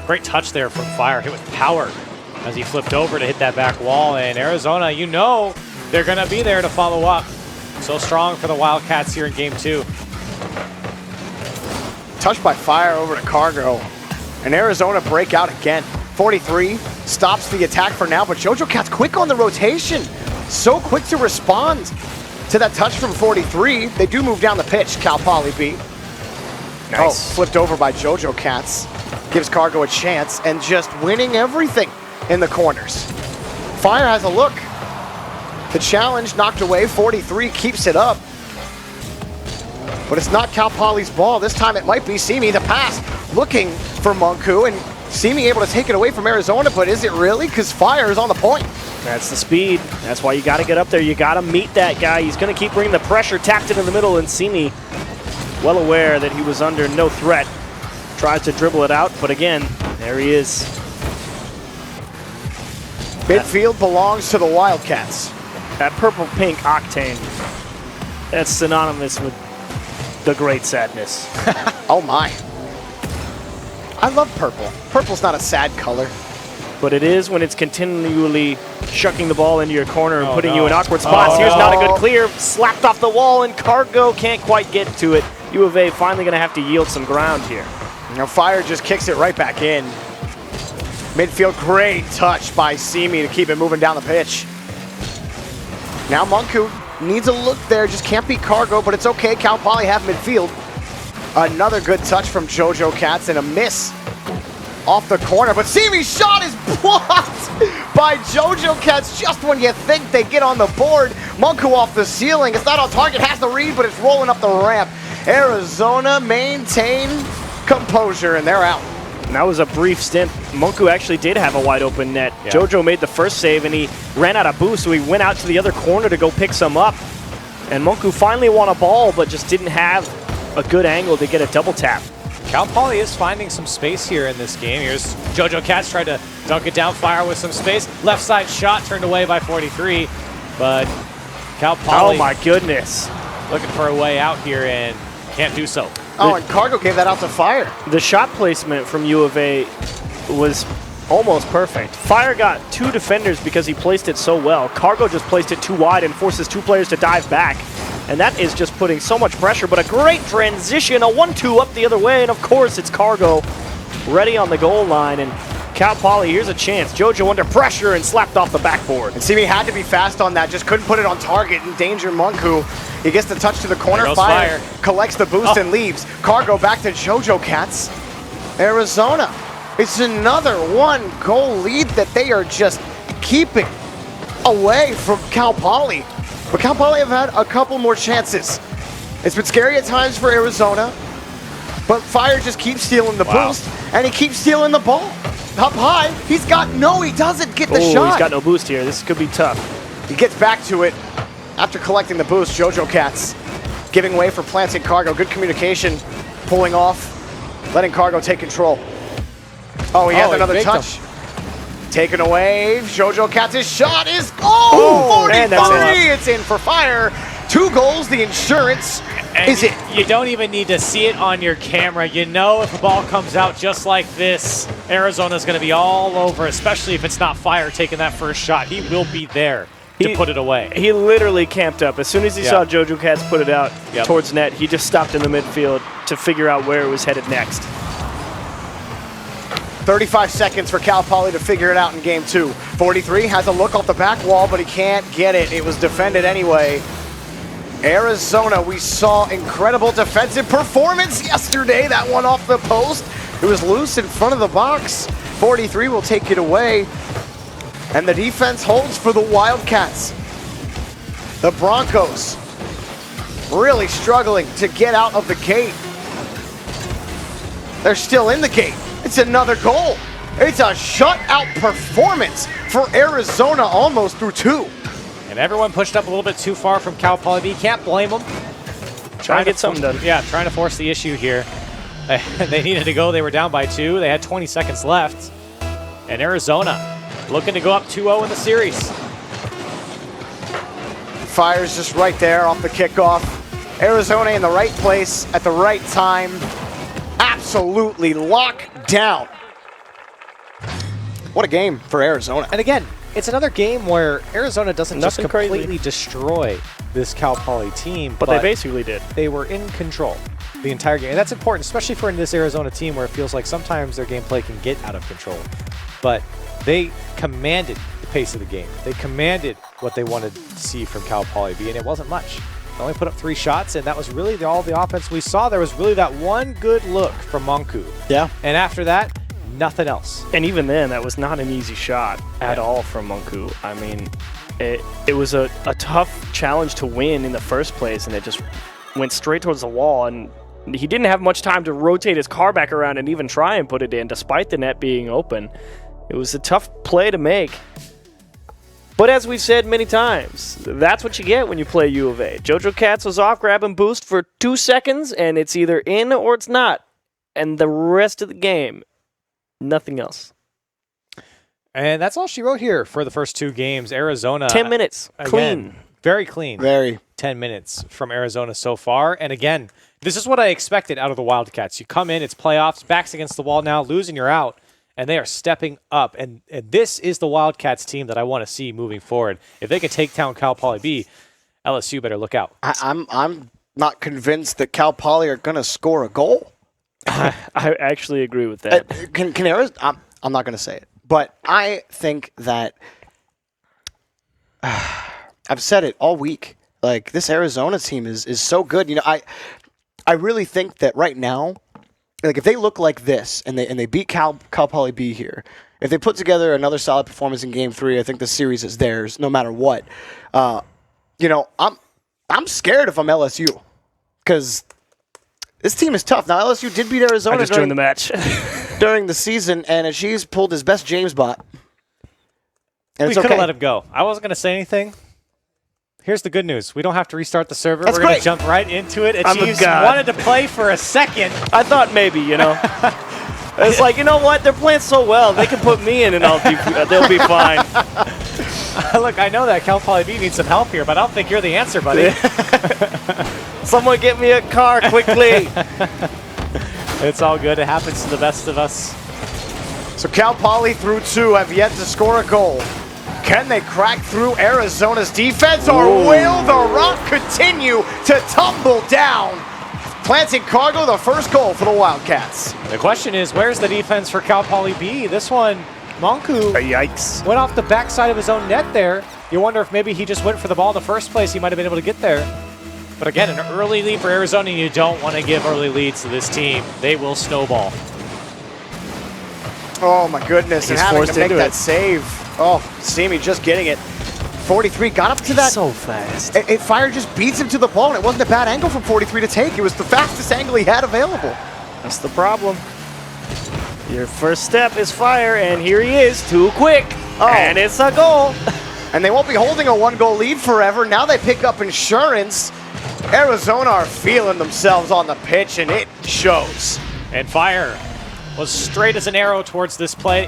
Great touch there from Fire. Hit with power as he flipped over to hit that back wall. And Arizona, they're going to be there to follow up. So strong for the Wildcats here in Game 2. Touched by Fire over to Cargo. And Arizona break out again. 43 stops the attack for now, but JoJo Cats quick on the rotation. So quick to respond to that touch from 43. They do move down the pitch, Cal Poly beat. Nice. Oh, flipped over by JoJo Cats. Gives Cargo a chance and just winning everything in the corners. Fire has a look. The challenge knocked away. 43 keeps it up. But it's not Cal Poly's ball. This time it might be Simi. The pass looking for Monku, and Simi able to take it away from Arizona, but is it really? Because Fire is on the point. That's the speed. That's why you got to get up there. You got to meet that guy. He's going to keep bringing the pressure, tacked it in the middle, and Simi, well aware that he was under no threat, tries to dribble it out, but again, there he is. Midfield belongs to the Wildcats. That purple-pink octane, that's synonymous with the great sadness. Oh my. I love purple. Purple's not a sad color. But it is when it's continually shucking the ball into your corner and putting you in awkward spots. Here's not a good clear, slapped off the wall, and Cargo can't quite get to it. U of A finally going to have to yield some ground here. Fire just kicks it right back in. Midfield, great touch by Simi to keep it moving down the pitch. Now Monku needs a look there, just can't beat Cargo, but it's okay. Cal Poly have midfield. Another good touch from JoJo Cats and a miss off the corner, but Simi's shot is blocked by JoJo Cats just when you think they get on the board. Monku off the ceiling. It's not on target, has the read, but it's rolling up the ramp. Arizona maintain composure, and they're out. And that was a brief stint. Monku actually did have a wide open net. Yeah. JoJo made the first save, and he ran out of boost, so he went out to the other corner to go pick some up. And Monku finally won a ball, but just didn't have a good angle to get a double tap. Cal Poly is finding some space here in this game. Here's JoJo Cats tried to dunk it down, Fire with some space. Left side shot turned away by 43, but Cal Poly. Oh my goodness. looking for a way out here and can't do so. Oh, and Cargo gave that out to Fire. The shot placement from U of A was almost perfect. Fire got 2 defenders because he placed it so well. Cargo just placed it too wide and forces 2 players to dive back. And that is just putting so much pressure, but a great transition, a 1-2 up the other way, and of course it's Cargo ready on the goal line. And Cal Poly, here's a chance. JoJo under pressure and slapped off the backboard. And Simi had to be fast on that, just couldn't put it on target. In danger, Monku. He gets the touch to the corner. Fire collects the boost and leaves. Cargo back to JoJo Cats. Arizona. It's another 1-goal lead that they are just keeping away from Cal Poly. But Cal Poly have had a couple more chances. It's been scary at times for Arizona, but Fire just keeps stealing the boost, and he keeps stealing the ball. Up high, he doesn't get the shot. He's got no boost here. This could be tough. He gets back to it after collecting the boost. JoJo Cats giving way for planting Cargo. Good communication, pulling off, letting Cargo take control. Oh, he has another touch. Taken away. JoJo Cats' shot is 43. It's in for Fire. 2 goals. The insurance is it. You don't even need to see it on your camera. You know if a ball comes out just like this, Arizona's going to be all over, especially if it's not Fire taking that first shot. He will be there to put it away. He literally camped up. As soon as he saw JoJo Cats put it out towards net, he just stopped in the midfield to figure out where it was headed next. 35 seconds for Cal Poly to figure it out in game 2. 43 has a look off the back wall, but he can't get it. It was defended anyway. Arizona, we saw incredible defensive performance yesterday. That one off the post. It was loose in front of the box. 43 will take it away. And the defense holds for the Wildcats. The Broncos really struggling to get out of the gate. They're still in the gate. It's another goal. It's a shutout performance for Arizona, almost through 2. And everyone pushed up a little bit too far from Cal Poly B. Can't blame them. Trying to get something done. Yeah, trying to force the issue here. They needed to go. They were down by 2. They had 20 seconds left. And Arizona looking to go up 2-0 in the series. Fire's just right there off the kickoff. Arizona in the right place at the right time. Absolutely locked down. What a game for Arizona. And again, it's another game where Arizona doesn't just completely destroy this Cal Poly team. But they basically did. They were in control the entire game. And that's important, especially for this Arizona team where it feels like sometimes their gameplay can get out of control. But they commanded the pace of the game. They commanded what they wanted to see from Cal Poly B, and it wasn't much. They only put up 3 shots, and that was really all the offense we saw. There was really that one good look from Monku. Yeah. And after that, nothing else. And even then, that was not an easy shot at all from Monku. I mean, it was a tough challenge to win in the first place, and it just went straight towards the wall. And he didn't have much time to rotate his car back around and even try and put it in, despite the net being open. It was a tough play to make. But as we've said many times, that's what you get when you play U of A. JoJo Cats was off grabbing boost for 2 seconds, and it's either in or it's not. And the rest of the game, nothing else. And that's all she wrote here for the first 2 games. Arizona. 10 minutes. Again, Clean. Very clean. Very. 10 minutes from Arizona so far. And again, this is what I expected out of the Wildcats. You come in, it's playoffs, backs against the wall now, losing, you're out. And they are stepping up. And this is the Wildcats team that I want to see moving forward. If they can take down Cal Poly B, LSU better look out. I'm not convinced that Cal Poly are going to score a goal. I actually agree with that. Can Arizona? I'm not going to say it. But I think that I've said it all week. Like, this Arizona team is so good. You know, I really think that right now, like, if they look like this and they beat Cal Poly B here, if they put together another solid performance in Game 3, I think the series is theirs no matter what. You know, I'm scared if I'm LSU because this team is tough. Now, LSU did beat Arizona during the match during the season, and she's pulled his best James bot. And we could have let him go. I wasn't going to say anything. Here's the good news. We don't have to restart the server. We're going to jump right into it. Achieves wanted to play for a second. I thought maybe, you know. It's like, you know what? They're playing so well. They can put me in and they'll be fine. Look, I know that Cal Poly B needs some help here, but I don't think you're the answer, buddy. Someone get me a car quickly. It's all good. It happens to the best of us. So Cal Poly through 2 have yet to score a goal. Can they crack through Arizona's defense, or will the rock continue to tumble down? Planting Cargo, the first goal for the Wildcats. The question is, where's the defense for Cal Poly B? This one, Monku Yikes. went off the backside of his own net there. You wonder if maybe he just went for the ball in the first place. He might have been able to get there. But again, an early lead for Arizona, you don't want to give early leads to this team. They will snowball. Oh my goodness, and He's having forced to make into that it. save. Oh, Simi just getting it. 43 got up to that. So fast. Fire just beats him to the ball, and it wasn't a bad angle from 43 to take. It was the fastest angle he had available. That's the problem. Your first step is Fire, and here he is, too quick. Oh. And it's a goal. And they won't be holding a 1-goal lead forever. Now they pick up insurance. Arizona are feeling themselves on the pitch, and it shows. And Fire was straight as an arrow towards this play.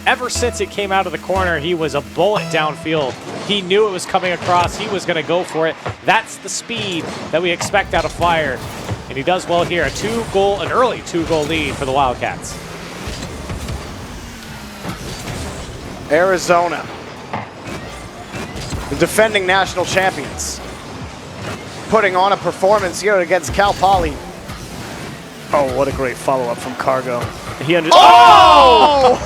Ever since it came out of the corner, he was a bullet downfield. He knew it was coming across. He was going to go for it. That's the speed that we expect out of Fire. And he does well here. An early 2-goal lead for the Wildcats. Arizona, the defending national champions, putting on a performance here against Cal Poly. Oh, what a great follow-up from Cargo. He Oh!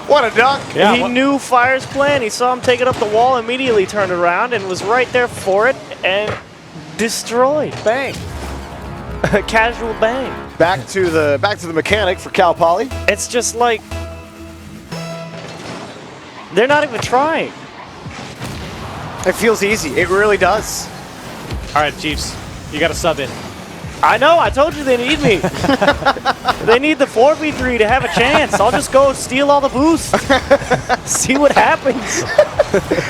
What a dunk. Yeah, he knew Fire's plan. He saw him take it up the wall, immediately turned around, and was right there for it, and destroyed. Bang. A casual bang. Back to the mechanic for Cal Poly. It's just like they're not even trying. It feels easy. It really does. All right, Chiefs, you got to sub in. I know, I told you they need me. They need the 4v3 to have a chance. I'll just go steal all the boosts. See what happens.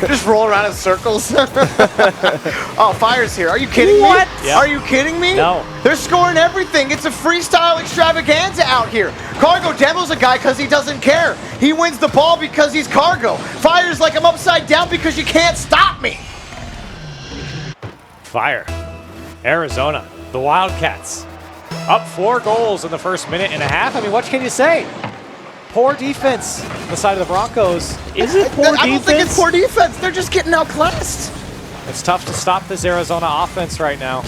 Just roll around in circles. Oh, Fire's here. Are you kidding What? me? Yeah. Are you kidding me? No. They're scoring everything. It's a freestyle extravaganza out here. Cargo demos a guy because he doesn't care. He wins the ball because he's Cargo. Fire's like I'm upside down because you can't stop me. Fire. Arizona. The Wildcats up 4 goals in the first minute and a half. I mean, what can you say? Poor defense on the side of the Broncos. Is it poor defense? I don't think it's poor defense. They're just getting outclassed. It's tough to stop this Arizona offense right now.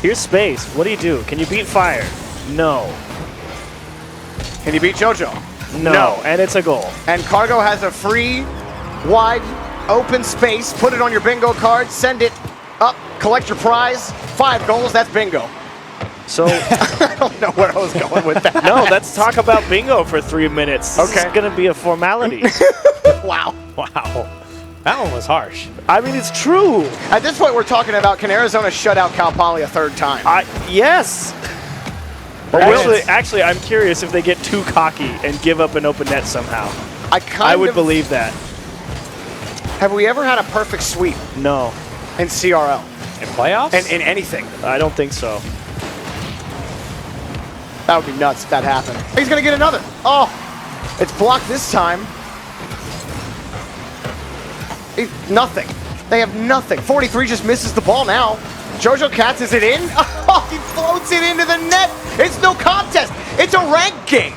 Here's space. What do? Can you beat Fire? No. Can you beat JoJo? No. And it's a goal. And Cargo has a free, wide, open space. Put it on your bingo card. Send it up. Collect your prize. 5 goals. That's bingo. So I don't know where I was going with that. no, let's talk about bingo for 3 minutes. This Okay. is going to be a formality. Wow. Wow. That one was harsh. I mean, it's true. At this point, we're talking about, can Arizona shut out Cal Poly a 3rd time? Yes. Well, Actually, I'm curious if they get too cocky and give up an open net somehow. I would believe that. Have we ever had a perfect sweep No, in CRL? In playoffs? And in anything? I don't think so. That would be nuts if that happened. He's going to get another. Oh, it's blocked this time. Nothing. They have nothing. 43 just misses the ball now. JoJo Katz, is it in? Oh, he floats it into the net. It's no contest. It's a ranked game.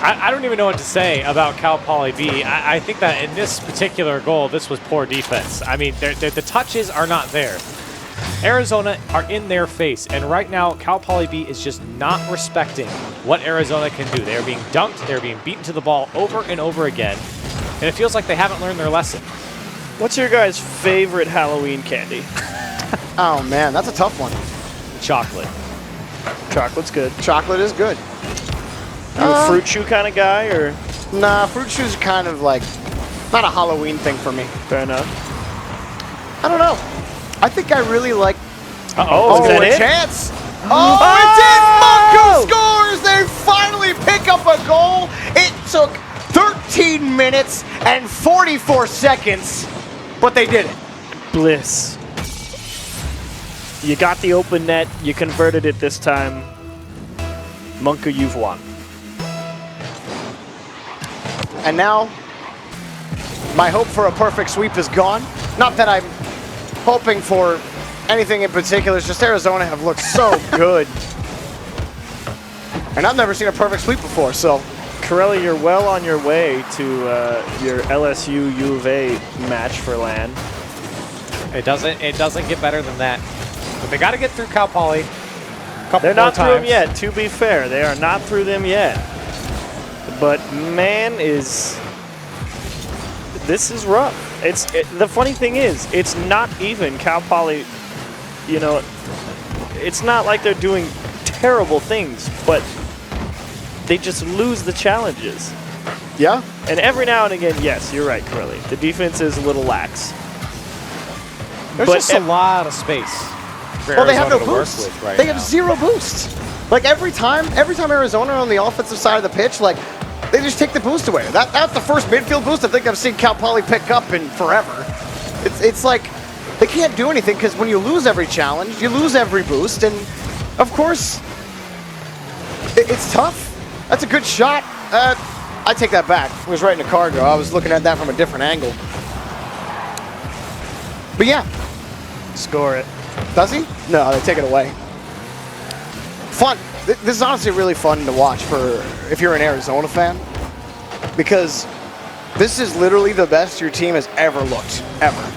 I don't even know what to say about Cal Poly B. I think that in this particular goal, this was poor defense. I mean, the touches are not there. Arizona are in their face, and right now, Cal Poly B is just not respecting what Arizona can do. They're being dunked, they're being beaten to the ball over and over again, and it feels like they haven't learned their lesson. What's your guys' favorite Halloween candy? Oh, man, that's a tough one. Chocolate. Chocolate's good. Chocolate is good. You a fruit chew kind of guy, or? Nah, fruit chews are kind of like, not a Halloween thing for me. Fair enough. I don't know. I think I really like... Uh-oh, is that a it? chance. Oh, it's in! Monku scores! They finally pick up a goal. It took 13 minutes and 44 seconds, but they did it. Bliss. You got the open net. You converted it this time. Monku, you've won. And now, my hope for a perfect sweep is gone. Not that I'm hoping for anything in particular. It's just Arizona have looked so good. And I've never seen a perfect sweep before, so. Corelli, you're well on your way to your LSU U of A match for LAN. It doesn't get better than that. But they got to get through Cal Poly. They're not through them yet, to be fair. They are not through them yet. But man, this is rough. The funny thing is, it's not even Cal Poly, you know, it's not like they're doing terrible things, but they just lose the challenges. Yeah. And every now and again, yes, you're right, Corelli. The defense is a little lax. There's just a lot of space for well, they have no Arizona to work boost. with right they now. have zero boost. Like every time Arizona on the offensive side of the pitch, like they just take the boost away. That's the first midfield boost I think I've seen Cal Poly pick up in forever. It's like they can't do anything because when you lose every challenge, you lose every boost, and of course it's tough. That's a good shot. I take that back. It was right in the cargo. I was looking at that from a different angle. But yeah. Score it. Does he? No, they take it away. Fun. This is honestly really fun to watch for if you're an Arizona fan, because this is literally the best your team has ever looked, ever.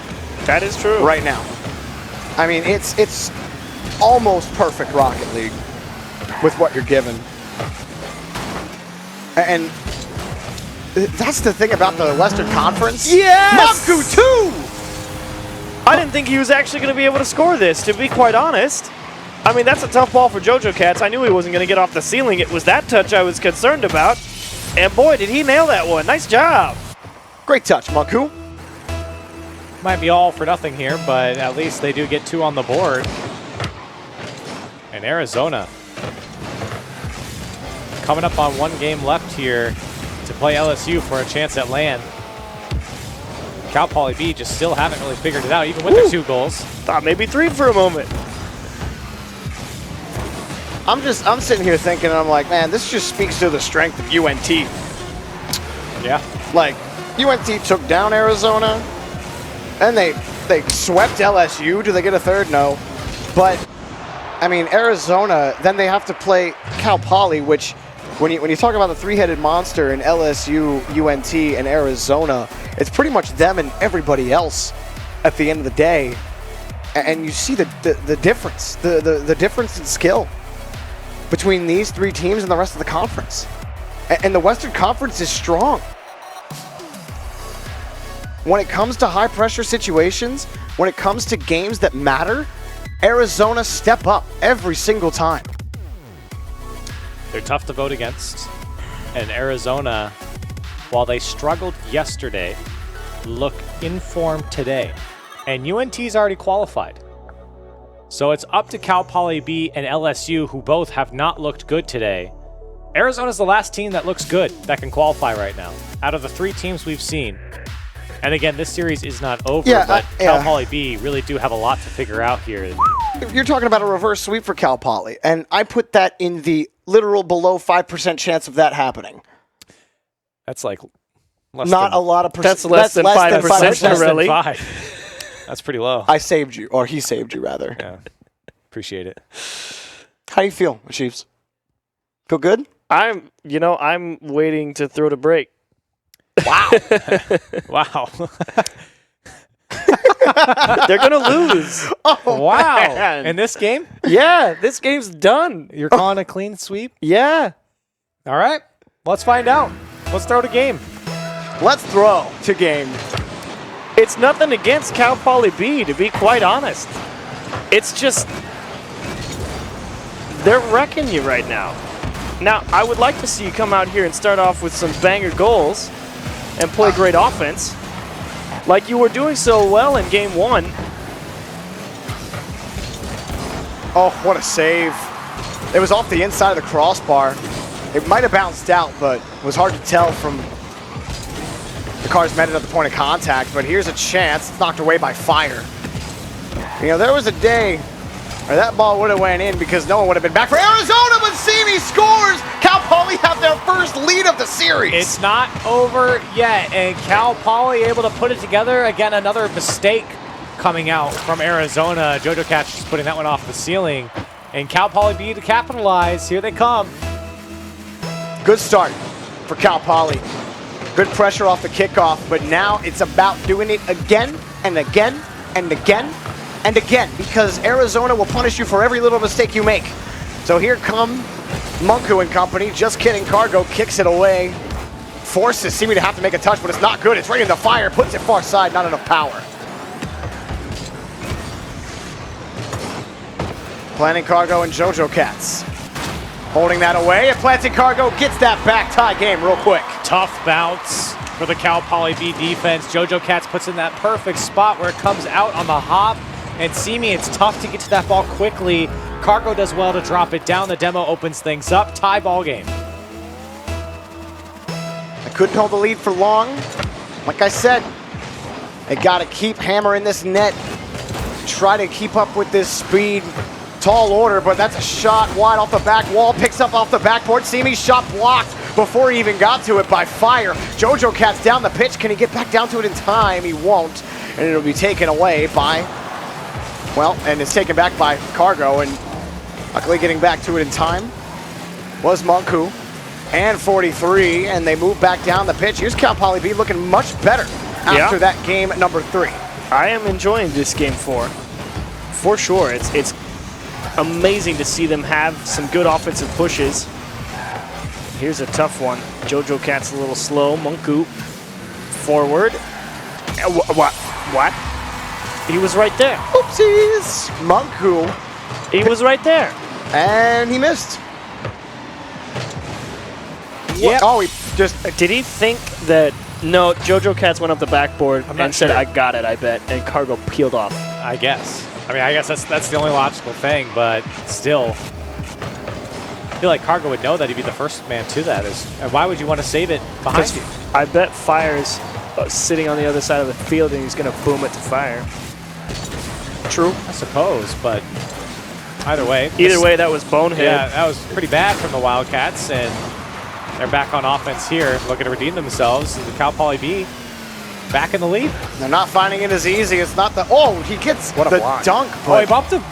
That is true. Right now. I mean, it's almost perfect Rocket League with what you're given. And that's the thing about the Western Conference. Yes! Maku 2! I didn't think he was actually going to be able to score this, to be quite honest. I mean, that's a tough ball for Jojo Cats. I knew he wasn't going to get off the ceiling. It was that touch I was concerned about. And boy, did he nail that one. Nice job. Great touch, Maku. Might be all for nothing here, but at least they do get 2 on the board. And Arizona coming up on 1 game left here to play LSU for a chance at LAN. Cal Poly B just still haven't really figured it out, even with their 2 goals. Thought maybe 3 for a moment. I'm sitting here thinking, I'm like, man, this just speaks to the strength of UNT. Yeah. Like, UNT took down Arizona, and they swept LSU. Do they get a third? No. But, I mean, Arizona, then they have to play Cal Poly, which, when you talk about the 3-headed monster in LSU, UNT, and Arizona, it's pretty much them and everybody else at the end of the day. And you see the difference, the difference in skill between these 3 teams and the rest of the conference. And the Western Conference is strong. When it comes to high-pressure situations, when it comes to games that matter, Arizona step up every single time. They're tough to vote against. And Arizona, while they struggled yesterday, look in form today. And UNT's already qualified. So it's up to Cal Poly B and LSU, who both have not looked good today. Arizona's the last team that looks good that can qualify right now, out of the 3 teams we've seen. And again, this series is not over, but Cal Poly B really do have a lot to figure out here. You're talking about a reverse sweep for Cal Poly, and I put that in the literal below 5% chance of that happening. That's like not a lot of percent. That's less than 5%, really. That's pretty low. I saved you, or he saved you, rather. Yeah, appreciate it. How do you feel, Chiefs? Feel good? I'm waiting to throw the break. Wow. Wow. They're going to lose. Oh, wow. Man. In this game? Yeah, this game's done. You're calling a clean sweep? Yeah. All right. Let's find out. Let's throw the game. Let's throw to game. It's nothing against Cal Poly B, to be quite honest. It's just they're wrecking you right now. Now, I would like to see you come out here and start off with some banger goals and play great offense, like you were doing so well in Game 1. Oh, what a save. It was off the inside of the crossbar. It might have bounced out, but it was hard to tell from the cars met it at the point of contact. But here's a chance. It's knocked away by Fire. You know, there was a day where that ball would have went in because no one would have been back for Arizona, but Simi scores! Cal Poly have their first lead of the series. It's not over yet, and Cal Poly able to put it together. Again, another mistake coming out from Arizona. Jojo Cat's just putting that one off the ceiling. And Cal Poly B to capitalize. Here they come. Good start for Cal Poly. Good pressure off the kickoff, but now it's about doing it again and again and again and again, because Arizona will punish you for every little mistake you make. So here come Munku and company. Just kidding. Cargo kicks it away. Forces Simi to have to make a touch, but it's not good. It's right in the fire. Puts it far side. Not enough power. Planting Cargo and Jojo Cats. Holding that away. And Planting Cargo gets that back. Tie game real quick. Tough bounce for the Cal Poly B defense. Jojo Cats puts in that perfect spot where it comes out on the hop. And Simi, it's tough to get to that ball quickly. Cargo does well to drop it down. The demo opens things up. Tie ball game. I couldn't hold the lead for long. Like I said, they got to keep hammering this net. Try to keep up with this speed. Tall order, but that's a shot wide off the back wall. Picks up off the backboard. Simi's shot blocked before he even got to it by Fire. Jojo Cat's down the pitch. Can he get back down to it in time? He won't. And it'll be taken away by, well, and it's taken back by Cargo. And luckily getting back to it in time was Munku and 43. And they move back down the pitch. Here's Cal Poly B looking much better after that game number 3. I am enjoying this game 4. For sure. It's amazing to see them have some good offensive pushes. Here's a tough one. Jojo Cat's a little slow. Munku forward. What? He was right there. Oopsies. Munku. He was right there. And he missed. Yeah. Oh, he just... Did he think that... No, Jojo Cats went up the backboard and said, I got it, I bet. And Cargo peeled off. I guess. I mean, I guess that's the only logical thing, but still. I feel like Cargo would know that he'd be the first man to that. And why would you want to save it behind you? I bet Fire's sitting on the other side of the field and he's going to boom it to Fire. True. I suppose, but either way. Either way, that was bonehead. Yeah, that was pretty bad from the Wildcats, and they're back on offense here, looking to redeem themselves. The Cal Poly B back in the lead. They're not finding it as easy. It's not the... Oh, he gets the block. dunk. Oh, he bumped him.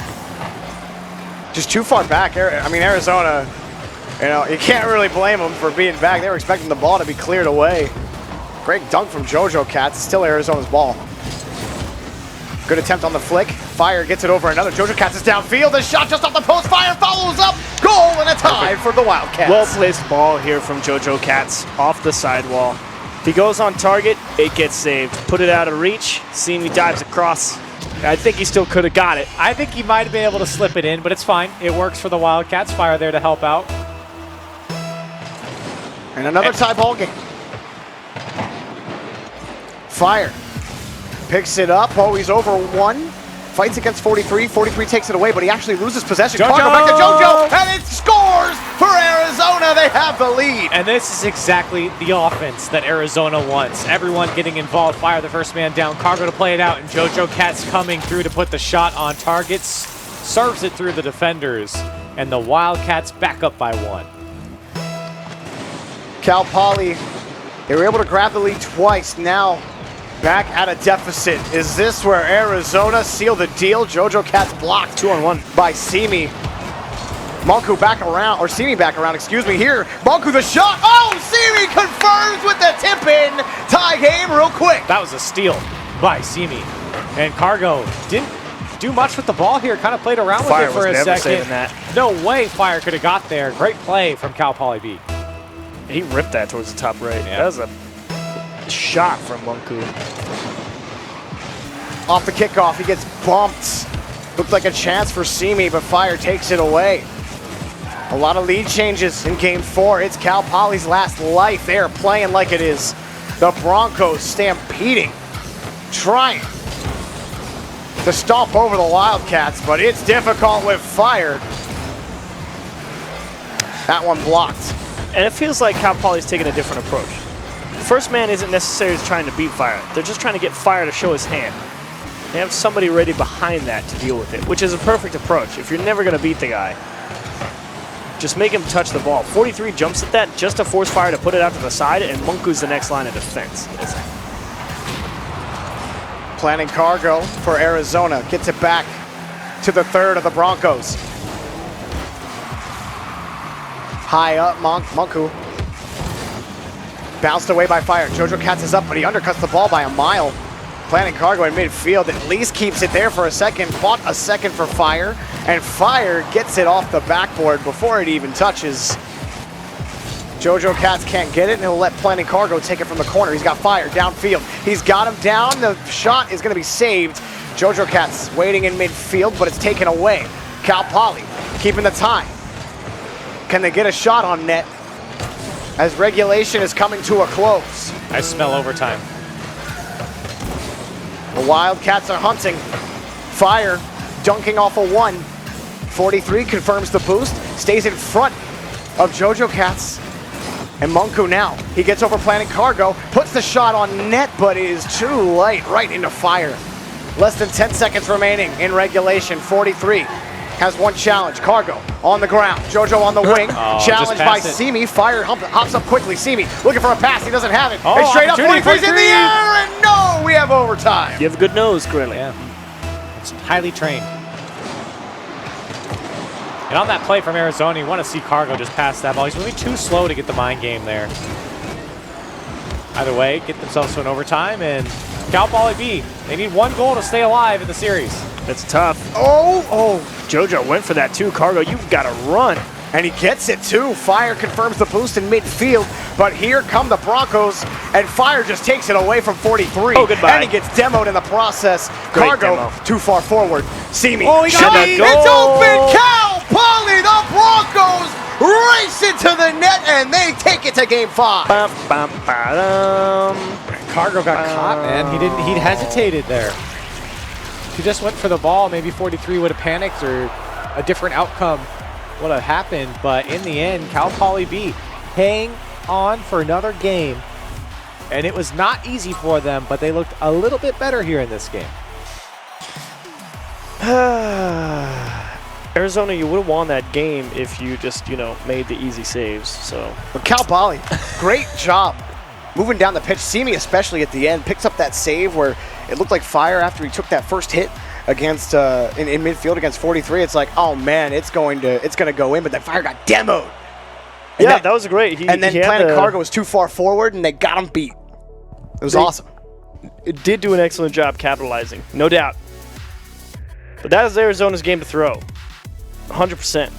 Just too far back. I mean, Arizona, you know, you can't really blame them for being back. They were expecting the ball to be cleared away. Great dunk from Jojo Cats. Still Arizona's ball. Good attempt on the flick. Fire gets it over another. Jojo Cats is downfield. The shot just off the post. Fire follows up. Goal and a tie for the Wildcats. Well-placed ball here from Jojo Cats off the sidewall. If he goes on target, it gets saved. Put it out of reach. Simi dives across. I think he still could have got it. I think he might have been able to slip it in, but it's fine. It works for the Wildcats. Fire there to help out. And another tie ball game. Fire picks it up. Oh, he's over 1. Fights against 43. 43 takes it away, but he actually loses possession. Jojo! Cargo back to Jojo, and it scores for Arizona. They have the lead. And this is exactly the offense that Arizona wants. Everyone getting involved. Fire the first man down. Cargo to play it out, and Jojo Cat's coming through to put the shot on targets. Serves it through the defenders, and the Wildcats back up by 1. Cal Poly, they were able to grab the lead twice. Now back at a deficit. Is this where Arizona seal the deal? Jojo Cat's blocked 2-on-1 by Simi. Munku back around, or Simi back around, excuse me. Here, Munku the shot. Oh, Simi confirms with the tip-in. Tie game real quick. That was a steal by Simi. And Cargo didn't do much with the ball here. Kind of played around with it for a second. Saving that. No way Fire could have got there. Great play from Cal Poly B. He ripped that towards the top right. Yeah. That was a shot from Munku. Off the kickoff, he gets bumped. Looked like a chance for Simi, but Fire takes it away. A lot of lead changes in game 4. It's Cal Poly's last life. They are playing like it is the Broncos stampeding, trying to stomp over the Wildcats, but it's difficult with Fire. That one blocked. And it feels like Cal Poly's taking a different approach. First man isn't necessarily trying to beat Fire. They're just trying to get Fire to show his hand. They have somebody ready behind that to deal with it, which is a perfect approach. If you're never going to beat the guy, just make him touch the ball. 43 jumps at that just to force Fire to put it out to the side, and Munku's the next line of defense. Planning cargo for Arizona. Gets it back to the third of the Broncos. High up, Monku. Bounced away by Fire. Jojo Cats is up, but he undercuts the ball by a mile. Planning cargo in midfield, at least keeps it there for a second. Fought a second for Fire, and Fire gets it off the backboard before it even touches. Jojo Cats can't get it, and he'll let Planning Cargo take it from the corner. He's got Fire downfield. He's got him down. The shot is going to be saved. Jojo Cats waiting in midfield, but it's taken away. Cal Poly keeping the time. Can they get a shot on net as regulation is coming to a close? I smell overtime. The Wildcats are hunting. Fire dunking off a 1. 43 confirms the boost, stays in front of Jojo Cats. And Monku now, he gets over Planning Cargo, puts the shot on net, but it is too late, right into Fire. Less than 10 seconds remaining in regulation. 43 has one challenge. Cargo on the ground. Jojo on the wing. Challenged by Simi. Fire hops up quickly. Simi looking for a pass. He doesn't have it. And straight up, 43's in the air, and no, we have overtime. You have a good nose, Grilly. Yeah, it's highly trained. And on that play from Arizona, you want to see Cargo just pass that ball. He's moving too slow to get the mind game there. Either way, get themselves to an overtime, and Cal Poly B, they need 1 goal to stay alive in the series. It's tough. Jojo went for that too. Cargo, you've got to run. And he gets it too. Fire confirms the boost in midfield, but here come the Broncos, and Fire just takes it away from 43. Oh, goodbye. And he gets demoed in the process. Great Cargo demo. too far forward. Simi. Oh, he got it. It's open. Cal Poly, the Broncos race into the net, and they take it to game 5. Cargo got caught, man. He hesitated there. If he just went for the ball, maybe 43 would have panicked, or a different outcome would have happened. But in the end, Cal Poly B hang on for another game. And it was not easy for them, but they looked a little bit better here in this game. Arizona, you would have won that game if you just, made the easy saves. So, but Cal Poly, great job moving down the pitch. Simi, especially at the end, picks up that save where it looked like Fire after he took that first hit against in midfield against 43. It's like, oh man, it's going to go in, but then Fire got demoed. And that was great. And then Planet Cargo was too far forward, and they got him beat. It was awesome. It did do an excellent job capitalizing, no doubt. But that is Arizona's game to throw, 100%.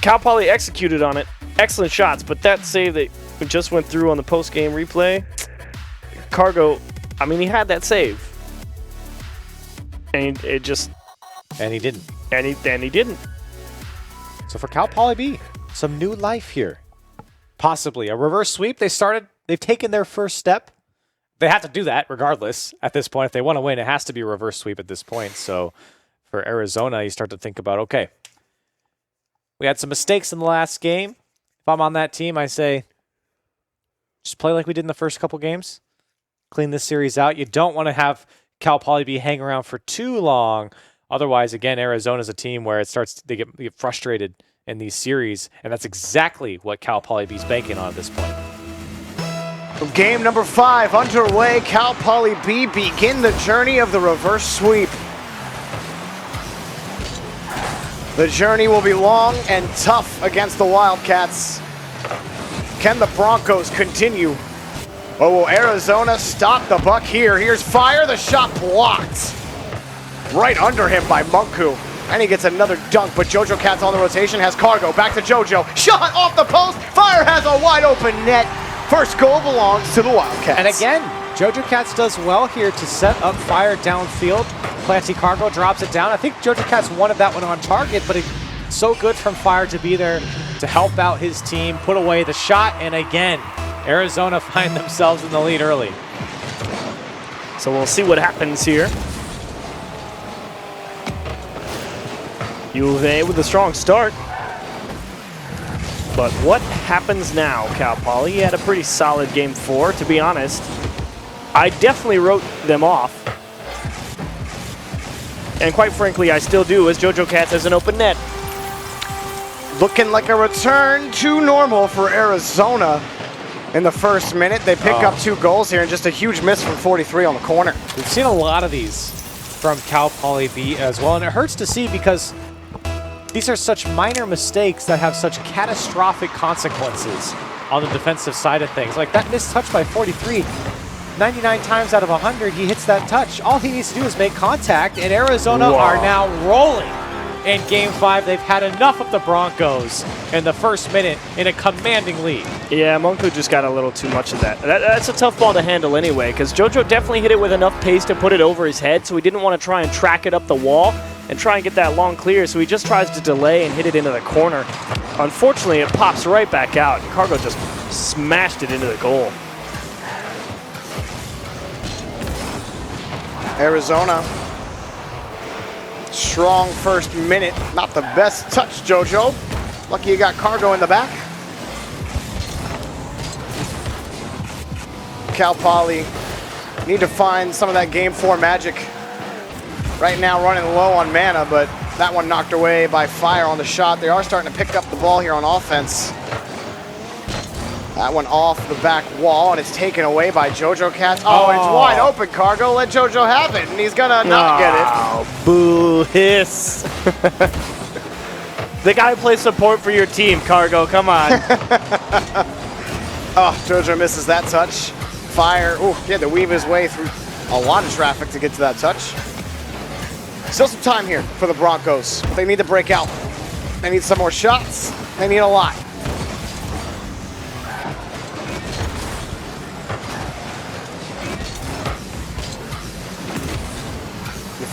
Cal Poly executed on it, excellent shots, but that save that just went through on the post-game replay, Cargo, he had that save. And it just... And he didn't. And he didn't. So for Cal Poly B, some new life here. Possibly a reverse sweep. They've taken their first step. They have to do that regardless at this point. If they want to win, it has to be a reverse sweep at this point. So for Arizona, you start to think about, okay, we had some mistakes in the last game. If I'm on that team, I say, just play like we did in the first couple games. Clean this series out. You don't want to have Cal Poly B hang around for too long. Otherwise, again, Arizona's a team where they get frustrated in these series, and that's exactly what Cal Poly B's banking on at this point. Game number 5 underway. Cal Poly B begin the journey of the reverse sweep. The journey will be long and tough against the Wildcats. Can the Broncos continue? Or will Arizona stop the buck here? Here's Fire, the shot blocked. Right under him by Monku. And he gets another dunk, but Jojo Cats on the rotation, has Cargo, back to Jojo. Shot off the post, Fire has a wide open net. First goal belongs to the Wildcats. And again, Jojo Cats does well here to set up Fire downfield. Planty Cargo drops it down. I think Jojo Cats wanted that one on target, but it's so good from Fire to be there to help out his team, put away the shot, and again, Arizona find themselves in the lead early. So we'll see what happens here. U of A with a strong start. But what happens now, Cal Poly? He had a pretty solid game 4, to be honest. I definitely wrote them off. And quite frankly, I still do, as Jojo Cats has an open net. Looking like a return to normal for Arizona. in the first minute. They pick up 2 goals here and just a huge miss from 43 on the corner. We've seen a lot of these from Cal Poly B as well, and it hurts to see because these are such minor mistakes that have such catastrophic consequences on the defensive side of things. Like that missed touch by 43, 99 times out of 100, he hits that touch. All he needs to do is make contact, and Arizona are now rolling in Game 5. They've had enough of the Broncos in the first minute in a commanding lead. Yeah, Monku just got a little too much of that. That's a tough ball to handle anyway, because JoJo definitely hit it with enough pace to put it over his head, so he didn't want to try and track it up the wall and try and get that long clear, so he just tries to delay and hit it into the corner. Unfortunately, it pops right back out, and Cargo just smashed it into the goal. Arizona, strong first minute. Not the best touch, JoJo. Lucky you got Cargo in the back. Cal Poly need to find some of that Game 4 magic. Right now running low on mana, but that one knocked away by Fire on the shot. They are starting to pick up the ball here on offense. That one off the back wall, and it's taken away by JoJo Cats. Oh, it's wide open, Cargo. Let JoJo have it, and he's gonna not get it. Oh, boo, hiss. The guy plays support for your team, Cargo, come on. Oh, JoJo misses that touch. Fire, ooh, he had to weave his way through a lot of traffic to get to that touch. Still some time here for the Broncos. They need to break out. They need some more shots. They need a lot.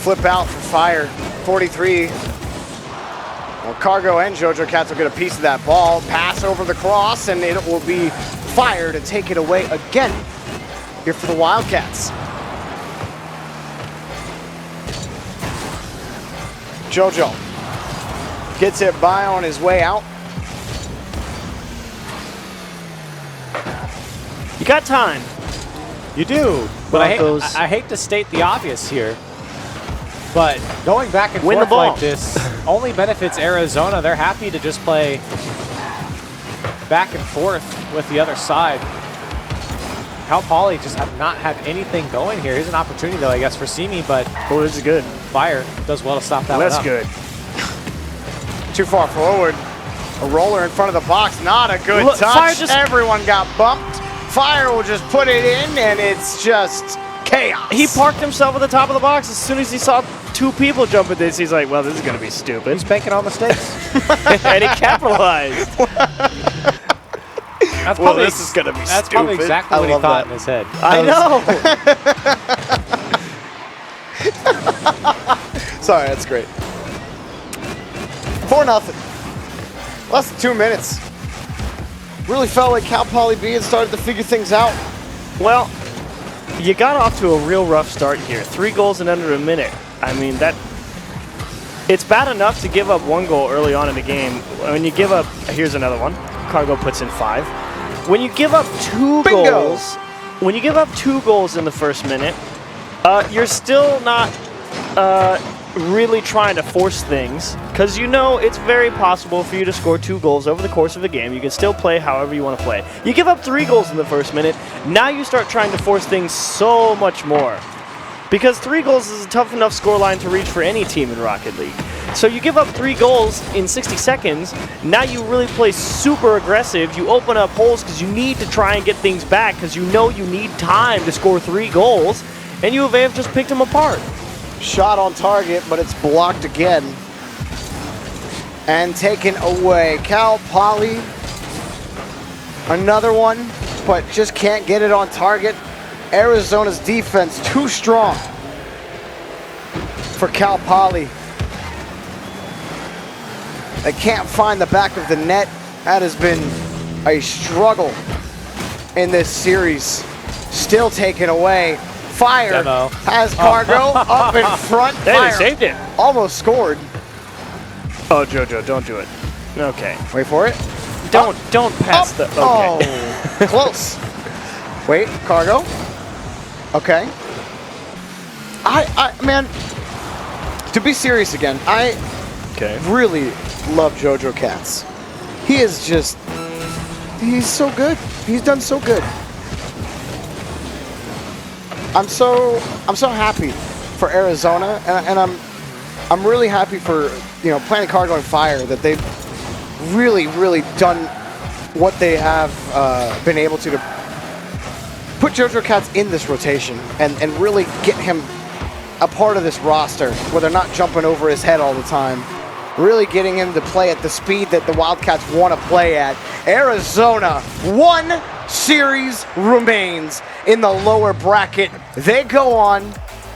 Flip out for Fire, 43. Well, Cargo and JoJo Cats will get a piece of that ball. Pass over the cross, and it will be Fire to take it away again here for the Wildcats. JoJo gets it by on his way out. You got time. You do, but I hate to state the obvious here. But going back and forth like this only benefits Arizona. They're happy to just play back and forth with the other side. Cal Poly just have not had anything going here. Here's an opportunity, though, I guess, for Simi, but this is good. Fire does well to stop that one That's up. good. Too far forward. A roller in front of the box. Not a good Look, touch. Everyone got bumped. Fire will just put it in, and it's just chaos. He parked himself at the top of the box as soon as he saw 2 people jump at this. He's like, well, this is going to be stupid. He's banking on mistakes. And he capitalized. That's well, this is going to be that's stupid. Probably exactly what he thought in his head. I know. Sorry, that's great. 4-0. Less than 2 minutes. Really felt like Cal Poly B had started to figure things out. Well, you got off to a real rough start here. 3 goals in under a minute. I mean, it's bad enough to give up 1 goal early on in the game. When you give up, here's another one. Cargo puts in 5. When you give up 2 goals, when you give up 2 goals in the first minute, you're still not really trying to force things, because you know it's very possible for you to score 2 goals over the course of a game. You can still play however you want to play. You give up 3 goals in the first minute, now you start trying to force things so much more. Because 3 goals is a tough enough scoreline to reach for any team in Rocket League. So you give up 3 goals in 60 seconds, now you really play super aggressive, you open up holes because you need to try and get things back because you know you need time to score 3 goals, and U of A have just picked them apart. Shot on target, but it's blocked again. And taken away. Cal Poly, another one, but just can't get it on target. Arizona's defense too strong for Cal Poly. They can't find the back of the net. That has been a struggle in this series. Still taken away. Fire has Cargo up in front. They saved it. Almost scored. Oh, JoJo, don't do it. Okay. Wait for it. Don't pass the. Okay. Oh, close. Wait, Cargo. Okay. Man, to be serious again, I really love JoJo Cats. He is just, he's so good. he's done so good. I'm so happy for Arizona, and I'm really happy for Planet Cargo and Fire that they've really done what they have been able to put JoJo Cats in this rotation and really get him a part of this roster where they're not jumping over his head all the time. Really getting him to play at the speed that the Wildcats want to play at. Arizona, 1 series remains in the lower bracket. They go on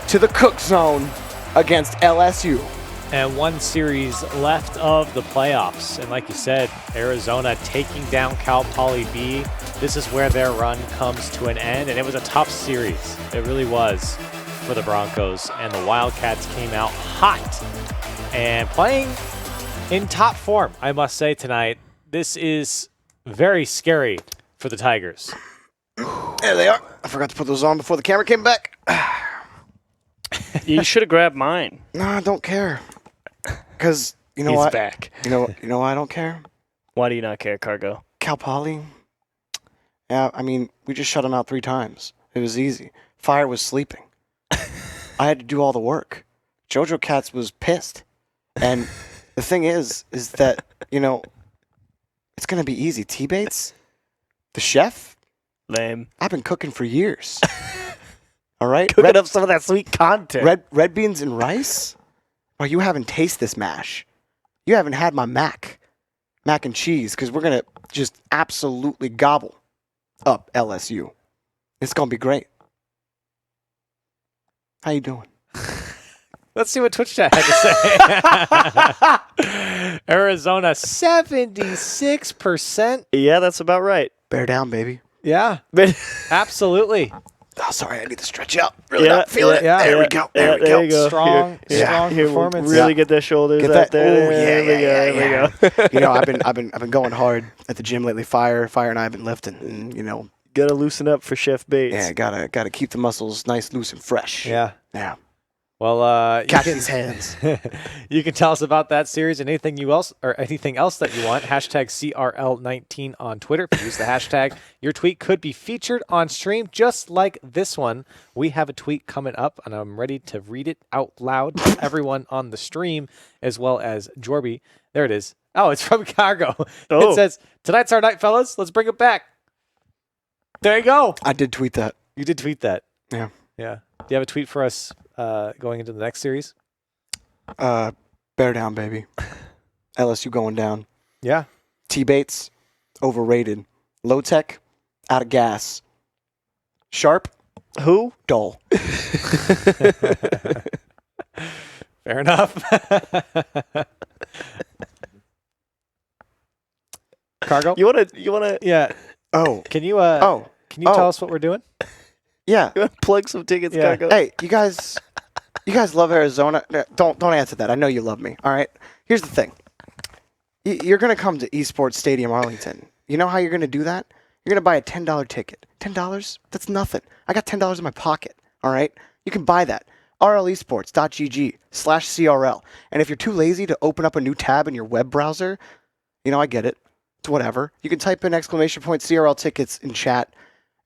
to the Cook Zone against LSU. And 1 series left of the playoffs. And like you said, Arizona taking down Cal Poly B. This is where their run comes to an end. And it was a tough series. It really was for the Broncos. And the Wildcats came out hot and playing in top form, I must say, tonight. This is very scary for the Tigers. There they are. I forgot to put those on before the camera came back. You should have grabbed mine. No, I don't care. Because you know He's what? back. You know why I don't care? Why do you not care, Cargo? Cal Poly. Yeah, I mean, we just shut him out 3 times. It was easy. Fire was sleeping. I had to do all the work. JoJo Cats was pissed. And the thing is that, it's going to be easy. T-Bates, the chef, Lame. I've been cooking for years. All right? Cooking up some of that sweet content. Red beans and rice? Oh, you haven't tasted this mash. You haven't had my mac and cheese, because we're going to just absolutely gobble up LSU. It's going to be great. How you doing? Let's see what Twitch chat had to say. Arizona, 76%. Yeah, that's about right. Bear down, baby. Yeah, absolutely. Oh, sorry, I need to stretch out. Really not feeling it. yeah. There we go. Yeah, There we go. Strong Here, performance. Really get the shoulders Get up that. there. Oh, There we go. I've been going hard at the gym lately. Fire and I have been lifting, and Gotta loosen up for Chef Bates. yeah, gotta keep the muscles nice, loose, and fresh. Yeah. Yeah. Well, Catch these hands. You can tell us about that series and anything else that you want. Hashtag CRL19 on Twitter. If you use the hashtag, your tweet could be featured on stream, just like this one. We have a tweet coming up, and I'm ready to read it out loud to everyone on the stream, as well as Jorby. There it is. Oh, it's from Cargo. Oh. It says, "Tonight's our night, fellas. Let's bring it back." There you go. I did tweet that. You did tweet that. Yeah. Yeah. Do you have a tweet for us going into the next series? Bear down, baby. LSU going down. Yeah. T-Bates, overrated. Low tech, out of gas. Sharp, Who? dull. Fair enough. Cargo? You wanna Yeah. Oh. Can you can you Oh. tell us what we're doing? Yeah. plug some tickets, Yeah. Cargo? Hey, you guys love Arizona. Don't answer that. I know you love me. All right. Here's the thing. You're gonna come to Esports Stadium Arlington. You know how you're gonna do that? You're gonna buy a $10 ticket. $10? That's nothing. I got $10 in my pocket. All right. You can buy that. rlesports.gg/CRL. And if you're too lazy to open up a new tab in your web browser, I get it. It's whatever. You can type in !CRL tickets in chat,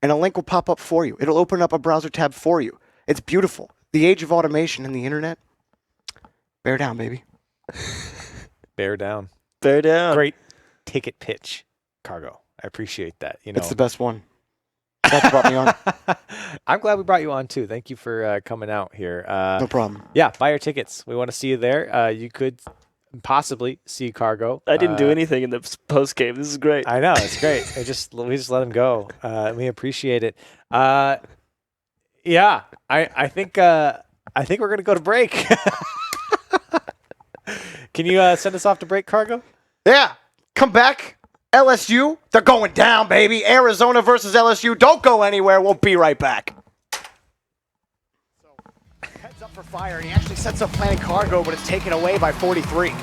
and a link will pop up for you. It'll open up a browser tab for you. It's beautiful. The age of automation and the internet. Bear down, baby. Bear down. Bear down. Great ticket pitch, Cargo. I appreciate that. It's the best one. Glad you brought me on. I'm glad we brought you on too. Thank you for coming out here. No problem. Yeah, buy your tickets. We want to see you there. You could possibly see Cargo. I didn't do anything in the post game. This is great. I know, it's great. We just let him go. We appreciate it. Yeah, I think we're gonna go to break. Can you send us off to break, Cargo? Yeah. Come back. LSU, they're going down, baby. Arizona versus LSU. Don't go anywhere. We'll be right back. Heads up for Fire, and he actually sets up Planet Cargo, but it's taken away by 43.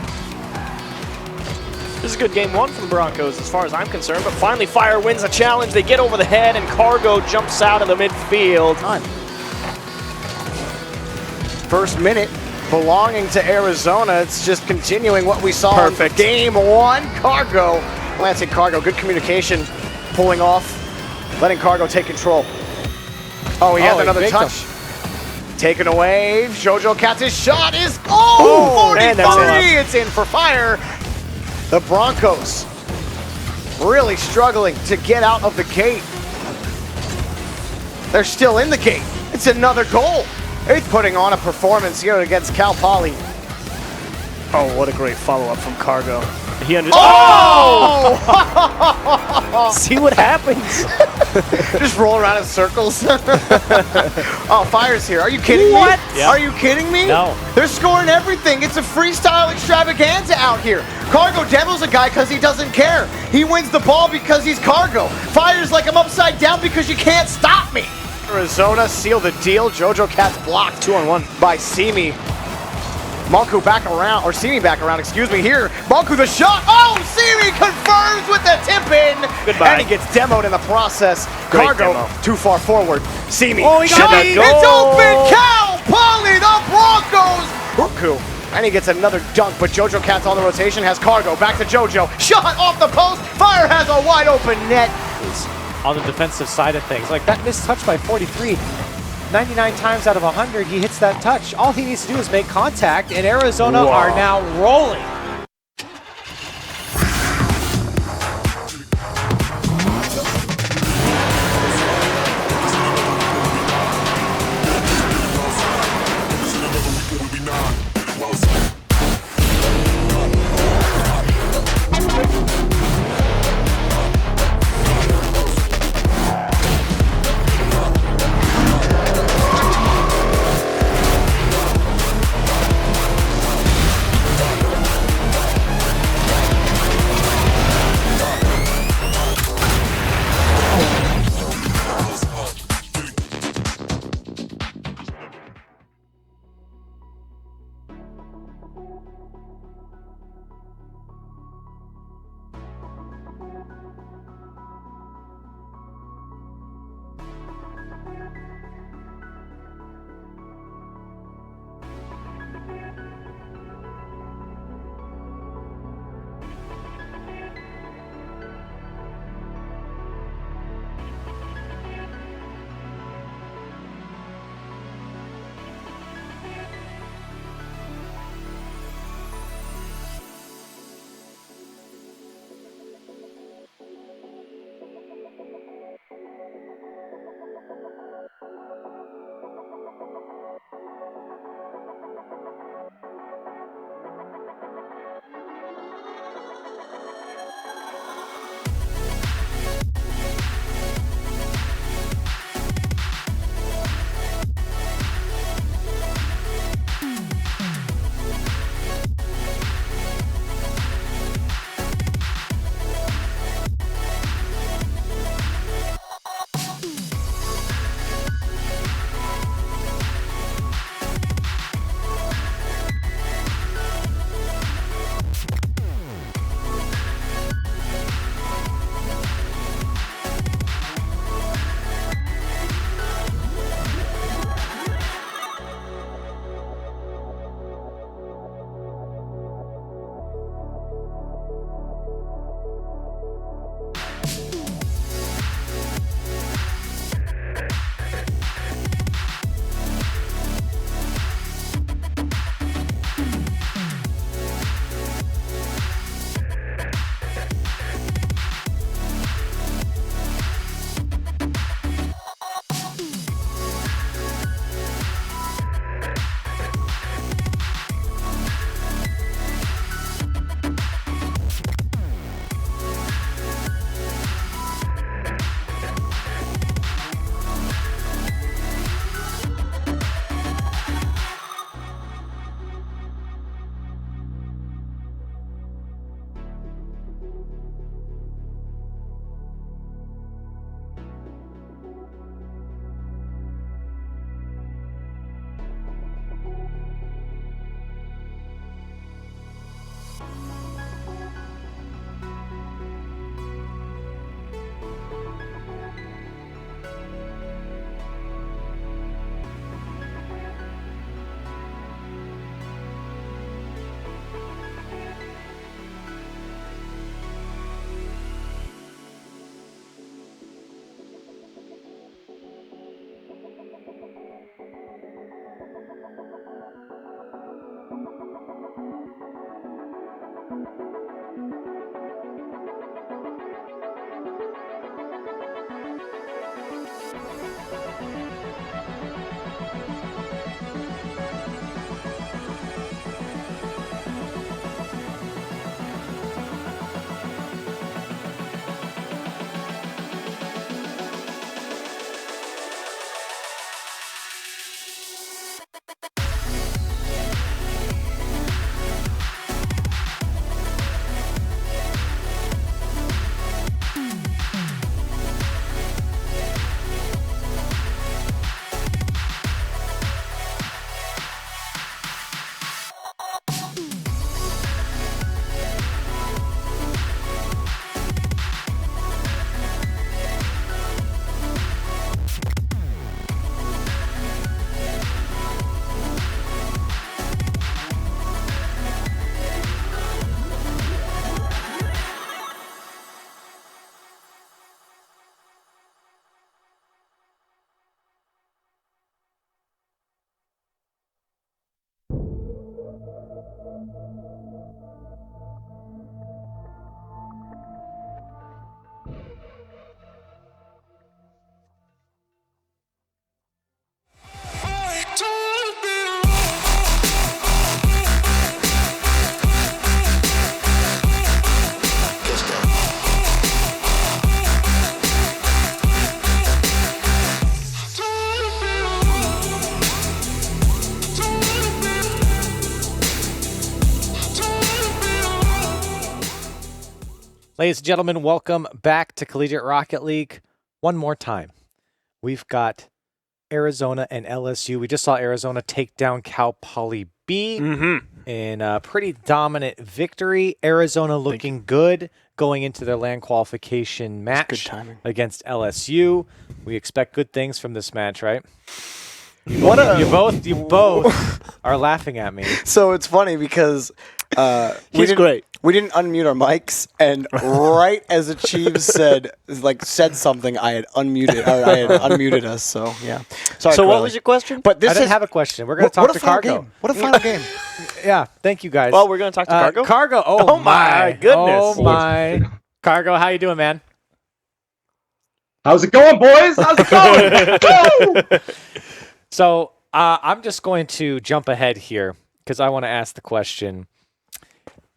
This is a good game one for the Broncos as far as I'm concerned, but finally Fire wins a challenge. They get over the head, and Cargo jumps out of the midfield. First minute belonging to Arizona. It's just continuing what we saw Perfect. in game one. Cargo, Lansing Cargo, good communication, pulling off letting Cargo take control. Oh, he has another faked touch. Taken away. Jojo Cats' shot is 43. It's in for fire. The Broncos really struggling to get out of the gate. They're still in the gate. It's another goal. He's putting on a performance here against Cal Poly. Oh, what a great follow-up from Cargo. He See what happens. Just roll around in circles. Oh, Fire's here. Are you kidding me? Yeah. Are you kidding me? No. They're scoring everything. It's a freestyle extravaganza out here. Cargo demo's a guy because he doesn't care. He wins the ball because he's Cargo. Fire's like I'm upside down because you can't stop me. Arizona seal the deal. Jojo Cats blocked 2-on-1 by Simi. Monku back around, or Simi back around, excuse me, here. Monku the shot. Oh, Simi confirms with the tip in. Goodbye. And he gets demoed in the process. Great Cargo demo. too far forward. Simi. Oh, he got shot. that goal. It's open. Cal Poly, the Broncos. Monku. And he gets another dunk, but Jojo Cats on the rotation has Cargo. Back to Jojo. Shot off the post. Fire has a wide open net. On the defensive side of things. Like that missed touch by 43. 99 times out of 100, he hits that touch. All he needs to do is make contact, and Arizona are now rolling. Ladies and gentlemen, welcome back to Collegiate Rocket League. One more time, we've got Arizona and LSU. We just saw Arizona take down Cal Poly B in a pretty dominant victory. Arizona looking good going into their land qualification match against LSU. We expect good things from this match, right? You both are laughing at me. So it's funny because He's great. We didn't unmute our mics, and right as Achieves said something, I had unmuted us. So yeah. Sorry. So Corelli. what was your question? But this I didn't is have a question. We're going to talk to Cargo. What a final game! Yeah, thank you guys. Well, we're going to talk to Cargo. Cargo. Oh my goodness. Oh my. Cargo, how you doing, man? How's it going, boys? How's it going? Woo! So I'm just going to jump ahead here because I want to ask the question.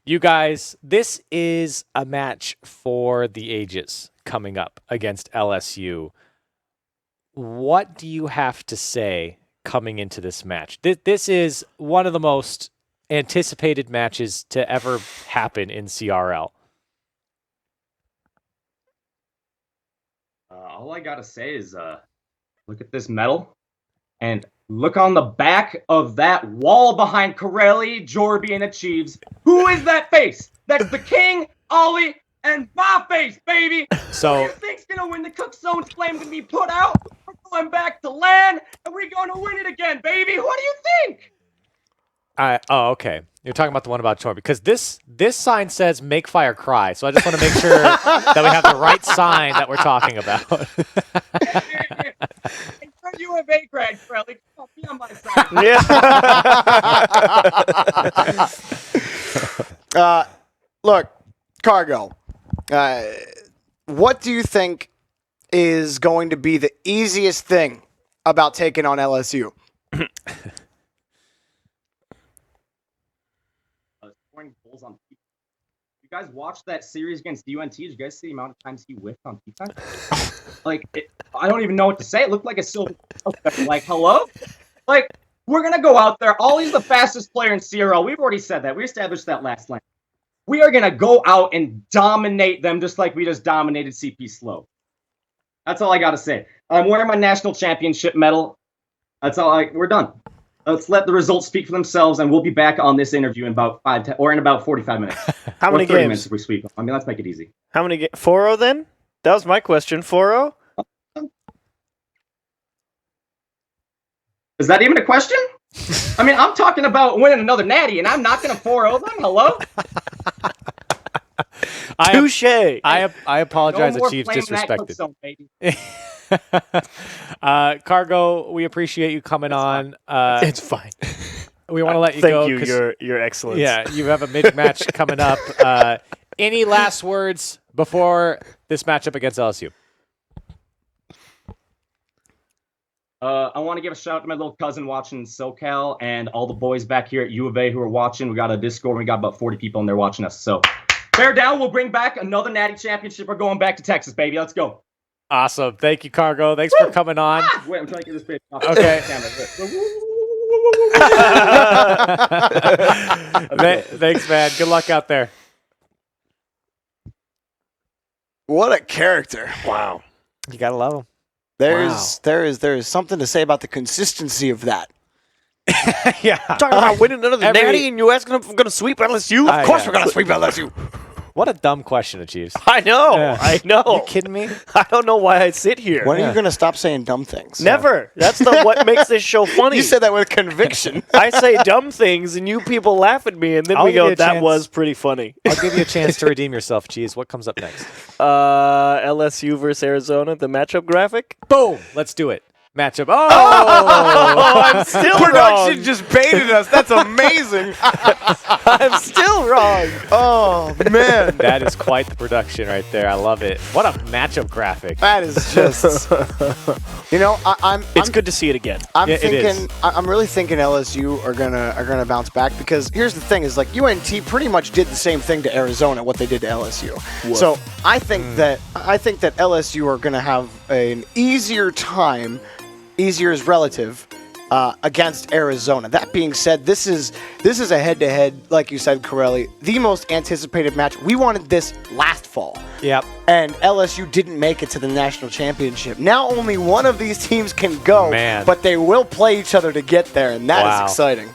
You guys, this is a match for the ages coming up against LSU. What do you have to say coming into this match? This is one of the most anticipated matches to ever happen in CRL. All I gotta say is, look at this medal, and look on the back of that wall behind Corelli, Jorby, and Achieves. Who is that face? That's the King, Ollie, and my face, baby. So, who do you think's gonna win? The Cook Zone's flame gonna be put out. We're going back to land, and we're gonna win it again, baby. What do you think? Okay. You're talking about the one about Jorby because this sign says "Make Fire Cry," so I just want to make sure that we have the right sign that we're talking about. You have a grad, Corelli. Come on, be on my side. Yeah. Look, Cargo. What do you think is going to be the easiest thing about taking on LSU? Scoring goals on defense. You guys watched that series against UNT? Did you guys see the amount of times he whiffed on defense? I don't even know what to say. It looked like a silver. Like, hello? Like, we're going to go out there. Ollie's the fastest player in CRL. We've already said that. We established that last night. We are going to go out and dominate them just like we just dominated CP Slow. That's all I got to say. I'm wearing my national championship medal. That's all. We're done. Let's let the results speak for themselves, and we'll be back on this interview in about 45 minutes. How many 30 games? minutes if we sweep. I mean, let's make it easy. How many games? 4-0 then? That was my question. 4-0? Is that even a question? I mean, I'm talking about winning another natty, and I'm not going to 4-0 them? Hello? Touche. I apologize No more that Chiefs flaming that disrespected. Cook Zone, baby. Cargo, we appreciate you coming on. It's fine. We want to let you go. Thank you. You're excellent. Yeah, you have a mid-match coming up. Any last words before this matchup against LSU? I want to give a shout out to my little cousin watching in SoCal and all the boys back here at U of A who are watching. We got a Discord. We got about 40 people in there watching us. So bear down. We'll bring back another natty championship. We're going back to Texas, baby. Let's go. Awesome. Thank you, Cargo. Thanks for coming on. Wait, I'm trying to get this baby off. Okay. Thanks, man. Good luck out there. What a character! Wow. You gotta love him. There is something to say about the consistency of that. Yeah. Talking about winning another natty, and you asking if I'm going to sweep LSU? Of course we're going to sweep LSU. What a dumb question, Chiefs. I know. Yeah. I know. You kidding me? I don't know why I sit here. When are you going to stop saying dumb things? Never. That's what makes this show funny. You said that with conviction. I say dumb things, and you people laugh at me, and then we go, that was pretty funny. I'll give you a chance to redeem yourself, Cheese. What comes up next? LSU versus Arizona, the matchup graphic. Boom. Let's do it. matchup. I'm still Production wrong. just baited us. That's amazing. I'm still wrong. Oh, man. That is quite the production right there. I love it. What a matchup graphic. That is just, you know, I'm Good to see it again. I'm Yeah, it thinking, is. I'm really thinking LSU are gonna bounce back because here's the thing: is like UNT pretty much did the same thing to Arizona, what they did to LSU. So I think that LSU are gonna have an easier time. Easier is relative. Against Arizona. That being said, this is a head-to-head, like you said, Corelli, the most anticipated match. We wanted this last fall. Yep. And LSU didn't make it to the national championship. Now only one of these teams can go, Man. but they will play each other to get there, and that is exciting.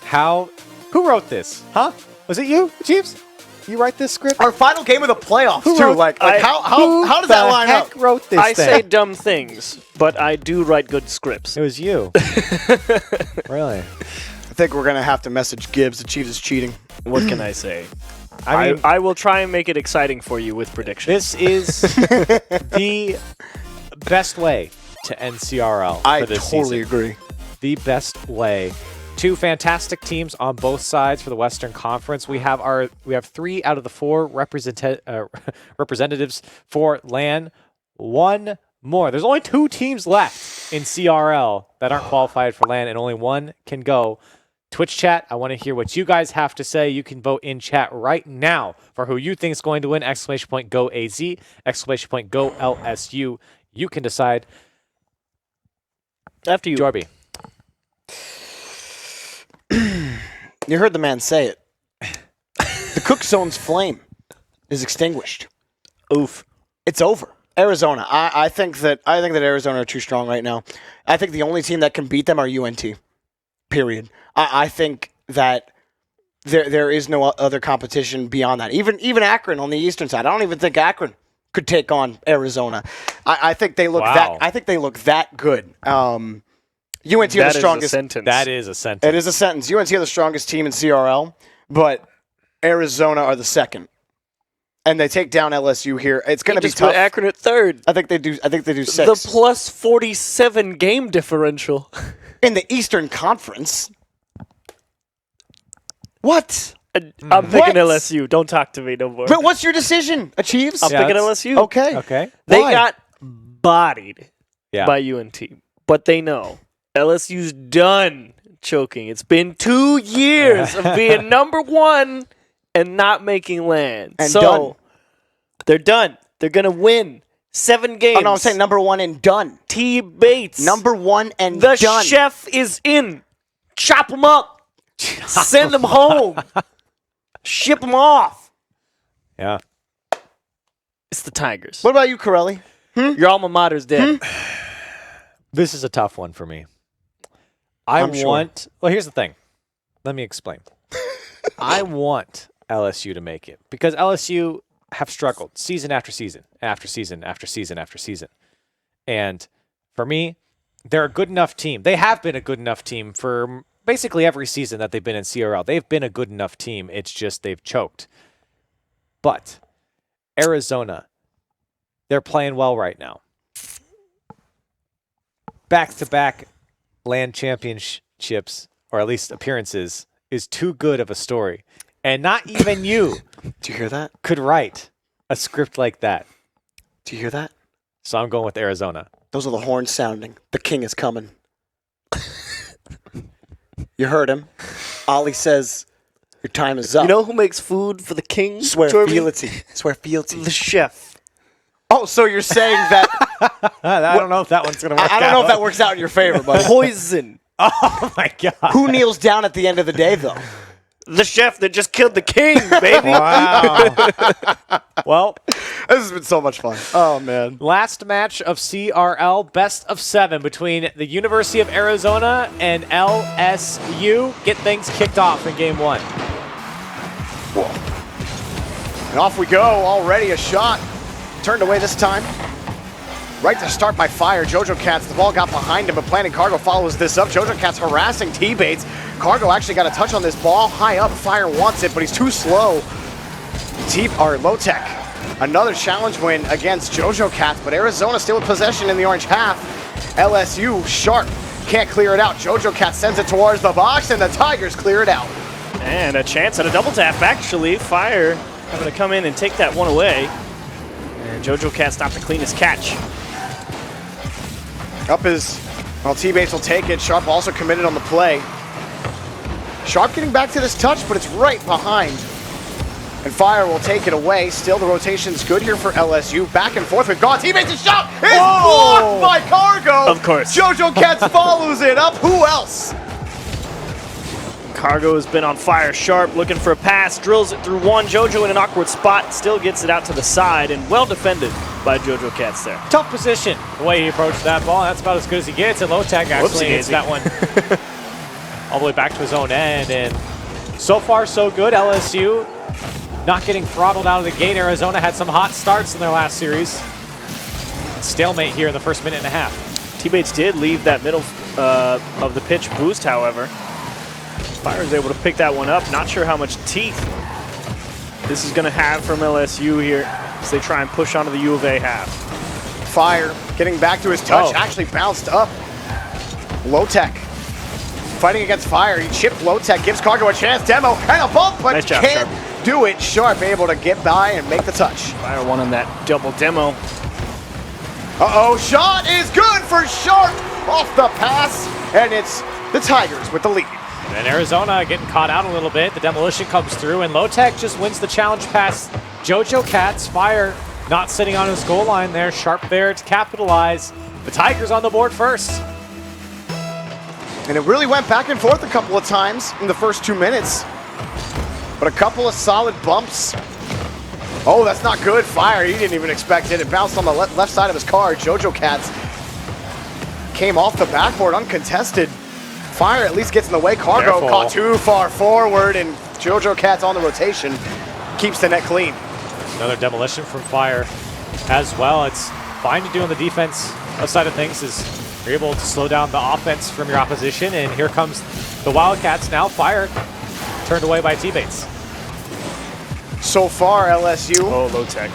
Who wrote this? Huh? Was it you, Jeeves? You write this script? Our final game of the playoffs, Who too. wrote- How does that line up? Who wrote this I thing? say dumb things, but I do write good scripts. It was you. Really? I think we're going to have to message Gibbs. The Chiefs is cheating. What can I say? I mean, I will try and make it exciting for you with predictions. this is the best way to end CRL I for this totally season. agree. The best way. Two fantastic teams on both sides for the Western Conference. We have 3 out of the 4 representatives for LAN. One more. There's only 2 teams left in CRL that aren't qualified for LAN, and only one can go. Twitch chat, I want to hear what you guys have to say. You can vote in chat right now for who you think is going to win. ! Go AZ, ! Go LSU. You can decide. After you. Jorby. You heard the man say it. The Cook Zone's flame is extinguished. Oof. It's over. Arizona. I think that Arizona are too strong right now. I think the only team that can beat them are UNT. Period. I think that there is no other competition beyond that. Even Akron on the eastern side. I don't even think Akron could take on Arizona. I think they look Wow. that good. UNT are the strongest. That is a sentence. It is a sentence. UNT are the strongest team in CRL, but Arizona are the second. And they take down LSU here. It's going to be just put tough. Akron at third. I think they do 6. The plus 47 game differential. In the Eastern Conference. What? I'm picking LSU. Don't talk to me no more. But what's your decision, Achieves? I'm picking LSU. Okay. Okay. They Why? got bodied by UNT, but they know LSU's done choking. It's been 2 years of being number 1 and not making land. And so done. They're done. They're going to win 7 games. Oh, no, I'm saying number 1 and done. T. Bates. Number 1 and the done. chef is in. Chop them up. Send them home. Ship them off. Yeah. It's the Tigers. What about you, Corelli? Your alma mater's dead. This is a tough one for me. I'm sure. Well, here's the thing. Let me explain. I want LSU to make it because LSU have struggled season after season, after season, after season, after season. And for me, they're a good enough team. They have been a good enough team for basically every season that they've been in CRL. They've been a good enough team. It's just they've choked. But Arizona, they're playing well right now. Back-to-back land championships, or at least appearances, is too good of a story. And not even you Do you hear that? could write a script like that. Do you hear that? So I'm going with Arizona. Those are the horns sounding. The king is coming. You heard him. Ollie says, your time is up. You know who makes food for the king? Swear Jorby? fealty. Swear fealty. The chef. Oh, so you're saying that... I don't know if that one's going to work I don't know if out. that works out in your favor, but... Poison. Oh, my God. Who kneels down at the end of the day, though? The chef that just killed the king, baby. Wow. Well, This has been so much fun. Oh, man. last match of CRL, best of 7 between the University of Arizona and LSU. Get things kicked off in game 1. And off we go. Already a shot. Turned away this time. Right to start by Fire. Jojo Cats, the ball got behind him, but Planning Cargo follows this up. Jojo Cats harassing T-Bates. Cargo actually got a touch on this ball. High up, Fire wants it, but he's too slow. Low Tech. Another challenge win against Jojo Cats, but Arizona still with possession in the orange half. LSU, Sharp can't clear it out. Jojo Cat sends it towards the box, and the Tigers clear it out. And a chance at a double tap, actually. Fire having to come in and take that one away. And Jojo Cat's not the cleanest catch. Up is, well, teammates will take it. Sharp also committed on the play. Sharp getting back to this touch, but it's right behind. And Fire will take it away. Still, the rotation's good here for LSU. Back and forth with God. Teammates, a shot is blocked by Cargo. Of course. Jojo Cats follows it up. Who else? Cargo has been on fire. Sharp looking for a pass, drills it through one. Jojo in an awkward spot, still gets it out to the side, and well defended by Jojo Cats there. Tough position, the way he approached that ball. That's about as good as he gets. And Lotec actually hits that one all the way back to his own end. And so far, so good. LSU not getting throttled out of the gate. Arizona had some hot starts in their last series. Stalemate here in the first minute and a half. Teammates did leave that middle of the pitch boost, however. Fire is able to pick that one up. Not sure how much teeth this is going to have from LSU here as they try and push onto the U of A half. Fire getting back to his touch, actually bounced up. Lotec fighting against Fire. He chipped Lotec, gives Cargo a chance. Demo and a bump, but nice job, can't Sharp. do it. Sharp able to get by and make the touch. Fire won on that double demo. Uh-oh, shot is good for Sharp off the pass, and it's the Tigers with the lead. And Arizona getting caught out a little bit. The demolition comes through, and Lotec just wins the challenge past Jojo Cats. Fire not sitting on his goal line there. Sharp there to capitalize. The Tigers on the board first. And it really went back and forth a couple of times in the first 2 minutes. But a couple of solid bumps. Oh, that's not good. Fire, he didn't even expect it. It bounced on the left side of his car. Jojo Cats came off the backboard uncontested. Fire at least gets in the way. Cargo caught too far forward, and Jojo Cats on the rotation keeps the net clean. Another demolition from Fire as well. It's fine to do on the defense side of things is you're able to slow down the offense from your opposition, and here comes the Wildcats now. Fire turned away by teammates. So far, LSU. Oh, Lotec.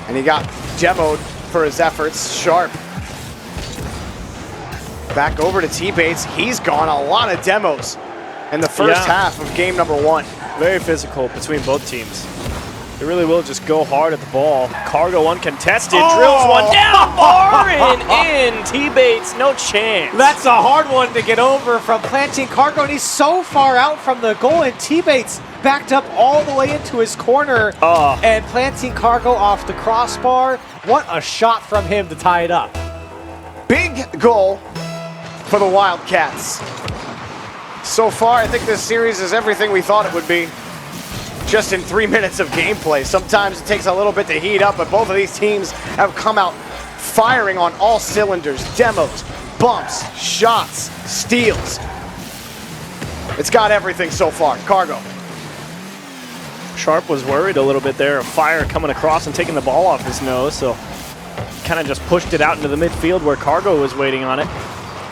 And he got demoed for his efforts. Sharp. Back over to T-Bates. He's gone a lot of demos in the first half of game number 1. Very physical between both teams. They really will just go hard at the ball. Cargo uncontested, drills one down, far and in. T-Bates, no chance. That's a hard one to get over from planting Cargo, and he's so far out from the goal, and T-Bates backed up all the way into his corner and planting Cargo off the crossbar. What a shot from him to tie it up. Big goal for the Wildcats. So far, I think this series is everything we thought it would be. Just in 3 minutes of gameplay. Sometimes it takes a little bit to heat up, but both of these teams have come out firing on all cylinders. Demos, bumps, shots, steals. It's got everything so far. Cargo. Sharp was worried a little bit there of Fire coming across and taking the ball off his nose, so kind of just pushed it out into the midfield where Cargo was waiting on it.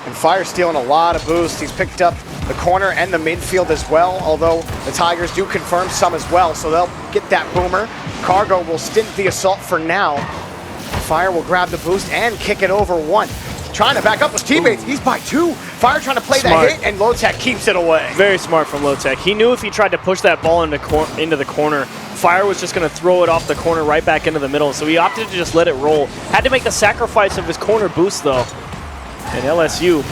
And Fire stealing a lot of boost. He's picked up the corner and the midfield as well, although the Tigers do confirm some as well, so they'll get that boomer. Cargo will stint the assault for now. Fire will grab the boost and kick it over 1. Trying to back up his teammates. He's by 2. Fire trying to play that hit, and Lotec keeps it away. Very smart from Lotec. He knew if he tried to push that ball into the corner, Fire was just going to throw it off the corner right back into the middle, so he opted to just let it roll. Had to make the sacrifice of his corner boost, though. And LSU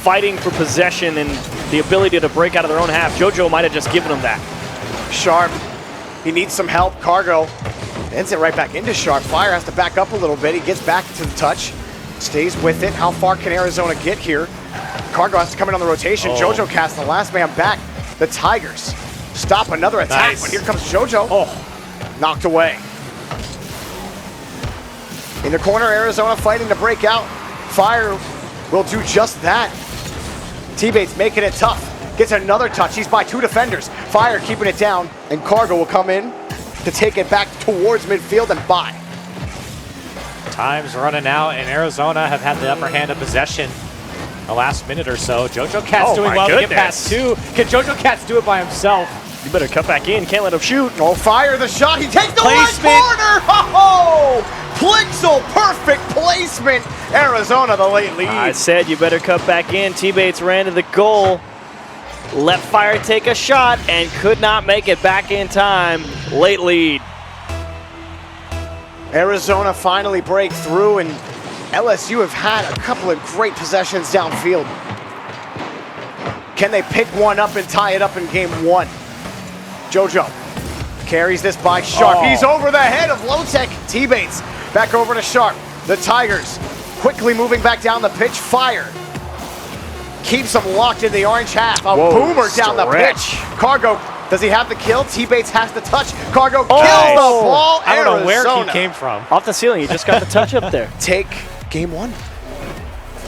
fighting for possession and the ability to break out of their own half. Jojo might have just given them that. Sharp, he needs some help. Cargo ends it right back into Sharp. Fire has to back up a little bit. He gets back to the touch, stays with it. How far can Arizona get here? Cargo has to come in on the rotation. Jojo Cats, the last man back. The Tigers stop another attack, but here comes Jojo. Knocked away. In the corner, Arizona fighting to break out. Fire will do just that. T-Bates making it tough. Gets another touch. He's by 2 defenders. Fire keeping it down, and Cargo will come in to take it back towards midfield and by. Time's running out, and Arizona have had the upper hand of possession the last minute or so. Jojo Cat's doing well to get past 2. Can Jojo Cats do it by himself? You better cut back in. Can't let him shoot. Oh, Fire the shot. He takes the right corner. Oh, Plixel, perfect placement. Arizona the late lead. I said you better cut back in. T-Bates ran to the goal. Let Fire take a shot and could not make it back in time. Late lead. Arizona finally break through, and LSU have had a couple of great possessions downfield. Can they pick one up and tie it up in game one? JoJo carries this by Sharp. Oh. He's over the head of Low-Tech. T-Bates back over to Sharp. The Tigers quickly moving back down the pitch. Fire keeps them locked in the orange half. A boomer down the pitch. Cargo, does he have the kill? T-Bates has the touch. Cargo kills the ball. I don't know where he Arizona came from. Off the ceiling, he just got the touch up there. Take game one.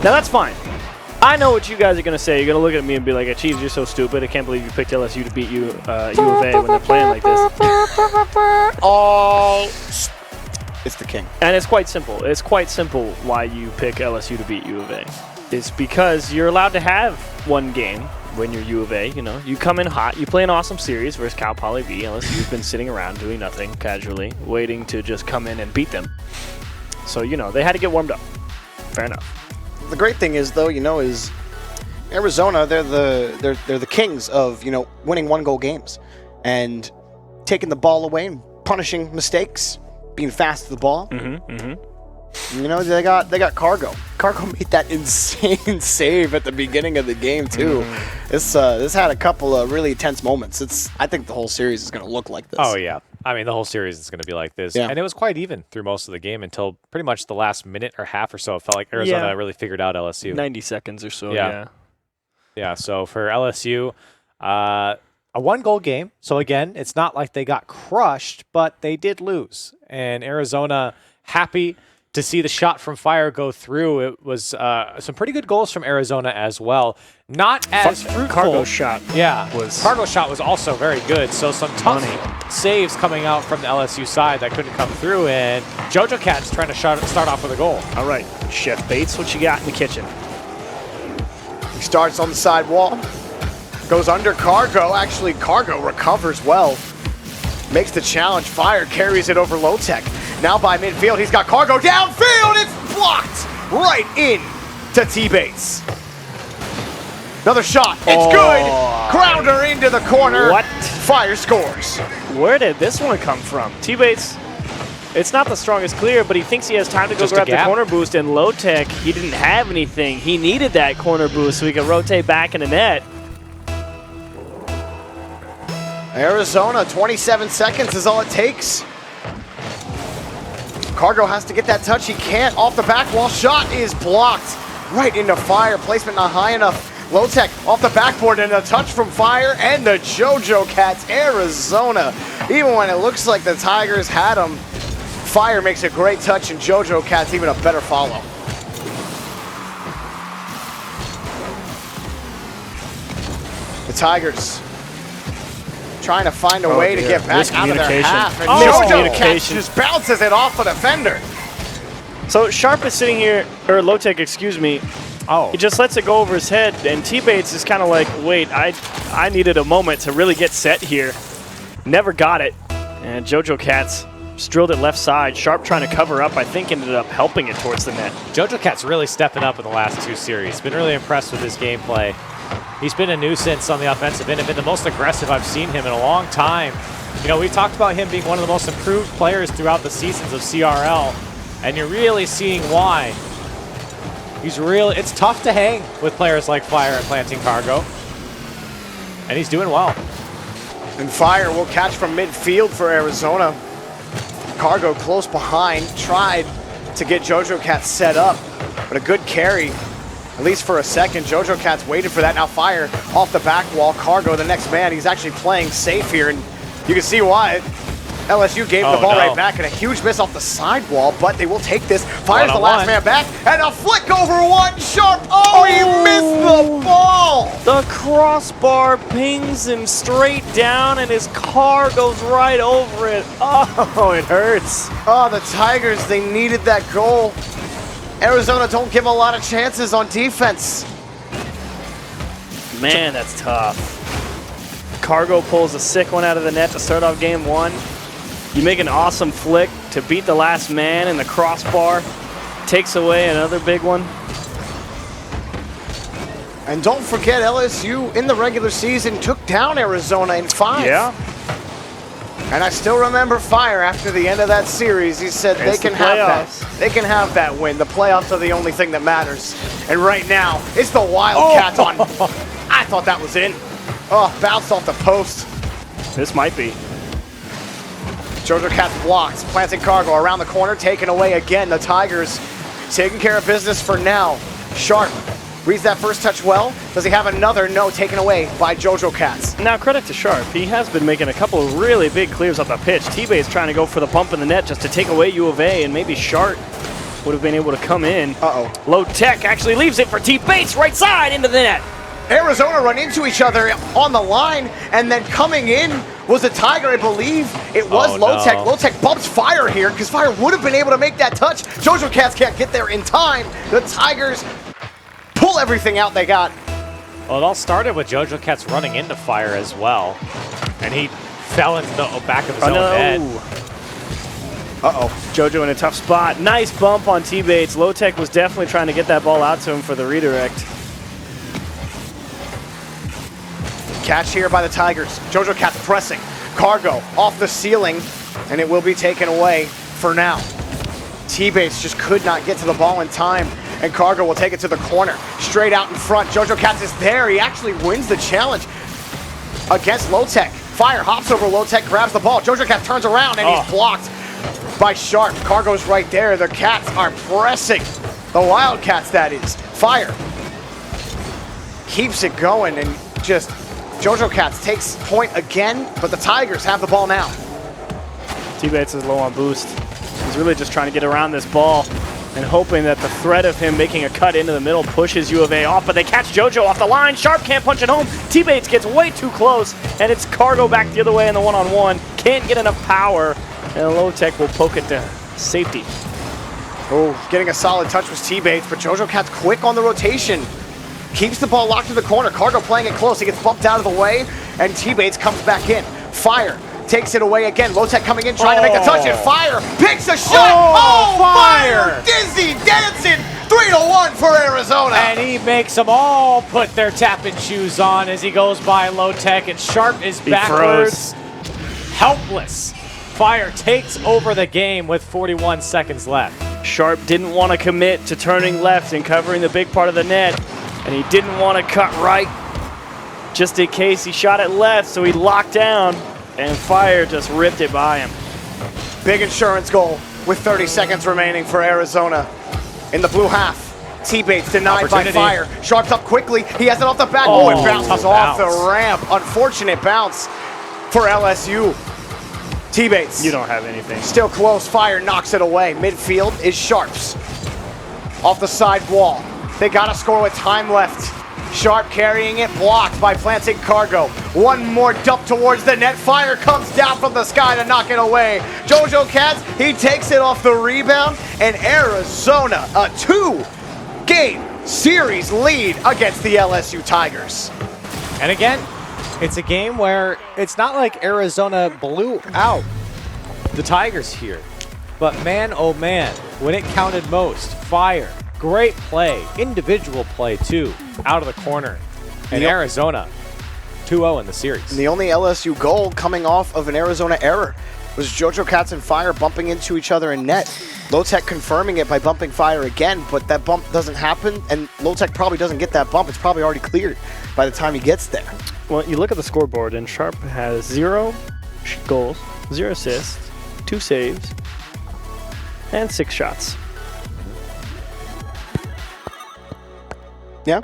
Now that's fine. I know what you guys are going to say. You're going to look at me and be like, Cheese, you're so stupid. I can't believe you picked LSU to beat U of A when they're playing like this. Oh, it's the king. And it's quite simple. It's quite simple why you pick LSU to beat U of A. It's because you're allowed to have one game when you're U of A. You know, you come in hot. You play an awesome series versus Cal Poly V. LSU's been sitting around doing nothing casually, waiting to just come in and beat them. So, you know, they had to get warmed up. Fair enough. The great thing is, though, you know, is Arizona, they're the kings of, you know, winning one-goal games and taking the ball away and punishing mistakes, being fast to the ball. You know, they got Cargo. Cargo made that insane save at the beginning of the game too. This had a couple of really tense moments. I think the whole series is going to look like this. Oh yeah. I mean, the whole series is going to be like this. Yeah. And it was quite even through most of the game until pretty much the last minute or half or so. It felt like Arizona really figured out LSU. 90 seconds or so, Yeah, so for LSU, a one-goal game. So again, it's not like they got crushed, but they did lose. And Arizona happy to see the shot from Fire go through. It was some pretty good goals from Arizona as well. Not as fruitful. Cargo shot. Yeah, Cargo shot was also very good. So some tough saves coming out from the LSU side that couldn't come through. And JoJo Cat's trying to start off with a goal. All right, Chef Bates, what you got in the kitchen? He starts on the side wall, goes under Cargo. Actually, Cargo recovers well. Makes the challenge. Fire carries it over Low-Tech. Now by midfield, he's got Cargo downfield. It's blocked right in to T-Bates. Another shot. It's good. Grounder into the corner. What? Fire scores. Where did this one come from? T-Bates, it's not the strongest clear, but he thinks he has time to go Just a grab the gap. corner boost. And Low-Tech, he didn't have anything. He needed that corner boost so he could rotate back in the net. Arizona, 27 seconds is all it takes. Cargo has to get that touch. He can't. Off the back wall. Shot is blocked. Right into Fire. Placement not high enough. Low-Tech off the backboard and a touch from Fire and the JoJo Cats. Arizona. Even when it looks like the Tigers had him, Fire makes a great touch and JoJo Cats even a better follow. The Tigers trying to find a way to get back out of their half. And JoJo Cats just bounces it off a defender. So Sharp is sitting here, or Low-Tech, excuse me. He just lets it go over his head, and T-Bates is kind of like, wait, I needed a moment to really get set here. Never got it. And JoJo Cats just drilled it left side. Sharp trying to cover up, I think ended up helping it towards the net. JoJo Cat's really stepping up in the last two series. Been really impressed with his gameplay. He's been a nuisance on the offensive end and been the most aggressive I've seen him in a long time. You know, we've talked about him being one of the most improved players throughout the seasons of CRL, and you're really seeing why. It's tough to hang with players like Fire and Planting Cargo, and he's doing well. And Fire will catch from midfield for Arizona. Cargo close behind, tried to get JoJo Cat set up, but a good carry. At least for a second, JoJo Cat's waited for that. Now Fire off the back wall. Cargo, the next man. He's actually playing safe here, and you can see why. LSU gave the ball right back, and a huge miss off the side wall, but they will take this. Fire's the last man back, and a flick over one. Sharp. Oh, he missed the ball. The crossbar pings him straight down, and his car goes right over it. Oh, it hurts. Oh, the Tigers, they needed that goal. Arizona don't give a lot of chances on defense. Man, that's tough. Cargo pulls a sick one out of the net to start off game one. You make an awesome flick to beat the last man in the crossbar. takes away another big one. And don't forget, LSU in the regular season took down Arizona in 5. Yeah. And I still remember Fire after the end of that series. He said they can have that. They can have that win. The playoffs are the only thing that matters. And right now, it's the Wildcats on. I thought that was in. Oh, bounced off the post. This might be. Jojo Cats blocks, planting cargo around the corner, taken away again. The Tigers taking care of business for now. Sharp reads that first touch well. Does he have another? No, taken away by Jojo Cats. Now, credit to Sharp. He has been making a couple of really big clears up the pitch. T-Bay's trying to go for the bump in the net just to take away U of A, and maybe Sharp would have been able to come in. Low Tech actually leaves it for T-Bates, right side into the net. Arizona run into each other on the line, and then coming in was a Tiger, I believe. It was Low Tech. Low Tech bumps Fire here, because Fire would have been able to make that touch. Jojo Cats can't get there in time. The Tigers pull everything out they got. Well, it all started with Jojo Cats running into Fire as well. And he fell into the back of his own net. Jojo in a tough spot. Nice bump on T-Bates. Low Tech was definitely trying to get that ball out to him for the redirect. Catch here by the Tigers. Jojo Cats pressing. Cargo off the ceiling, and it will be taken away for now. T-Bates just could not get to the ball in time, and Cargo will take it to the corner. Straight out in front. Jojo Cats is there. He actually wins the challenge against Low Tech. Fire hops over Low Tech, grabs the ball. Jojo Cat turns around, and he's blocked by Sharp. Cargo's right there. The Cats are pressing. The Wildcats, that is. Fire keeps it going, and just Jojo Cats takes point again, but the Tigers have the ball now. T-Bates is low on boost. He's really just trying to get around this ball and hoping that the threat of him making a cut into the middle pushes U of A off, but they catch Jojo off the line. Sharp can't punch it home. T-Bates gets way too close, and it's Cargo back the other way in the one-on-one. Can't get enough power, and Low Tech will poke it to safety. Oh, getting a solid touch was T-Bates, but Jojo Cat's quick on the rotation. Keeps the ball locked in the corner. Cargo playing it close. He gets bumped out of the way, and T-Bates comes back in. Fire takes it away again. Low Tech coming in, trying to make the touch, and Fire picks a shot. Oh, Fire! Dizzy dancing. 3-1 for Arizona. And he makes them all put their tapping shoes on as he goes by Low Tech, and Sharp is backwards. Helpless. Fire takes over the game with 41 seconds left. Sharp didn't want to commit to turning left and covering the big part of the net, and he didn't want to cut right just in case he shot it left, so he locked down, and Fire just ripped it by him. Big insurance goal with 30 seconds remaining for Arizona in the blue half. T-Bates denied by Fire. Sharp's up quickly. He has it off the back. Oh, it bounces off the ramp. Unfortunate bounce for LSU. T-Bates. You don't have anything. Still close. Fire knocks it away. Midfield is Sharp's. Off the side wall. They got to score with time left. Sharp carrying it, blocked by planting Cargo. One more dump towards the net. Fire comes down from the sky to knock it away. Jojo Cats, he takes it off the rebound, and Arizona, a 2-game series lead against the LSU Tigers. And again, it's a game where it's not like Arizona blew out the Tigers here. But man, oh man, when it counted most, Fire. Great play, individual play too, out of the corner. And Arizona, 2-0 in the series. And the only LSU goal coming off of an Arizona error was Jojo Cats and Fire bumping into each other in net. Low Tech confirming it by bumping Fire again, but that bump doesn't happen, and Low Tech probably doesn't get that bump. It's probably already cleared by the time he gets there. Well, you look at the scoreboard, and Sharp has 0 goals, 0 assists, 2 saves, and 6 shots. Yeah.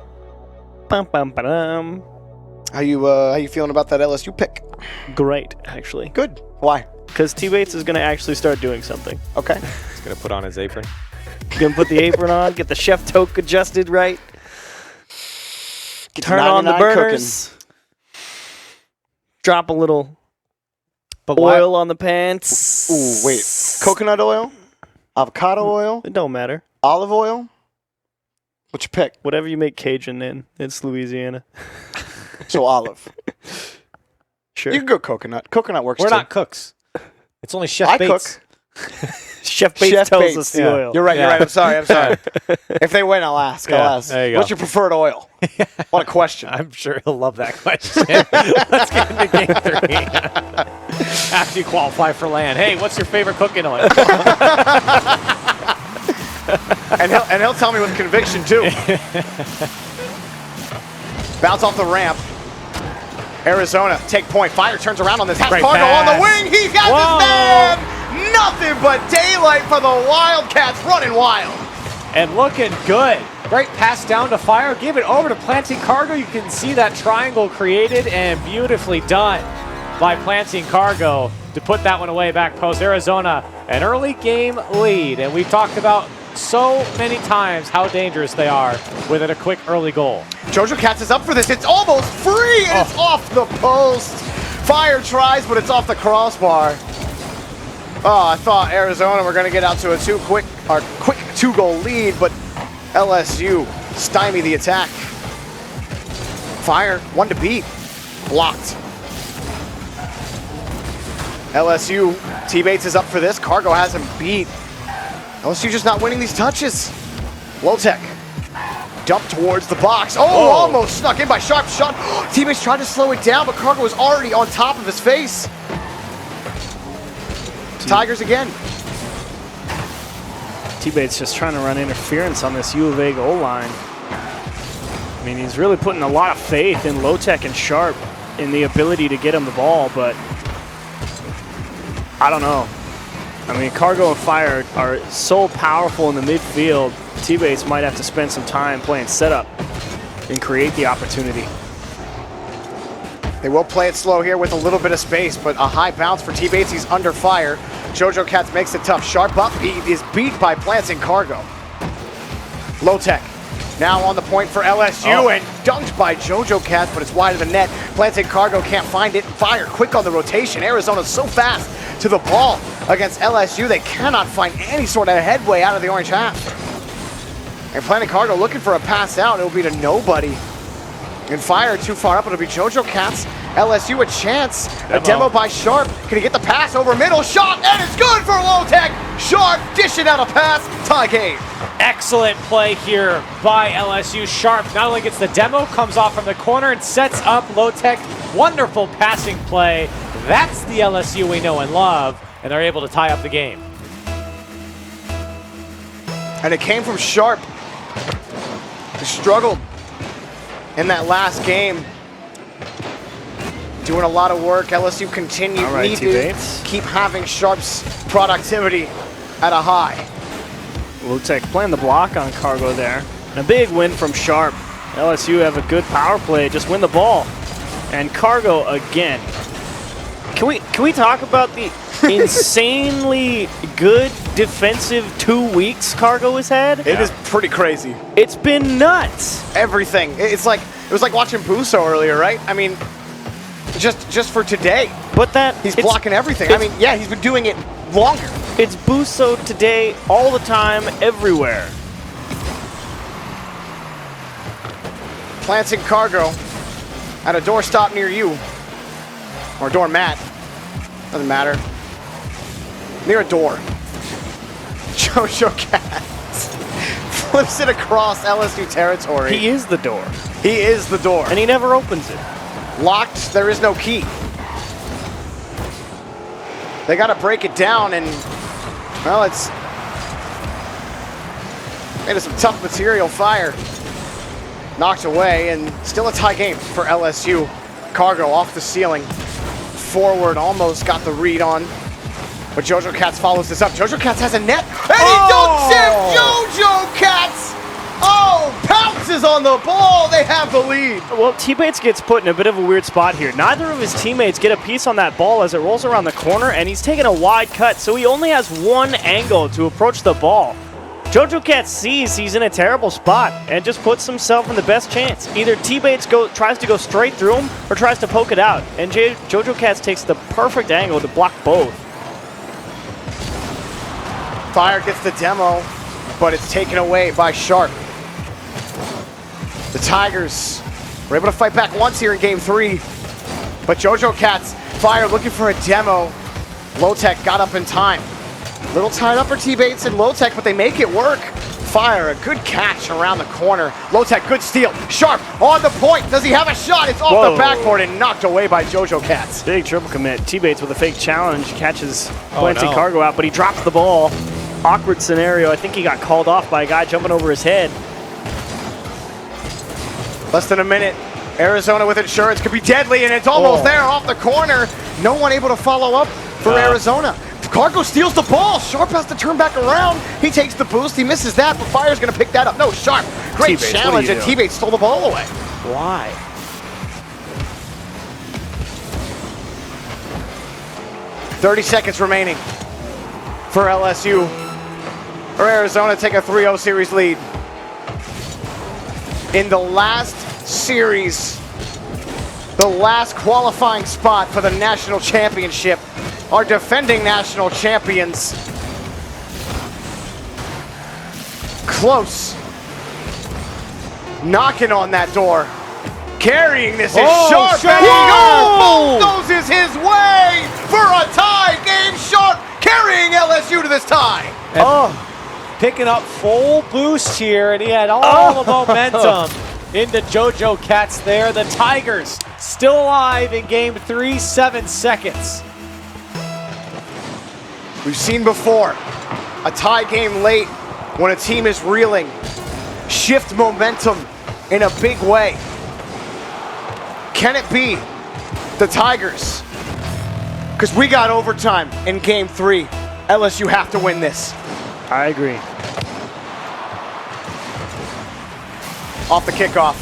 Bum, bum, ba-dum. How you feeling about that LSU pick? Great, actually. Good. Why? Because T-Bates is going to actually start doing something. Okay. He's going to put on his apron. Going to put the apron on, get the chef toque adjusted right. Turn on the burners. Cooking. Drop a little oil on the pan. Ooh, wait. Coconut oil? Avocado oil? It don't matter. Olive oil? What's your pick? Whatever you make Cajun in. It's Louisiana. So olive. Sure. You can go coconut. Coconut works We're too. not cooks. It's only Chef Bates. Cook. Chef Bates tells us the oil. You're right. I'm sorry. If they win, I'll ask. There you go. What's your preferred oil? What a question. I'm sure he'll love that question. Let's get into game 3. After you qualify for land. Hey, what's your favorite cooking oil? and he'll tell me with conviction, too. Bounce off the ramp. Arizona, take point. Fire turns around on this. Has Great Cargo on pass. the wing. He's got this man. Nothing but daylight for the Wildcats running wild. And looking good. Great pass down to Fire. Give it over to Planting Cargo. You can see that triangle created and beautifully done by Planting Cargo to put that one away back post. Arizona, an early game lead. And we've talked about so many times how dangerous they are with a quick early goal. Jojo Cats is up for this. It's almost free, and it's off the post. Fire tries, but it's off the crossbar. Oh, I thought Arizona were going to get out to a quick 2-goal lead, but LSU stymie the attack. Fire, 1 to beat. Blocked. LSU, T-Bates is up for this. Cargo has him beat. LSU just not winning these touches. Low-Tech. Dump towards the box. Oh, almost snuck in by Sharp shot. Teammates tried to slow it down, but Cargo was already on top of his face. Tigers again. T-Bates just trying to run interference on this U of A goal line. I mean, he's really putting a lot of faith in Low-Tech and Sharp in the ability to get him the ball, but I don't know. I mean, Cargo and Fire are so powerful in the midfield. T-Bates might have to spend some time playing setup and create the opportunity. They will play it slow here with a little bit of space, but a high bounce for T-Bates. He's under fire. Jojo Cats makes it tough. Sharp up. He is beat by Planting Cargo. Low-Tech now on the point for LSU and dunked by Jojo Cats, but it's wide of the net. Planting Cargo can't find it. Fire quick on the rotation. Arizona's so fast to the ball against LSU. They cannot find any sort of headway out of the orange half. And Planting Cargo looking for a pass out. It'll be to nobody. And Fire too far up. It'll be Jojo Cats. LSU a chance. A demo by Sharp. Can he get the pass over middle? Shot, and it's good for Low-Tech. Sharp dishing out a pass. Tie game. Excellent play here by LSU. Sharp not only gets the demo, comes off from the corner and sets up Low-Tech. Wonderful passing play. That's the LSU we know and love, and they're able to tie up the game. And it came from Sharp. He struggled in that last game. Doing a lot of work. LSU need to keep having Sharp's productivity at a high. Low-Tech playing the block on Cargo there. And a big win from Sharp. LSU have a good power play. Just win the ball. And Cargo again. Can we talk about the insanely good defensive 2 weeks Cargo has had? It is pretty crazy. It's been nuts. Everything. It was like watching Buso earlier, right? I mean, just for today. But he's blocking everything. I mean, yeah, he's been doing it longer. It's Buso today, all the time, everywhere. Planting Cargo at a doorstop near you. Or doormat. Doesn't matter. Near a door. Jojo Cats flips it across LSU territory. He is the door. He is the door. And he never opens it. Locked, there is no key. They got to break it down, and, well, it's made of some tough material. Fire knocked away, and still a tie game for LSU. Cargo off the ceiling. Forward, almost got the read on. But Jojo Cats follows this up. Jojo Cats has a net, and he dunks it! Jojo Cats! Oh, pounces on the ball. They have the lead. Well, T-Bates gets put in a bit of a weird spot here. Neither of his teammates get a piece on that ball as it rolls around the corner, and he's taking a wide cut, so he only has one angle to approach the ball. Jojo Cats sees he's in a terrible spot and just puts himself in the best chance. Either T-Bates tries to go straight through him or tries to poke it out, and Jojo Cats takes the perfect angle to block both. Fire gets the demo, but it's taken away by Sharp. The Tigers were able to fight back once here in game 3, but Jojo Cats, Fire looking for a demo. Low-Tech got up in time. Little tied up for T-Bates and Low-Tech, but they make it work. Fire, a good catch around the corner. Low-Tech, good steal. Sharp on the point. Does he have a shot? It's off the backboard and knocked away by JoJo Cats. Big triple commit. T-Bates with a fake challenge. Catches Lancing Cargo out, but he drops the ball. Awkward scenario. I think he got called off by a guy jumping over his head. Less than a minute. Arizona with insurance could be deadly, and it's almost there off the corner. No one able to follow up for Arizona. Cargo steals the ball. Sharp has to turn back around. He takes the boost. He misses that, but Fire's going to pick that up. No, Sharp. Great challenge, and T-Bates stole the ball away. Why? .30 seconds remaining for LSU. Or Arizona take a 3-0 series lead. In the last series, the last qualifying spot for the national championship, our defending national champions. Close. Knocking on that door. Carrying this is Sharp. And he bulldozes his way for a tie game. Sharp carrying LSU to this tie. Picking up full boost here, and he had all the momentum into JoJo Cats there. The Tigers still alive in game 3, 7 seconds. We've seen before a tie game late when a team is reeling. Shift momentum in a big way. Can it be the Tigers? Because we got overtime in game 3. LSU have to win this. I agree. Off the kickoff.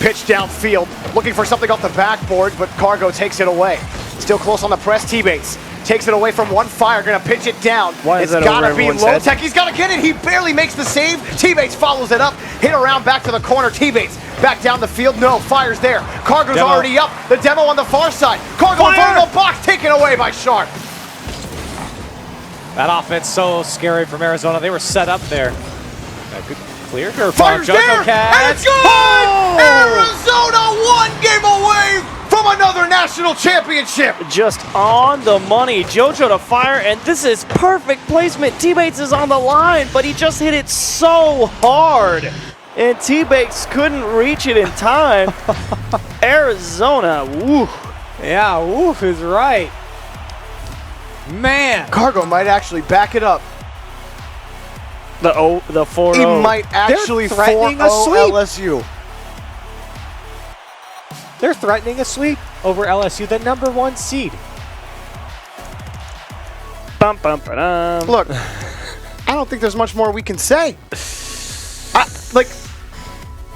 Pitch downfield. Looking for something off the backboard, but Cargo takes it away. Still close on the press. T-Bates takes it away from one. Fire. Gonna pitch it down. It's gotta be Low-Tech. He's gotta get it. He barely makes the save. T-Bates follows it up. Hit around back to the corner. T-Bates back down the field. No, Fire's there. Cargo's already up. The demo on the far side. Cargo in front of the box. Taken away by Sharp. That offense so scary from Arizona. They were set up there. Good clear. Fire's there, and it's good! Arizona 1 game away from another national championship. Just on the money. JoJo to Fire, and this is perfect placement. T-Bates is on the line, but he just hit it so hard. And T-Bates couldn't reach it in time. Arizona, woo. Yeah, woof is right. Man. Cargo might actually back it up. The 4-0. He might actually threatening 4-0 a sweep. LSU. They're threatening a sweep over LSU, the #1 seed. Bum, bum, ba-dum. Look, I don't think there's much more we can say.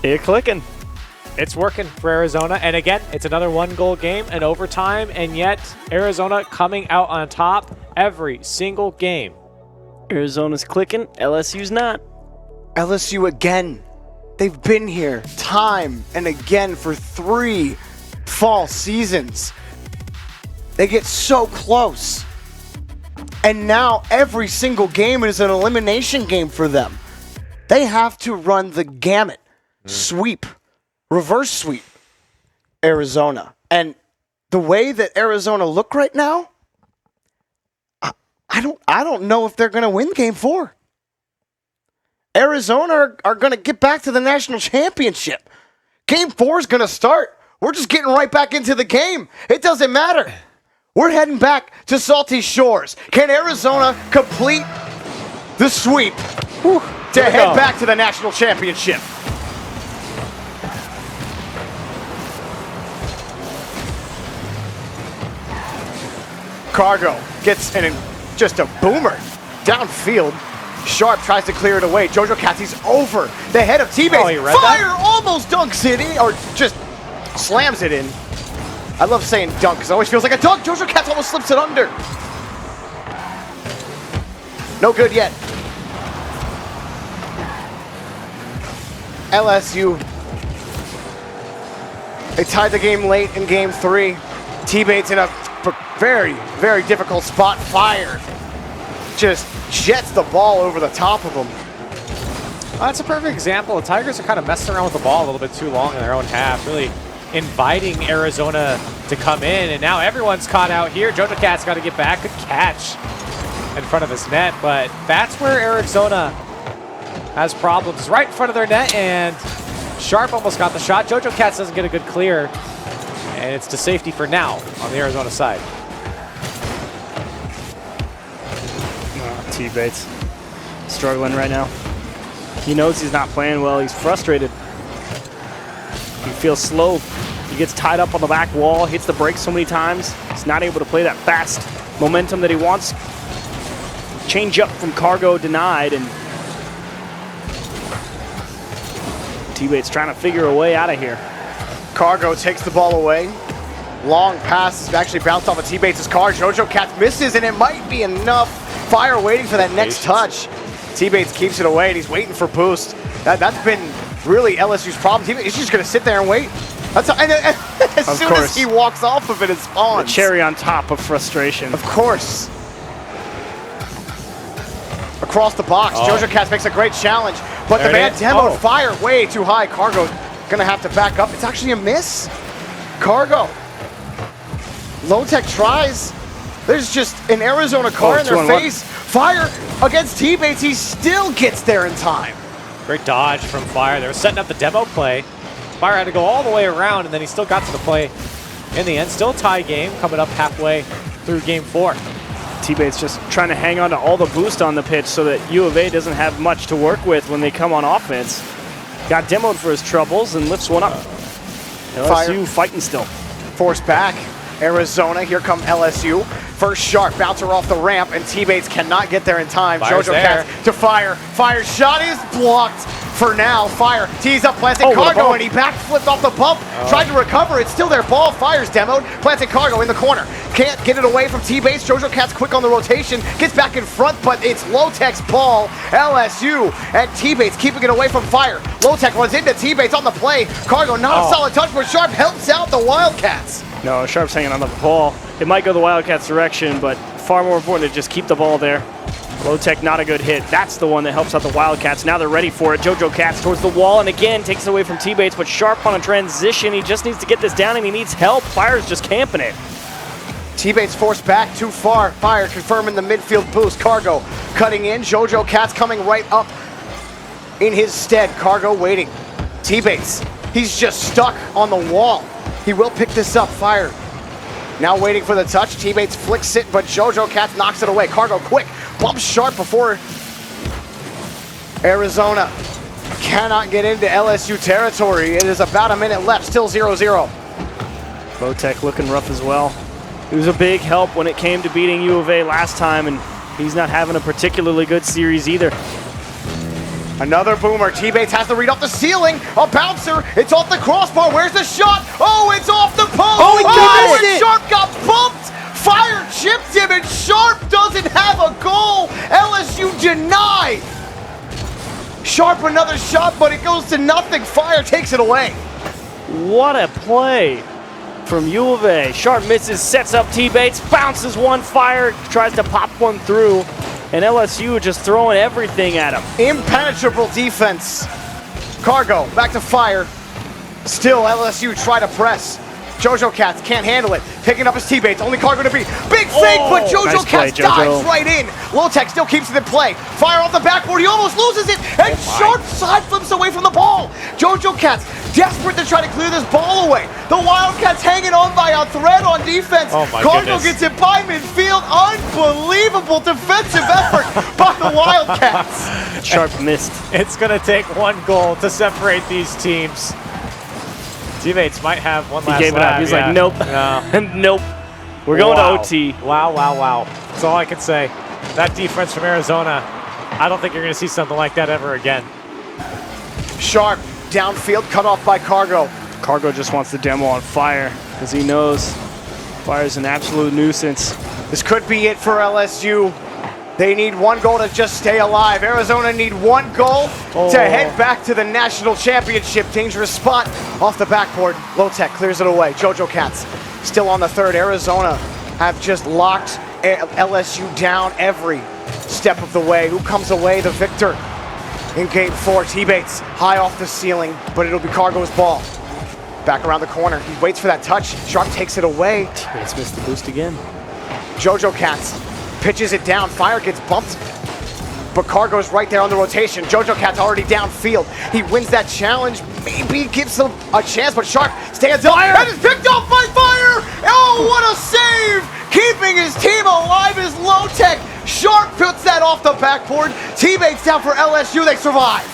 You're clicking. It's working for Arizona, and again, it's another 1-goal game and overtime, and yet Arizona coming out on top every single game. Arizona's clicking, LSU's not. LSU again. They've been here time and again for 3 fall seasons. They get so close. And now every single game is an elimination game for them. They have to run the gamut. Sweep. Reverse sweep Arizona. And the way that Arizona look right now, I don't know if they're going to win game 4. Arizona are going to get back to the national championship. Game 4 is going to start. We're just getting right back into the game. It doesn't matter. We're heading back to Salty Shores. Can Arizona complete the sweep to head back to the national championship? Cargo gets just a boomer downfield. Sharp tries to clear it away. JoJo Cats, he's over the head of T-Bates. Fire almost dunks it in, or just slams it in. I love saying dunk because it always feels like a dunk. JoJo Cats almost slips it under. No good yet. LSU. They tied the game late in game 3. T-Bates in a very, very difficult spot. Fire just jets the ball over the top of him. That's a perfect example. The Tigers are kind of messing around with the ball a little bit too long in their own half, really inviting Arizona to come in, and now everyone's caught out here. JoJo Cat's got to get back. Good catch. in front of his net, but that's where Arizona has problems. Right in front of their net, and Sharp almost got the shot. Jojo Cats doesn't get a good clear, and it's to safety for now on the Arizona side. T-Bates struggling right now. He knows he's not playing well. He's frustrated. He feels slow. He gets tied up on the back wall, hits the brakes so many times. He's not able to play that fast momentum that he wants. Change up from Cargo denied, and T-Bates trying to figure a way out of here. Cargo takes the ball away. Long pass actually bounced off of T-Bates' car. Jojo Cats misses, and it might be enough. Fire waiting for that next touch. T-Bates keeps it away, and he's waiting for boost. That's been really LSU's problem. He's just going to sit there and wait. That's how, and as soon as he walks off of it, it spawns. The cherry on top of frustration. Of course. Across the box, Jojo Cats makes a great challenge, but the man demoed fire way too high. Cargo going to have to back up. It's actually a miss. Cargo. Low-Tech tries. There's just an Arizona car in their face. Fire against T-Bates. He still gets there in time. Great dodge from Fire. They were setting up the demo play. Fire had to go all the way around, and then he still got to the play in the end. Still tie game, coming up halfway through game 4. T-Bates just trying to hang on to all the boost on the pitch so that U of A doesn't have much to work with when they come on offense. Got demoed for his troubles and lifts one up. LSU fighting still. Force back. Arizona, here come LSU. First Sharp, bouncer off the ramp, and T-Bates cannot get there in time. Fire's Jojo Cats to Fire. Fire shot is blocked for now. Fire tees up, planting Cargo, and he backflipped off the bump. Tried to recover, it's still there. Ball, Fire's demoed, planting Cargo in the corner. Can't get it away from T-Bates. Jojo Cats quick on the rotation, gets back in front, but it's Low-Tech's ball. LSU and T-Bates keeping it away from Fire. Low-Tech runs into T-Bates on the play. Cargo, not a solid touch, but Sharp helps out the Wildcats. No, Sharp's hanging on the ball. It might go the Wildcats' direction, but far more important to just keep the ball there. Low-Tech, not a good hit. That's the one that helps out the Wildcats. Now they're ready for it. Jojo Cats towards the wall, and again takes it away from T-Bates, but Sharp on a transition. He just needs to get this down, and he needs help. Fire's just camping it. T-Bates forced back too far. Fire confirming the midfield boost. Cargo cutting in. Jojo Cats coming right up in his stead. Cargo waiting. T-Bates, he's just stuck on the wall. He will pick this up. Fire now waiting for the touch. T-Bates flicks it, but Jojo Cats knocks it away. Cargo quick, bumps Sharp before Arizona cannot get into LSU territory. It is about a minute left, still 0-0. Low-Tech looking rough as well. He was a big help when it came to beating U of A last time, and he's not having a particularly good series either. Another boomer. T-Bates has the read off the ceiling. A bouncer. It's off the crossbar. Where's the shot? Oh, it's off the post. Oh, and Sharp got bumped. Fire chipped him, and Sharp doesn't have a goal. LSU denied. Sharp another shot, but it goes to nothing. Fire takes it away. What a play from U of A. Sharp misses, sets up T-Bates, bounces one. Fire tries to pop one through. And LSU just throwing everything at him. Impenetrable defense. Cargo back to Fire. Still LSU try to press. Jojo Cats can't handle it. Picking up his T-Bates. Only Cargo to beat. Big fake, but Jojo Cats dives right in. Low-Tech still keeps it in play. Fire off the backboard. He almost loses it. And Sharp side flips away from the ball. Jojo Cats desperate to try to clear this ball away. The Wildcats hanging on by a thread on defense. Cargo gets it by midfield. Unbelievable defensive effort by the Wildcats. Sharp missed. It's going to take one goal to separate these teams. Teammates might have one last He gave it up. He's like, nope. No. Nope. We're going to OT. Wow, wow, wow. That's all I can say. That defense from Arizona, I don't think you're going to see something like that ever again. Sharp downfield, cut off by Cargo. Cargo just wants the demo on Fire because he knows Fire's an absolute nuisance. This could be it for LSU. They need one goal to just stay alive. Arizona need one goal to head back to the national championship. Dangerous spot off the backboard. Low-Tech clears it away. Jojo Cats still on the third. Arizona have just locked LSU down every step of the way. Who comes away the victor in game 4? T-Bates high off the ceiling, but it'll be Cargo's ball. Back around the corner. He waits for that touch. Sharp takes it away. T-Bates missed the boost again. Jojo Cats pitches it down. Fire gets bumped, but Cargo's right there on the rotation. Jojo Cat's already downfield. He wins that challenge, maybe gives him a chance, but Sharp stands up and is picked off by Fire! Oh, what a save! Keeping his team alive is Low Tech. Sharp puts that off the backboard. Teammates down for LSU, they survive.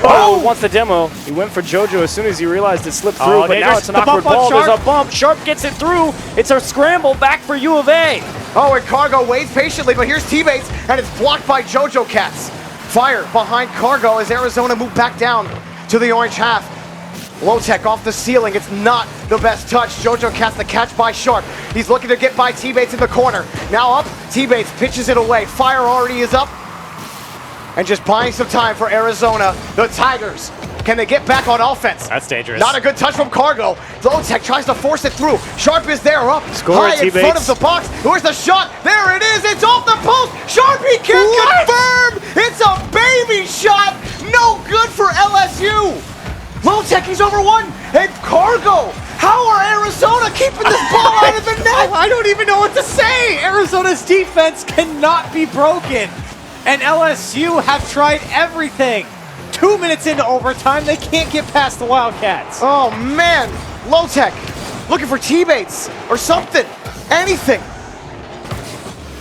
Oh, wants the demo. He went for JoJo as soon as he realized it slipped through, but now it's an awkward ball. There's a bump. Sharp gets it through. It's a scramble back for U of A. Oh, and Cargo waits patiently, but here's teammates, and it's blocked by JoJo Cats. Fire behind Cargo as Arizona move back down to the orange half. Low Tech off the ceiling. It's not the best touch. JoJo Cats the catch by Sharp. He's looking to get by teammates in the corner. Now up, teammates pitches it away. Fire already is up. And just buying some time for Arizona. The Tigers, can they get back on offense? That's dangerous. Not a good touch from Cargo. Low Tech tries to force it through. Sharp is there up high in front of the box. Where's the shot? There it is. It's off the post. Sharp, he can't confirm. It's a baby shot. No good for LSU. Low Tech, he's over one. And Cargo, how are Arizona keeping this ball out of the net? I don't even know what to say. Arizona's defense cannot be broken. And LSU have tried everything. 2 minutes into overtime, they can't get past the Wildcats. Oh man, Low Tech looking for teammates or something, anything.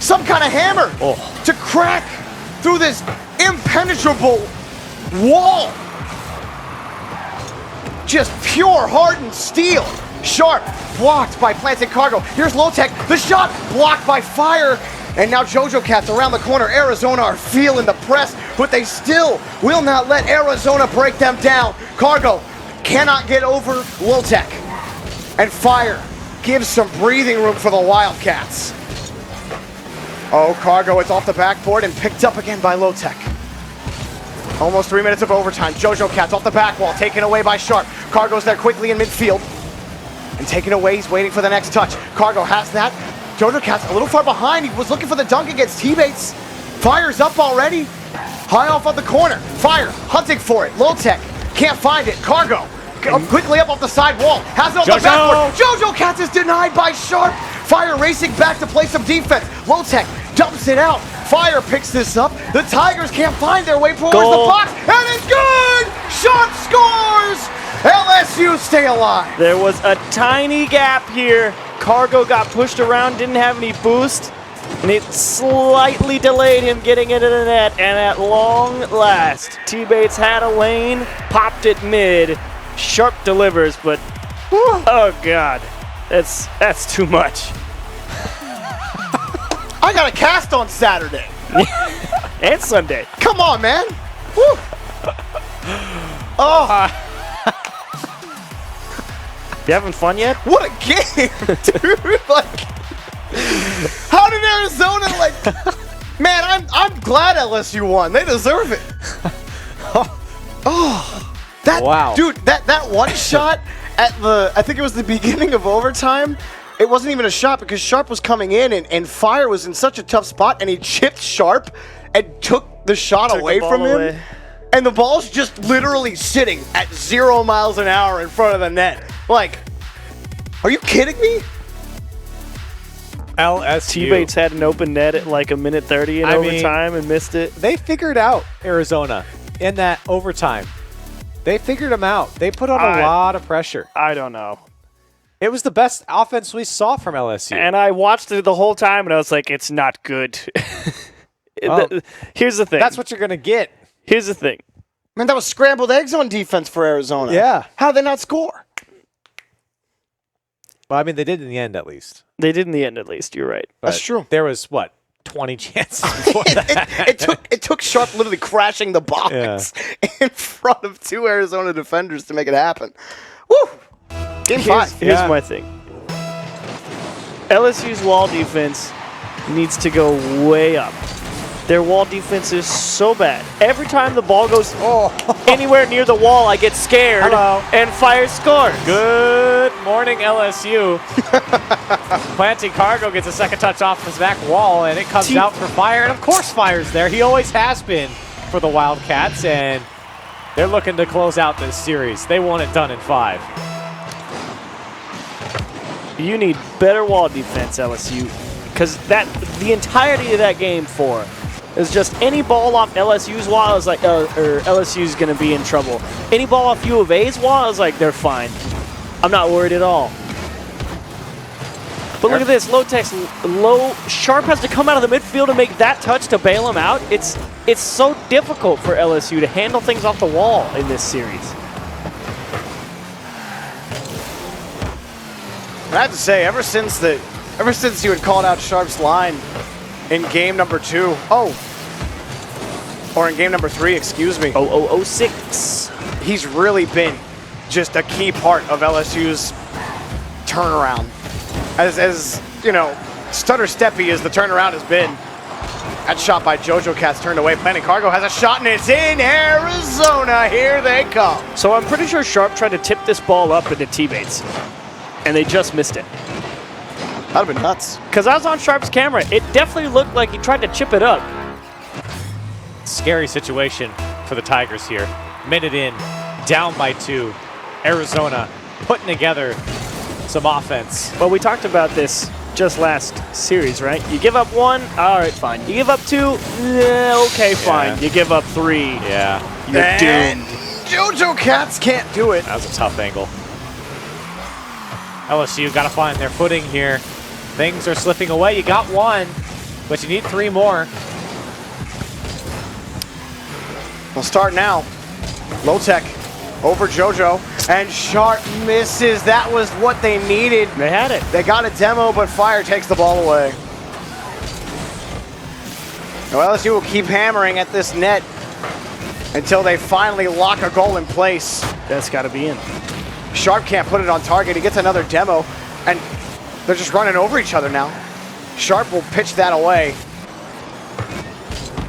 Some kind of hammer to crack through this impenetrable wall. Just pure hardened steel. Sharp blocked by Planted Cargo. Here's Low Tech, the shot blocked by Fire. And now JoJo Cats around the corner. Arizona are feeling the press, but they still will not let Arizona break them down. Cargo cannot get over Low Tech. And Fire gives some breathing room for the Wildcats. Oh, Cargo, it's off the backboard and picked up again by Low Tech. Almost 3 minutes of overtime. JoJo Cats off the back wall, taken away by Sharp. Cargo's there quickly in midfield. And taken away, he's waiting for the next touch. Cargo has that. JoJo Cat's a little far behind. He was looking for the dunk against teammates. Fire's up already. High off on the corner. Fire hunting for it. Low Tech can't find it. Cargo quickly up off the side wall. Has it on the backboard. JoJo Cats is denied by Sharp. Fire racing back to play some defense. Low Tech dumps it out. Fire picks this up. The Tigers can't find their way towards the box. And it's good! Sharp scores! LSU stay alive. There was a tiny gap here. Cargo got pushed around, didn't have any boost, and it slightly delayed him getting into the net. And at long last, teammates had a lane, popped it mid. Sharp delivers, but oh god, that's too much. I got a cast on Saturday and Sunday. Come on, man. Woo. Oh. You having fun yet? What a game, dude! Like, how did Arizona man? I'm glad LSU won. They deserve it. Dude, that one shot at I think it was the beginning of overtime. It wasn't even a shot because Sharp was coming in and Fire was in such a tough spot, and he chipped Sharp and took the shot away from him. And the ball's just literally sitting at 0 miles an hour in front of the net. Like, are you kidding me? LSU. Teammates had an open net at like 1:30 in overtime and missed it. They figured out Arizona in that overtime. They figured them out. They put on a lot of pressure. I don't know. It was the best offense we saw from LSU. And I watched it the whole time, and I was like, it's not good. Here's the thing. That's what you're going to get. Here's the thing. Man, that was scrambled eggs on defense for Arizona. Yeah. How did they not score? Well, I mean, they did in the end, at least. They did in the end, at least. You're right. But that's true. There was, 20 chances before that. It took Sharp literally crashing the box in front of 2 Arizona defenders to make it happen. Woo! Game 5. Here's my thing. LSU's wall defense needs to go way up. Their wall defense is so bad. Every time the ball goes anywhere near the wall, I get scared and Fire scores. Good morning, LSU. Planting Cargo gets a second touch off his back wall, and it comes out for Fire. And of course Fire's there. He always has been for the Wildcats, and they're looking to close out this series. They want it done in 5. You need better wall defense, LSU, because the entirety of that game 4 is just any ball off LSU's wall, I was like, or LSU's going to be in trouble. Any ball off U of A's wall, I was like, they're fine. I'm not worried at all. But look at this, Sharp has to come out of the midfield to make that touch to bail him out. It's so difficult for LSU to handle things off the wall in this series. I have to say, ever since you had called out Sharp's line in game number 2, or in game number 3, excuse me. 0006. He's really been just a key part of LSU's turnaround. As you know, stutter-steppy as the turnaround has been. That shot by Jojo Cat's turned away. Planning Cargo has a shot, and it's in Arizona. Here they come. So I'm pretty sure Sharp tried to tip this ball up into teammates, and they just missed it. That'd have been nuts. Because I was on Sharp's camera. It definitely looked like he tried to chip it up. Scary situation for the Tigers here. Minute in, down by 2. Arizona putting together some offense. Well, we talked about this just last series, right? You give up 1, all right, fine. You give up 2, okay, fine. Yeah. You give up 3, yeah, you're And doomed. Jojo Cats can't do it. That was a tough angle. LSU got to find their footing here. Things are slipping away. You got 1, but you need 3 more. We'll start now. Low tech over Jojo, and Sharp misses. That was what they needed. They had it. They got a demo, but Fire takes the ball away. Now LSU will keep hammering at this net until they finally lock a goal in place. That's got to be in. Sharp can't put it on target. He gets another demo, and they're just running over each other now. Sharp will pitch that away.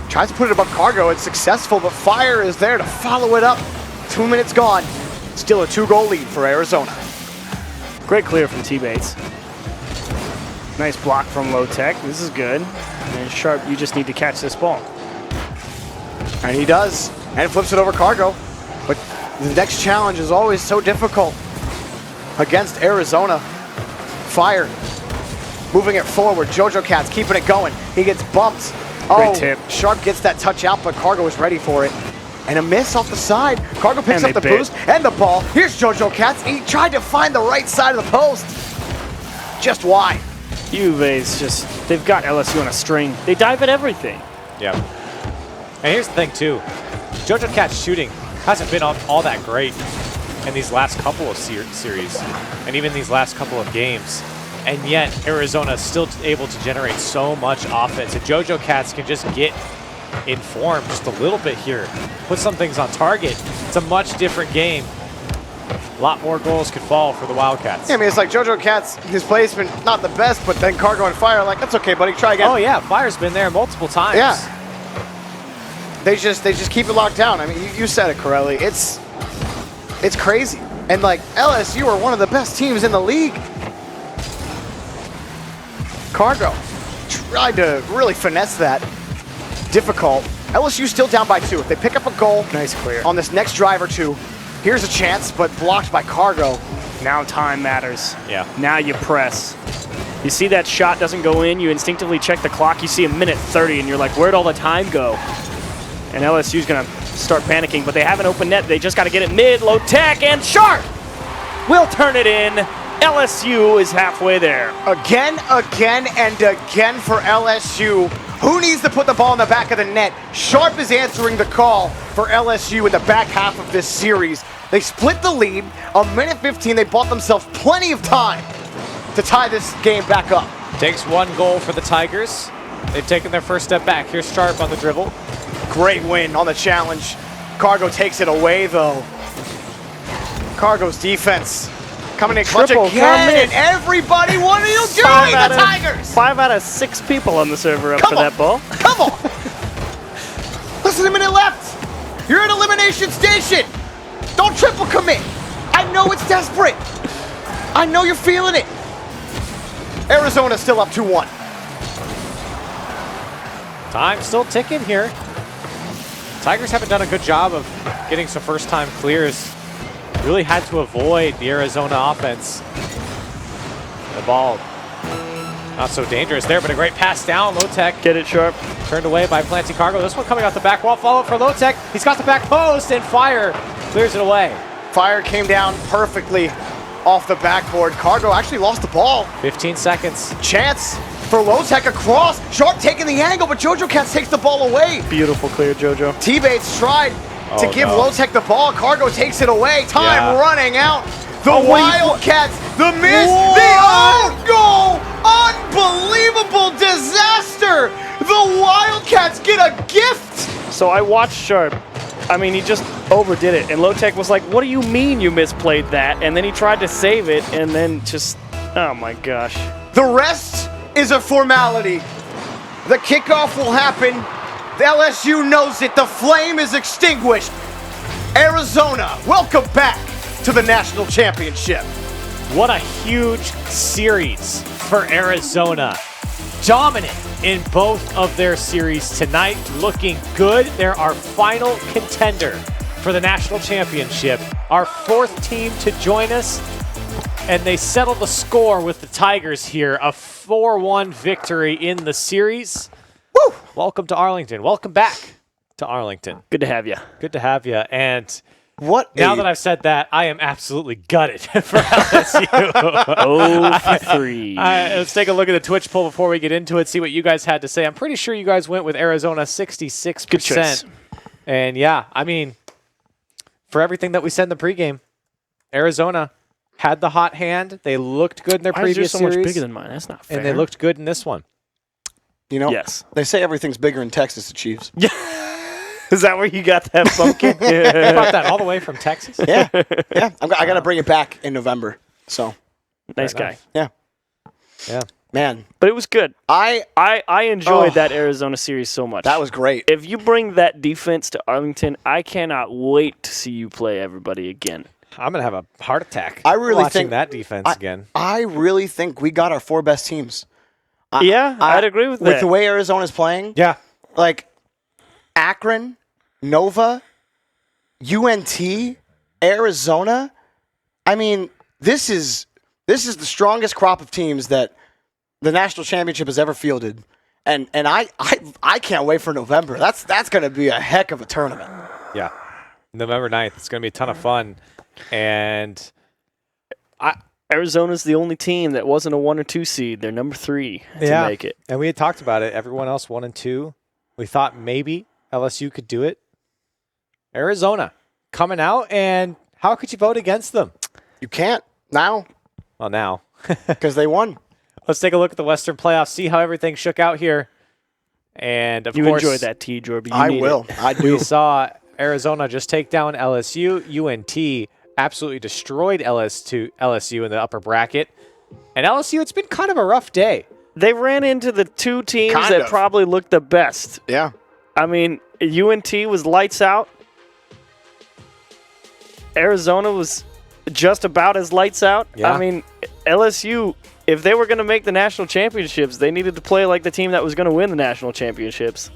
Tries to put it above Cargo. It's successful, but Fire is there to follow it up. 2 minutes gone. Still a 2-goal lead for Arizona. Great clear from teammates. Nice block from Low Tech. This is good. And Sharp, you just need to catch this ball. And he does, and flips it over Cargo. But the next challenge is always so difficult against Arizona. Fire moving it forward. Jojo Cat's keeping it going. He gets bumped. Great tip. Sharp gets that touch out, but Cargo is ready for it. And a miss off the side. Cargo picks up the boost and the ball. Here's Jojo Cats. He tried to find the right side of the post. Just why? Juve's just, they've got LSU on a string. They dive at everything. Yeah. And here's the thing, too. Jojo Cat's shooting hasn't been all that great in these last couple of series, and even these last couple of games. And yet, Arizona is still able to generate so much offense. And Jojo Cats can just get in form just a little bit here. Put some things on target. It's a much different game. A lot more goals could fall for the Wildcats. Yeah, I mean, it's like Jojo Cat's, his placement, not the best, but then Cargo and Fire are like, that's okay, buddy, try again. Oh, yeah, Fire's been there multiple times. Yeah. They just keep it locked down. I mean, you said it, Corelli. It's crazy. And, like, LSU are one of the best teams in the league. Cargo tried to really finesse that. Difficult. LSU still down by 2. If they pick up a goal Nice clear. on this next drive or 2, here's a chance, but blocked by Cargo. Now time matters. Yeah. Now you press. You see that shot doesn't go in, you instinctively check the clock, you see a minute 30, and you're like, where'd all the time go? And LSU's going to start panicking, but they have an open net. They just got to get it mid, Low Tech, and Sharp will turn it in. LSU is halfway there. Again, and again for LSU. Who needs to put the ball in the back of the net? Sharp is answering the call for LSU in the back half of this series. They split the lead. A minute 15, they bought themselves plenty of time to tie this game back up. Takes 1 goal for the Tigers. They've taken their first step back. Here's Sharp on the dribble. Great win on the challenge. Cargo takes it away, though. Cargo's defense coming in clutch Triple again, commit. and everybody, what are you doing, the Tigers? 5 out of 6 people on the server up Come for on. that ball. Come on. Less than a minute left. You're at elimination station. Don't triple commit. I know it's desperate. I know you're feeling it. Arizona's still up 2-1. Time still ticking here. Tigers haven't done a good job of getting some first-time clears. Really had to avoid the Arizona offense. The ball Not so dangerous there, but a great pass down. Low Tech Get it sharp. turned away by planting Cargo. This one coming off the back wall. Follow for Low Tech. He's got the back post, and Fire clears it away. Fire came down perfectly off the backboard. Cargo actually lost the ball. 15 seconds. Chance for Lotec across. Sharp taking the angle, but Jojo Cats takes the ball away. Beautiful clear, JoJo. T-Bates tried to give no. Lotec the ball. Cargo takes it away. Time Yeah. running out. The Oh, wait, Wildcats, the miss, the own goal. Unbelievable disaster. The Wildcats get a gift. So I watched Sharp. I mean, he just overdid it. And Lotec was like, what do you mean you misplayed that? And then he tried to save it, and then just, oh my gosh. The rest is a formality. The kickoff will happen. The LSU knows it. The flame is extinguished. Arizona, welcome back to the national championship. What a huge series for Arizona. Dominant in both of their series tonight. Looking good. They're our final contender for the national championship. Our fourth team to join us. And they settle the score with the Tigers here. A 4-1 victory in the series. Woo! Welcome to Arlington. Welcome back to Arlington. Good to have you. Good to have you. And what now that I've said that, I am absolutely gutted for LSU. 0-3. Let's take a look at the Twitch poll before we get into it, see what you guys had to say. I'm pretty sure you guys went with Arizona 66%. Good choice. And yeah, I mean, for everything that we said in the pregame, Arizona had the hot hand. They looked good in their Why is previous yours so much series. bigger than mine? That's not fair. And they looked good in this one. You know, Yes. they say everything's bigger in Texas, the Chiefs. Is that where you got that pumpkin? You brought that all the way from Texas? Yeah. I got to bring it back in November. So, Nice Fair guy. enough. yeah. Man, But it was good. I I enjoyed Oh. that Arizona series so much. that was great. If you bring that defense to Arlington, I cannot wait to see you play everybody again. I'm going to have a heart attack I really watching think that defense again. I really think we got our four best teams. I'd agree with that. With the way Arizona's playing, Yeah. like Akron, Nova, UNT, Arizona. I mean, this is the strongest crop of teams that the national championship has ever fielded, and I can't wait for November. That's going to be a heck of a tournament. Yeah. November 9th. It's going to be a ton of fun. And Arizona's the only team that wasn't a 1 or 2 seed. They're number 3 to make it. And we had talked about it. Everyone else 1 and 2. We thought maybe LSU could do it. Arizona coming out, and how could you vote against them? You can't now Well, now. because they won. Let's take a look at the Western playoffs, see how everything shook out here. And, of You course, enjoyed that, T. Jorby. I will. I do. we saw Arizona just take down LSU. UNT absolutely destroyed LSU in the upper bracket. And LSU, it's been kind of a rough day. They ran into the 2 teams Kind that of. probably looked the best. Yeah. I mean, UNT was lights out. Arizona was just about as lights out. Yeah. I mean, LSU, if they were going to make the national championships, they needed to play like the team that was going to win the national championships.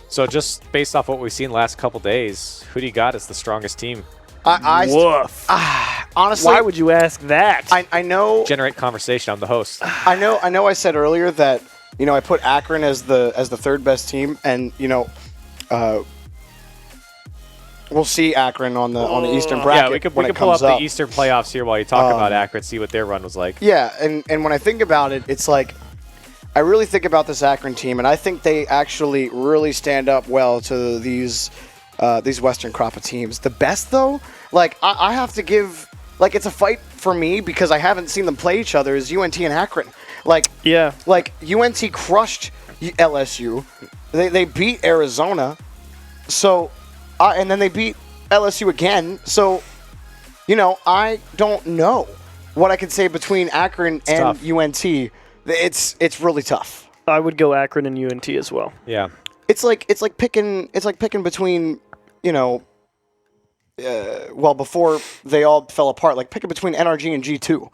So just based off what we've seen the last couple days, who do you got as the strongest team? Woof. Honestly, Why would you ask that? I know Generate conversation. I'm the host. I know I said earlier that, you know, I put Akron as the third best team, and, you know, we'll see Akron on the Eastern bracket. Yeah, we when could it pull up comes the Eastern playoffs here while you talk about Akron, see what their run was like. Yeah, and when I think about it, it's like I really think about this Akron team, and I think they actually really stand up well to these Western crop of teams. The best, though, like I have to give, like, it's a fight for me because I haven't seen them play each other, is UNT and Akron. Like, yeah, like UNT crushed LSU. They beat Arizona, so and then they beat LSU again. So, you know, I don't know what I can say between Akron and tough. UNT. It's really tough. I would go Akron and UNT as well. Yeah. It's like picking between, you know, well, before they all fell apart, like picking between NRG and G2.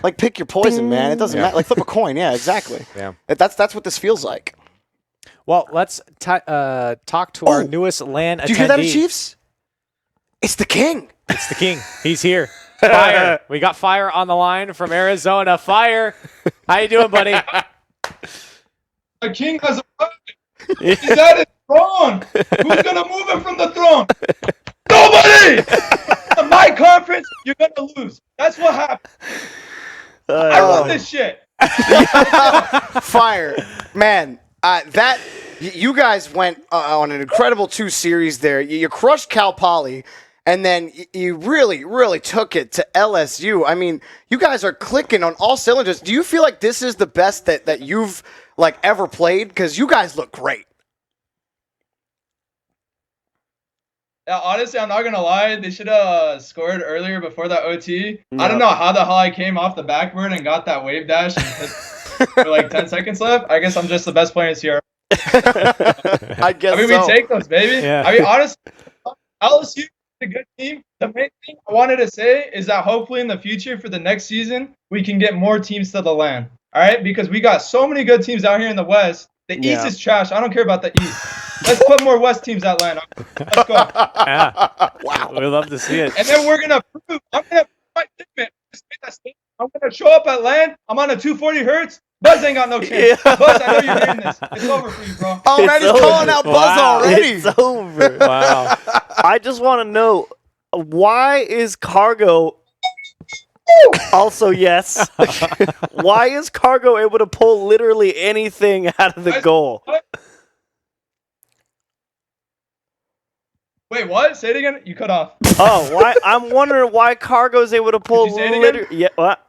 Like pick your poison, man. It doesn't matter. Like flip a coin. Yeah, exactly. Yeah. That's what this feels like. Well, let's talk to our newest LAN attendee. Do you hear that, Chiefs? It's the king. It's the king. He's here. Fire. We got Fire on the line from Arizona. Fire. How you doing, buddy? The king has arrived. He's at his throne. Who's gonna move him from the throne? Nobody. In my conference, you're gonna lose. That's what happened. I run this shit. Fire, man. You guys went on an incredible 2 series there. You crushed Cal Poly, and then you really, really took it to LSU. I mean, you guys are clicking on all cylinders. Do you feel like this is the best that you've like ever played? Because you guys look great. Yeah, honestly, I'm not gonna lie. They should have scored earlier before that OT. I don't know how the hell I came off the backboard and got that wave dash and for like 10 seconds left. I guess I'm just the best player in CR. I guess. I mean, we take those, baby. Yeah. I mean, honestly, LSU is a good team. The main thing I wanted to say is that hopefully in the future for the next season, we can get more teams to the land. All right, because we got so many good teams out here in the West. The East is trash. I don't care about the East. Let's put more West teams at land. Let's go. Yeah. Wow. We love to see it. And then we're gonna prove. I'm gonna prove my statement. Just make that statement. I'm gonna show up at land. I'm on a 240 hertz. Buzz ain't got no chance. Yeah. Buzz, I know you're hearing this. It's over for you, bro. Already calling out Buzz already. It's over. Wow. I just want to know, why is Cargo... Also, yes. Why is Cargo able to pull literally anything out of the goal? Wait, what? Say it again. You cut off. Oh, why? I'm wondering why Cargo's able to pull Did you say it again? Yeah, what?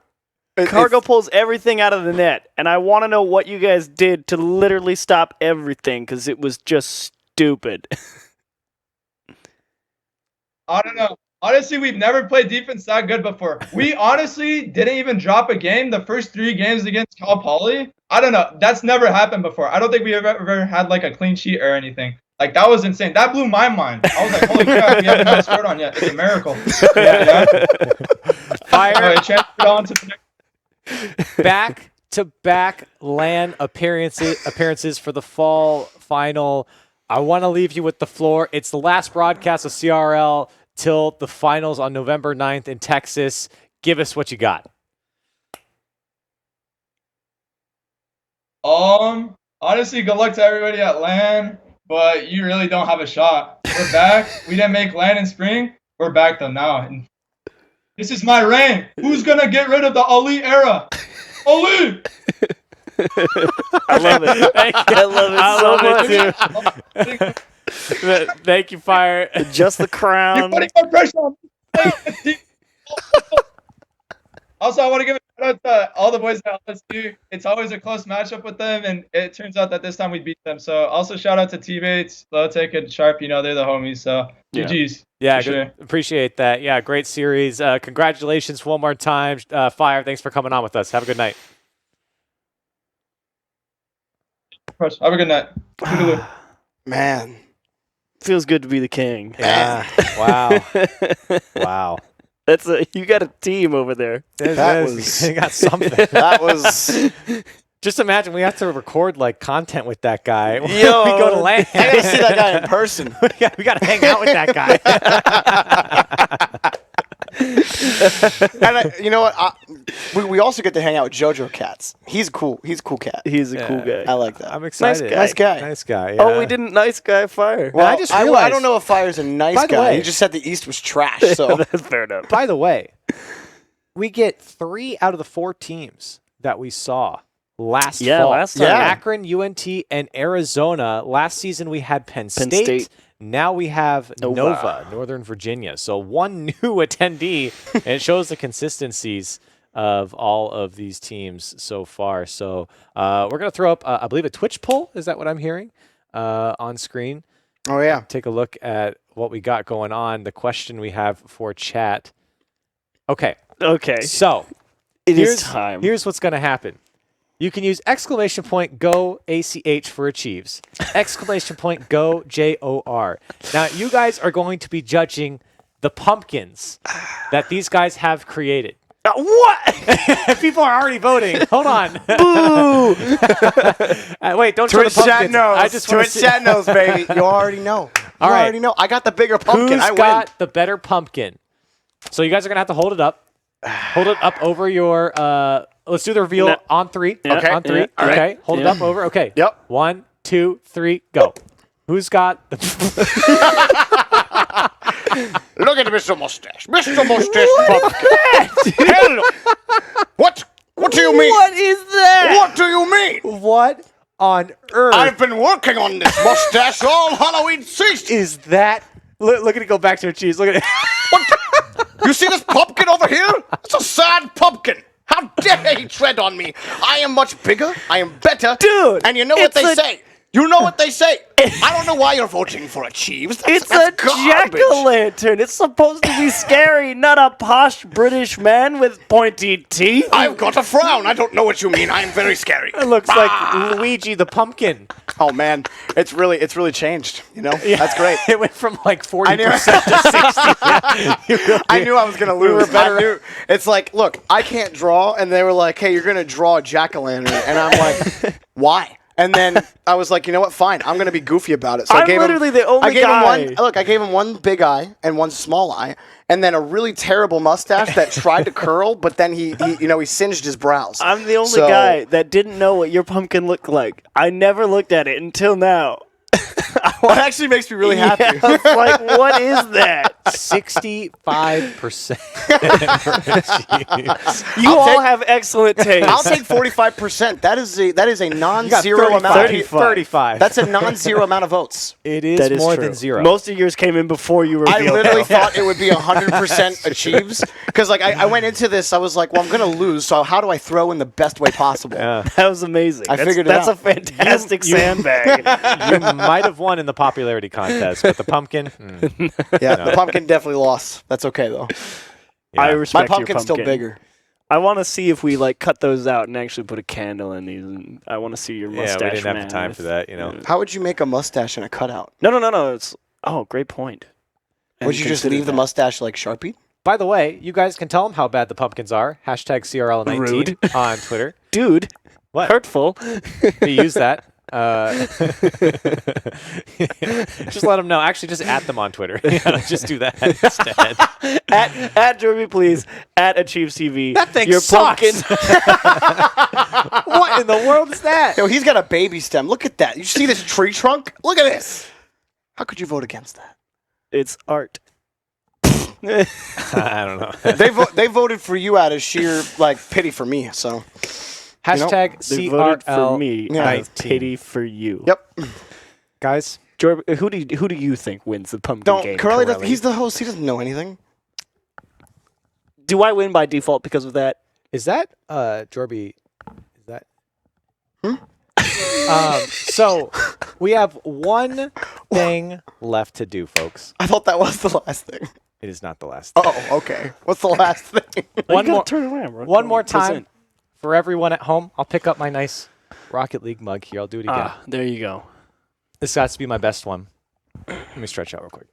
Cargo pulls everything out of the net, and I want to know what you guys did to literally stop everything, because it was just stupid. I don't know. Honestly, we've never played defense that good before. We honestly didn't even drop a game the first 3 games against Cal Poly. I don't know. That's never happened before. I don't think we ever had like a clean sheet or anything. Like, that was insane. That blew my mind. I was like, holy crap, we haven't got a scored on yet. It's a miracle. Yeah. Fire. All right, transfer on to the next. Back-to-back LAN appearances for the fall final. I want to leave you with the floor. It's the last broadcast of CRL till the finals on November 9th in Texas. Give us what you got. Honestly, good luck to everybody at LAN, but you really don't have a shot. We're back. We didn't make LAN in spring. We're back though now. And this is my reign. Who's gonna get rid of the Ali era? Ali! I love it. I love it so much. Thank you, Fire. Just the crown. You're putting more pressure on me. Also, I want to give a shout out to all the boys at LSU. It's always a close matchup with them, and it turns out that this time we beat them. So also shout out to teammates, Lowtech and Sharp. You know, they're the homies. So GG's. Yeah, sure. Appreciate that. Yeah, great series. Congratulations one more time. Fire, thanks for coming on with us. Have a good night. Have a good night. Man. Feels good to be the king. Yeah. Wow. Wow. You got a team over there. You got something. That was. Just imagine we have to record like content with that guy. Yo, we go to LAN. I gotta see that guy in person. we gotta hang out with that guy. And you know what? We also get to hang out with JoJo Cats. He's a cool cat. He's a cool guy. I like that. I'm excited. Nice guy. Nice guy. Yeah. Oh, we didn't nice guy Fire. Well, I just realized, I don't know if Fire's a nice guy. way, He just said the East was trash. So That's fair enough. by the way, we get 3 out of the 4 teams that we saw last fall. Last time. Akron, UNT, and Arizona. Last season we had Penn State. Now we have Nova, Northern Virginia. So one new attendee, and it shows the consistencies of all of these teams so far. So we're going to throw up, I believe, a Twitch poll. Is that what I'm hearing on screen? Oh, yeah. Take a look at what we got going on, the question we have for chat. Okay. So it is time. Here's what's going to happen. You can use !go ACH for achieves. !go JOR. Now, you guys are going to be judging the pumpkins that these guys have created. What? People are already voting. Hold on. Boo! Wait, don't show the Twitch pumpkins. chat knows. I just want Twitch chat knows, baby. You already know. All right. Already know. I got the bigger pumpkin. Who's I got win. the better pumpkin? So you guys are going to have to hold it up. Hold it up over your. Let's do the reveal No. on 3. Yeah. Okay. On 3. Yeah. All Okay. right. Hold it Yeah. up over. Okay. Yep. 1, 2, 3, go. Who's got the? Look at Mr. Mustache. Mr. Mustache Pumpkin. Hello. What? What do you mean? What is that? What do you mean? What on earth I've been working on this mustache all Halloween season. is that? Look at it go back to a cheese. Look at it. You see this pumpkin over here? It's a sad pumpkin. How dare he tread on me? I am much bigger. I am better. Dude, And you know what it's they a- say. You know what they say. I don't know why you're voting for Achieves. It's That's a jack-o'-lantern. It's supposed to be scary, not a posh British man with pointy teeth. I've got a frown. I don't know what you mean. I am very scary. It looks like Luigi the pumpkin. Oh man, it's really changed. You know, that's great. It went from like 40% knew- to 60. I knew I was gonna lose. were better- I knew. It's like, look, I can't draw, and they were like, "Hey, you're gonna draw a jack-o'-lantern," and I'm like, "Why?" And then I was like, you know what? Fine, I'm gonna be goofy about it. So I I'm gave literally him, the only I gave guy. Him one. Look, I gave him one big eye and one small eye, and then a really terrible mustache that tried to curl, but then he singed his brows. I'm the only So- guy that didn't know what your pumpkin looked like. I never looked at it until now. That actually makes me really happy. Yeah, I was like, what is that? 65%. You I'll all take- have excellent taste. I'll take 45%. That is a non-zero 35. amount. 35. That's a non-zero amount of votes. It is That is more true. than 0. Most of yours came in before you I revealed literally it. thought it would be 100% achieves because like I went into this, I was like, well, I'm gonna lose, so how do I throw in the best way possible? That was amazing. I figured it That's out. a fantastic sandbag. You might have won in the popularity contest, but the pumpkin. Yeah, the pumpkin definitely lost. That's okay though. I Yeah. respect My pumpkin's your still pumpkin. bigger. I want to see if we like cut those out and actually put a candle in these. And I want to see your Yeah, mustache. we didn't have man the time with- for that, you know. How would you make a mustache and a cutout? No. It's great point. I Would you hadn't just considered leave the that. mustache like Sharpie? By the way, you guys can tell them how bad the pumpkins are. Hashtag CRL19 Rude. on Twitter. Dude? What? Hurtful. We use that. Just let them know. Actually, just at them on Twitter. Just do that instead. at Derby, please. At Achieves TV. That thing your sucks. pumpkin. What in the world is that? Yo, he's got a baby stem. Look at that. You see this tree trunk? Look at this. How could you vote against that? It's art. I don't know. They voted for you out of sheer like pity for me. So Hashtag They voted for CRL. me. Yeah. I have pity for you. yep. Guys, Jorby, who do you think wins the pumpkin Don't game? Corelli. Corelli? He's the host. He doesn't know anything. Do I win by default because of that? is that Jorby? Is that? So we have one thing left to do, folks. I thought that was the last thing. It is not the last. Oh, okay. What's the last thing? One You gotta more. turn around, bro. One more time Present. for everyone at home. I'll pick up my nice Rocket League mug here. I'll do it again. There you go. This has to be my best one. Let me stretch out real quick.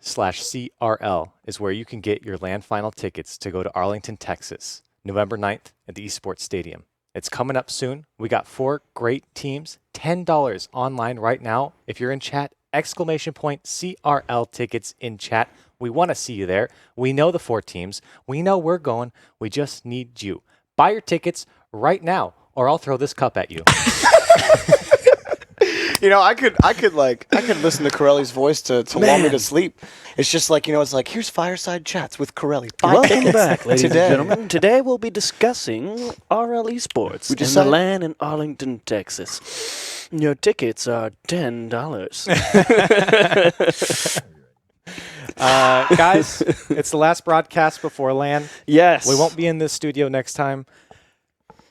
rlesports.gg/CRL is where you can get your LAN final tickets to go to Arlington, Texas, November 9th at the Esports Stadium. It's coming up soon. We got 4 great teams, $10 online right now. If you're in chat, !CRL tickets in chat. We want to see you there. We know the 4 teams. We know we're going. We just need you. Buy your tickets right now, or I'll throw this cup at you. You know, I could listen to Corelli's voice to lull me to sleep. It's just like, it's like, here's Fireside Chats with Corelli. Buy Welcome tickets back, ladies today. and gentlemen. Today we'll be discussing RL Esports in the decided- LAN in Arlington, Texas. Your tickets are $10. Guys, it's the last broadcast before LAN. Yes. We won't be in this studio next time.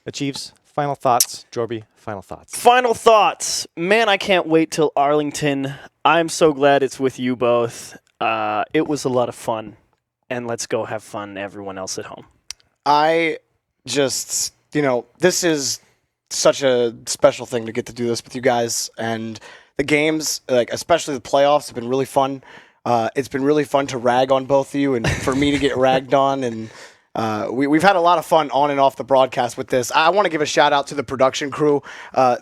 Achieves, final thoughts. Jorby, final thoughts. Final thoughts. Man, I can't wait till Arlington. I'm so glad it's with you both. It was a lot of fun. And let's go have fun, everyone else at home. I just, this is such a special thing to get to do this with you guys. And the games, like especially the playoffs, have been really fun. It's been really fun to rag on both of you and for me to get ragged on. And We've had a lot of fun on and off the broadcast with this. I want to give a shout out to the production crew.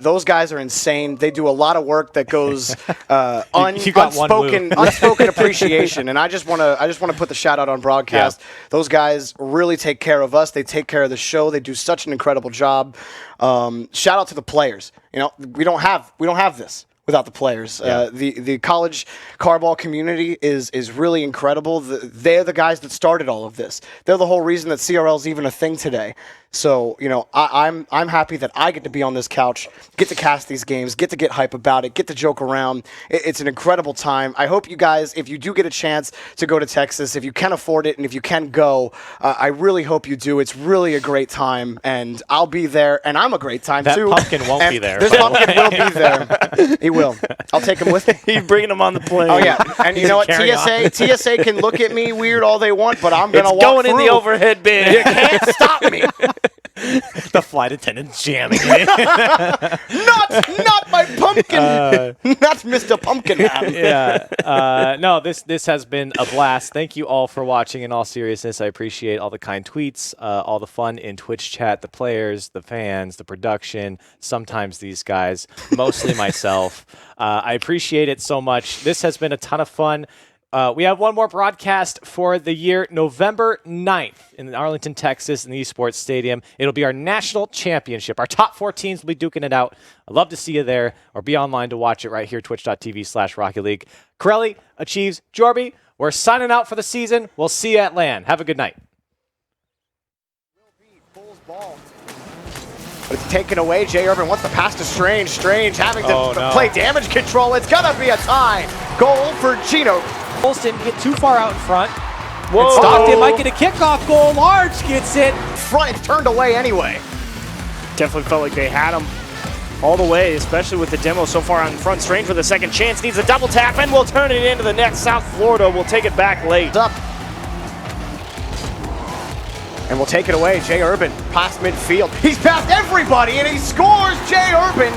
Those guys are insane. They do a lot of work that goes unspoken appreciation. And I just want to put the shout out on broadcast. Yeah. Those guys really take care of us. They take care of the show. They do such an incredible job. Shout out to the players. You know, we don't have this without the players. Yeah. The college carball community is really incredible. They're the guys that started all of this. They're the whole reason that CRL is even a thing today. So, you know, I'm happy that I get to be on this couch, get to cast these games, get to get hype about it, get to joke around. It's an incredible time. I hope you guys, if you do get a chance to go to Texas, if you can afford it and if you can go, I really hope you do. It's really a great time, and I'll be there, and I'm a great time too. That pumpkin won't be there. This pumpkin will be there. He will. I'll take him with me. He's bringing him on the plane. Oh yeah, and you know what? TSA can look at me weird all they want, but I'm gonna walk going through. In the overhead bin. You can't stop me. The flight attendant's jamming it. not my pumpkin. Not Mr. Pumpkin Man. Yeah. No, this has been a blast. Thank you all for watching. In all seriousness, I appreciate all the kind tweets, all the fun in Twitch chat, the players, the fans, the production, sometimes these guys, mostly myself. I appreciate it so much. This has been a ton of fun. We have one more broadcast for the year, November 9th in Arlington, Texas, in the Esports Stadium. It'll be our national championship. Our top 4 teams will be duking it out. I'd love to see you there, or be online to watch it right here, twitch.tv/Rocket League. Corelli, Achieves, Jorby, we're signing out for the season. We'll see you at LAN. Have a good night. But it's taken away. Jay Urban wants to pass to Strange. Strange having to play damage control. It's going to be a tie. Goal for Chino. Bulls didn't get too far out in front. Whoa. And Stockton might get a kickoff goal. Large gets it. Front, it's turned away anyway. Definitely felt like they had him all the way, especially with the demo so far out in front. Strange with a second chance. Needs a double tap, and will turn it into the net. South Florida will take it back late. Up. And we'll take it away. Jay Urban past midfield. He's passed everybody, and he scores. Jay Urban.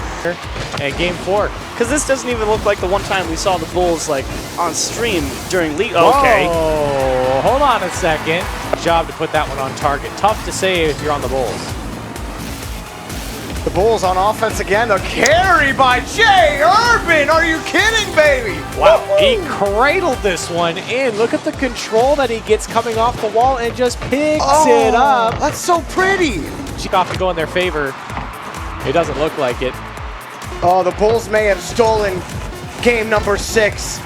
And game 4. Because this doesn't even look like the one time we saw the Bulls like on stream during league. Okay. Oh, hold on a second. Job to put that one on target. Tough to say if you're on the Bulls. The Bulls on offense again. The carry by Jay Urban. Are you kidding, baby? Wow. He cradled this one in. Look at the control that he gets coming off the wall and just picks it up. That's so pretty. Off to go in their favor. It doesn't look like it. Oh, the Bulls may have stolen game number 6.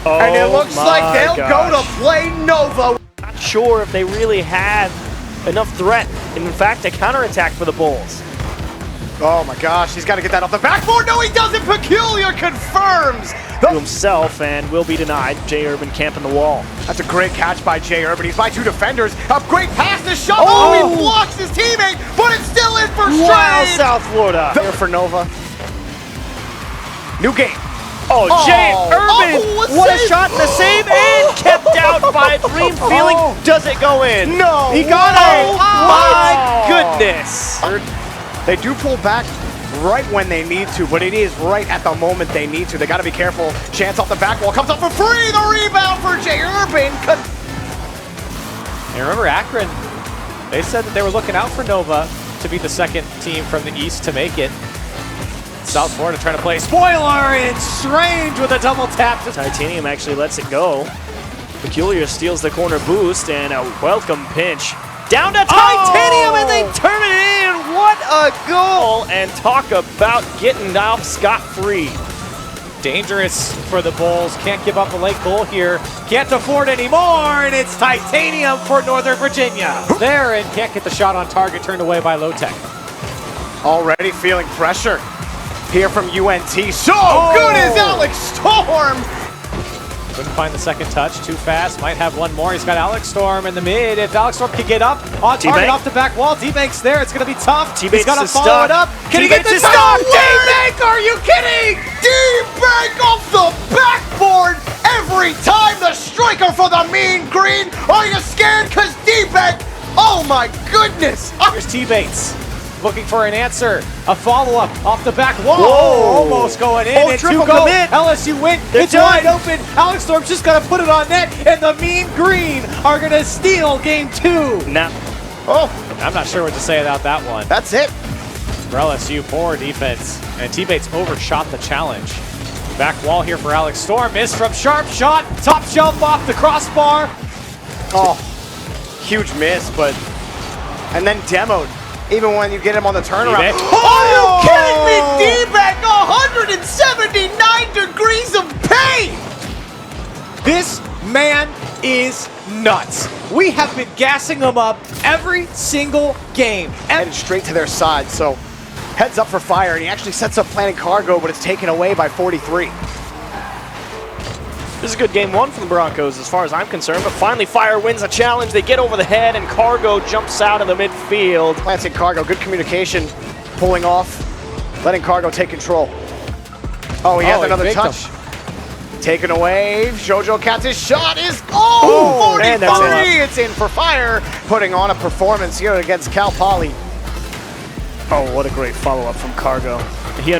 And it looks like they'll go to play Nova. Not sure if they really had enough threat, and in fact, a counterattack for the Bulls. Oh my gosh, he's got to get that off the backboard. No, he doesn't. Peculiar confirms. To himself and will be denied. Jay Urban camping the wall. That's a great catch by Jay Urban. He's by 2 defenders. A great pass to Shaw. Oh, he blocks his teammate, but it's still in for Strange. Wow, South Florida. There for Nova. New game. Oh, Jay Urban! What a shot in the save and kept out by Dream Feeling. Does it go in? No. He got it. My goodness. They do pull back right when they need to, but it is right at the moment they need to. They got to be careful. Chance off the back wall. Comes up for free. The rebound for Jay Urban. And remember, Akron, they said that they were looking out for Nova to be the second team from the East to make it. South Florida trying to play spoiler, and Strange with a double tap. Titanium actually lets it go. Peculiar steals the corner boost, and a welcome pinch. Down to Titanium, and they turn it in. What a goal! And talk about getting off scot-free. Dangerous for the Bulls. Can't give up a late goal here. Can't afford anymore, and it's Titanium for Northern Virginia. There, and can't get the shot on target, turned away by Low Tech. Already feeling pressure here from UNT. So good is Alex Storm. Couldn't find the second touch, too fast. Might have one more. He's got Alex Storm in the mid. If Alex Storm can get up on target off the back wall, D-Bank's there. It's going to be tough. He's got to follow it up. Can he get the stop? D-Bank, are you kidding? D-Bank off the backboard every time. The striker for the Mean Green. Are you scared? Because D-Bank, oh my goodness. Here's T-Bates. looking for an answer. A follow-up off the back wall. Whoa. Almost going in. Oh, And triple two go. commit. LSU win. They're It's done. wide open. Alex Storm's just got to put it on net. And the Mean Green are going to steal game 2. Now, I'm not sure what to say about that one. That's it. For LSU, poor defense. And teammates overshot the challenge. Back wall here for Alex Storm. Missed from sharp shot. Top shelf off the crossbar. Oh, huge miss, but and then demoed. Even when you get him on the turnaround. D-back. Are you kidding me? D-back 179 degrees of pain! This man is nuts. We have been gassing him up every single game. Headed straight to their side, so heads up for Fire, and he actually sets up planning cargo, but it's taken away by 43. this is a good game 1 for the Broncos as far as I'm concerned, but finally Fire wins a challenge. They get over the head, and Cargo jumps out of the midfield. Planting cargo, good communication, pulling off, letting cargo take control. Oh, he has he another faked touch. Taken away. Jojo Katz's shot is 43. and that's it. It's in for Fire, putting on a performance here against Cal Poly. Oh, what a great follow-up from Cargo. He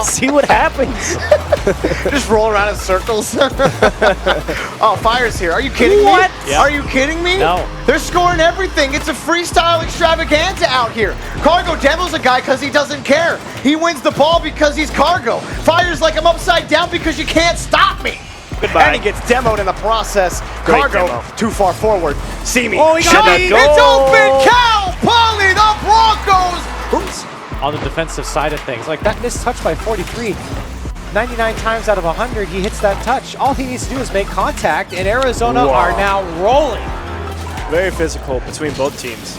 See what happens. Just roll around in circles. Oh, Fire's here. Are you kidding What? me? Yeah. Are you kidding me? No. They're scoring everything. It's a freestyle extravaganza out here. Cargo demo's a guy because he doesn't care. He wins the ball because he's Cargo. Fire's like I'm upside down because you can't stop me. Goodbye. And he gets demoed in the process. Great Cargo demo. too far forward. See me. Oh, he got Should've me. gone. It's open. Cal Poly, the Broncos. Oops. On the defensive side of things. Like that missed touch by 43. 99 times out of 100, he hits that touch. All he needs to do is make contact, and Arizona are now rolling. Very physical between both teams.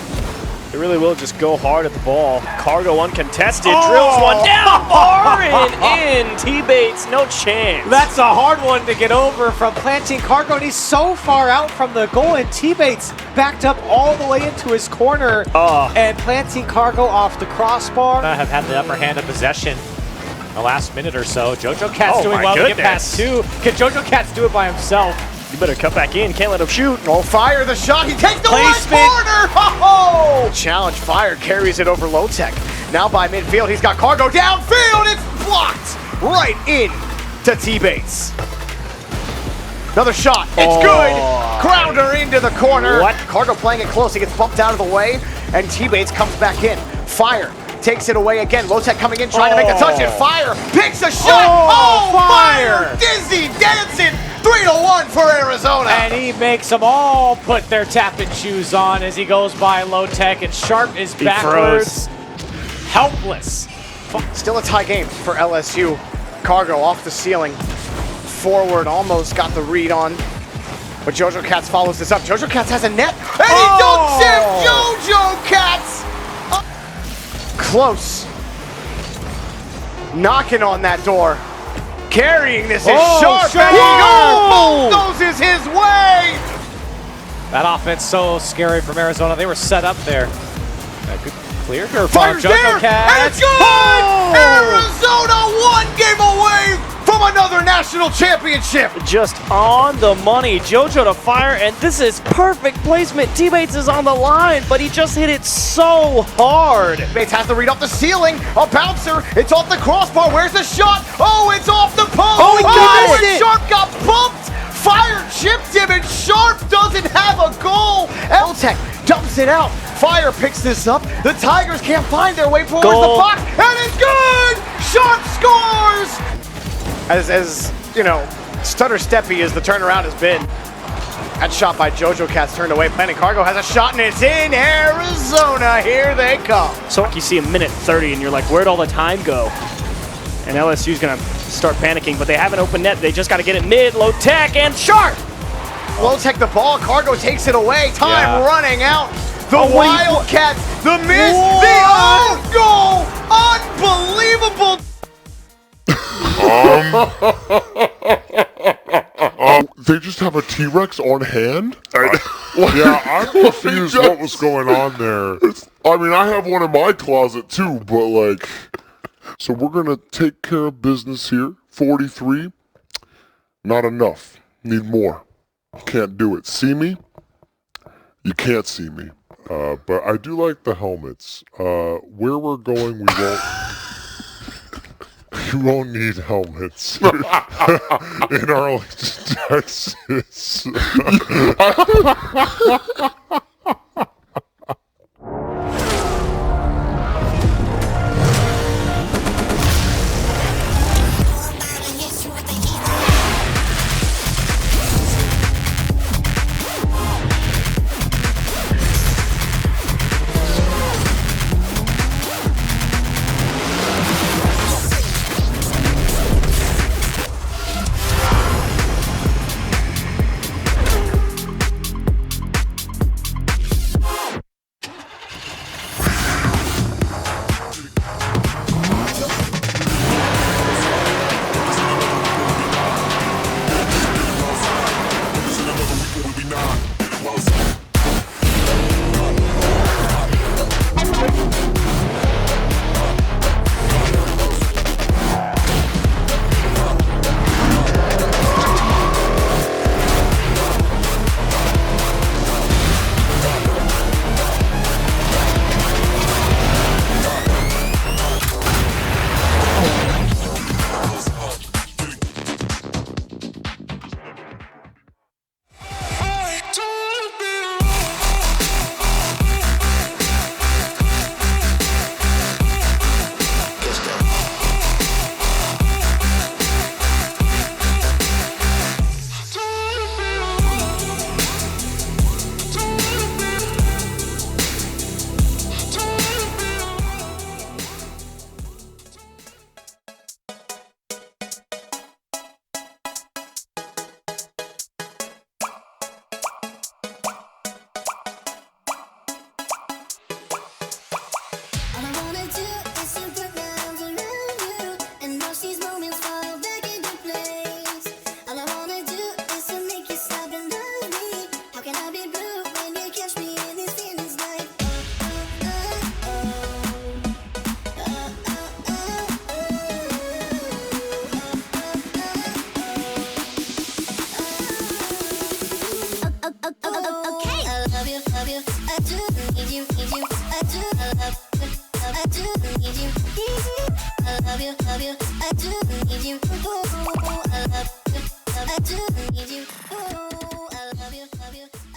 They really will just go hard at the ball. Cargo uncontested, drills one down, bar and in. T-Bates, no chance. That's a hard one to get over from planting Cargo, and he's so far out from the goal, and T-Bates backed up all the way into his corner, and planting Cargo off the crossbar. Have had the upper hand of possession the last minute or so. Jojo Cat's doing well to get past 2. Can Jojo Cats do it by himself? You better cut back in. Can't let him shoot. Oh, Fire the shot. He takes the Placement. right corner. Oh! Challenge. Fire carries it over Low Tech. Now by midfield, he's got Cargo downfield. It's blocked right in to T-Bates. Another shot. It's good. Crowder into the corner. What? Cargo playing it close. He gets bumped out of the way, and T-Bates comes back in. Fire takes it away again. Low Tech coming in, trying to make the touch, and Fire picks a shot. Oh, Fire! Dizzy dancing. 3-1 for Arizona. And he makes them all put their tapping shoes on as he goes by Low Tech, and Sharp is backwards. Helpless. Still a tie game for LSU. Cargo off the ceiling. Forward, almost got the read on. But Jojo Cats follows this up. Jojo Cats has a net. And he dunks him! Jojo Cats! Close. Knocking on that door. Carrying this is Sharp. Sharp! And he bulldozes his way! That offense so scary from Arizona. They were set up there. Good clear here from Fire's there! Jojo Cats. And it's good! Arizona 1 game away from another national championship! Just on the money. Jojo to Fire, and this is perfect placement. T-Bates is on the line, but he just hit it so hard. Bates has the read off the ceiling. A bouncer. It's off the crossbar. Where's the shot? Oh, it's off the post. Oh, he got and it! Sharp got bumped. Fire chipped him, and Sharp doesn't have a goal. L-Tech dumps it out. Fire picks this up. The Tigers can't find their way towards the puck, and it's good. Sharp scores. As you know, stutter steppy as the turnaround has been. That shot by Jojo Cats turned away. Planning Cargo has a shot, and it's in Arizona. Here they come. So you see a minute 30, and you're like, where'd all the time go? And LSU's going to start panicking, but they have an open net. They just got to get it mid. Low Tech and Sharp. Low Tech the ball. Cargo takes it away. Time running out. The Wildcats. The miss. The own goal. Unbelievable. They just have a T-Rex on hand? Yeah, I'm confused what was going on there. I mean, I have one in my closet too, but like... So we're going to take care of business here. 43. Not enough. Need more. Can't do it. See me? You can't see me. But I do like the helmets. Where we're going, we won't. We won't need helmets in Arlington, Texas.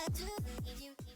I do need you.